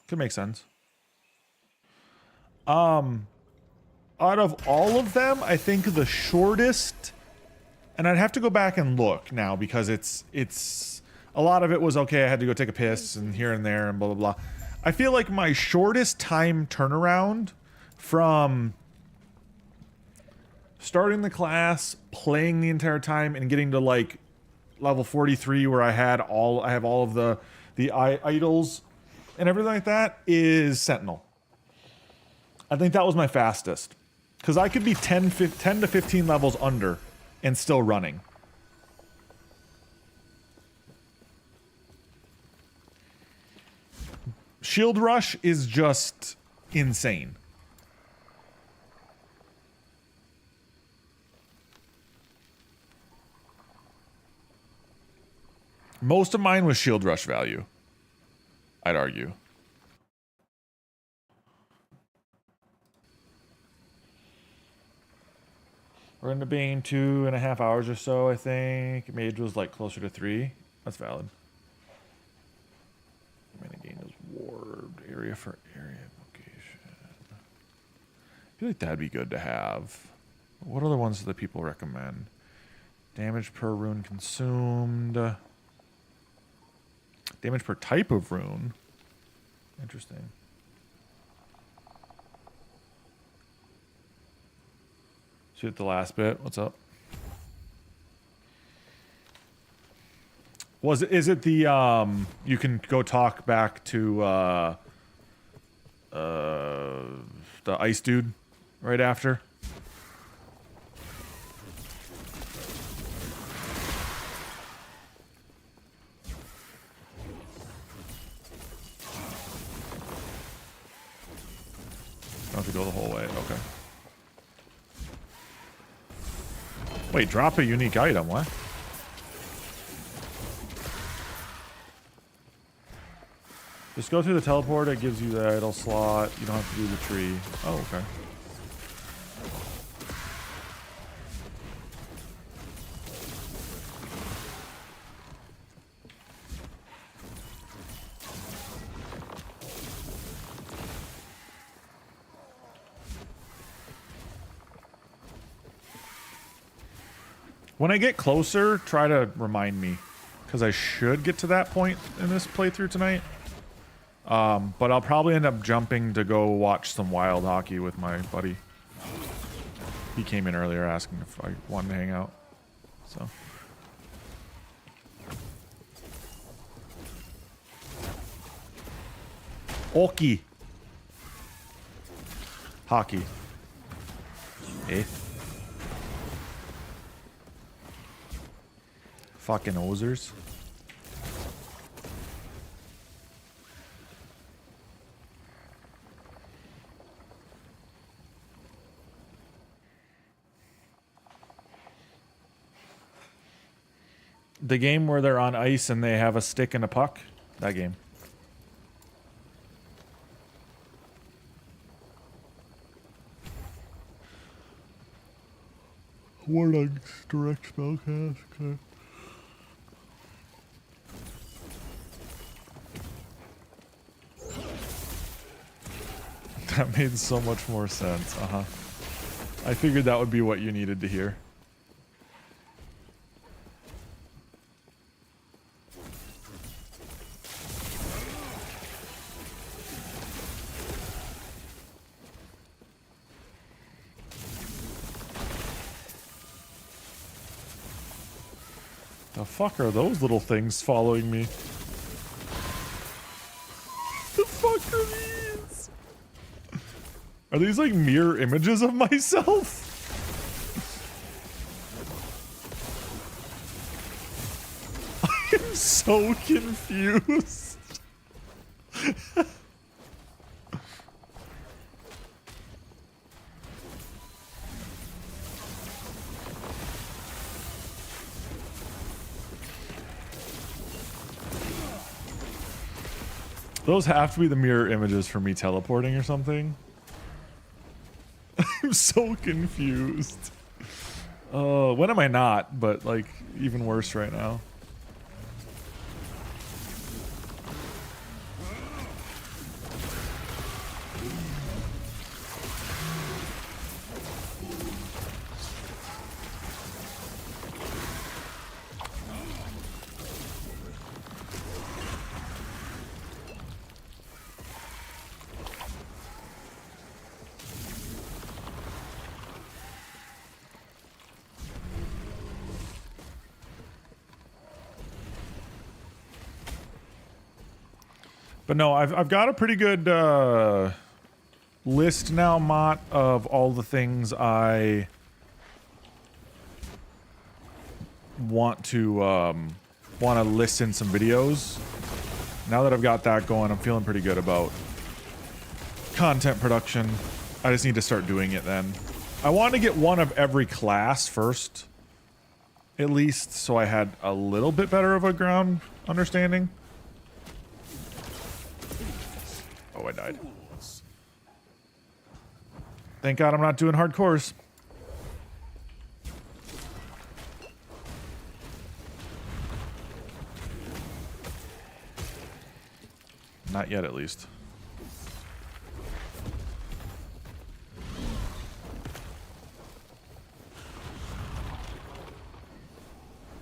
Could make sense. Out of all of them, I think the shortest, and I'd have to go back and look now because it's a lot of it was, okay, I had to go take a piss and here and there and blah, blah, blah. I feel like my shortest time turnaround from starting the class, playing the entire time, and getting to like level 43 where I have all of the idols and everything like that is Sentinel. I think that was my fastest. Because I could be 10 to 15 levels under and still running. Shield Rush is just insane. Most of mine was Shield Rush value, I'd argue. We're into being 2.5 hours or so, I think. Mage was like closer to 3. That's valid. Mana gain is ward. Area for area location. I feel like that'd be good to have. What other ones do the people recommend? Damage per rune consumed. Damage per type of rune. Interesting. Shoot the last bit. What's up? Is it the you can go talk back to the ice dude right after? I don't have to go the whole way. Okay. Wait, drop a unique item. What? Just go through the teleport. It gives you the idle slot. You don't have to do the tree. Oh, okay. When I get closer, try to remind me. Because I should get to that point in this playthrough tonight. But I'll probably end up jumping to go watch some wild hockey with my buddy. He came in earlier asking if I wanted to hang out. So. Hockey. Hockey. Eh? Fucking hosers. The game where they're on ice and they have a stick and a puck? That game. Warlug's direct spellcast. Okay. That made so much more sense. Uh-huh. I figured that would be what you needed to hear. The fuck are those little things following me? The fuck are these? Are these like mirror images of myself? I am so confused. Those have to be the mirror images for me teleporting or something. I'm so confused. When am I not? But like, even worse right now. But no, I've got a pretty good list now, Mott, of all the things I want to list in some videos. Now that I've got that going, I'm feeling pretty good about content production. I just need to start doing it then. I wanted to get one of every class first, at least, so I had a little bit better of a ground understanding. Oh, I died. Thank God I'm not doing hardcores. Not yet, at least.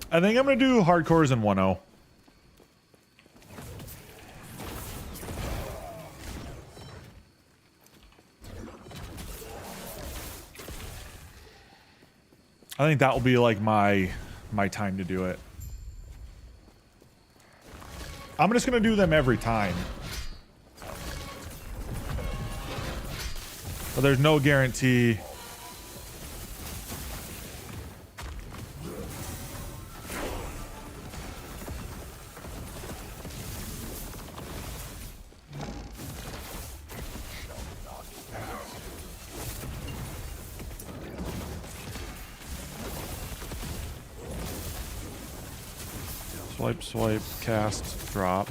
I think I'm going to do hardcores in 1.0. I think that will be like my time to do it. I'm just gonna do them every time. But there's no guarantee. Swipe, swipe, cast, drop. Drop.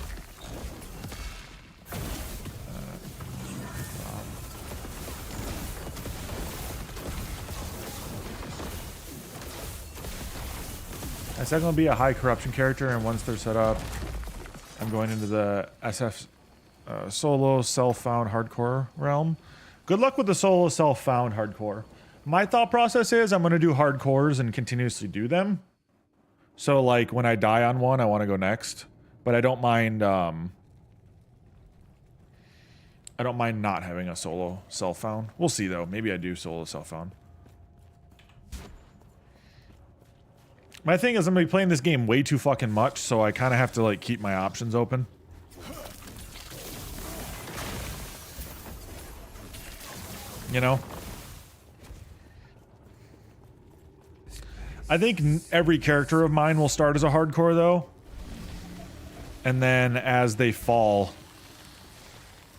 I said I'm going to be a high corruption character, and once they're set up, I'm going into the SF solo self-found hardcore realm. Good luck with the solo self-found hardcore. My thought process is I'm going to do hardcores and continuously do them. So like when I die on one, I want to go next. But I don't mind not having a solo self-found. We'll see though. Maybe I do solo self-found. My thing is I'm going to be playing this game way too fucking much, so I kind of have to like keep my options open. You know? I think every character of mine will start as a hardcore though. And then as they fall,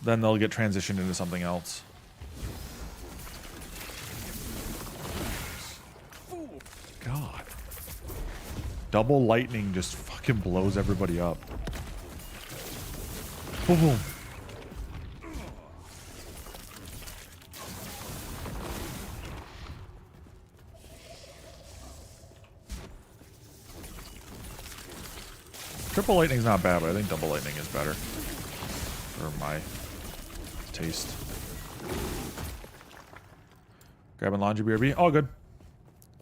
then they'll get transitioned into something else. God. Double lightning just fucking blows everybody up. Boom, boom. Triple lightning's not bad, but I think double lightning is better. For my taste. Grabbing laundry BRB. All good.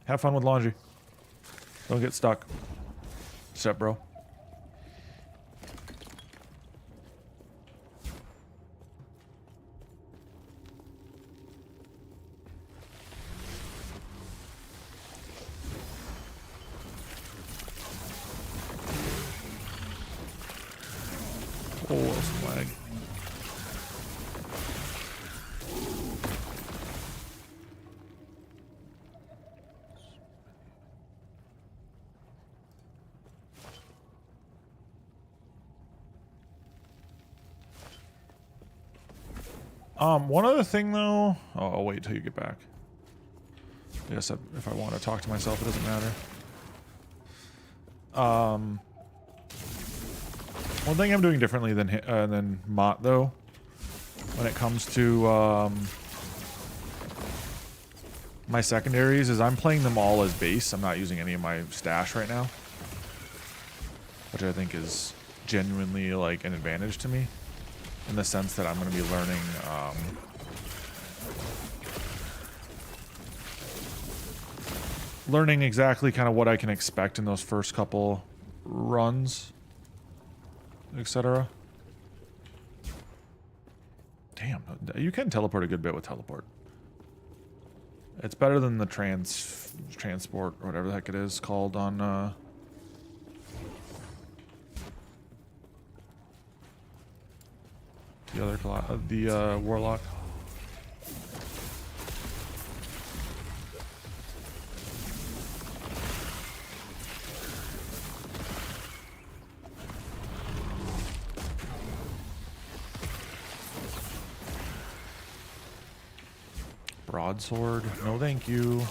Have fun with laundry. Don't get stuck. Step bro. Oh, some lag. One other thing though. Oh, I'll wait till you get back. I guess if I want to talk to myself, it doesn't matter. One thing I'm doing differently than Mott though, when it comes to my secondaries, is I'm playing them all as base. I'm not using any of my stash right now, which I think is genuinely like an advantage to me, in the sense that I'm going to be learning learning exactly kind of what I can expect in those first couple runs, etc. Damn, you can teleport a good bit with teleport. It's better than the transport or whatever the heck it is called on the other warlock. Broadsword, no thank you.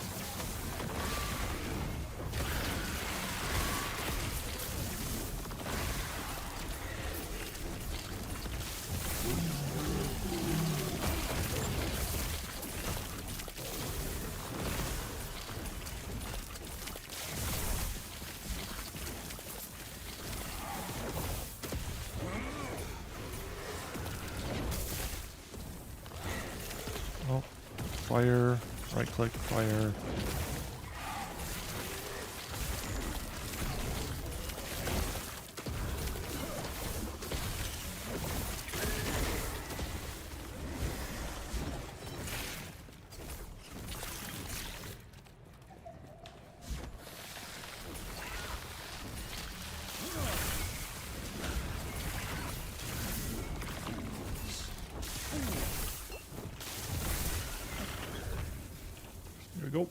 Oh, fire, right click, fire. Here we go.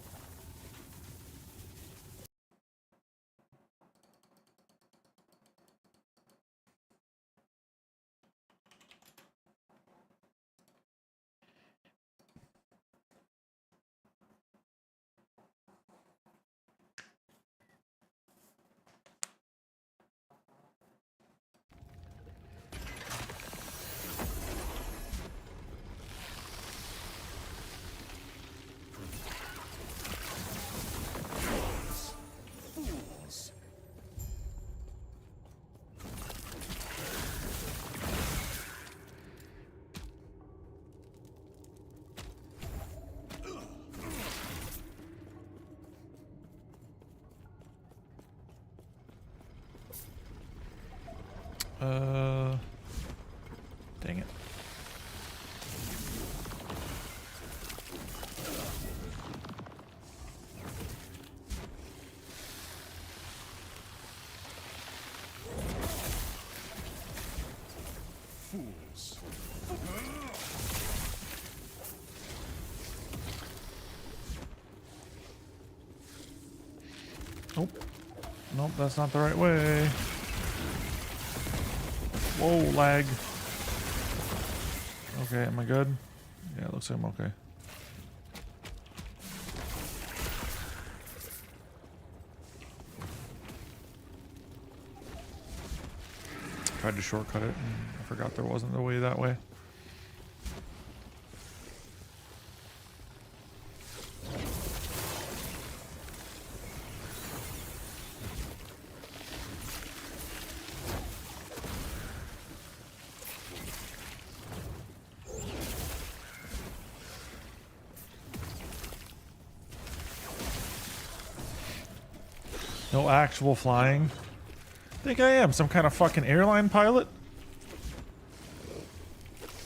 Dang it. Fools. Nope. Nope, that's not the right way. Whoa, lag. Okay, am I good? Yeah, it looks like I'm okay. Tried to shortcut it, and I forgot there wasn't a way that way. No actual flying. Think I am some kind of fucking airline pilot?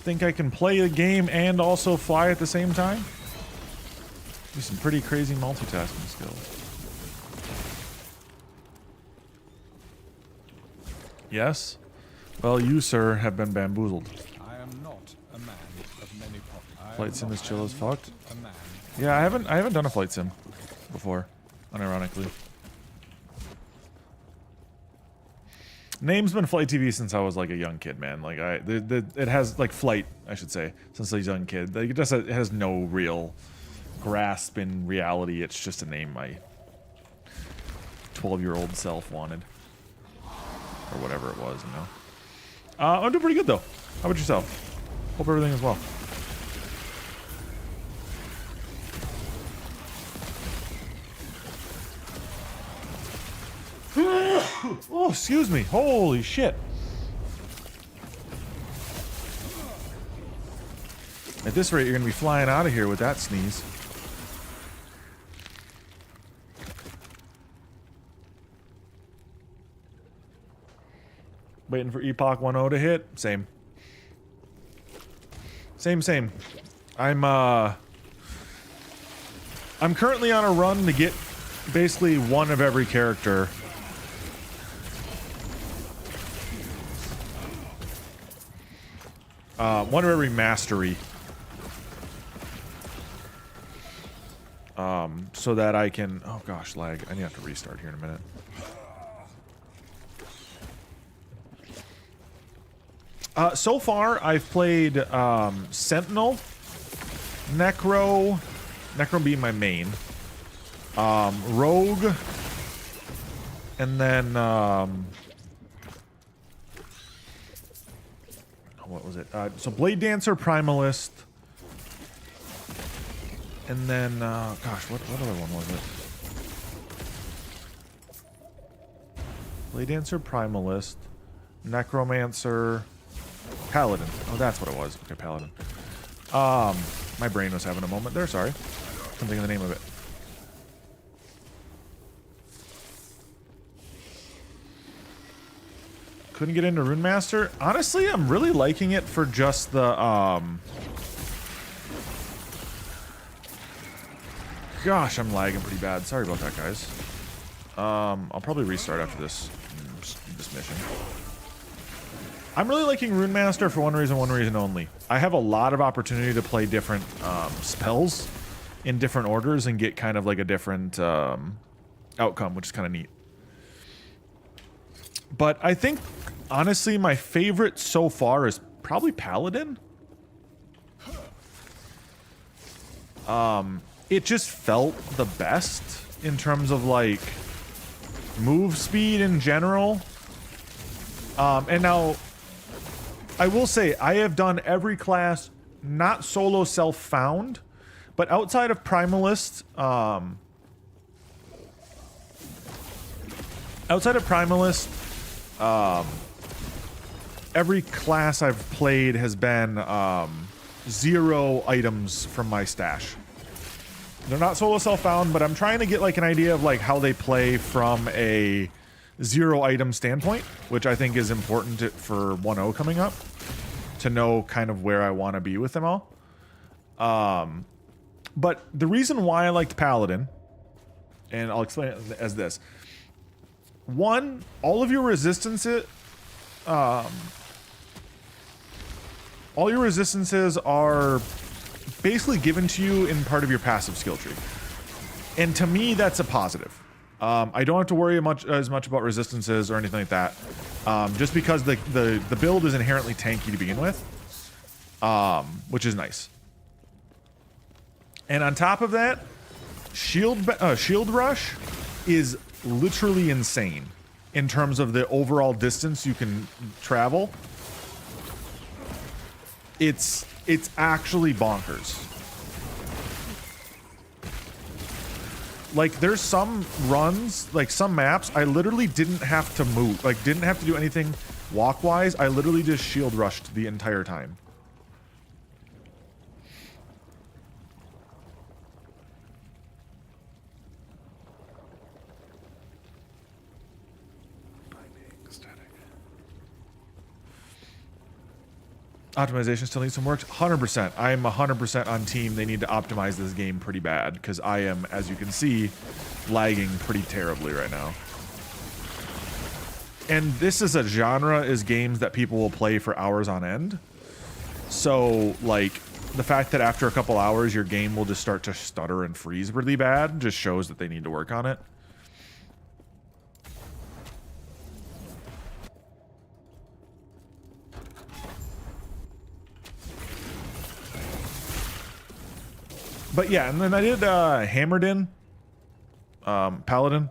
Think I can play a game and also fly at the same time? Do some pretty crazy multitasking skills. Yes? Well, you, sir, have been bamboozled. I am not a man of many pockets. Flight sim is chill as fuck. A man. Yeah, I haven't done a flight sim before, unironically. Name's been Flight TV since I was like a young kid, man. Like it has like Flight, I should say, since I was a young kid. Like it has no real grasp in reality. It's just a name my 12-year-old self wanted, or whatever it was, you know. I'm doing pretty good though. How about yourself? Hope everything is well. Oh, excuse me. Holy shit. At this rate, you're going to be flying out of here with that sneeze. Waiting for Epoch 1.0 to hit. Same. Same. I'm currently on a run to get basically one of every character. One of every mastery. So that I can... Oh gosh, lag. I need to have to restart here in a minute. So far, I've played Sentinel, Necro being my main, Rogue, and then... what was it? So Blade Dancer, Primalist, and then gosh, what other one was it? Blade Dancer, Primalist, Necromancer, Paladin. Oh, that's what it was. Okay, Paladin. My brain was having a moment there. Sorry, couldn't think of the name of it. Couldn't get into Rune Master. Honestly, I'm really liking it for just the gosh, I'm lagging pretty bad. Sorry about that, guys. I'll probably restart after this mission. I'm really liking Rune Master for one reason only. I have a lot of opportunity to play different spells in different orders and get kind of like a different outcome, which is kind of neat. But I think, honestly, my favorite so far is probably Paladin. It just felt the best in terms of, like, move speed in general. And now, I will say, I have done every class, not solo self-found, but outside of Primalist, every class I've played has been 0 items from my stash. They're not solo self-found, but I'm trying to get like an idea of like how they play from a 0 item standpoint, which I think is important for 1.0 coming up. to know kind of where I want to be with them all. But the reason why I liked Paladin, and I'll explain it as this. One, all of your resistances, all your resistances are basically given to you in part of your passive skill tree. And to me, that's a positive. I don't have to worry as much about resistances or anything like that. Just because the build is inherently tanky to begin with. Which is nice. And on top of that, Shield Rush is literally insane in terms of the overall distance you can travel. It's actually bonkers. Like, there's some runs, like some maps, I literally didn't have to move, like didn't have to do anything walk-wise. I literally just shield rushed the entire time. Optimization still needs some work. 100%. I am 100% on team. They need to optimize this game pretty bad because I am, as you can see, lagging pretty terribly right now. And this is a genre, is games that people will play for hours on end. So, like, the fact that after a couple hours your game will just start to stutter and freeze really bad just shows that they need to work on it. But yeah, and then I did Hammered In Paladin.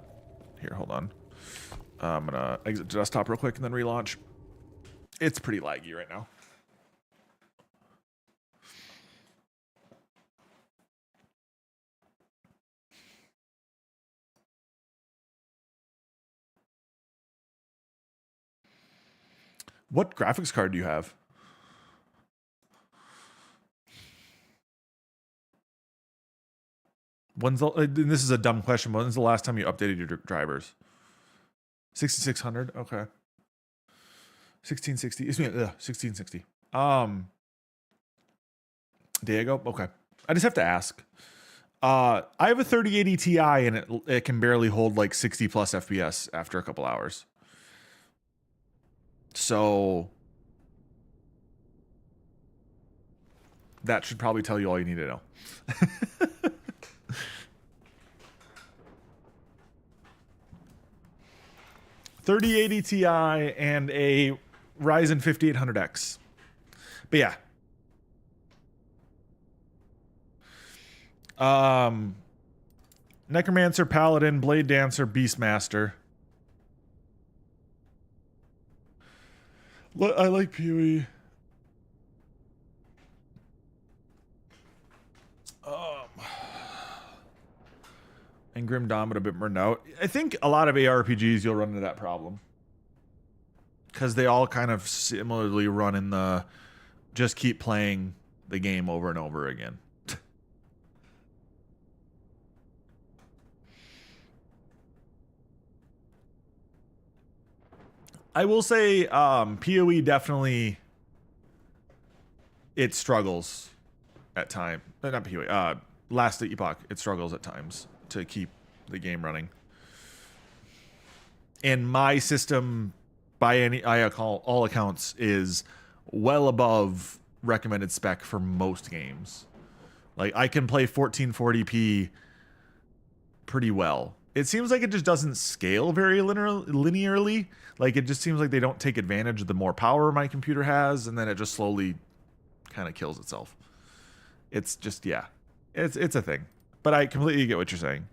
Here, hold on. I'm gonna exit desktop real quick and then relaunch. It's pretty laggy right now. What graphics card do you have? When's the, this is a dumb question, but when's the last time you updated your drivers? 6600, okay. 1660, excuse me, 1660. Diego, okay. I just have to ask. I have a 3080 Ti and it can barely hold like 60 plus FPS after a couple hours. So that should probably tell you all you need to know. 3080 Ti and a Ryzen 5800X. But yeah. Necromancer, Paladin, Blade Dancer, Beastmaster. I like PoE. And Grim Dawn, but a bit burned out. I think a lot of ARPGs you'll run into that problem. Because they all kind of similarly run in the just keep playing the game over and over again. I will say PoE definitely, it struggles at times. Not PoE, Last Epoch, it struggles at times to keep the game running. And my system, by all accounts, is well above recommended spec for most games. Like, I can play 1440p pretty well. It seems like it just doesn't scale very linearly. Like, it just seems like they don't take advantage of the more power my computer has, and then it just slowly kind of kills itself. It's just, yeah. It's a thing. But I completely get what you're saying.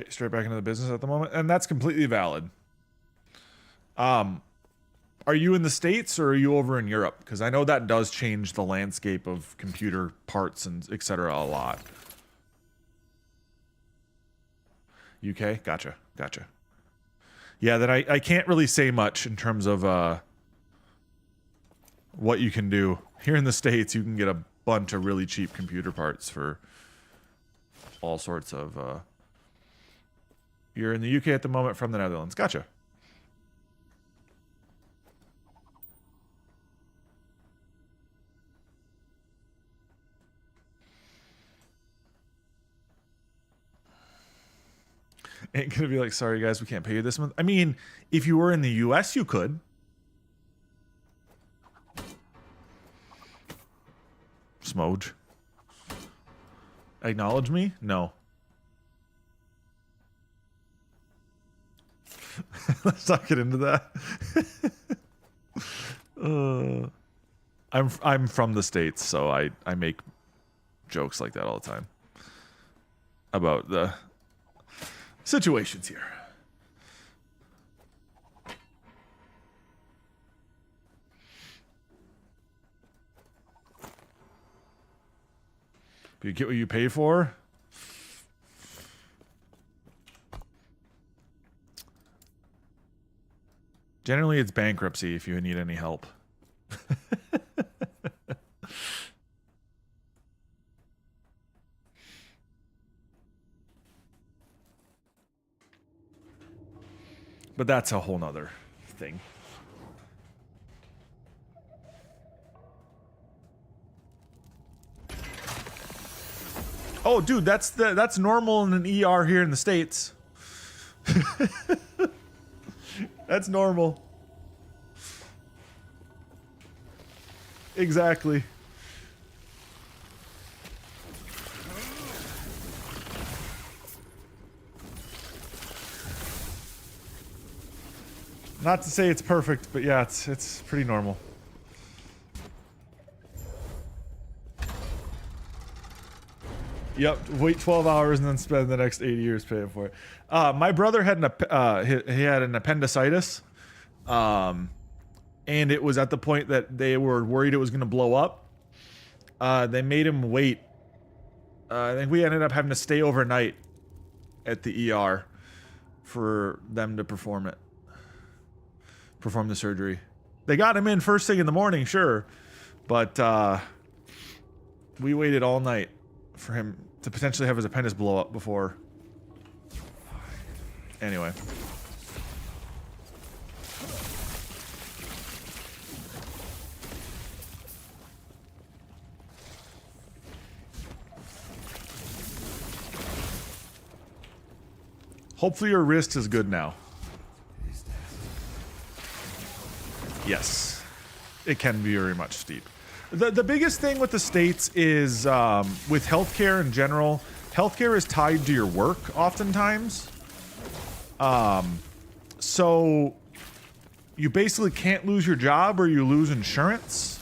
Straight back into the business at the moment, and that's completely valid. Are you in the States or are you over in Europe? Because I know that does change the landscape of computer parts and etc. a lot. UK, gotcha. yeah, then I can't really say much in terms of what you can do. Here in the States, you can get a bunch of really cheap computer parts for all sorts of... You're in the UK at the moment from the Netherlands. Gotcha. Ain't gonna be like, sorry guys, we can't pay you this month. I mean, if you were in the US, you could. Smoj. Acknowledge me? No. Let's not get into that. I'm from the States, so I make jokes like that all the time about the situations here. You get what you pay for? Generally, it's bankruptcy if you need any help. But that's a whole nother thing. Oh, dude, that's normal in an ER here in the States. That's normal. Exactly. Not to say it's perfect, but yeah, it's pretty normal. Yep, wait 12 hours and then spend the next 80 years paying for it. My brother had he had an appendicitis, and it was at the point that they were worried it was going to blow up. They made him wait. I think we ended up having to stay overnight at the ER for them to perform the surgery. They got him in first thing in the morning, sure, but we waited all night for him to potentially have his appendix blow up before. Anyway. Hopefully your wrist is good now. Yes. It can be very much steep. The biggest thing with the States is with healthcare in general, healthcare is tied to your work oftentimes. So you basically can't lose your job or you lose insurance.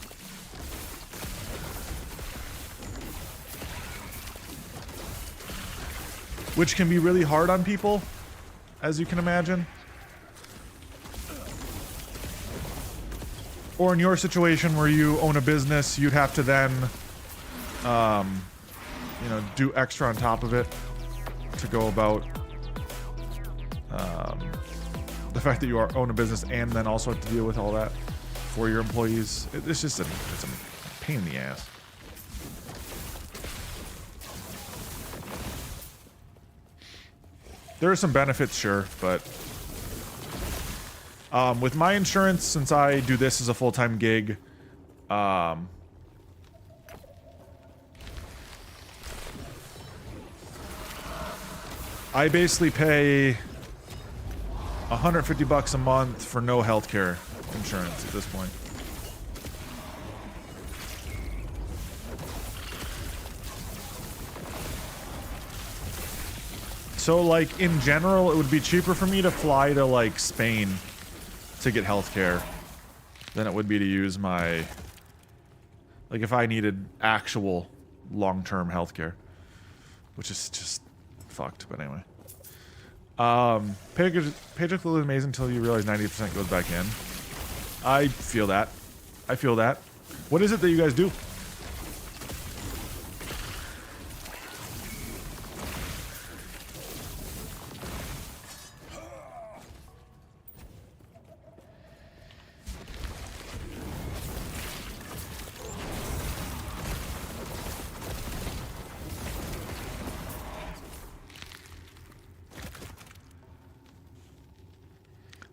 Which can be really hard on people, as you can imagine. Or in your situation where you own a business, you'd have to then, you know, do extra on top of it to go about the fact that you own a business and then also have to deal with all that for your employees. It's just it's a pain in the ass. There are some benefits, sure, but with my insurance, since I do this as a full-time gig, I basically pay $150 a month for no healthcare insurance at this point. So, like, in general, it would be cheaper for me to fly to, like, Spain to get healthcare than it would be to use my... Like, if I needed actual long-term healthcare. Which is just fucked, but anyway. Paycheck will be amazing until you realize 90% goes back in. I feel that. I feel that. What is it that you guys do?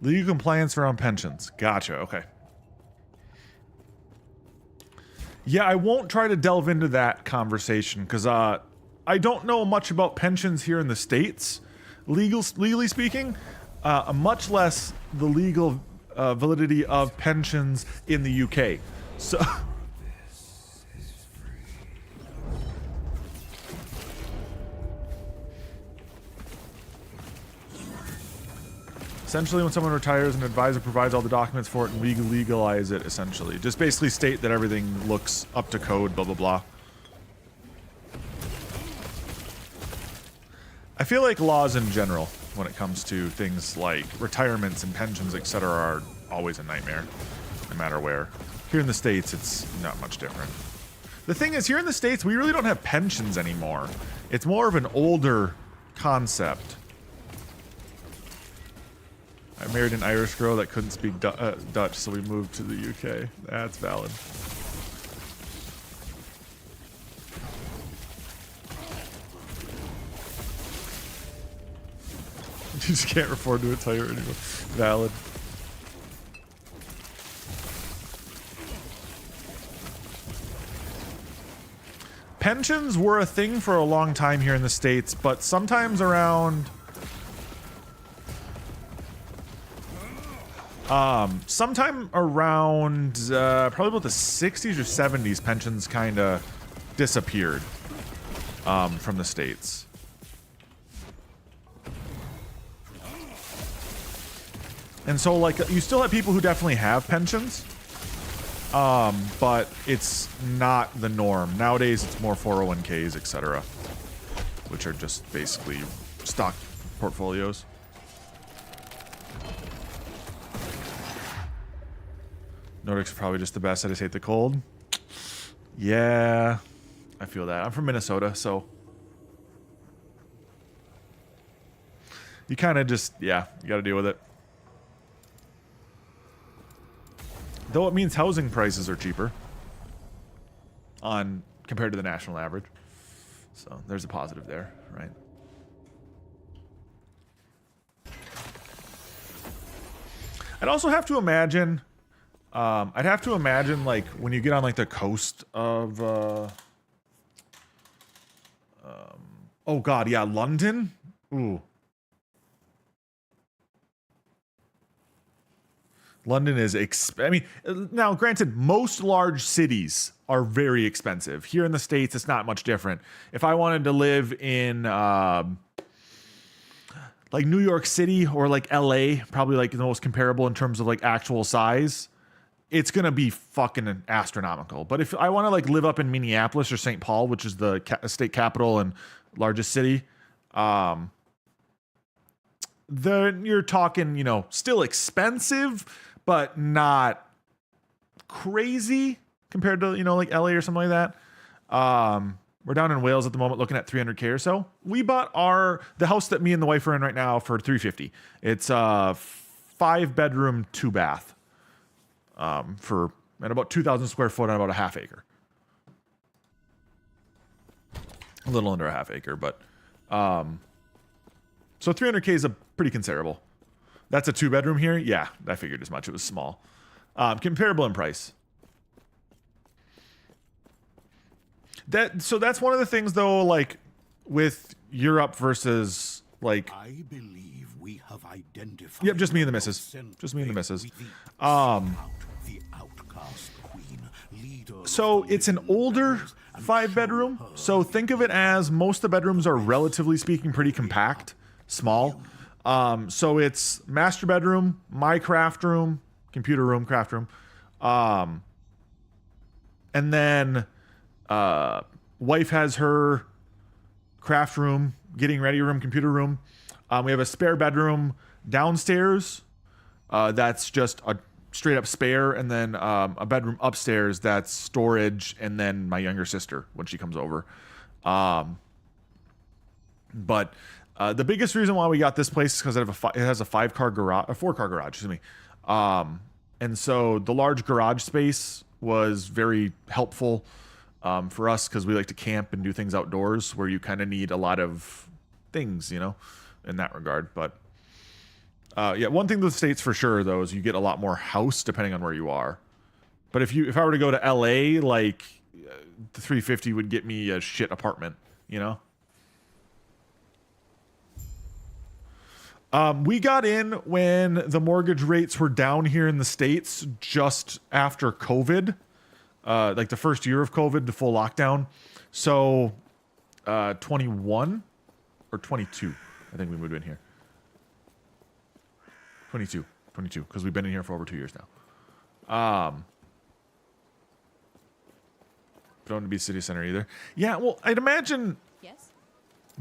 Legal compliance around pensions. Gotcha. Okay. Yeah, I won't try to delve into that conversation because I don't know much about pensions here in the States, legally speaking, much less the legal validity of pensions in the UK. So, essentially, when someone retires, an advisor provides all the documents for it and we legalize it, essentially. Just basically state that everything looks up to code, blah, blah, blah. I feel like laws in general, when it comes to things like retirements and pensions, etc., are always a nightmare, no matter where. Here in the States, it's not much different. The thing is, here in the States, we really don't have pensions anymore. It's more of an older concept. I married an Irish girl that couldn't speak Dutch, so we moved to the UK. That's valid. You just can't afford to retire anymore. Valid. Pensions were a thing for a long time here in the States, but sometimes around... sometime around probably about the 60s or 70s, pensions kind of disappeared from the States. And so, like, you still have people who definitely have pensions, but it's not the norm. Nowadays, it's more 401ks, etc., which are just basically stock portfolios. Nordics are probably just the best. I just hate the cold. Yeah, I feel that. I'm from Minnesota, so you kind of just, yeah, you got to deal with it. Though it means housing prices are cheaper compared to the national average. So there's a positive there, right? I'd also have to imagine, like, when you get on, like, the coast of, oh god, yeah, London? Ooh. London is I mean, now granted, most large cities are very expensive. Here in the States, it's not much different. If I wanted to live in like New York City or like LA, probably like the most comparable in terms of like actual size, it's gonna be fucking astronomical. But if I want to like live up in Minneapolis or St. Paul, which is the state capital and largest city, then you're talking, you know, still expensive, but not crazy compared to, you know, like LA or something like that. We're down in Wales at the moment looking at 300K or so. We bought the house that me and the wife are in right now for $350. It's a 5-bedroom, 2-bath for at about 2,000 square foot on about a half acre. A little under a half acre, but so 300K is a pretty considerable. That's a 2-bedroom here? Yeah, I figured as much. It was small. Comparable in price. So that's one of the things, though, like, with Europe versus, like... I believe we have identified... Yep, just me and the missus. Just me and the missus. So it's an older 5-bedroom. So think of it as most of the bedrooms are, relatively speaking, pretty compact, small. So it's master bedroom, my craft room, computer room, craft room. And then wife has her craft room, getting ready room, computer room. We have a spare bedroom downstairs. That's just a straight up spare. And then a bedroom upstairs that's storage. And then my younger sister when she comes over. But the biggest reason why we got this place is because it has a 4-car garage, excuse me. And so the large garage space was very helpful for us because we like to camp and do things outdoors where you kind of need a lot of things, you know, in that regard. But Yeah, one thing with the States for sure, though, is you get a lot more house depending on where you are. But if I were to go to LA, like, the 350 would get me a shit apartment, you know? We got in when the mortgage rates were down here in the States just after COVID. Like the first year of COVID, the full lockdown. So, 21 or 22, I think we moved in here. 22, because we've been in here for over 2 years now. Don't want to be city center either. Yeah, well, I'd imagine... Yes?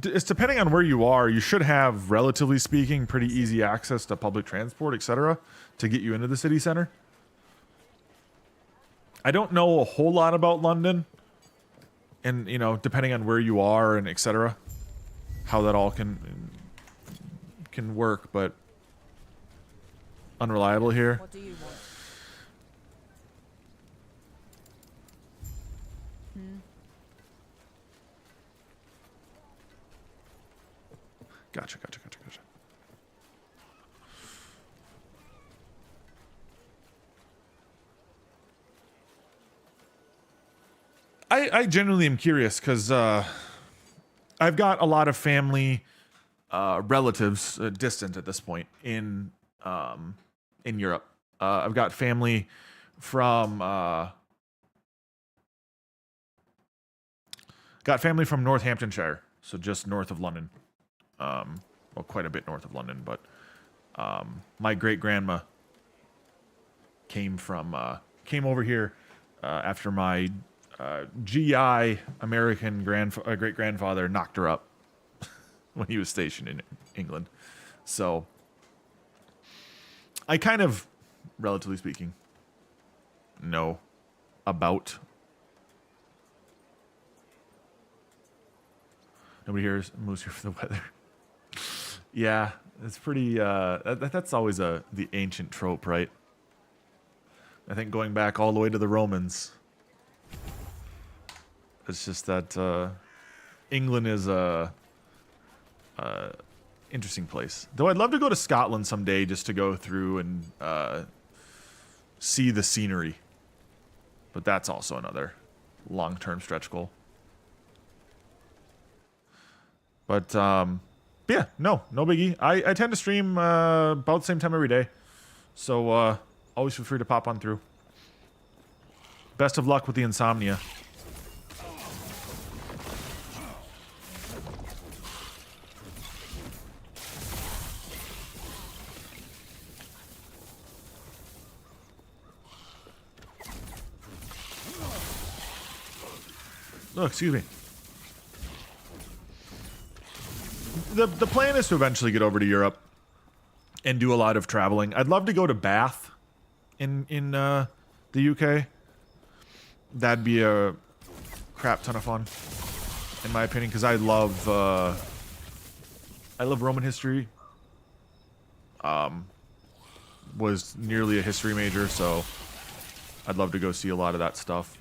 It's depending on where you are, you should have, relatively speaking, pretty easy access to public transport, etc., to get you into the city center. I don't know a whole lot about London, and, you know, depending on where you are and etc., how that all can work, but unreliable here. What do you want? Gotcha. I genuinely am curious because I've got a lot of family relatives distant at this point in Europe. I've got family from Northamptonshire, so just north of London. Well, quite a bit north of London, but my great grandma came over here after my GI American great grandfather knocked her up when he was stationed in England. So I kind of, relatively speaking, know about. Nobody here moves here for the weather. Yeah, it's pretty. That's always the ancient trope, right? I think going back all the way to the Romans. It's just that England is a interesting place. Though I'd love to go to Scotland someday just to go through and see the scenery. But that's also another long-term stretch goal. But yeah, no biggie. I tend to stream about the same time every day. So always feel free to pop on through. Best of luck with the insomnia. Oh, excuse me. The plan is to eventually get over to Europe and do a lot of traveling. I'd love to go to Bath in the UK. That'd be a crap ton of fun, in my opinion, because I love Roman history. Was nearly a history major, so I'd love to go see a lot of that stuff.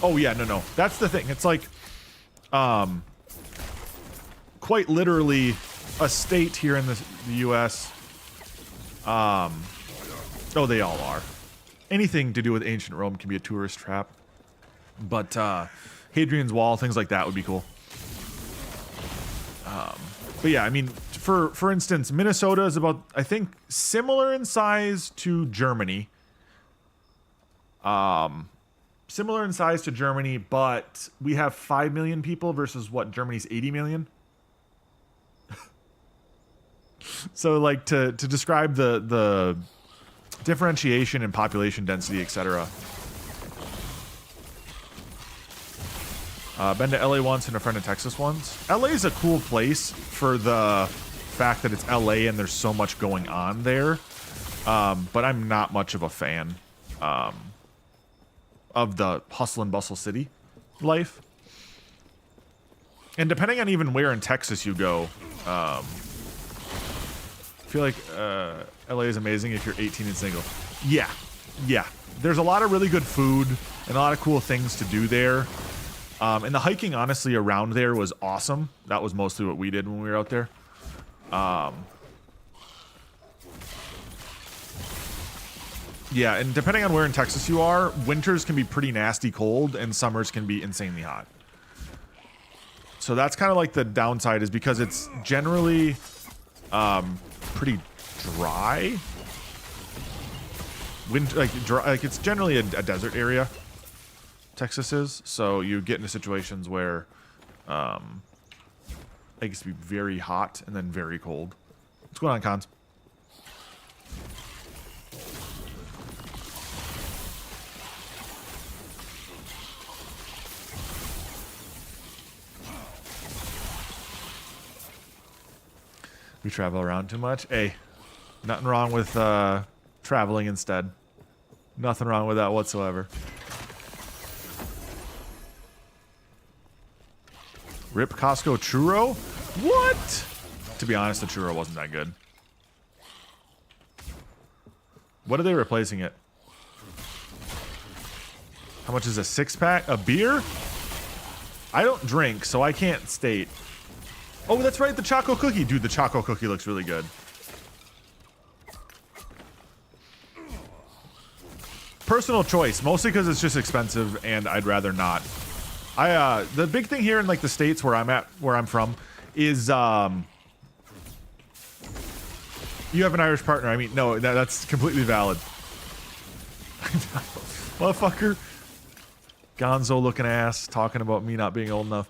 Oh yeah, no. That's the thing. It's like, quite literally a state here in the U.S. Oh, they all are. Anything to do with ancient Rome can be a tourist trap. But Hadrian's Wall, things like that would be cool. But yeah, I mean, for instance, Minnesota is about, I think, similar in size to Germany. Similar in size to Germany, but we have 5 million people versus what, Germany's 80 million? So like to describe the differentiation in population density, etc. Been to LA once and a friend in Texas once. LA is a cool place for the fact that it's LA and there's so much going on there. But I'm not much of a fan of the hustle and bustle city life. And depending on even where in Texas you go, I feel like LA is amazing if you're 18 and single. Yeah. There's a lot of really good food and a lot of cool things to do there. And the hiking, honestly, around there was awesome. That was mostly what we did when we were out there. Yeah, and depending on where in Texas you are, winters can be pretty nasty cold, and summers can be insanely hot. So that's kind of like the downside, is because it's generally pretty dry. Winter, like it's generally a desert area. Texas is, so you get into situations where it gets to be very hot and then very cold. What's going on, Cons? We travel around too much. Hey, nothing wrong with traveling instead. Nothing wrong with that whatsoever. Rip Costco churro? What? To be honest, the churro wasn't that good. What are they replacing it? How much is a 6-pack? A beer? I don't drink, so I can't state. Oh, that's right, the Choco Cookie. Dude, the Choco Cookie looks really good. Personal choice, mostly because it's just expensive and I'd rather not. The big thing here in like the States where I'm from is you have an Irish partner. I mean, no, that's completely valid. Motherfucker. Gonzo looking ass talking about me not being old enough.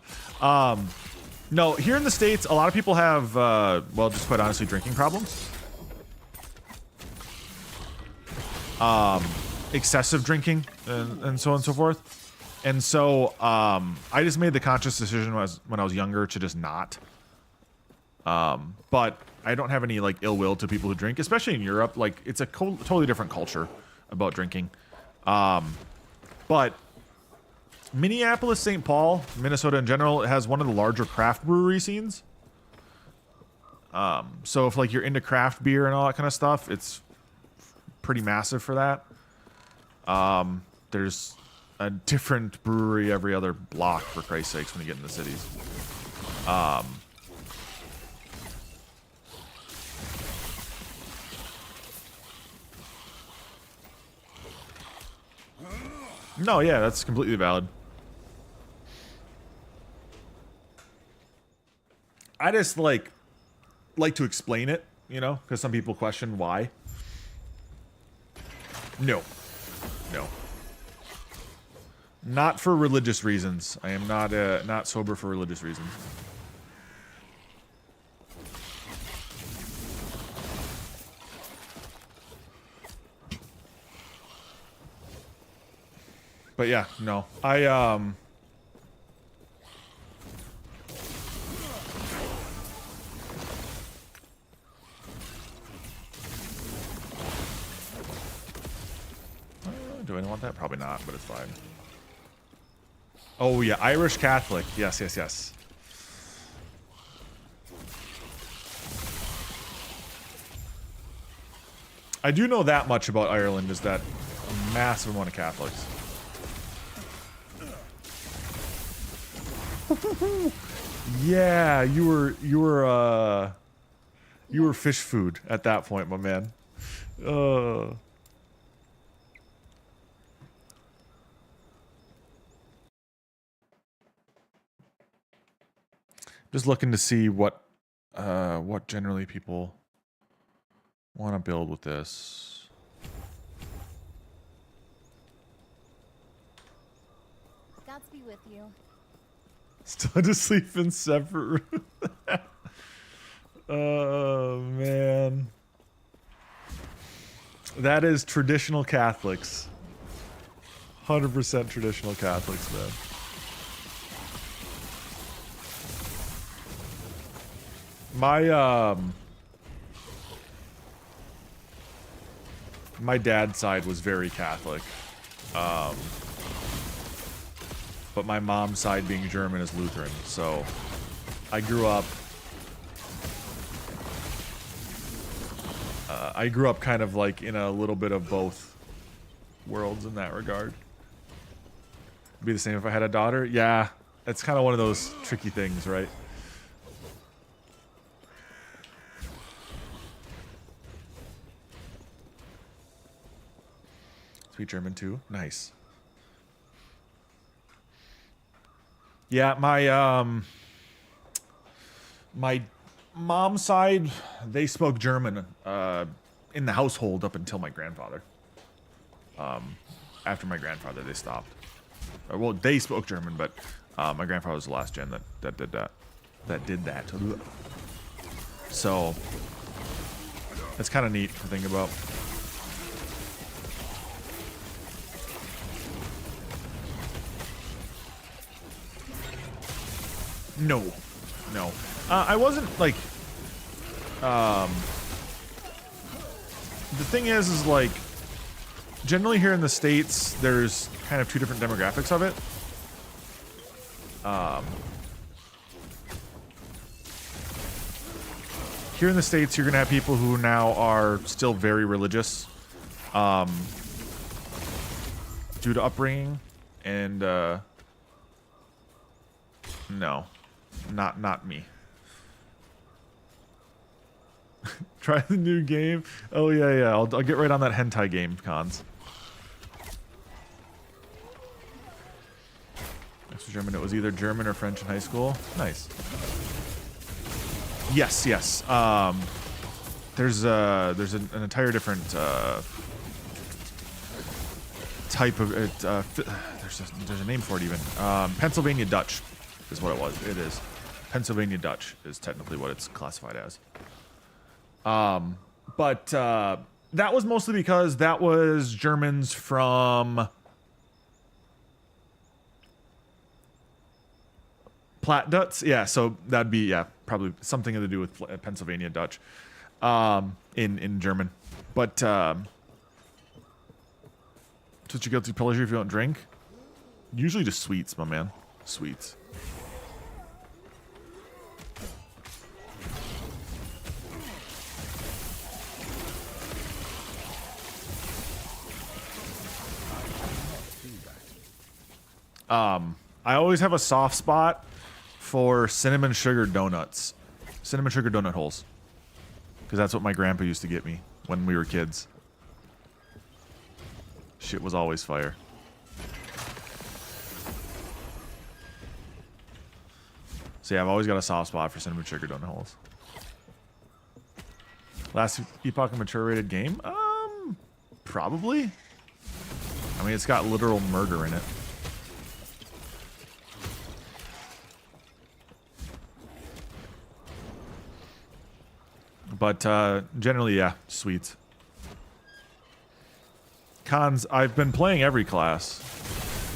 No, here in the States, a lot of people have, well, just quite honestly, drinking problems. Excessive drinking and so on and so forth. And so I just made the conscious decision when I was younger to just not. But I don't have any like ill will to people who drink, especially in Europe. Like it's a totally different culture about drinking. But Minneapolis, St. Paul, Minnesota in general has one of the larger craft brewery scenes. So if like you're into craft beer and all that kind of stuff, it's pretty massive for that. There's a different brewery every other block, for Christ's sakes, when you get in the cities. No, yeah, that's completely valid. I just like to explain it, you know, because some people question why. No. Not for religious reasons. I am not sober for religious reasons. But yeah, no. Do I want that? Probably not, but it's fine. Oh yeah, Irish Catholic. Yes. I do know that much about Ireland, is that a massive amount of Catholics. Yeah, you were fish food at that point, my man. Just looking to see what generally people want to build with this. Gods be with you. Still to sleep in separate rooms. Oh man, that is traditional Catholics. 100% traditional Catholics, man. My dad's side was very Catholic, but my mom's side, being German, is Lutheran. So I grew up kind of like in a little bit of both worlds in that regard. It'd be the same if I had a daughter. Yeah, It's kind of one of those tricky things, right? Speak German too. Nice. Yeah, my mom's side, they spoke German in the household up until my grandfather. After my grandfather, they stopped. Well, they spoke German, but my grandfather was the last gen that did that. So it's kind of neat to think about. No. I wasn't like. The thing is like, generally here in the States, there's kind of two different demographics of it. Here in the States, you're gonna have people who now are still very religious, due to upbringing, and no, not me. Try the new game. Oh yeah. I'll get right on that hentai game, Cons. Next was German. It was either German or French in high school. Nice. Yes. There's an entire different type of it. There's a name for it even. Pennsylvania Dutch is what it was. It is. Pennsylvania Dutch is technically what it's classified as. But that was mostly because that was Germans from Plattdutz. Yeah, so that'd be probably something to do with Pennsylvania Dutch in German. But so what you guilty pleasure if you don't drink? Usually just sweets, my man. Sweets. I always have a soft spot for cinnamon sugar donuts. Cinnamon sugar donut holes. Because that's what my grandpa used to get me when we were kids. Shit was always fire. So yeah, I've always got a soft spot for cinnamon sugar donut holes. Last Epoch'in mature rated game? Probably. I mean, it's got literal murder in it. But generally, yeah, sweets. Cons, I've been playing every class.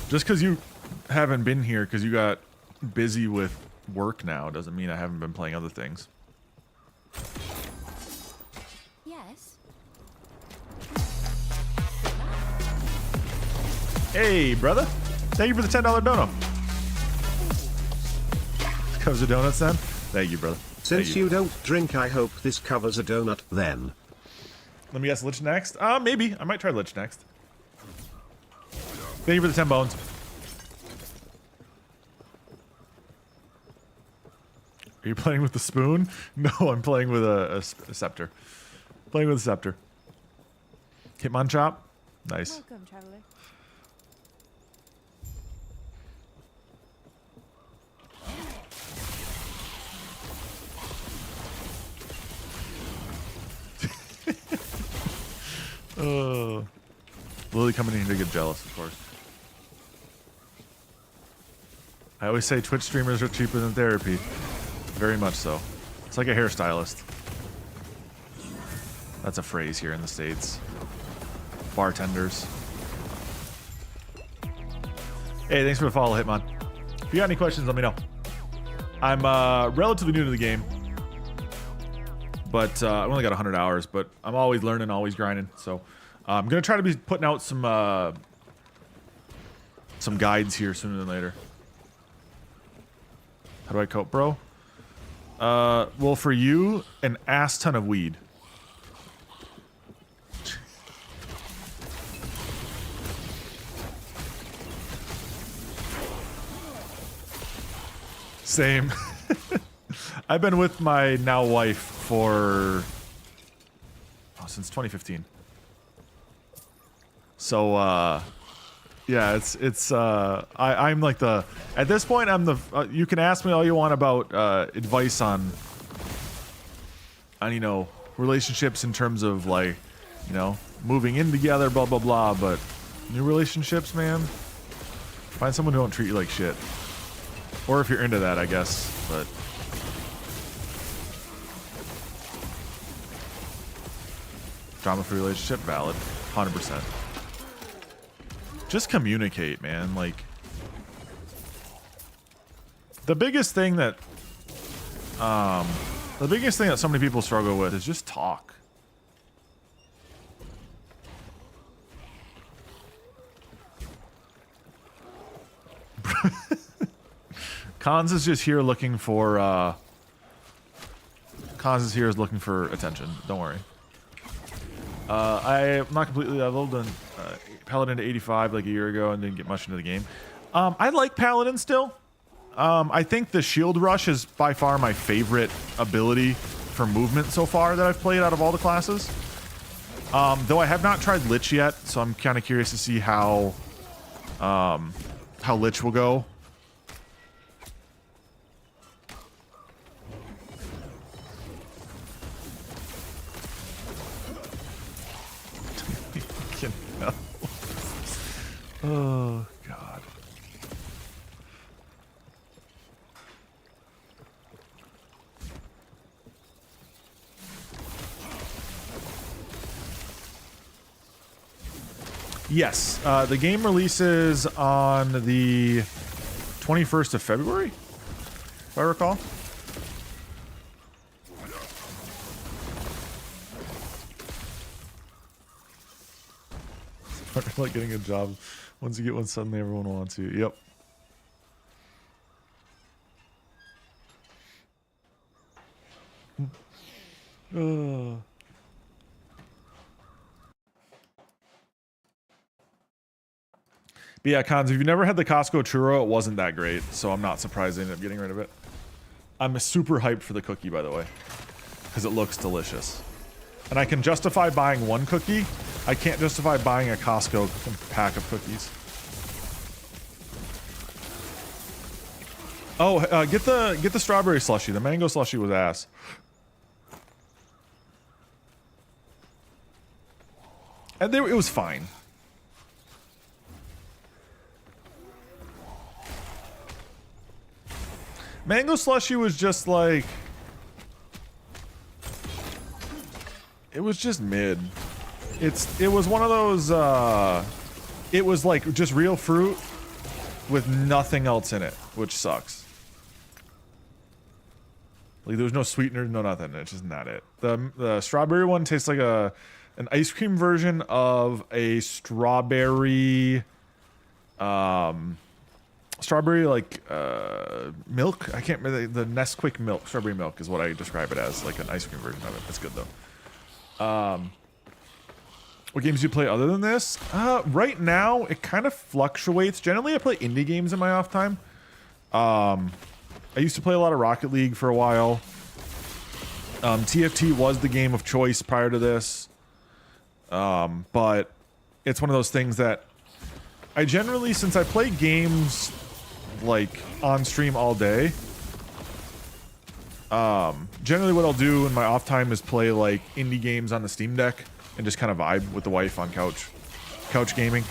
Just because you haven't been here because you got busy with work now doesn't mean I haven't been playing other things. Yes. Hey, brother. Thank you for the $10 dono. Covers the donuts then? Thank you, brother. Since you don't drink, I hope this covers a donut then. Let me guess, Lich next? Maybe. I might try Lich next. Thank you for the 10 bones. Are you playing with the spoon? No, I'm playing with a scepter. Playing with a scepter. Hitmonchop? Nice. Welcome, traveler. Oh, Lily coming in here to get jealous, of course. I always say Twitch streamers are cheaper than therapy. Very much so. It's like a hairstylist. That's a phrase here in the States. Bartenders. Hey, thanks for the follow, Hitmon. If you got any questions, let me know. I'm relatively new to the game. But I've only got 100 hours, but I'm always learning, always grinding. So I'm going to try to be putting out some guides here sooner than later. How do I cope, bro? Well, for you, an ass ton of weed. Same. I've been with my now wife for since 2015. So yeah, I'm like at this point I'm the you can ask me all you want about advice on you know, relationships in terms of like, you know, moving in together, blah blah blah, but new relationships, man, find someone who don't treat you like shit. Or if you're into that, I guess, but drama-free relationship, valid, 100%. Just communicate, man. Like, the biggest thing that so many people struggle with is just talk. Cons is just here looking for looking for attention. Don't worry. I'm not completely leveled and Paladin to 85 like a year ago and didn't get much into the game. I like Paladin still. I think the Shield Rush is by far my favorite ability for movement so far that I've played out of all the classes. Though I have not tried Lich yet, so I'm kind of curious to see how Lich will go. Oh, God. Yes, the game releases on the 21st of February, if I recall. It's like getting a job. Once you get one, suddenly everyone wants you. Yep. Oh. But yeah, Cons, if you've never had the Costco churro, it wasn't that great, so I'm not surprised they ended up getting rid of it. I'm super hyped for the cookie, by the way, because it looks delicious. And I can justify buying one cookie. I can't justify buying a Costco pack of cookies. Oh, get the strawberry slushie. The mango slushie was ass. And it was fine. Mango slushie was just like, it was just mid. It was one of those it was like just real fruit with nothing else in it, which sucks. Like there was no sweetener, no nothing. It's just not it. The strawberry one tastes like an ice cream version of a strawberry like milk. I can't remember the Nesquik milk. Strawberry milk is what I describe it as, like an ice cream version of it. It's good though. What games do you play other than this? Right now it kind of fluctuates. Generally I play indie games in my off time. I used to play a lot of Rocket League for a while. TFT was the game of choice prior to this. But it's one of those things that I generally, since I play games like on stream all day, generally what I'll do in my off time is play like indie games on the Steam Deck and just kind of vibe with the wife on couch gaming.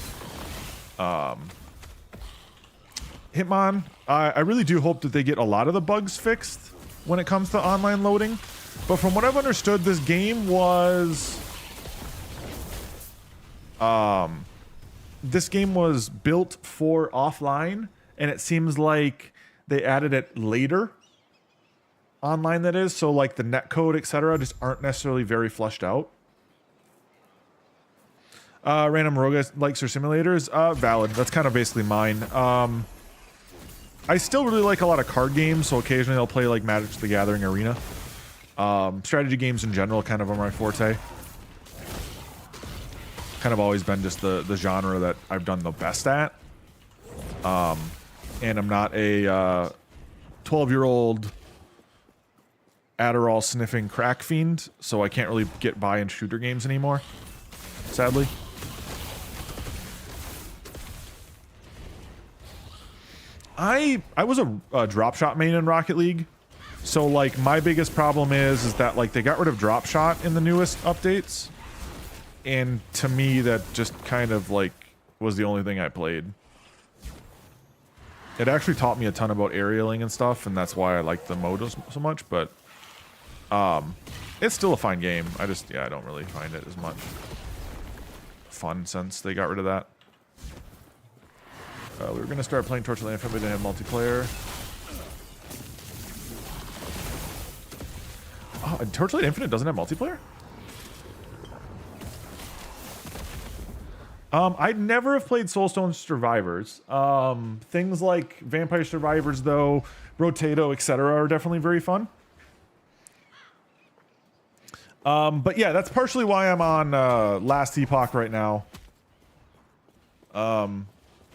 Hitmon, I really do hope that they get a lot of the bugs fixed when it comes to online loading. But from what I've understood, this game was built for offline, and it seems like they added it later. Online, that is. So like the netcode, etc., just aren't necessarily very flushed out. Random Rogue likes her simulators. Valid. That's kind of basically mine. I still really like a lot of card games, so occasionally I'll play like Magic the Gathering Arena. Strategy games in general kind of are my forte. Kind of always been just the genre that I've done the best at. And I'm not a 12-year-old Adderall sniffing crack fiend, so I can't really get by in shooter games anymore, sadly. I was a drop shot main in Rocket League, so like my biggest problem is that like they got rid of drop shot in the newest updates, and to me that just kind of like was the only thing I played. It actually taught me a ton about aerialing and stuff, and that's why I like the mode so much, but it's still a fine game. I don't really find it as much fun since they got rid of that. We were going to start playing Torchlight Infinite, but didn't have multiplayer. Oh, and Torchlight Infinite doesn't have multiplayer? I'd never have played Soulstone Survivors. Things like Vampire Survivors, though, Rotato, etc., are definitely very fun. But yeah, that's partially why I'm on Last Epoch right now.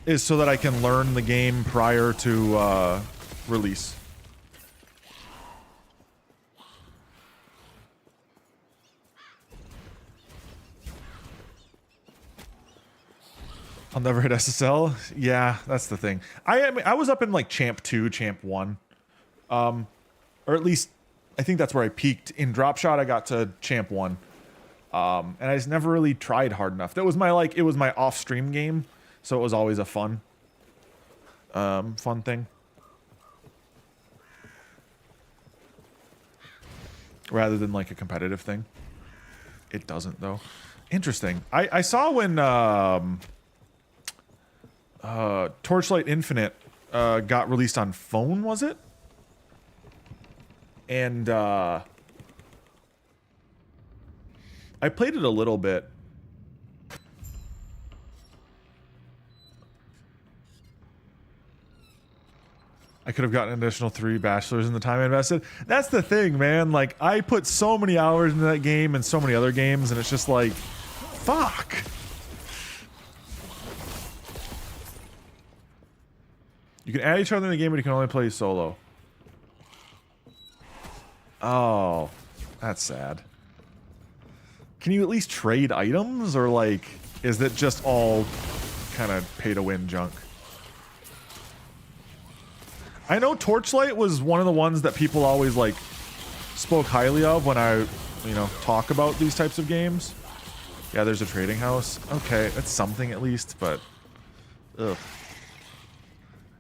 Is so that I can learn the game prior to release. I'll never hit SSL. Yeah, that's the thing. I was up in like Champ 2, Champ 1. Or at least I think that's where I peaked. In Drop Shot I got to Champ 1. And I just never really tried hard enough. That was my it was my off-stream game, so it was always a fun thing. Rather than like a competitive thing. It doesn't though. Interesting. I saw when Torchlight Infinite got released on phone, was it? And I played it a little bit. I could have gotten an additional 3 bachelors in the time I invested. That's the thing, man. Like, I put so many hours into that game and so many other games, and it's just like, fuck. You can add each other in the game, but you can only play solo. Oh, that's sad. Can you at least trade items, or like, is it just all kind of pay-to-win junk? I know Torchlight was one of the ones that people always like spoke highly of when I, talk about these types of games. Yeah, there's a trading house. Okay, that's something at least, but ugh.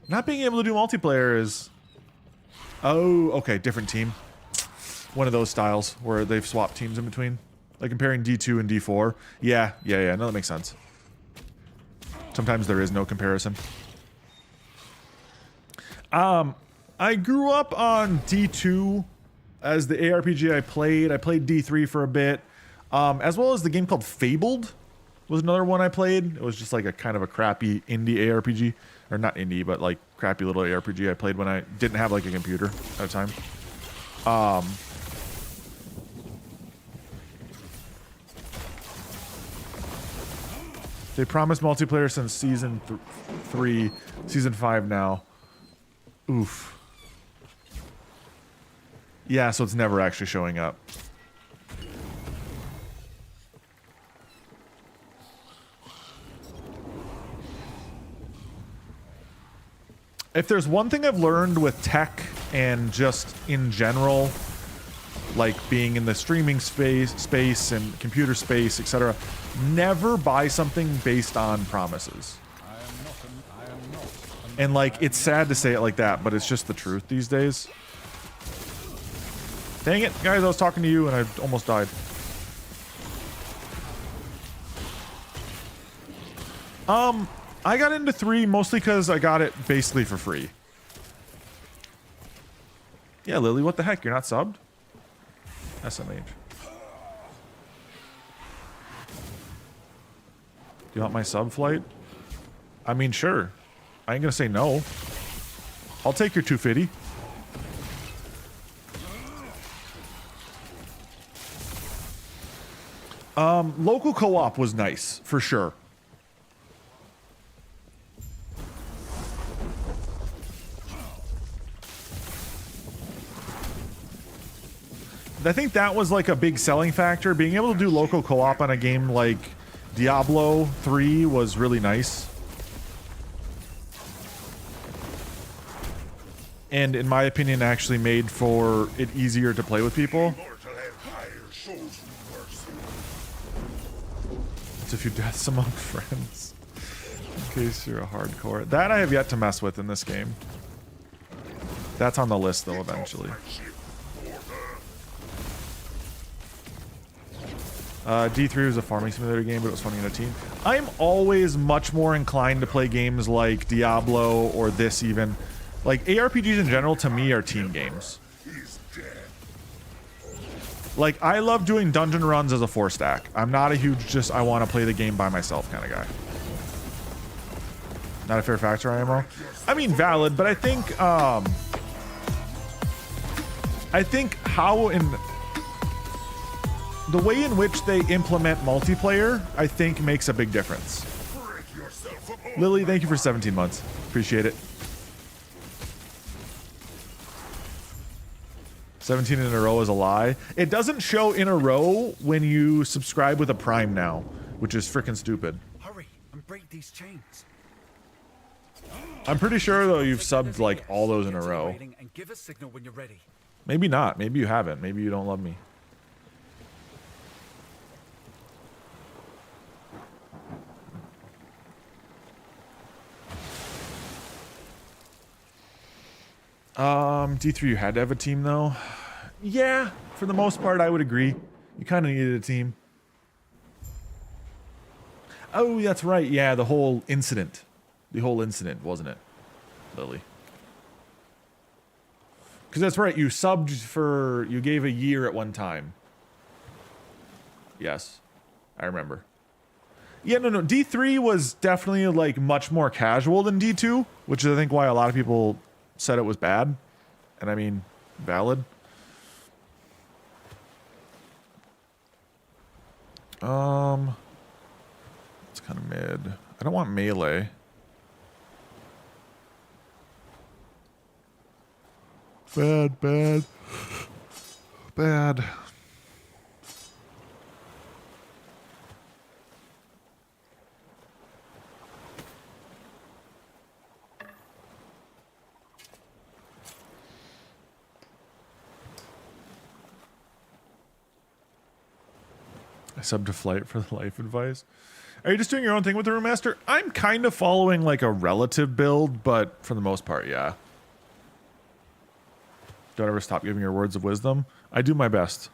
Not being able to do multiplayer is... Oh, okay, different team. One of those styles where they've swapped teams in between. Like comparing D2 and D4. Yeah, no, that makes sense. Sometimes there is no comparison. I grew up on D2 as the ARPG I played. I played D3 for a bit. As well as the game called Fabled was another one I played. It was just like a kind of a crappy indie ARPG. Or not indie, but like crappy little ARPG I played when I didn't have like a computer at the time. They promised multiplayer since season 3, season 5 now. Oof. Yeah, so it's never actually showing up. If there's one thing I've learned with tech and just in general, like being in the streaming space and computer space, etc., never buy something based on promises. And like, it's sad to say it like that, but it's just the truth these days. Dang it, guys, I was talking to you and I almost died. I got into 3 mostly because I got it basically for free. Yeah, Lily, what the heck? You're not subbed? SMH. Do you want my sub flight? I mean, sure. I ain't gonna say no. I'll take your 250. Local co-op was nice, for sure. I think that was like a big selling factor. Being able to do local co-op on a game like Diablo 3 was really nice. And in my opinion, actually made for it easier to play with people. It's a few deaths among friends. In case you're a hardcore. That I have yet to mess with in this game. That's on the list though eventually. D3 was a farming simulator game, but it was funny in a team. I'm always much more inclined to play games like Diablo or this even. Like, ARPGs in general, to me, are team games. Like, I love doing dungeon runs as a 4-stack. I'm not a huge just, I want to play the game by myself kind of guy. Not a fair factor, IMO? I mean, valid, but I think how in... The way in which they implement multiplayer, I think, makes a big difference. Lily, thank you for 17 months. Appreciate it. 17 in a row is a lie. It doesn't show in a row when you subscribe with a Prime now, which is freaking stupid. Hurry and break these chains. I'm pretty sure, though, you've subbed, like, all those in a row. And give a signal when you're ready. Maybe not. Maybe you haven't. Maybe you don't love me. D3, you had to have a team, though. Yeah, for the most part, I would agree. You kind of needed a team. Oh, that's right. Yeah, the whole incident. The whole incident, wasn't it, Lily? Because that's right. You subbed for... You gave a year at one time. Yes, I remember. Yeah, no. D3 was definitely, like, much more casual than D2, which is, I think, why a lot of people said it was bad. And I mean, valid. It's kind of mid. I don't want melee. Bad. I subbed to Flight for the life advice. Are you just doing your own thing with the Room Master? I'm kind of following like a relative build, but for the most part, yeah. Don't ever stop giving your words of wisdom. I do my best.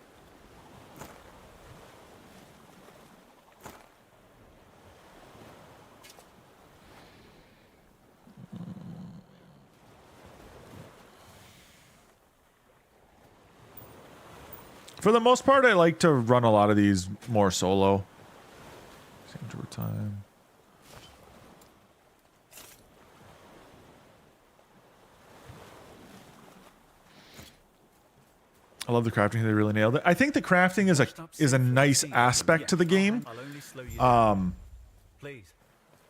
For the most part, I like to run a lot of these more solo. Same tour time. I love the crafting. They really nailed it. I think the crafting is a nice aspect to the game. And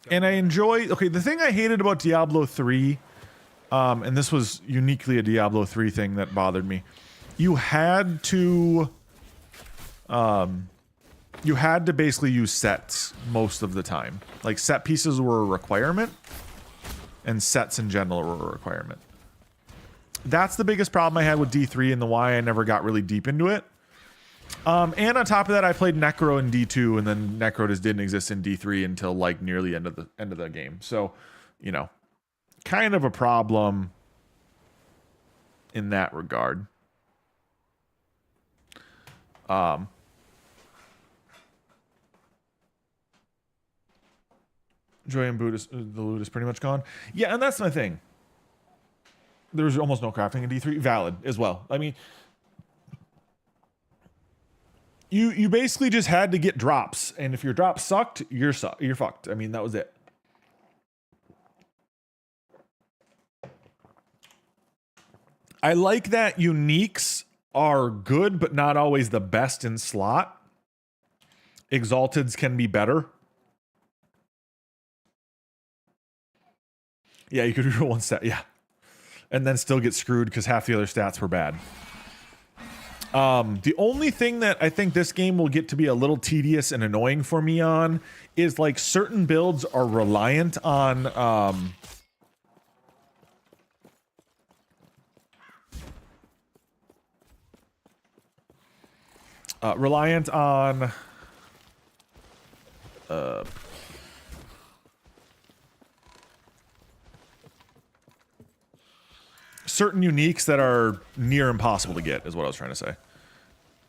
I enjoy... Okay, the thing I hated about Diablo 3, and this was uniquely a Diablo 3 thing that bothered me. You had to basically use sets most of the time. Like, set pieces were a requirement, and sets in general were a requirement. That's the biggest problem I had with D3 and the why I never got really deep into it. And on top of that, I played Necro in D2, and then Necro just didn't exist in D3 until like near the end of the game. So, you know, kind of a problem in that regard. Joy and Buddhist, the loot is pretty much gone. Yeah, and that's my thing. There's almost no crafting in D3. Valid as well. I mean, you basically just had to get drops, and if your drop sucked, you're fucked. I mean, that was it. I like that uniques are good, but not always the best in slot. Exalteds can be better. Yeah, you could reroll one stat, yeah. And then still get screwed because half the other stats were bad. The only thing that I think this game will get to be a little tedious and annoying for me on is like certain builds are reliant on certain uniques that are near impossible to get, is what I was trying to say.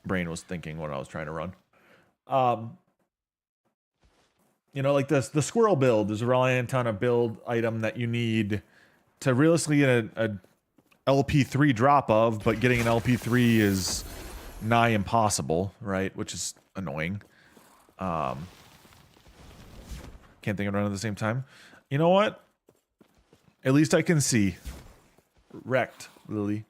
Brain was thinking what I was trying to run. You know, like the squirrel build is reliant on a build item that you need to realistically get a LP3 drop of, but getting an LP3 is nigh impossible, right? Which is annoying. Can't think of it at the same time. You know what? At least I can see. Wrecked, Lily.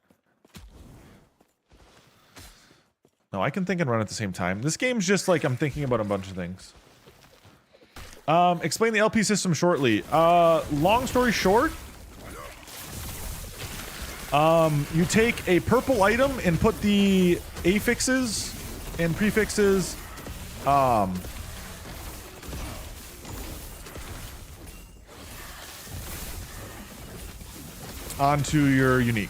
No, I can think and run at the same time. This game's just like I'm thinking about a bunch of things. Explain the LP system shortly. Long story short, you take a purple item and put the affixes and prefixes onto your unique.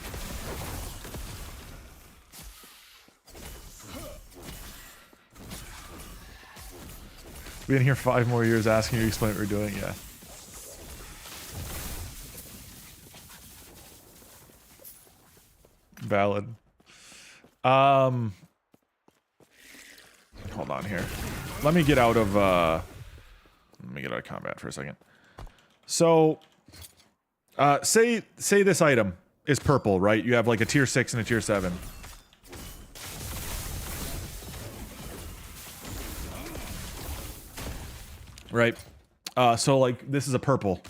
Been here 5 more years asking you to explain what we're doing, yeah. Valid. Hold on here. Let me get out of combat for a second. So say this item is purple, right? You have like a tier 6 and a tier 7. Right? So like this is a purple.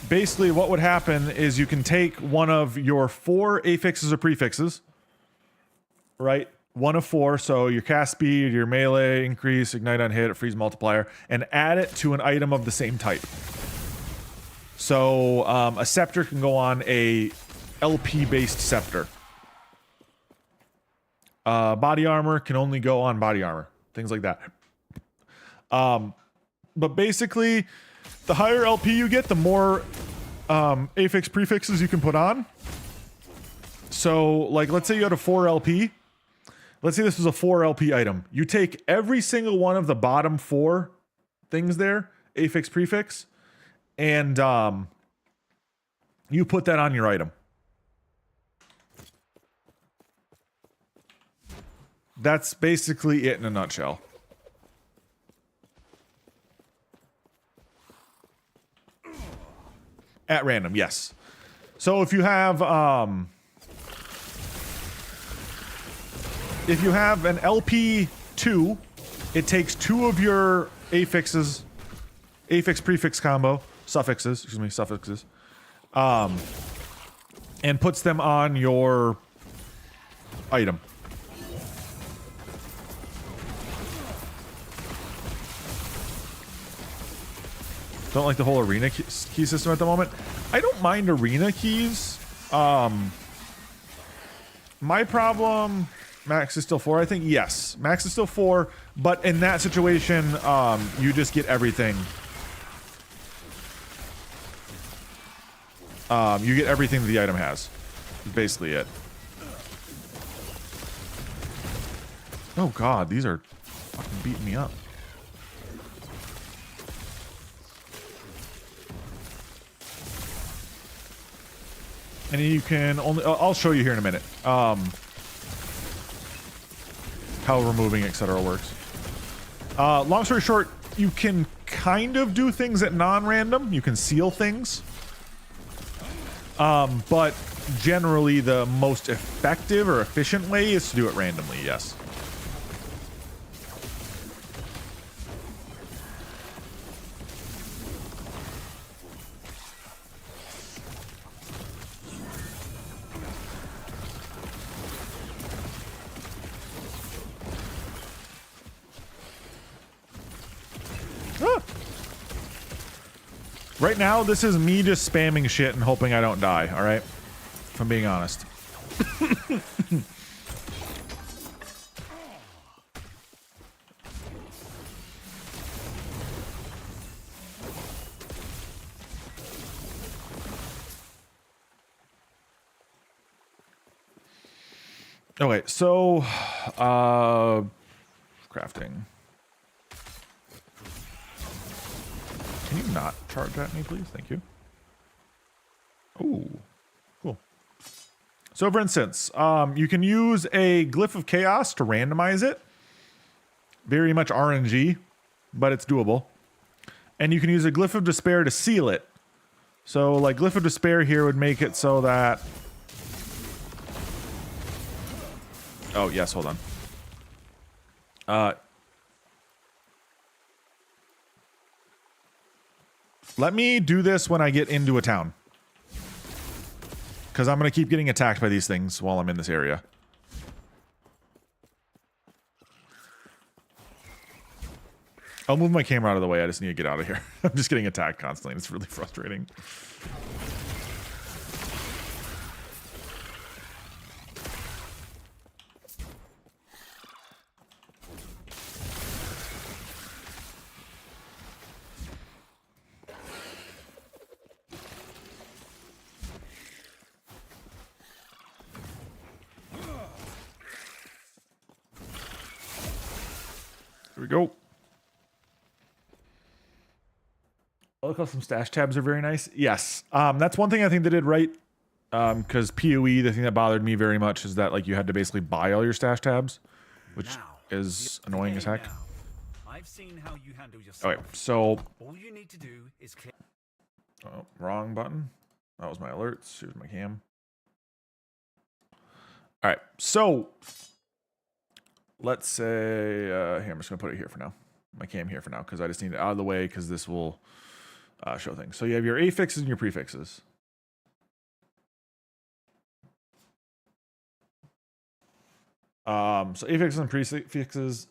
Basically what would happen is you can take one of your 4 affixes or prefixes, right? 1 of 4, so your cast speed, your melee increase, ignite on hit, freeze multiplier, and add it to an item of the same type. So a scepter can go on a LP-based scepter. Body armor can only go on body armor. Things like that. But basically, the higher LP you get, the more affix prefixes you can put on. So, like, let's say you had a 4 LP. Let's say this was a 4 LP item. You take every single one of the bottom 4 things there, affix, prefix, and you put that on your item. That's basically it in a nutshell. At random, yes. So if you have an LP2, it takes 2 of your affixes, affix prefix combo, suffixes, and puts them on your item. Don't like the whole arena key system at the moment. I don't mind arena keys. My problem, max is still 4, I think. Yes, max is still 4, but in that situation, you just get everything. You get everything that the item has. That's basically it. Oh god, these are fucking beating me up. And you can only... I'll show you here in a minute. How removing, etc. works. Long story short, you can kind of do things at non-random. You can seal things. But generally the most effective or efficient way is to do it randomly, yes. Right now, this is me just spamming shit and hoping I don't die, alright? If I'm being honest. Okay, so crafting. Can you not charge at me, please? Thank you. Ooh, cool. So for instance, you can use a Glyph of Chaos to randomize it. Very much RNG, but it's doable. And you can use a Glyph of Despair to seal it. So like Glyph of Despair here would make it so that... Oh, yes, hold on. Let me do this when I get into a town. Because I'm going to keep getting attacked by these things while I'm in this area. I'll move my camera out of the way. I just need to get out of here. I'm just getting attacked constantly. And it's really frustrating. Here we go. I look how some stash tabs are very nice. Yes. That's one thing I think they did right. Because PoE, the thing that bothered me very much is that like you had to basically buy all your stash tabs, which is annoying as heck. I've seen how you handle yourself. Okay, so All you need to do is click. oh, wrong button. That was my alerts. Here's my cam. All right, so let's say here, I'm just gonna put it here for now. My cam here for now because I just need it out of the way because this will show things. So you have your affixes and your prefixes. So affixes and prefixes.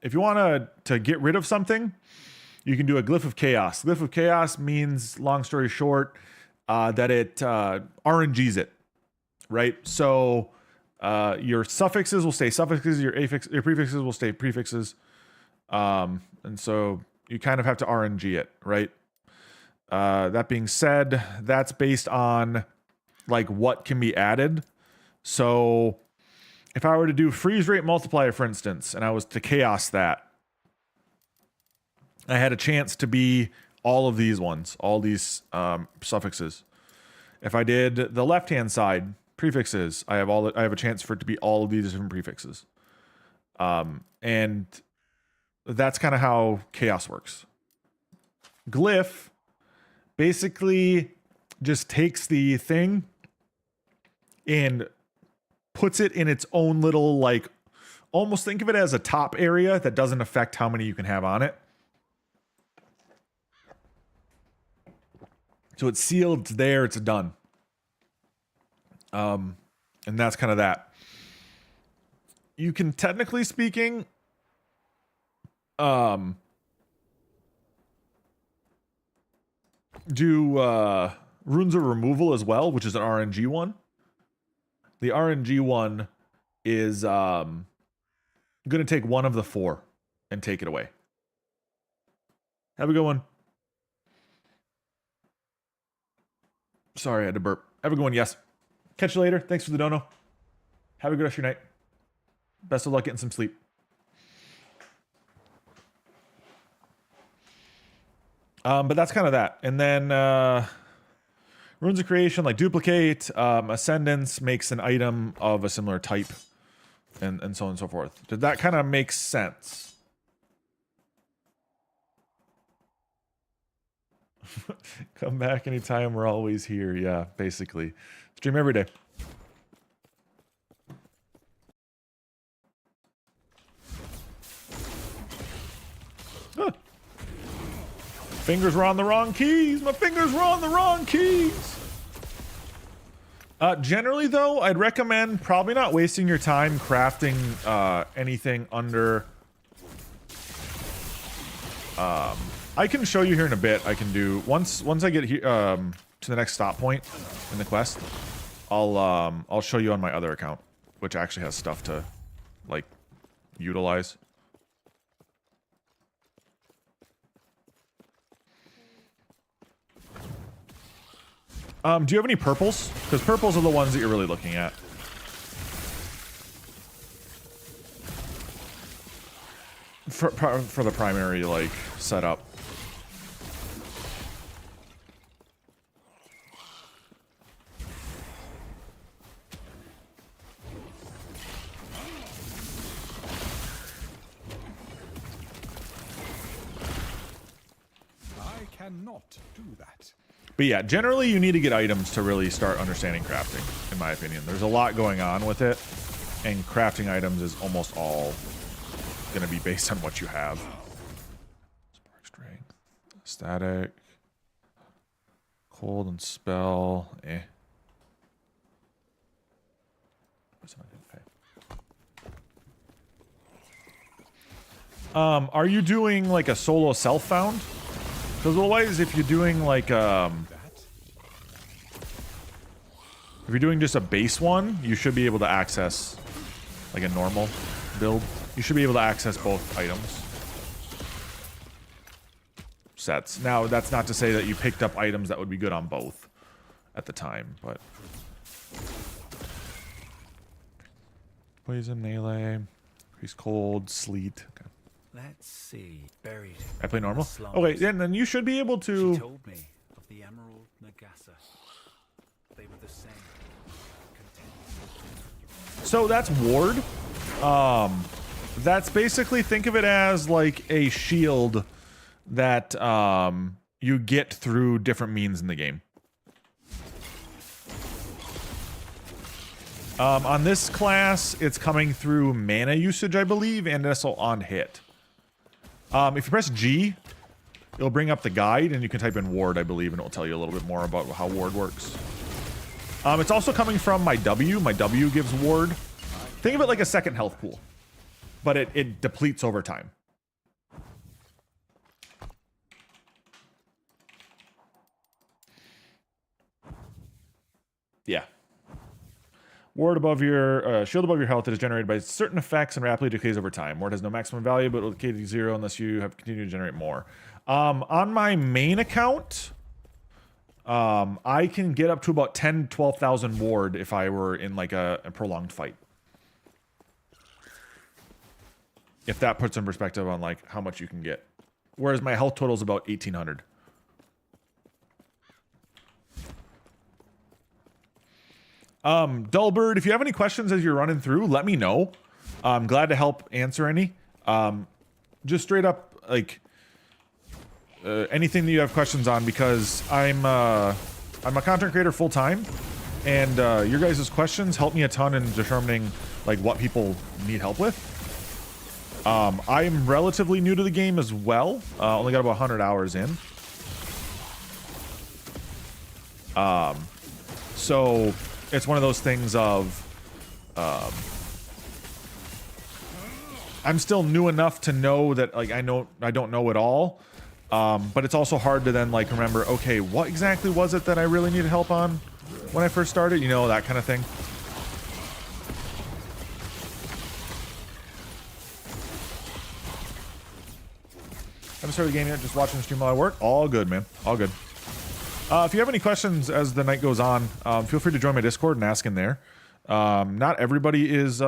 If you want to get rid of something, you can do a Glyph of Chaos. Glyph of Chaos means, long story short, that it RNGs it, right? So your suffixes will stay suffixes, your prefixes will stay prefixes, and so you kind of have to RNG it, right? That being said, that's based on like what can be added. So if I were to do freeze rate multiplier, for instance, and I was to chaos that, I had a chance to be all of these ones, all these suffixes. If I did the left-hand side, prefixes, I have a chance for it to be all of these different prefixes. And that's kind of how chaos works. Glyph basically just takes the thing and puts it in its own little, like, almost think of it as a top area that doesn't affect how many you can have on it. So it's sealed, it's there, it's done. And that's kind of that. You can, technically speaking, do runes of removal as well, which is an RNG one. The RNG one is going to take one of the 4 and take it away. Have a good one. Sorry, I had to burp. Have a good one, yes. Catch you later. Thanks for the dono. Have a good rest of your night. Best of luck getting some sleep. But that's kind of that. And then runes of creation, like duplicate, ascendance makes an item of a similar type, and so on and so forth. Did that kind of make sense? Come back anytime, we're always here. Yeah, basically. Stream every day. Ah. Fingers were on the wrong keys. My fingers were on the wrong keys. Generally, though, I'd recommend probably not wasting your time crafting anything under... I can show you here in a bit. I can do... Once I get here, to the next stop point in the quest, I'll show you on my other account, which actually has stuff to, like, utilize. Do you have any purples? Because purples are the ones that you're really looking at. for the primary like setup. I cannot do that. But yeah, generally you need to get items to really start understanding crafting, in my opinion. There's a lot going on with it, and crafting items is almost all going to be based on what you have. Spark strength, static, cold and spell, eh. Are you doing like a solo self-found? Because otherwise, if you're doing like if you're doing just a base one, you should be able to access like a normal build. You should be able to access both items sets. Now, that's not to say that you picked up items that would be good on both at the time, but poison, melee, increase cold, sleet. Okay. Let's see. Buried. I play normal. Okay, then you should be able to. She told me of the Emerald Nagasa. They were the same. So that's ward. That's basically, think of it as like a shield that you get through different means in the game. On this class, it's coming through mana usage, I believe, and also on hit. If you press G, it'll bring up the guide, and you can type in ward, I believe, and it'll tell you a little bit more about how ward works. It's also coming from my W. My W gives ward. Think of it like a second health pool, but it depletes over time. Yeah. Ward above your shield above your health that is generated by certain effects and rapidly decays over time. Ward has no maximum value, but will decay to 0 unless you have continued to generate more. On my main account, I can get up to about 10, 12,000 ward if I were in like a prolonged fight. If that puts in perspective on like how much you can get. Whereas my health total is about 1,800. Dullbird, if you have any questions as you're running through, let me know. I'm glad to help answer any. Just straight up, like, anything that you have questions on, because I'm a content creator full time, and your guys' questions help me a ton in determining like what people need help with. I'm relatively new to the game as well. Only got about 100 hours in. So it's one of those things of I'm still new enough to know that like I don't know it all, but it's also hard to then like remember, okay, what exactly was it that I really needed help on when I first started, you know, that kind of thing. Haven't started the game yet, just watching the stream while I work. All good, man, all good. If you have any questions as the night goes on, feel free to join my Discord and ask in there. Not everybody is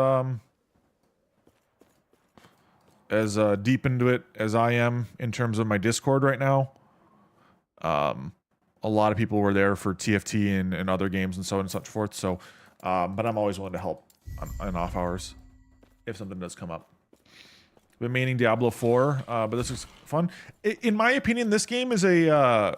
as deep into it as I am in terms of my Discord right now. A lot of people were there for TFT and other games and so on and so forth. So, but I'm always willing to help on off hours if something does come up. Been maining Diablo 4, but this is fun. In my opinion, this game is a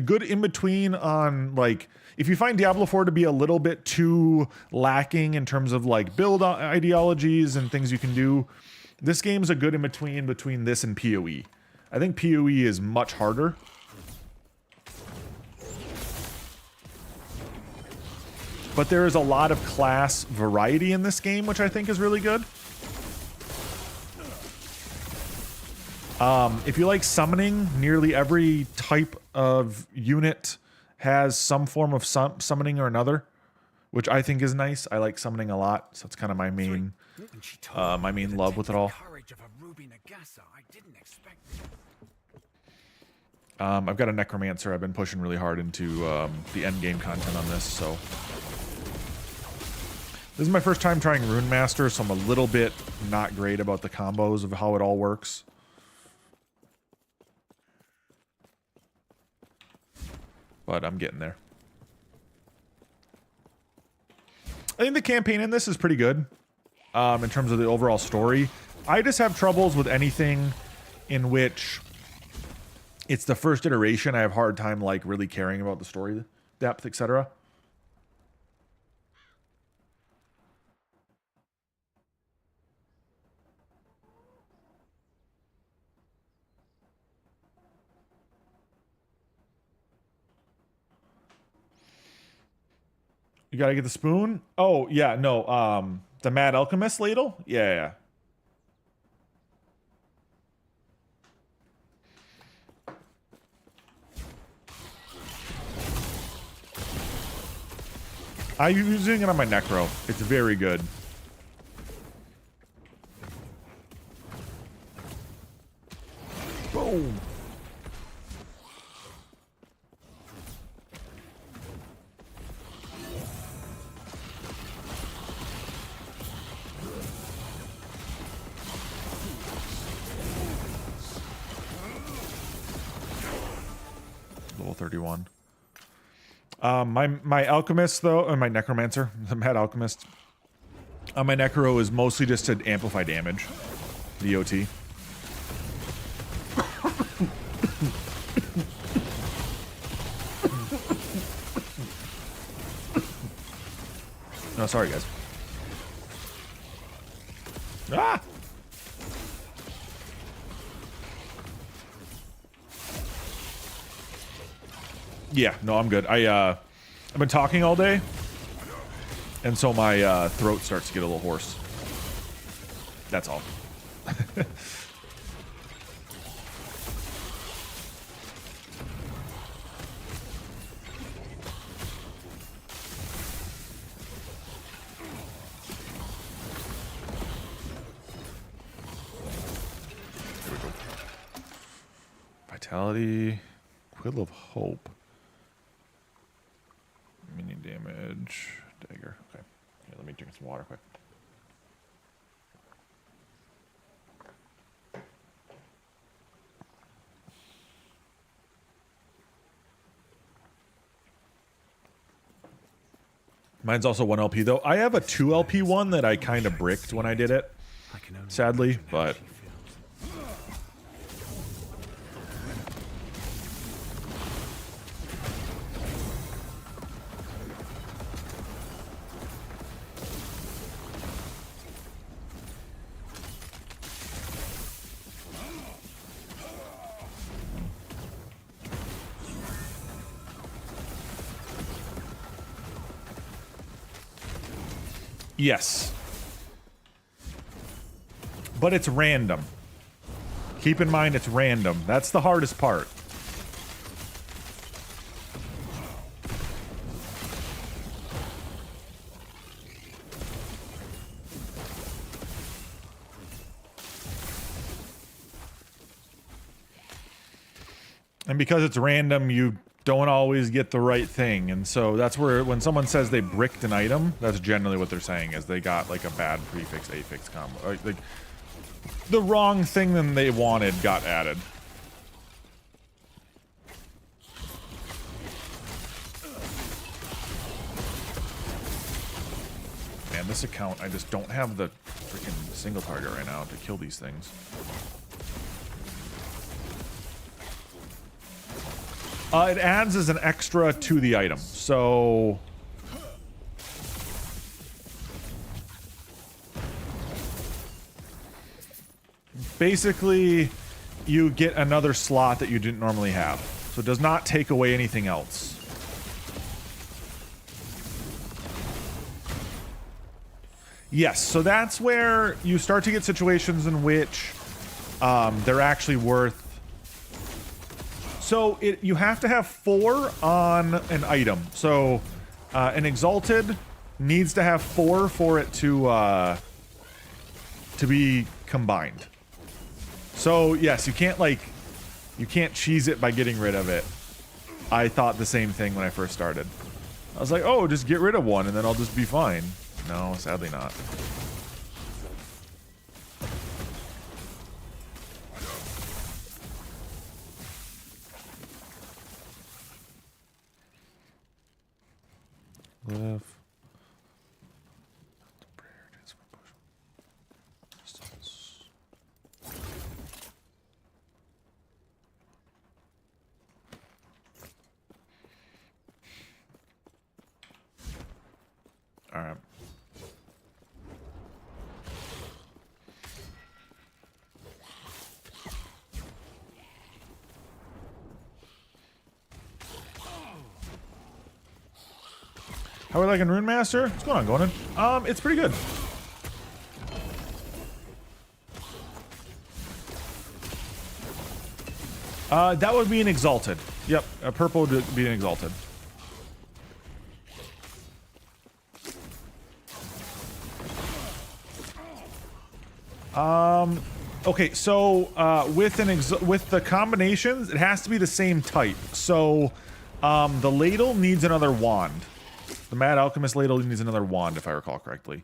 good in-between on, like, if you find Diablo 4 to be a little bit too lacking in terms of, like, build ideologies and things you can do, this game is a good in-between between this and PoE. I think PoE is much harder. But there is a lot of class variety in this game, which I think is really good. If you like summoning, nearly every type of unit has some form of summoning or another, which I think is nice. I like summoning a lot, so it's kind of my main love with it all. I've got a necromancer. I've been pushing really hard into the end game content on this, so This is my first time trying Rune Master, so I'm a little bit not great about the combos of how it all works. But I'm getting there. I think the campaign in this is pretty good in terms of the overall story. I just have troubles with anything in which it's the first iteration. I have a hard time like really caring about the story depth, etc. You gotta get the spoon? Oh, yeah, no, the Mad Alchemist ladle? Yeah. I'm using it on my Necro. It's very good. Boom. Level 31. My alchemist though, my necromancer, the Mad Alchemist. My necro is mostly just to amplify damage. The OT. No, sorry guys. Ah! Yeah, no, I'm good. I've been talking all day, and so my throat starts to get a little hoarse. That's all. Vitality, Quill of Hope. Mini damage, dagger. Okay, here, let me drink some water quick. Mine's also 1 LP though. I have a 2 LP one that I kind of bricked when I did it, sadly, but. Yes. But it's random. Keep in mind it's random. That's the hardest part. And because it's random, you don't always get the right thing, and so that's where when someone says they bricked an item, that's generally what they're saying is they got like a bad prefix affix combo, like the wrong thing than they wanted got added. Man, this account, I just don't have the freaking single target right now to kill these things. It adds as an extra to the item. So basically you get another slot that you didn't normally have. So it does not take away anything else. Yes, so that's where you start to get situations in which they're actually worth. So you have to have 4 on an item. So an Exalted needs to have 4 for it to be combined. So yes, you can't cheese it by getting rid of it. I thought the same thing when I first started. I was like, oh, just get rid of one and then I'll just be fine. No, sadly not. Live. All right. How are we liking Rune Master? What's going on, Gonan? It's pretty good. That would be an Exalted. Yep, a purple would be an Exalted. Okay, so with the combinations, it has to be the same type. So the ladle needs another wand. The Mad Alchemist ladle needs another wand, if I recall correctly.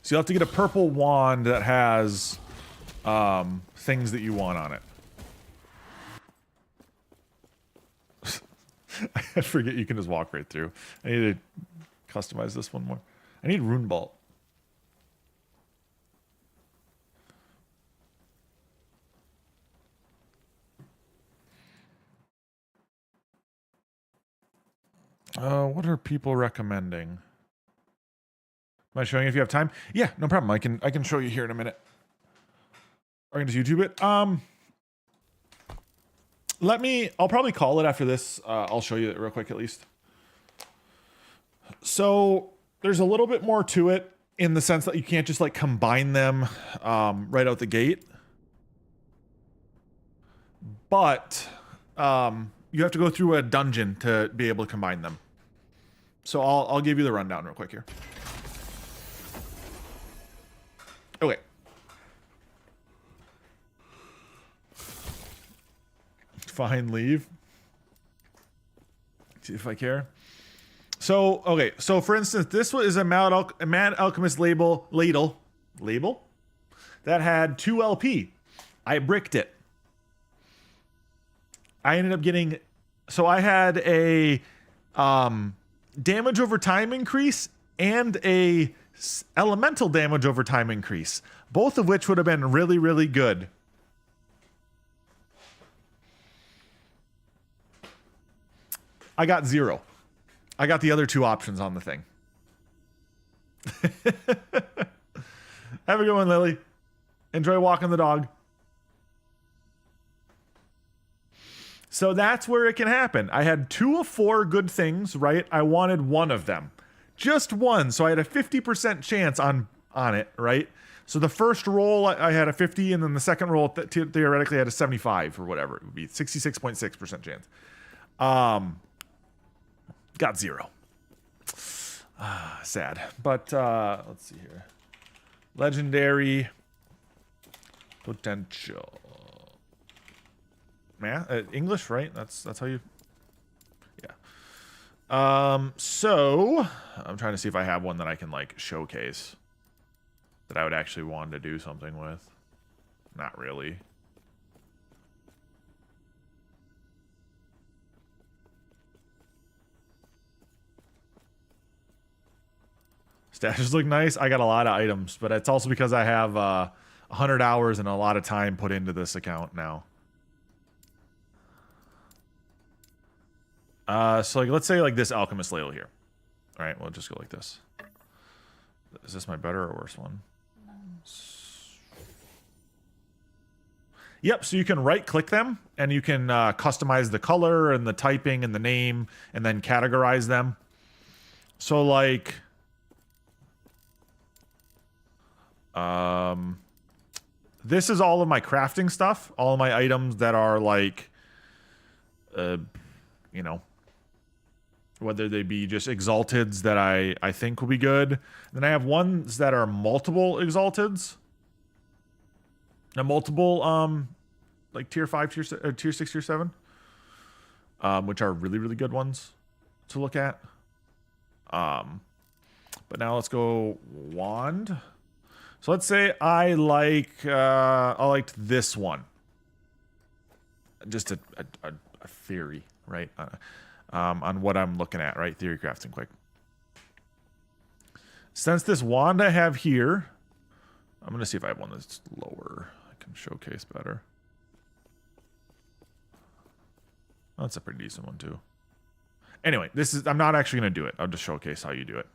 So you'll have to get a purple wand that has things that you want on it. I forget you can just walk right through. I need to customize this one more. I need Rune Bolt. What are people recommending? Am I showing if you have time? Yeah, no problem. I can show you here in a minute. Or I can just YouTube it. I'll probably call it after this. I'll show you it real quick at least. So there's a little bit more to it in the sense that you can't just like combine them right out the gate. But you have to go through a dungeon to be able to combine them. So I'll give you the rundown real quick here. Okay. Fine, leave. See if I care. So, okay. So, for instance, this is a Mad Alchemist ladle that had 2 LP. I bricked it. I ended up getting... So, I had a damage over time increase and a elemental damage over time increase. Both of which would have been really, really good. I got 0. I got the other 2 options on the thing. Have a good one, Lily. Enjoy walking the dog. So that's where it can happen. I had 2 of 4 good things, right? I wanted 1 of them. Just 1. So I had a 50% chance on it, right? So the first roll, I had a 50, and then the second roll, theoretically, I had a 75 or whatever. It would be 66.6% chance. Got 0. Sad. But let's see here. Legendary potential. English, right? That's how you... Yeah. So I'm trying to see if I have one that I can like showcase that I would actually want to do something with. Not really. Stashes look nice. I got a lot of items, but it's also because I have 100 hours and a lot of time put into this account now. So like, let's say like this Alchemist ladle here. All right, we'll just go like this. Is this my better or worse one? Yep, so you can right click them and you can customize the color and the typing and the name and then categorize them. So like, this is all of my crafting stuff, all of my items that are like, you know, whether they be just exalteds that I think will be good. And then I have ones that are multiple exalteds. Multiple, like tier 5, tier 6, tier 7. which are really, really good ones to look at. But now let's go wand. So let's say I liked this one. Just a theory, right? On what I'm looking at, right? Theory crafting quick. Since this wand I have here, I'm going to see if I have one that's lower. I can showcase better. Oh, that's a pretty decent one too. Anyway, I'm not actually going to do it. I'll just showcase how you do it.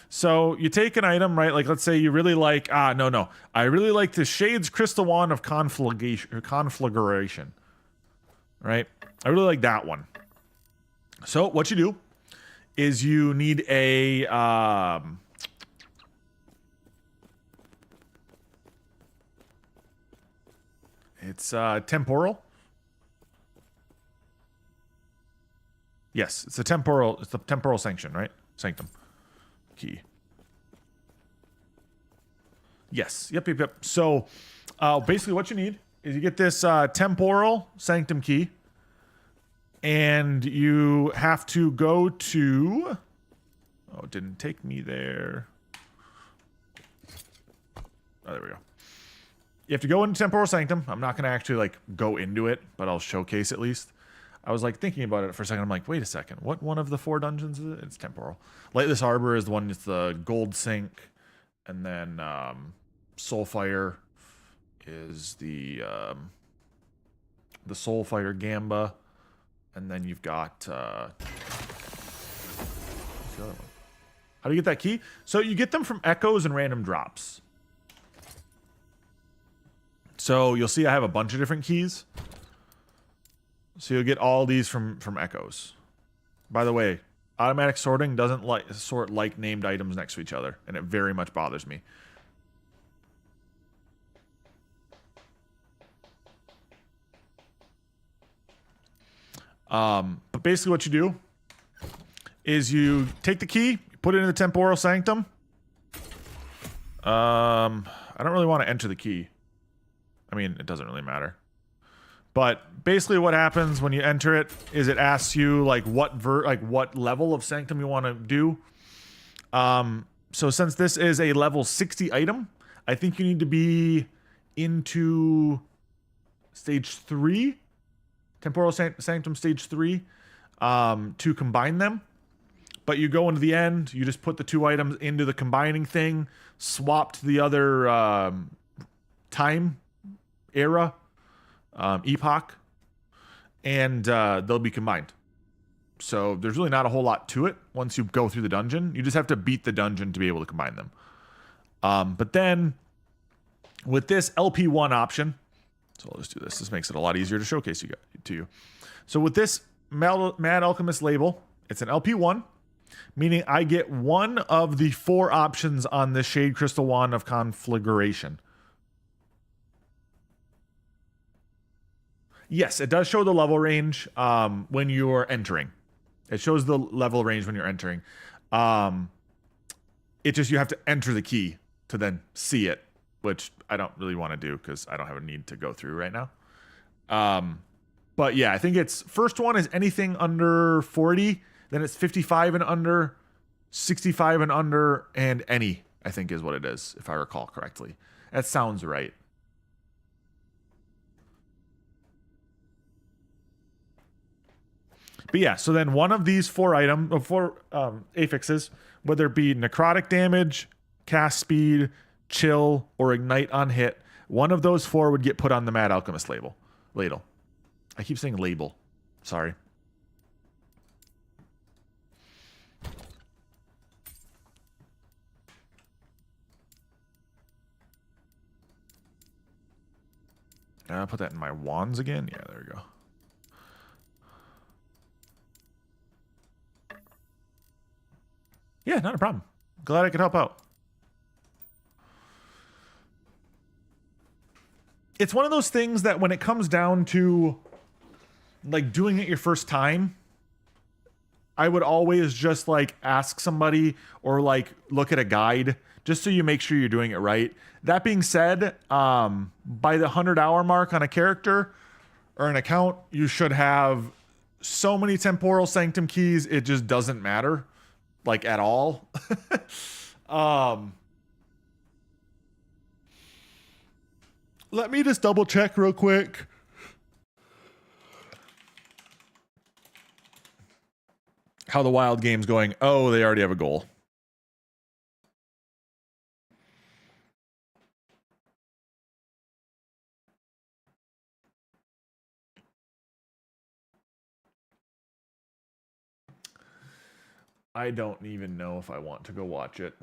So you take an item, right? Like let's say you really like, I really like the Shades Crystal Wand of Conflagration, right? I really like that one. So what you do is you need a, it's temporal. Yes, it's the temporal sanction, right? Sanctum key. Yes, yep. So basically what you need is you get this temporal sanctum key, and you have to go to, it didn't take me there. Oh, there we go. You have to go into temporal sanctum. I'm not going to actually like go into it, but I'll showcase at least. I was like thinking about it for a second. I'm like, wait a second. What one of the 4 dungeons is it? It's temporal. Lightless Harbor is the one that's the gold sink. And then Soulfire is the Soulfire Gamba. And then you've got what's the other one? How do you get that key? So you get them from echoes and random drops. So you'll see I have a bunch of different keys. So you'll get all these from echoes. By the way, automatic sorting doesn't sort like named items next to each other, and it very much bothers me. But basically what you do is you take the key, put it in the temporal sanctum. I don't really want to enter the key. I mean, it doesn't really matter. But basically what happens when you enter it is it asks you like what level of sanctum you want to do. So since this is a level 60 item, I think you need to be into stage 3, temporal sanctum stage 3, to combine them. But you go into the end, you just put the 2 items into the combining thing, swap to the other time era, epoch, and they'll be combined. So there's really not a whole lot to it once you go through the dungeon. You just have to beat the dungeon to be able to combine them. But then with this LP1 option, so I'll just do this. This makes it a lot easier to showcase to you. So with this Mad Alchemist label, it's an LP1, meaning I get one of the 4 options on the Shade Crystal Wand of Conflagration. Yes, it does show the level range when you're entering. It shows the level range when you're entering. It just, you have to enter the key to then see it, which I don't really want to do because I don't have a need to go through right now. But yeah, I think it's, first one is anything under 40, then it's 55 and under, 65 and under, and any, I think is what it is, if I recall correctly. That sounds right. But yeah, so then one of these 4 affixes, whether it be necrotic damage, cast speed, chill, or ignite on hit, one of those 4 would get put on the Mad Alchemist ladle. I keep saying label. Sorry. I'll put that in my wands again. Yeah, there we go. Yeah, not a problem. Glad I could help out. It's one of those things that when it comes down to like doing it your first time, I would always just like ask somebody or like look at a guide just so you make sure you're doing it right. That being said, by the 100-hour mark on a character or an account, you should have so many temporal sanctum keys, it just doesn't matter, like, at all. Let me just double check real quick. How the wild game's going. Oh, they already have a goal. I don't even know if I want to go watch it.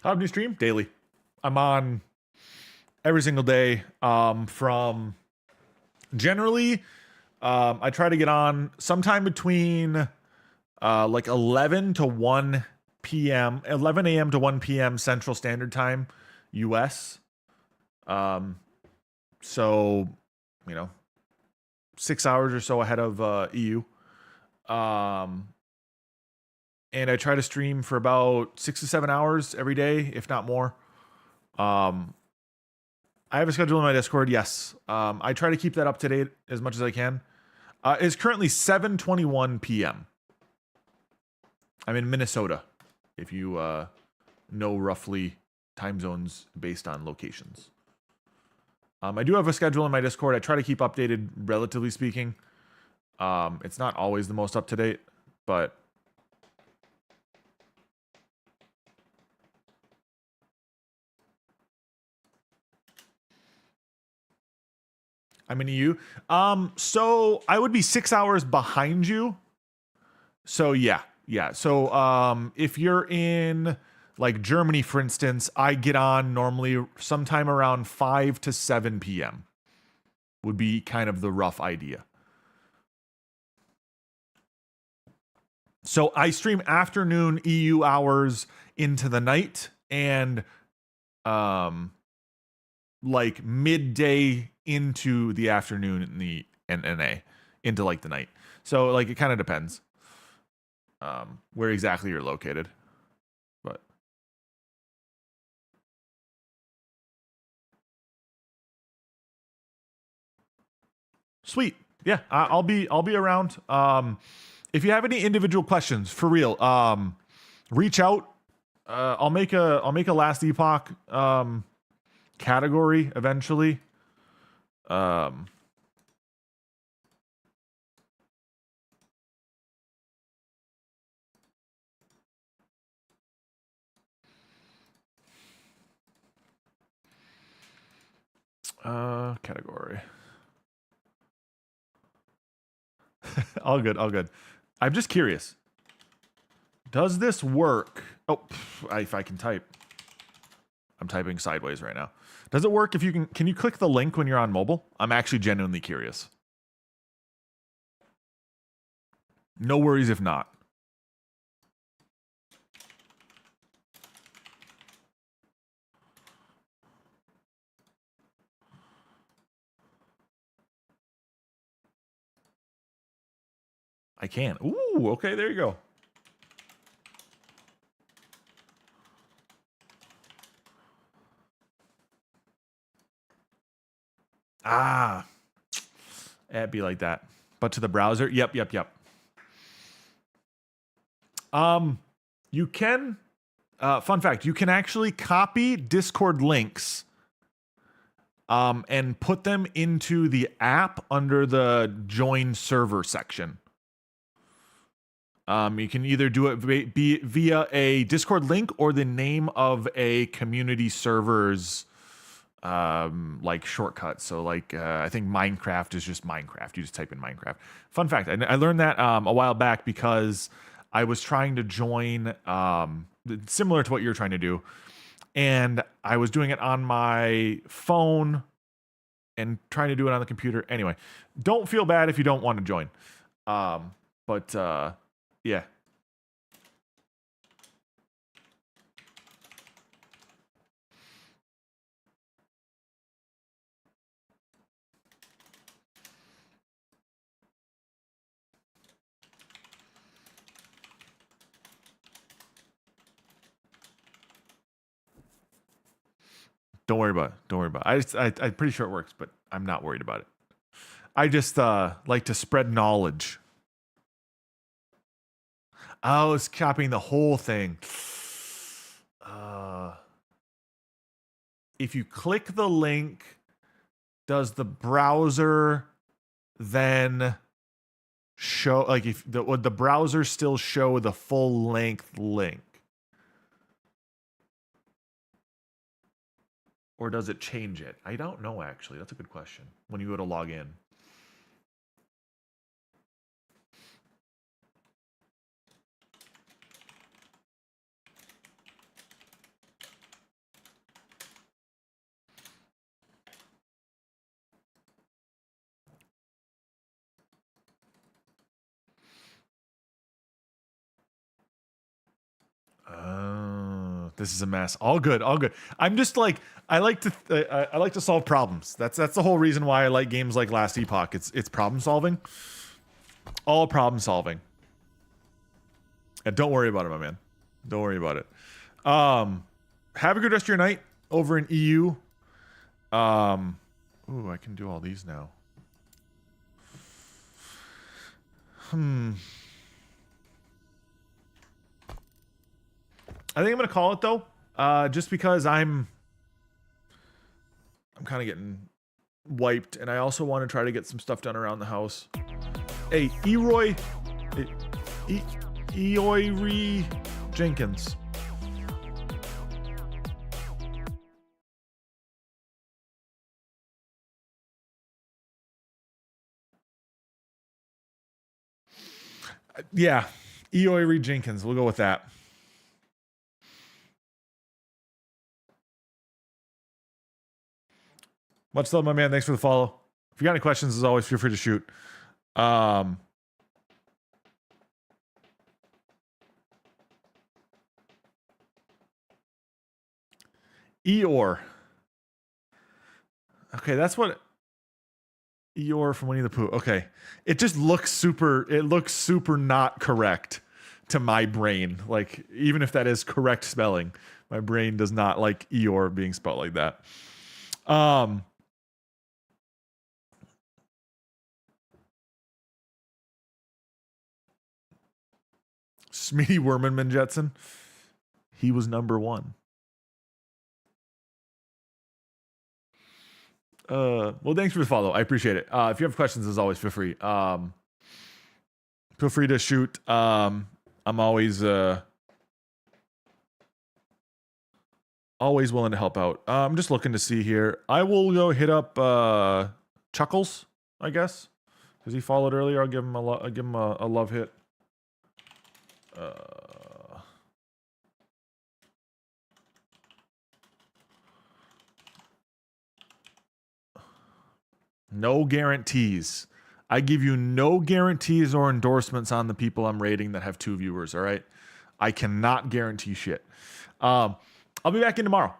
How do you stream? Daily. I'm on every single day. From generally, I try to get on sometime between like 11 to 1 p.m. 11 a.m. to 1 p.m. Central Standard Time, U.S. So, you know, 6 hours or so ahead of EU. And I try to stream for about 6 to 7 hours every day, if not more. I have a schedule in my Discord, yes. I try to keep that up to date as much as I can. It's currently 7:21 p.m. I'm in Minnesota, if you know roughly time zones based on locations. I do have a schedule in my Discord. I try to keep updated, relatively speaking. It's not always the most up-to-date, but... I'm in EU. So I would be 6 hours behind you. So yeah. So if you're in like Germany, for instance, I get on normally sometime around 5 to 7 p.m. would be kind of the rough idea. So I stream afternoon EU hours into the night and like midday into the afternoon in the NNA into like the night. So like it kind of depends where exactly you're located. But sweet. Yeah, I'll be around. If you have any individual questions, for real, reach out. I'll make a Last Epoch category eventually. Category. All good. I'm just curious. Does this work? Oh, if I can type. I'm typing sideways right now. Does it work if you can you click the link when you're on mobile? I'm actually genuinely curious. No worries if not. I can. Ooh, okay, there you go. Ah, it'd be like that. But to the browser, yep. You can, fun fact, you can actually copy Discord links and put them into the app under the join server section. You can either do it via a Discord link or the name of a community server's like shortcut. So like I think Minecraft is just Minecraft. You just type in Minecraft. Fun fact, I learned that a while back because I was trying to join similar to what you're trying to do, and I was doing it on my phone and trying to do it on the computer. Anyway, don't feel bad if you don't want to join. But yeah. Don't worry about it. Don't worry about it. I'm pretty sure it works, but I'm not worried about it. I just like to spread knowledge. Oh, it's copying the whole thing. If you click the link, does the browser then show, like, would the browser still show the full length link? Or does it change it? I don't know, actually. That's a good question. When you go to log in. This is a mess. All good, all good. I'm just like, I like to solve problems. That's the whole reason why I like games like Last Epoch. It's problem solving. All problem solving. And don't worry about it, my man. Don't worry about it. Have a good rest of your night over in EU. Ooh, I can do all these now. I think I'm gonna call it though, just because I'm kind of getting wiped, and I also want to try to get some stuff done around the house. Hey, Eroy Jenkins. Yeah, Eoy Jenkins. We'll go with that. Much love, my man. Thanks for the follow. If you got any questions, as always, feel free to shoot. Eeyore. Okay, that's what Eeyore from Winnie the Pooh. Okay. It just looks super not correct to my brain. Like, even if that is correct spelling, my brain does not like Eeyore being spelled like that. Smitty Wermanman Jetson. He was number one. Well, thanks for the follow. I appreciate it. If you have questions, as always, feel free. Feel free to shoot. I'm always willing to help out. I'm just looking to see here. I will go hit up Chuckles, I guess, because he followed earlier. I'll give him a love hit. No guarantees. I give you no guarantees or endorsements on the people I'm rating that have 2 viewers, all right? I cannot guarantee shit. I'll be back in tomorrow.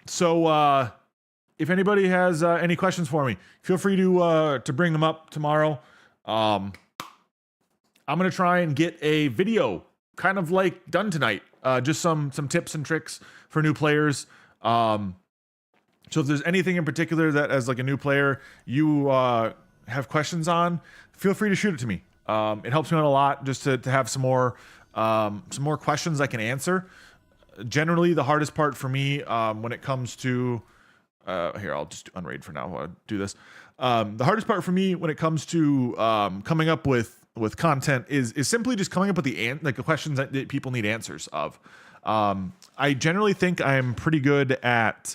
So if anybody has any questions for me, feel free to bring them up tomorrow. I'm going to try and get a video kind of like done tonight. Just some tips and tricks for new players. So if there's anything in particular that, as like a new player, you have questions on, feel free to shoot it to me. It helps me out a lot just to have some more questions I can answer. Generally, the hardest part for me when it comes to here, I'll just unraid for now while I do this. The hardest part for me when it comes to coming up with content is simply just coming up with the questions that people need answers of. I generally think I'm pretty good at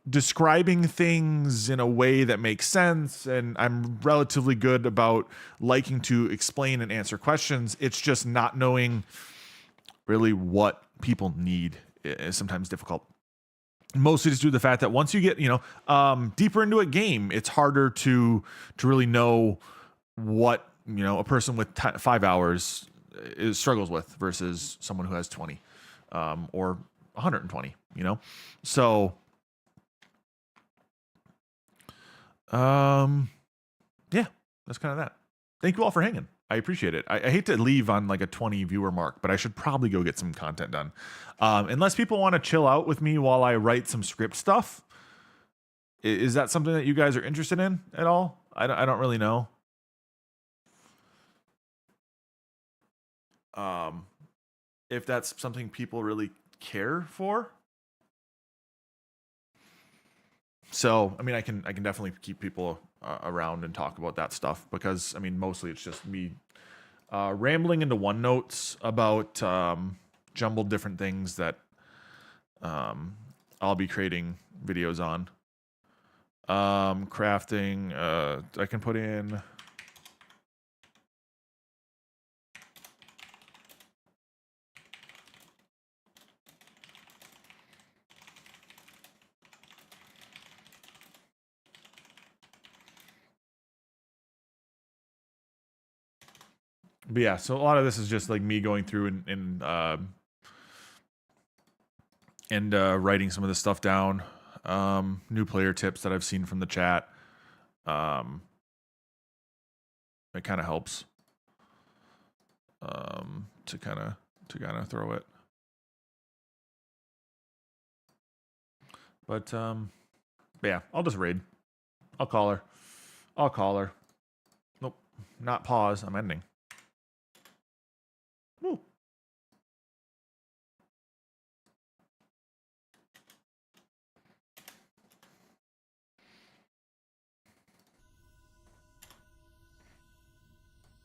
describing things in a way that makes sense, and I'm relatively good about liking to explain and answer questions. It's just not knowing really what people need is sometimes difficult. Mostly just due to the fact that once you get, deeper into a game, it's harder to really know what, a person with 5 hours struggles with versus someone who has 20 or 120, So, yeah, that's kind of that. Thank you all for hanging. I appreciate it. I hate to leave on like a 20 viewer mark, but I should probably go get some content done. Unless people want to chill out with me while I write some script stuff. Is that something that you guys are interested in at all? I don't really know. If that's something people really care for. So, I mean, I can definitely keep people around and talk about that stuff because, I mean, mostly it's just me rambling into OneNotes about jumbled different things that I'll be creating videos on. Crafting, I can put in... But yeah, so a lot of this is just like me going through and writing some of this stuff down. New player tips that I've seen from the chat. It kind of helps to kind of throw it. But yeah, I'll just raid. I'll call her. Nope, not pause. I'm ending. Woo.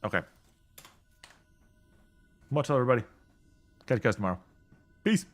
Okay. Much love, everybody. Catch you guys tomorrow. Peace.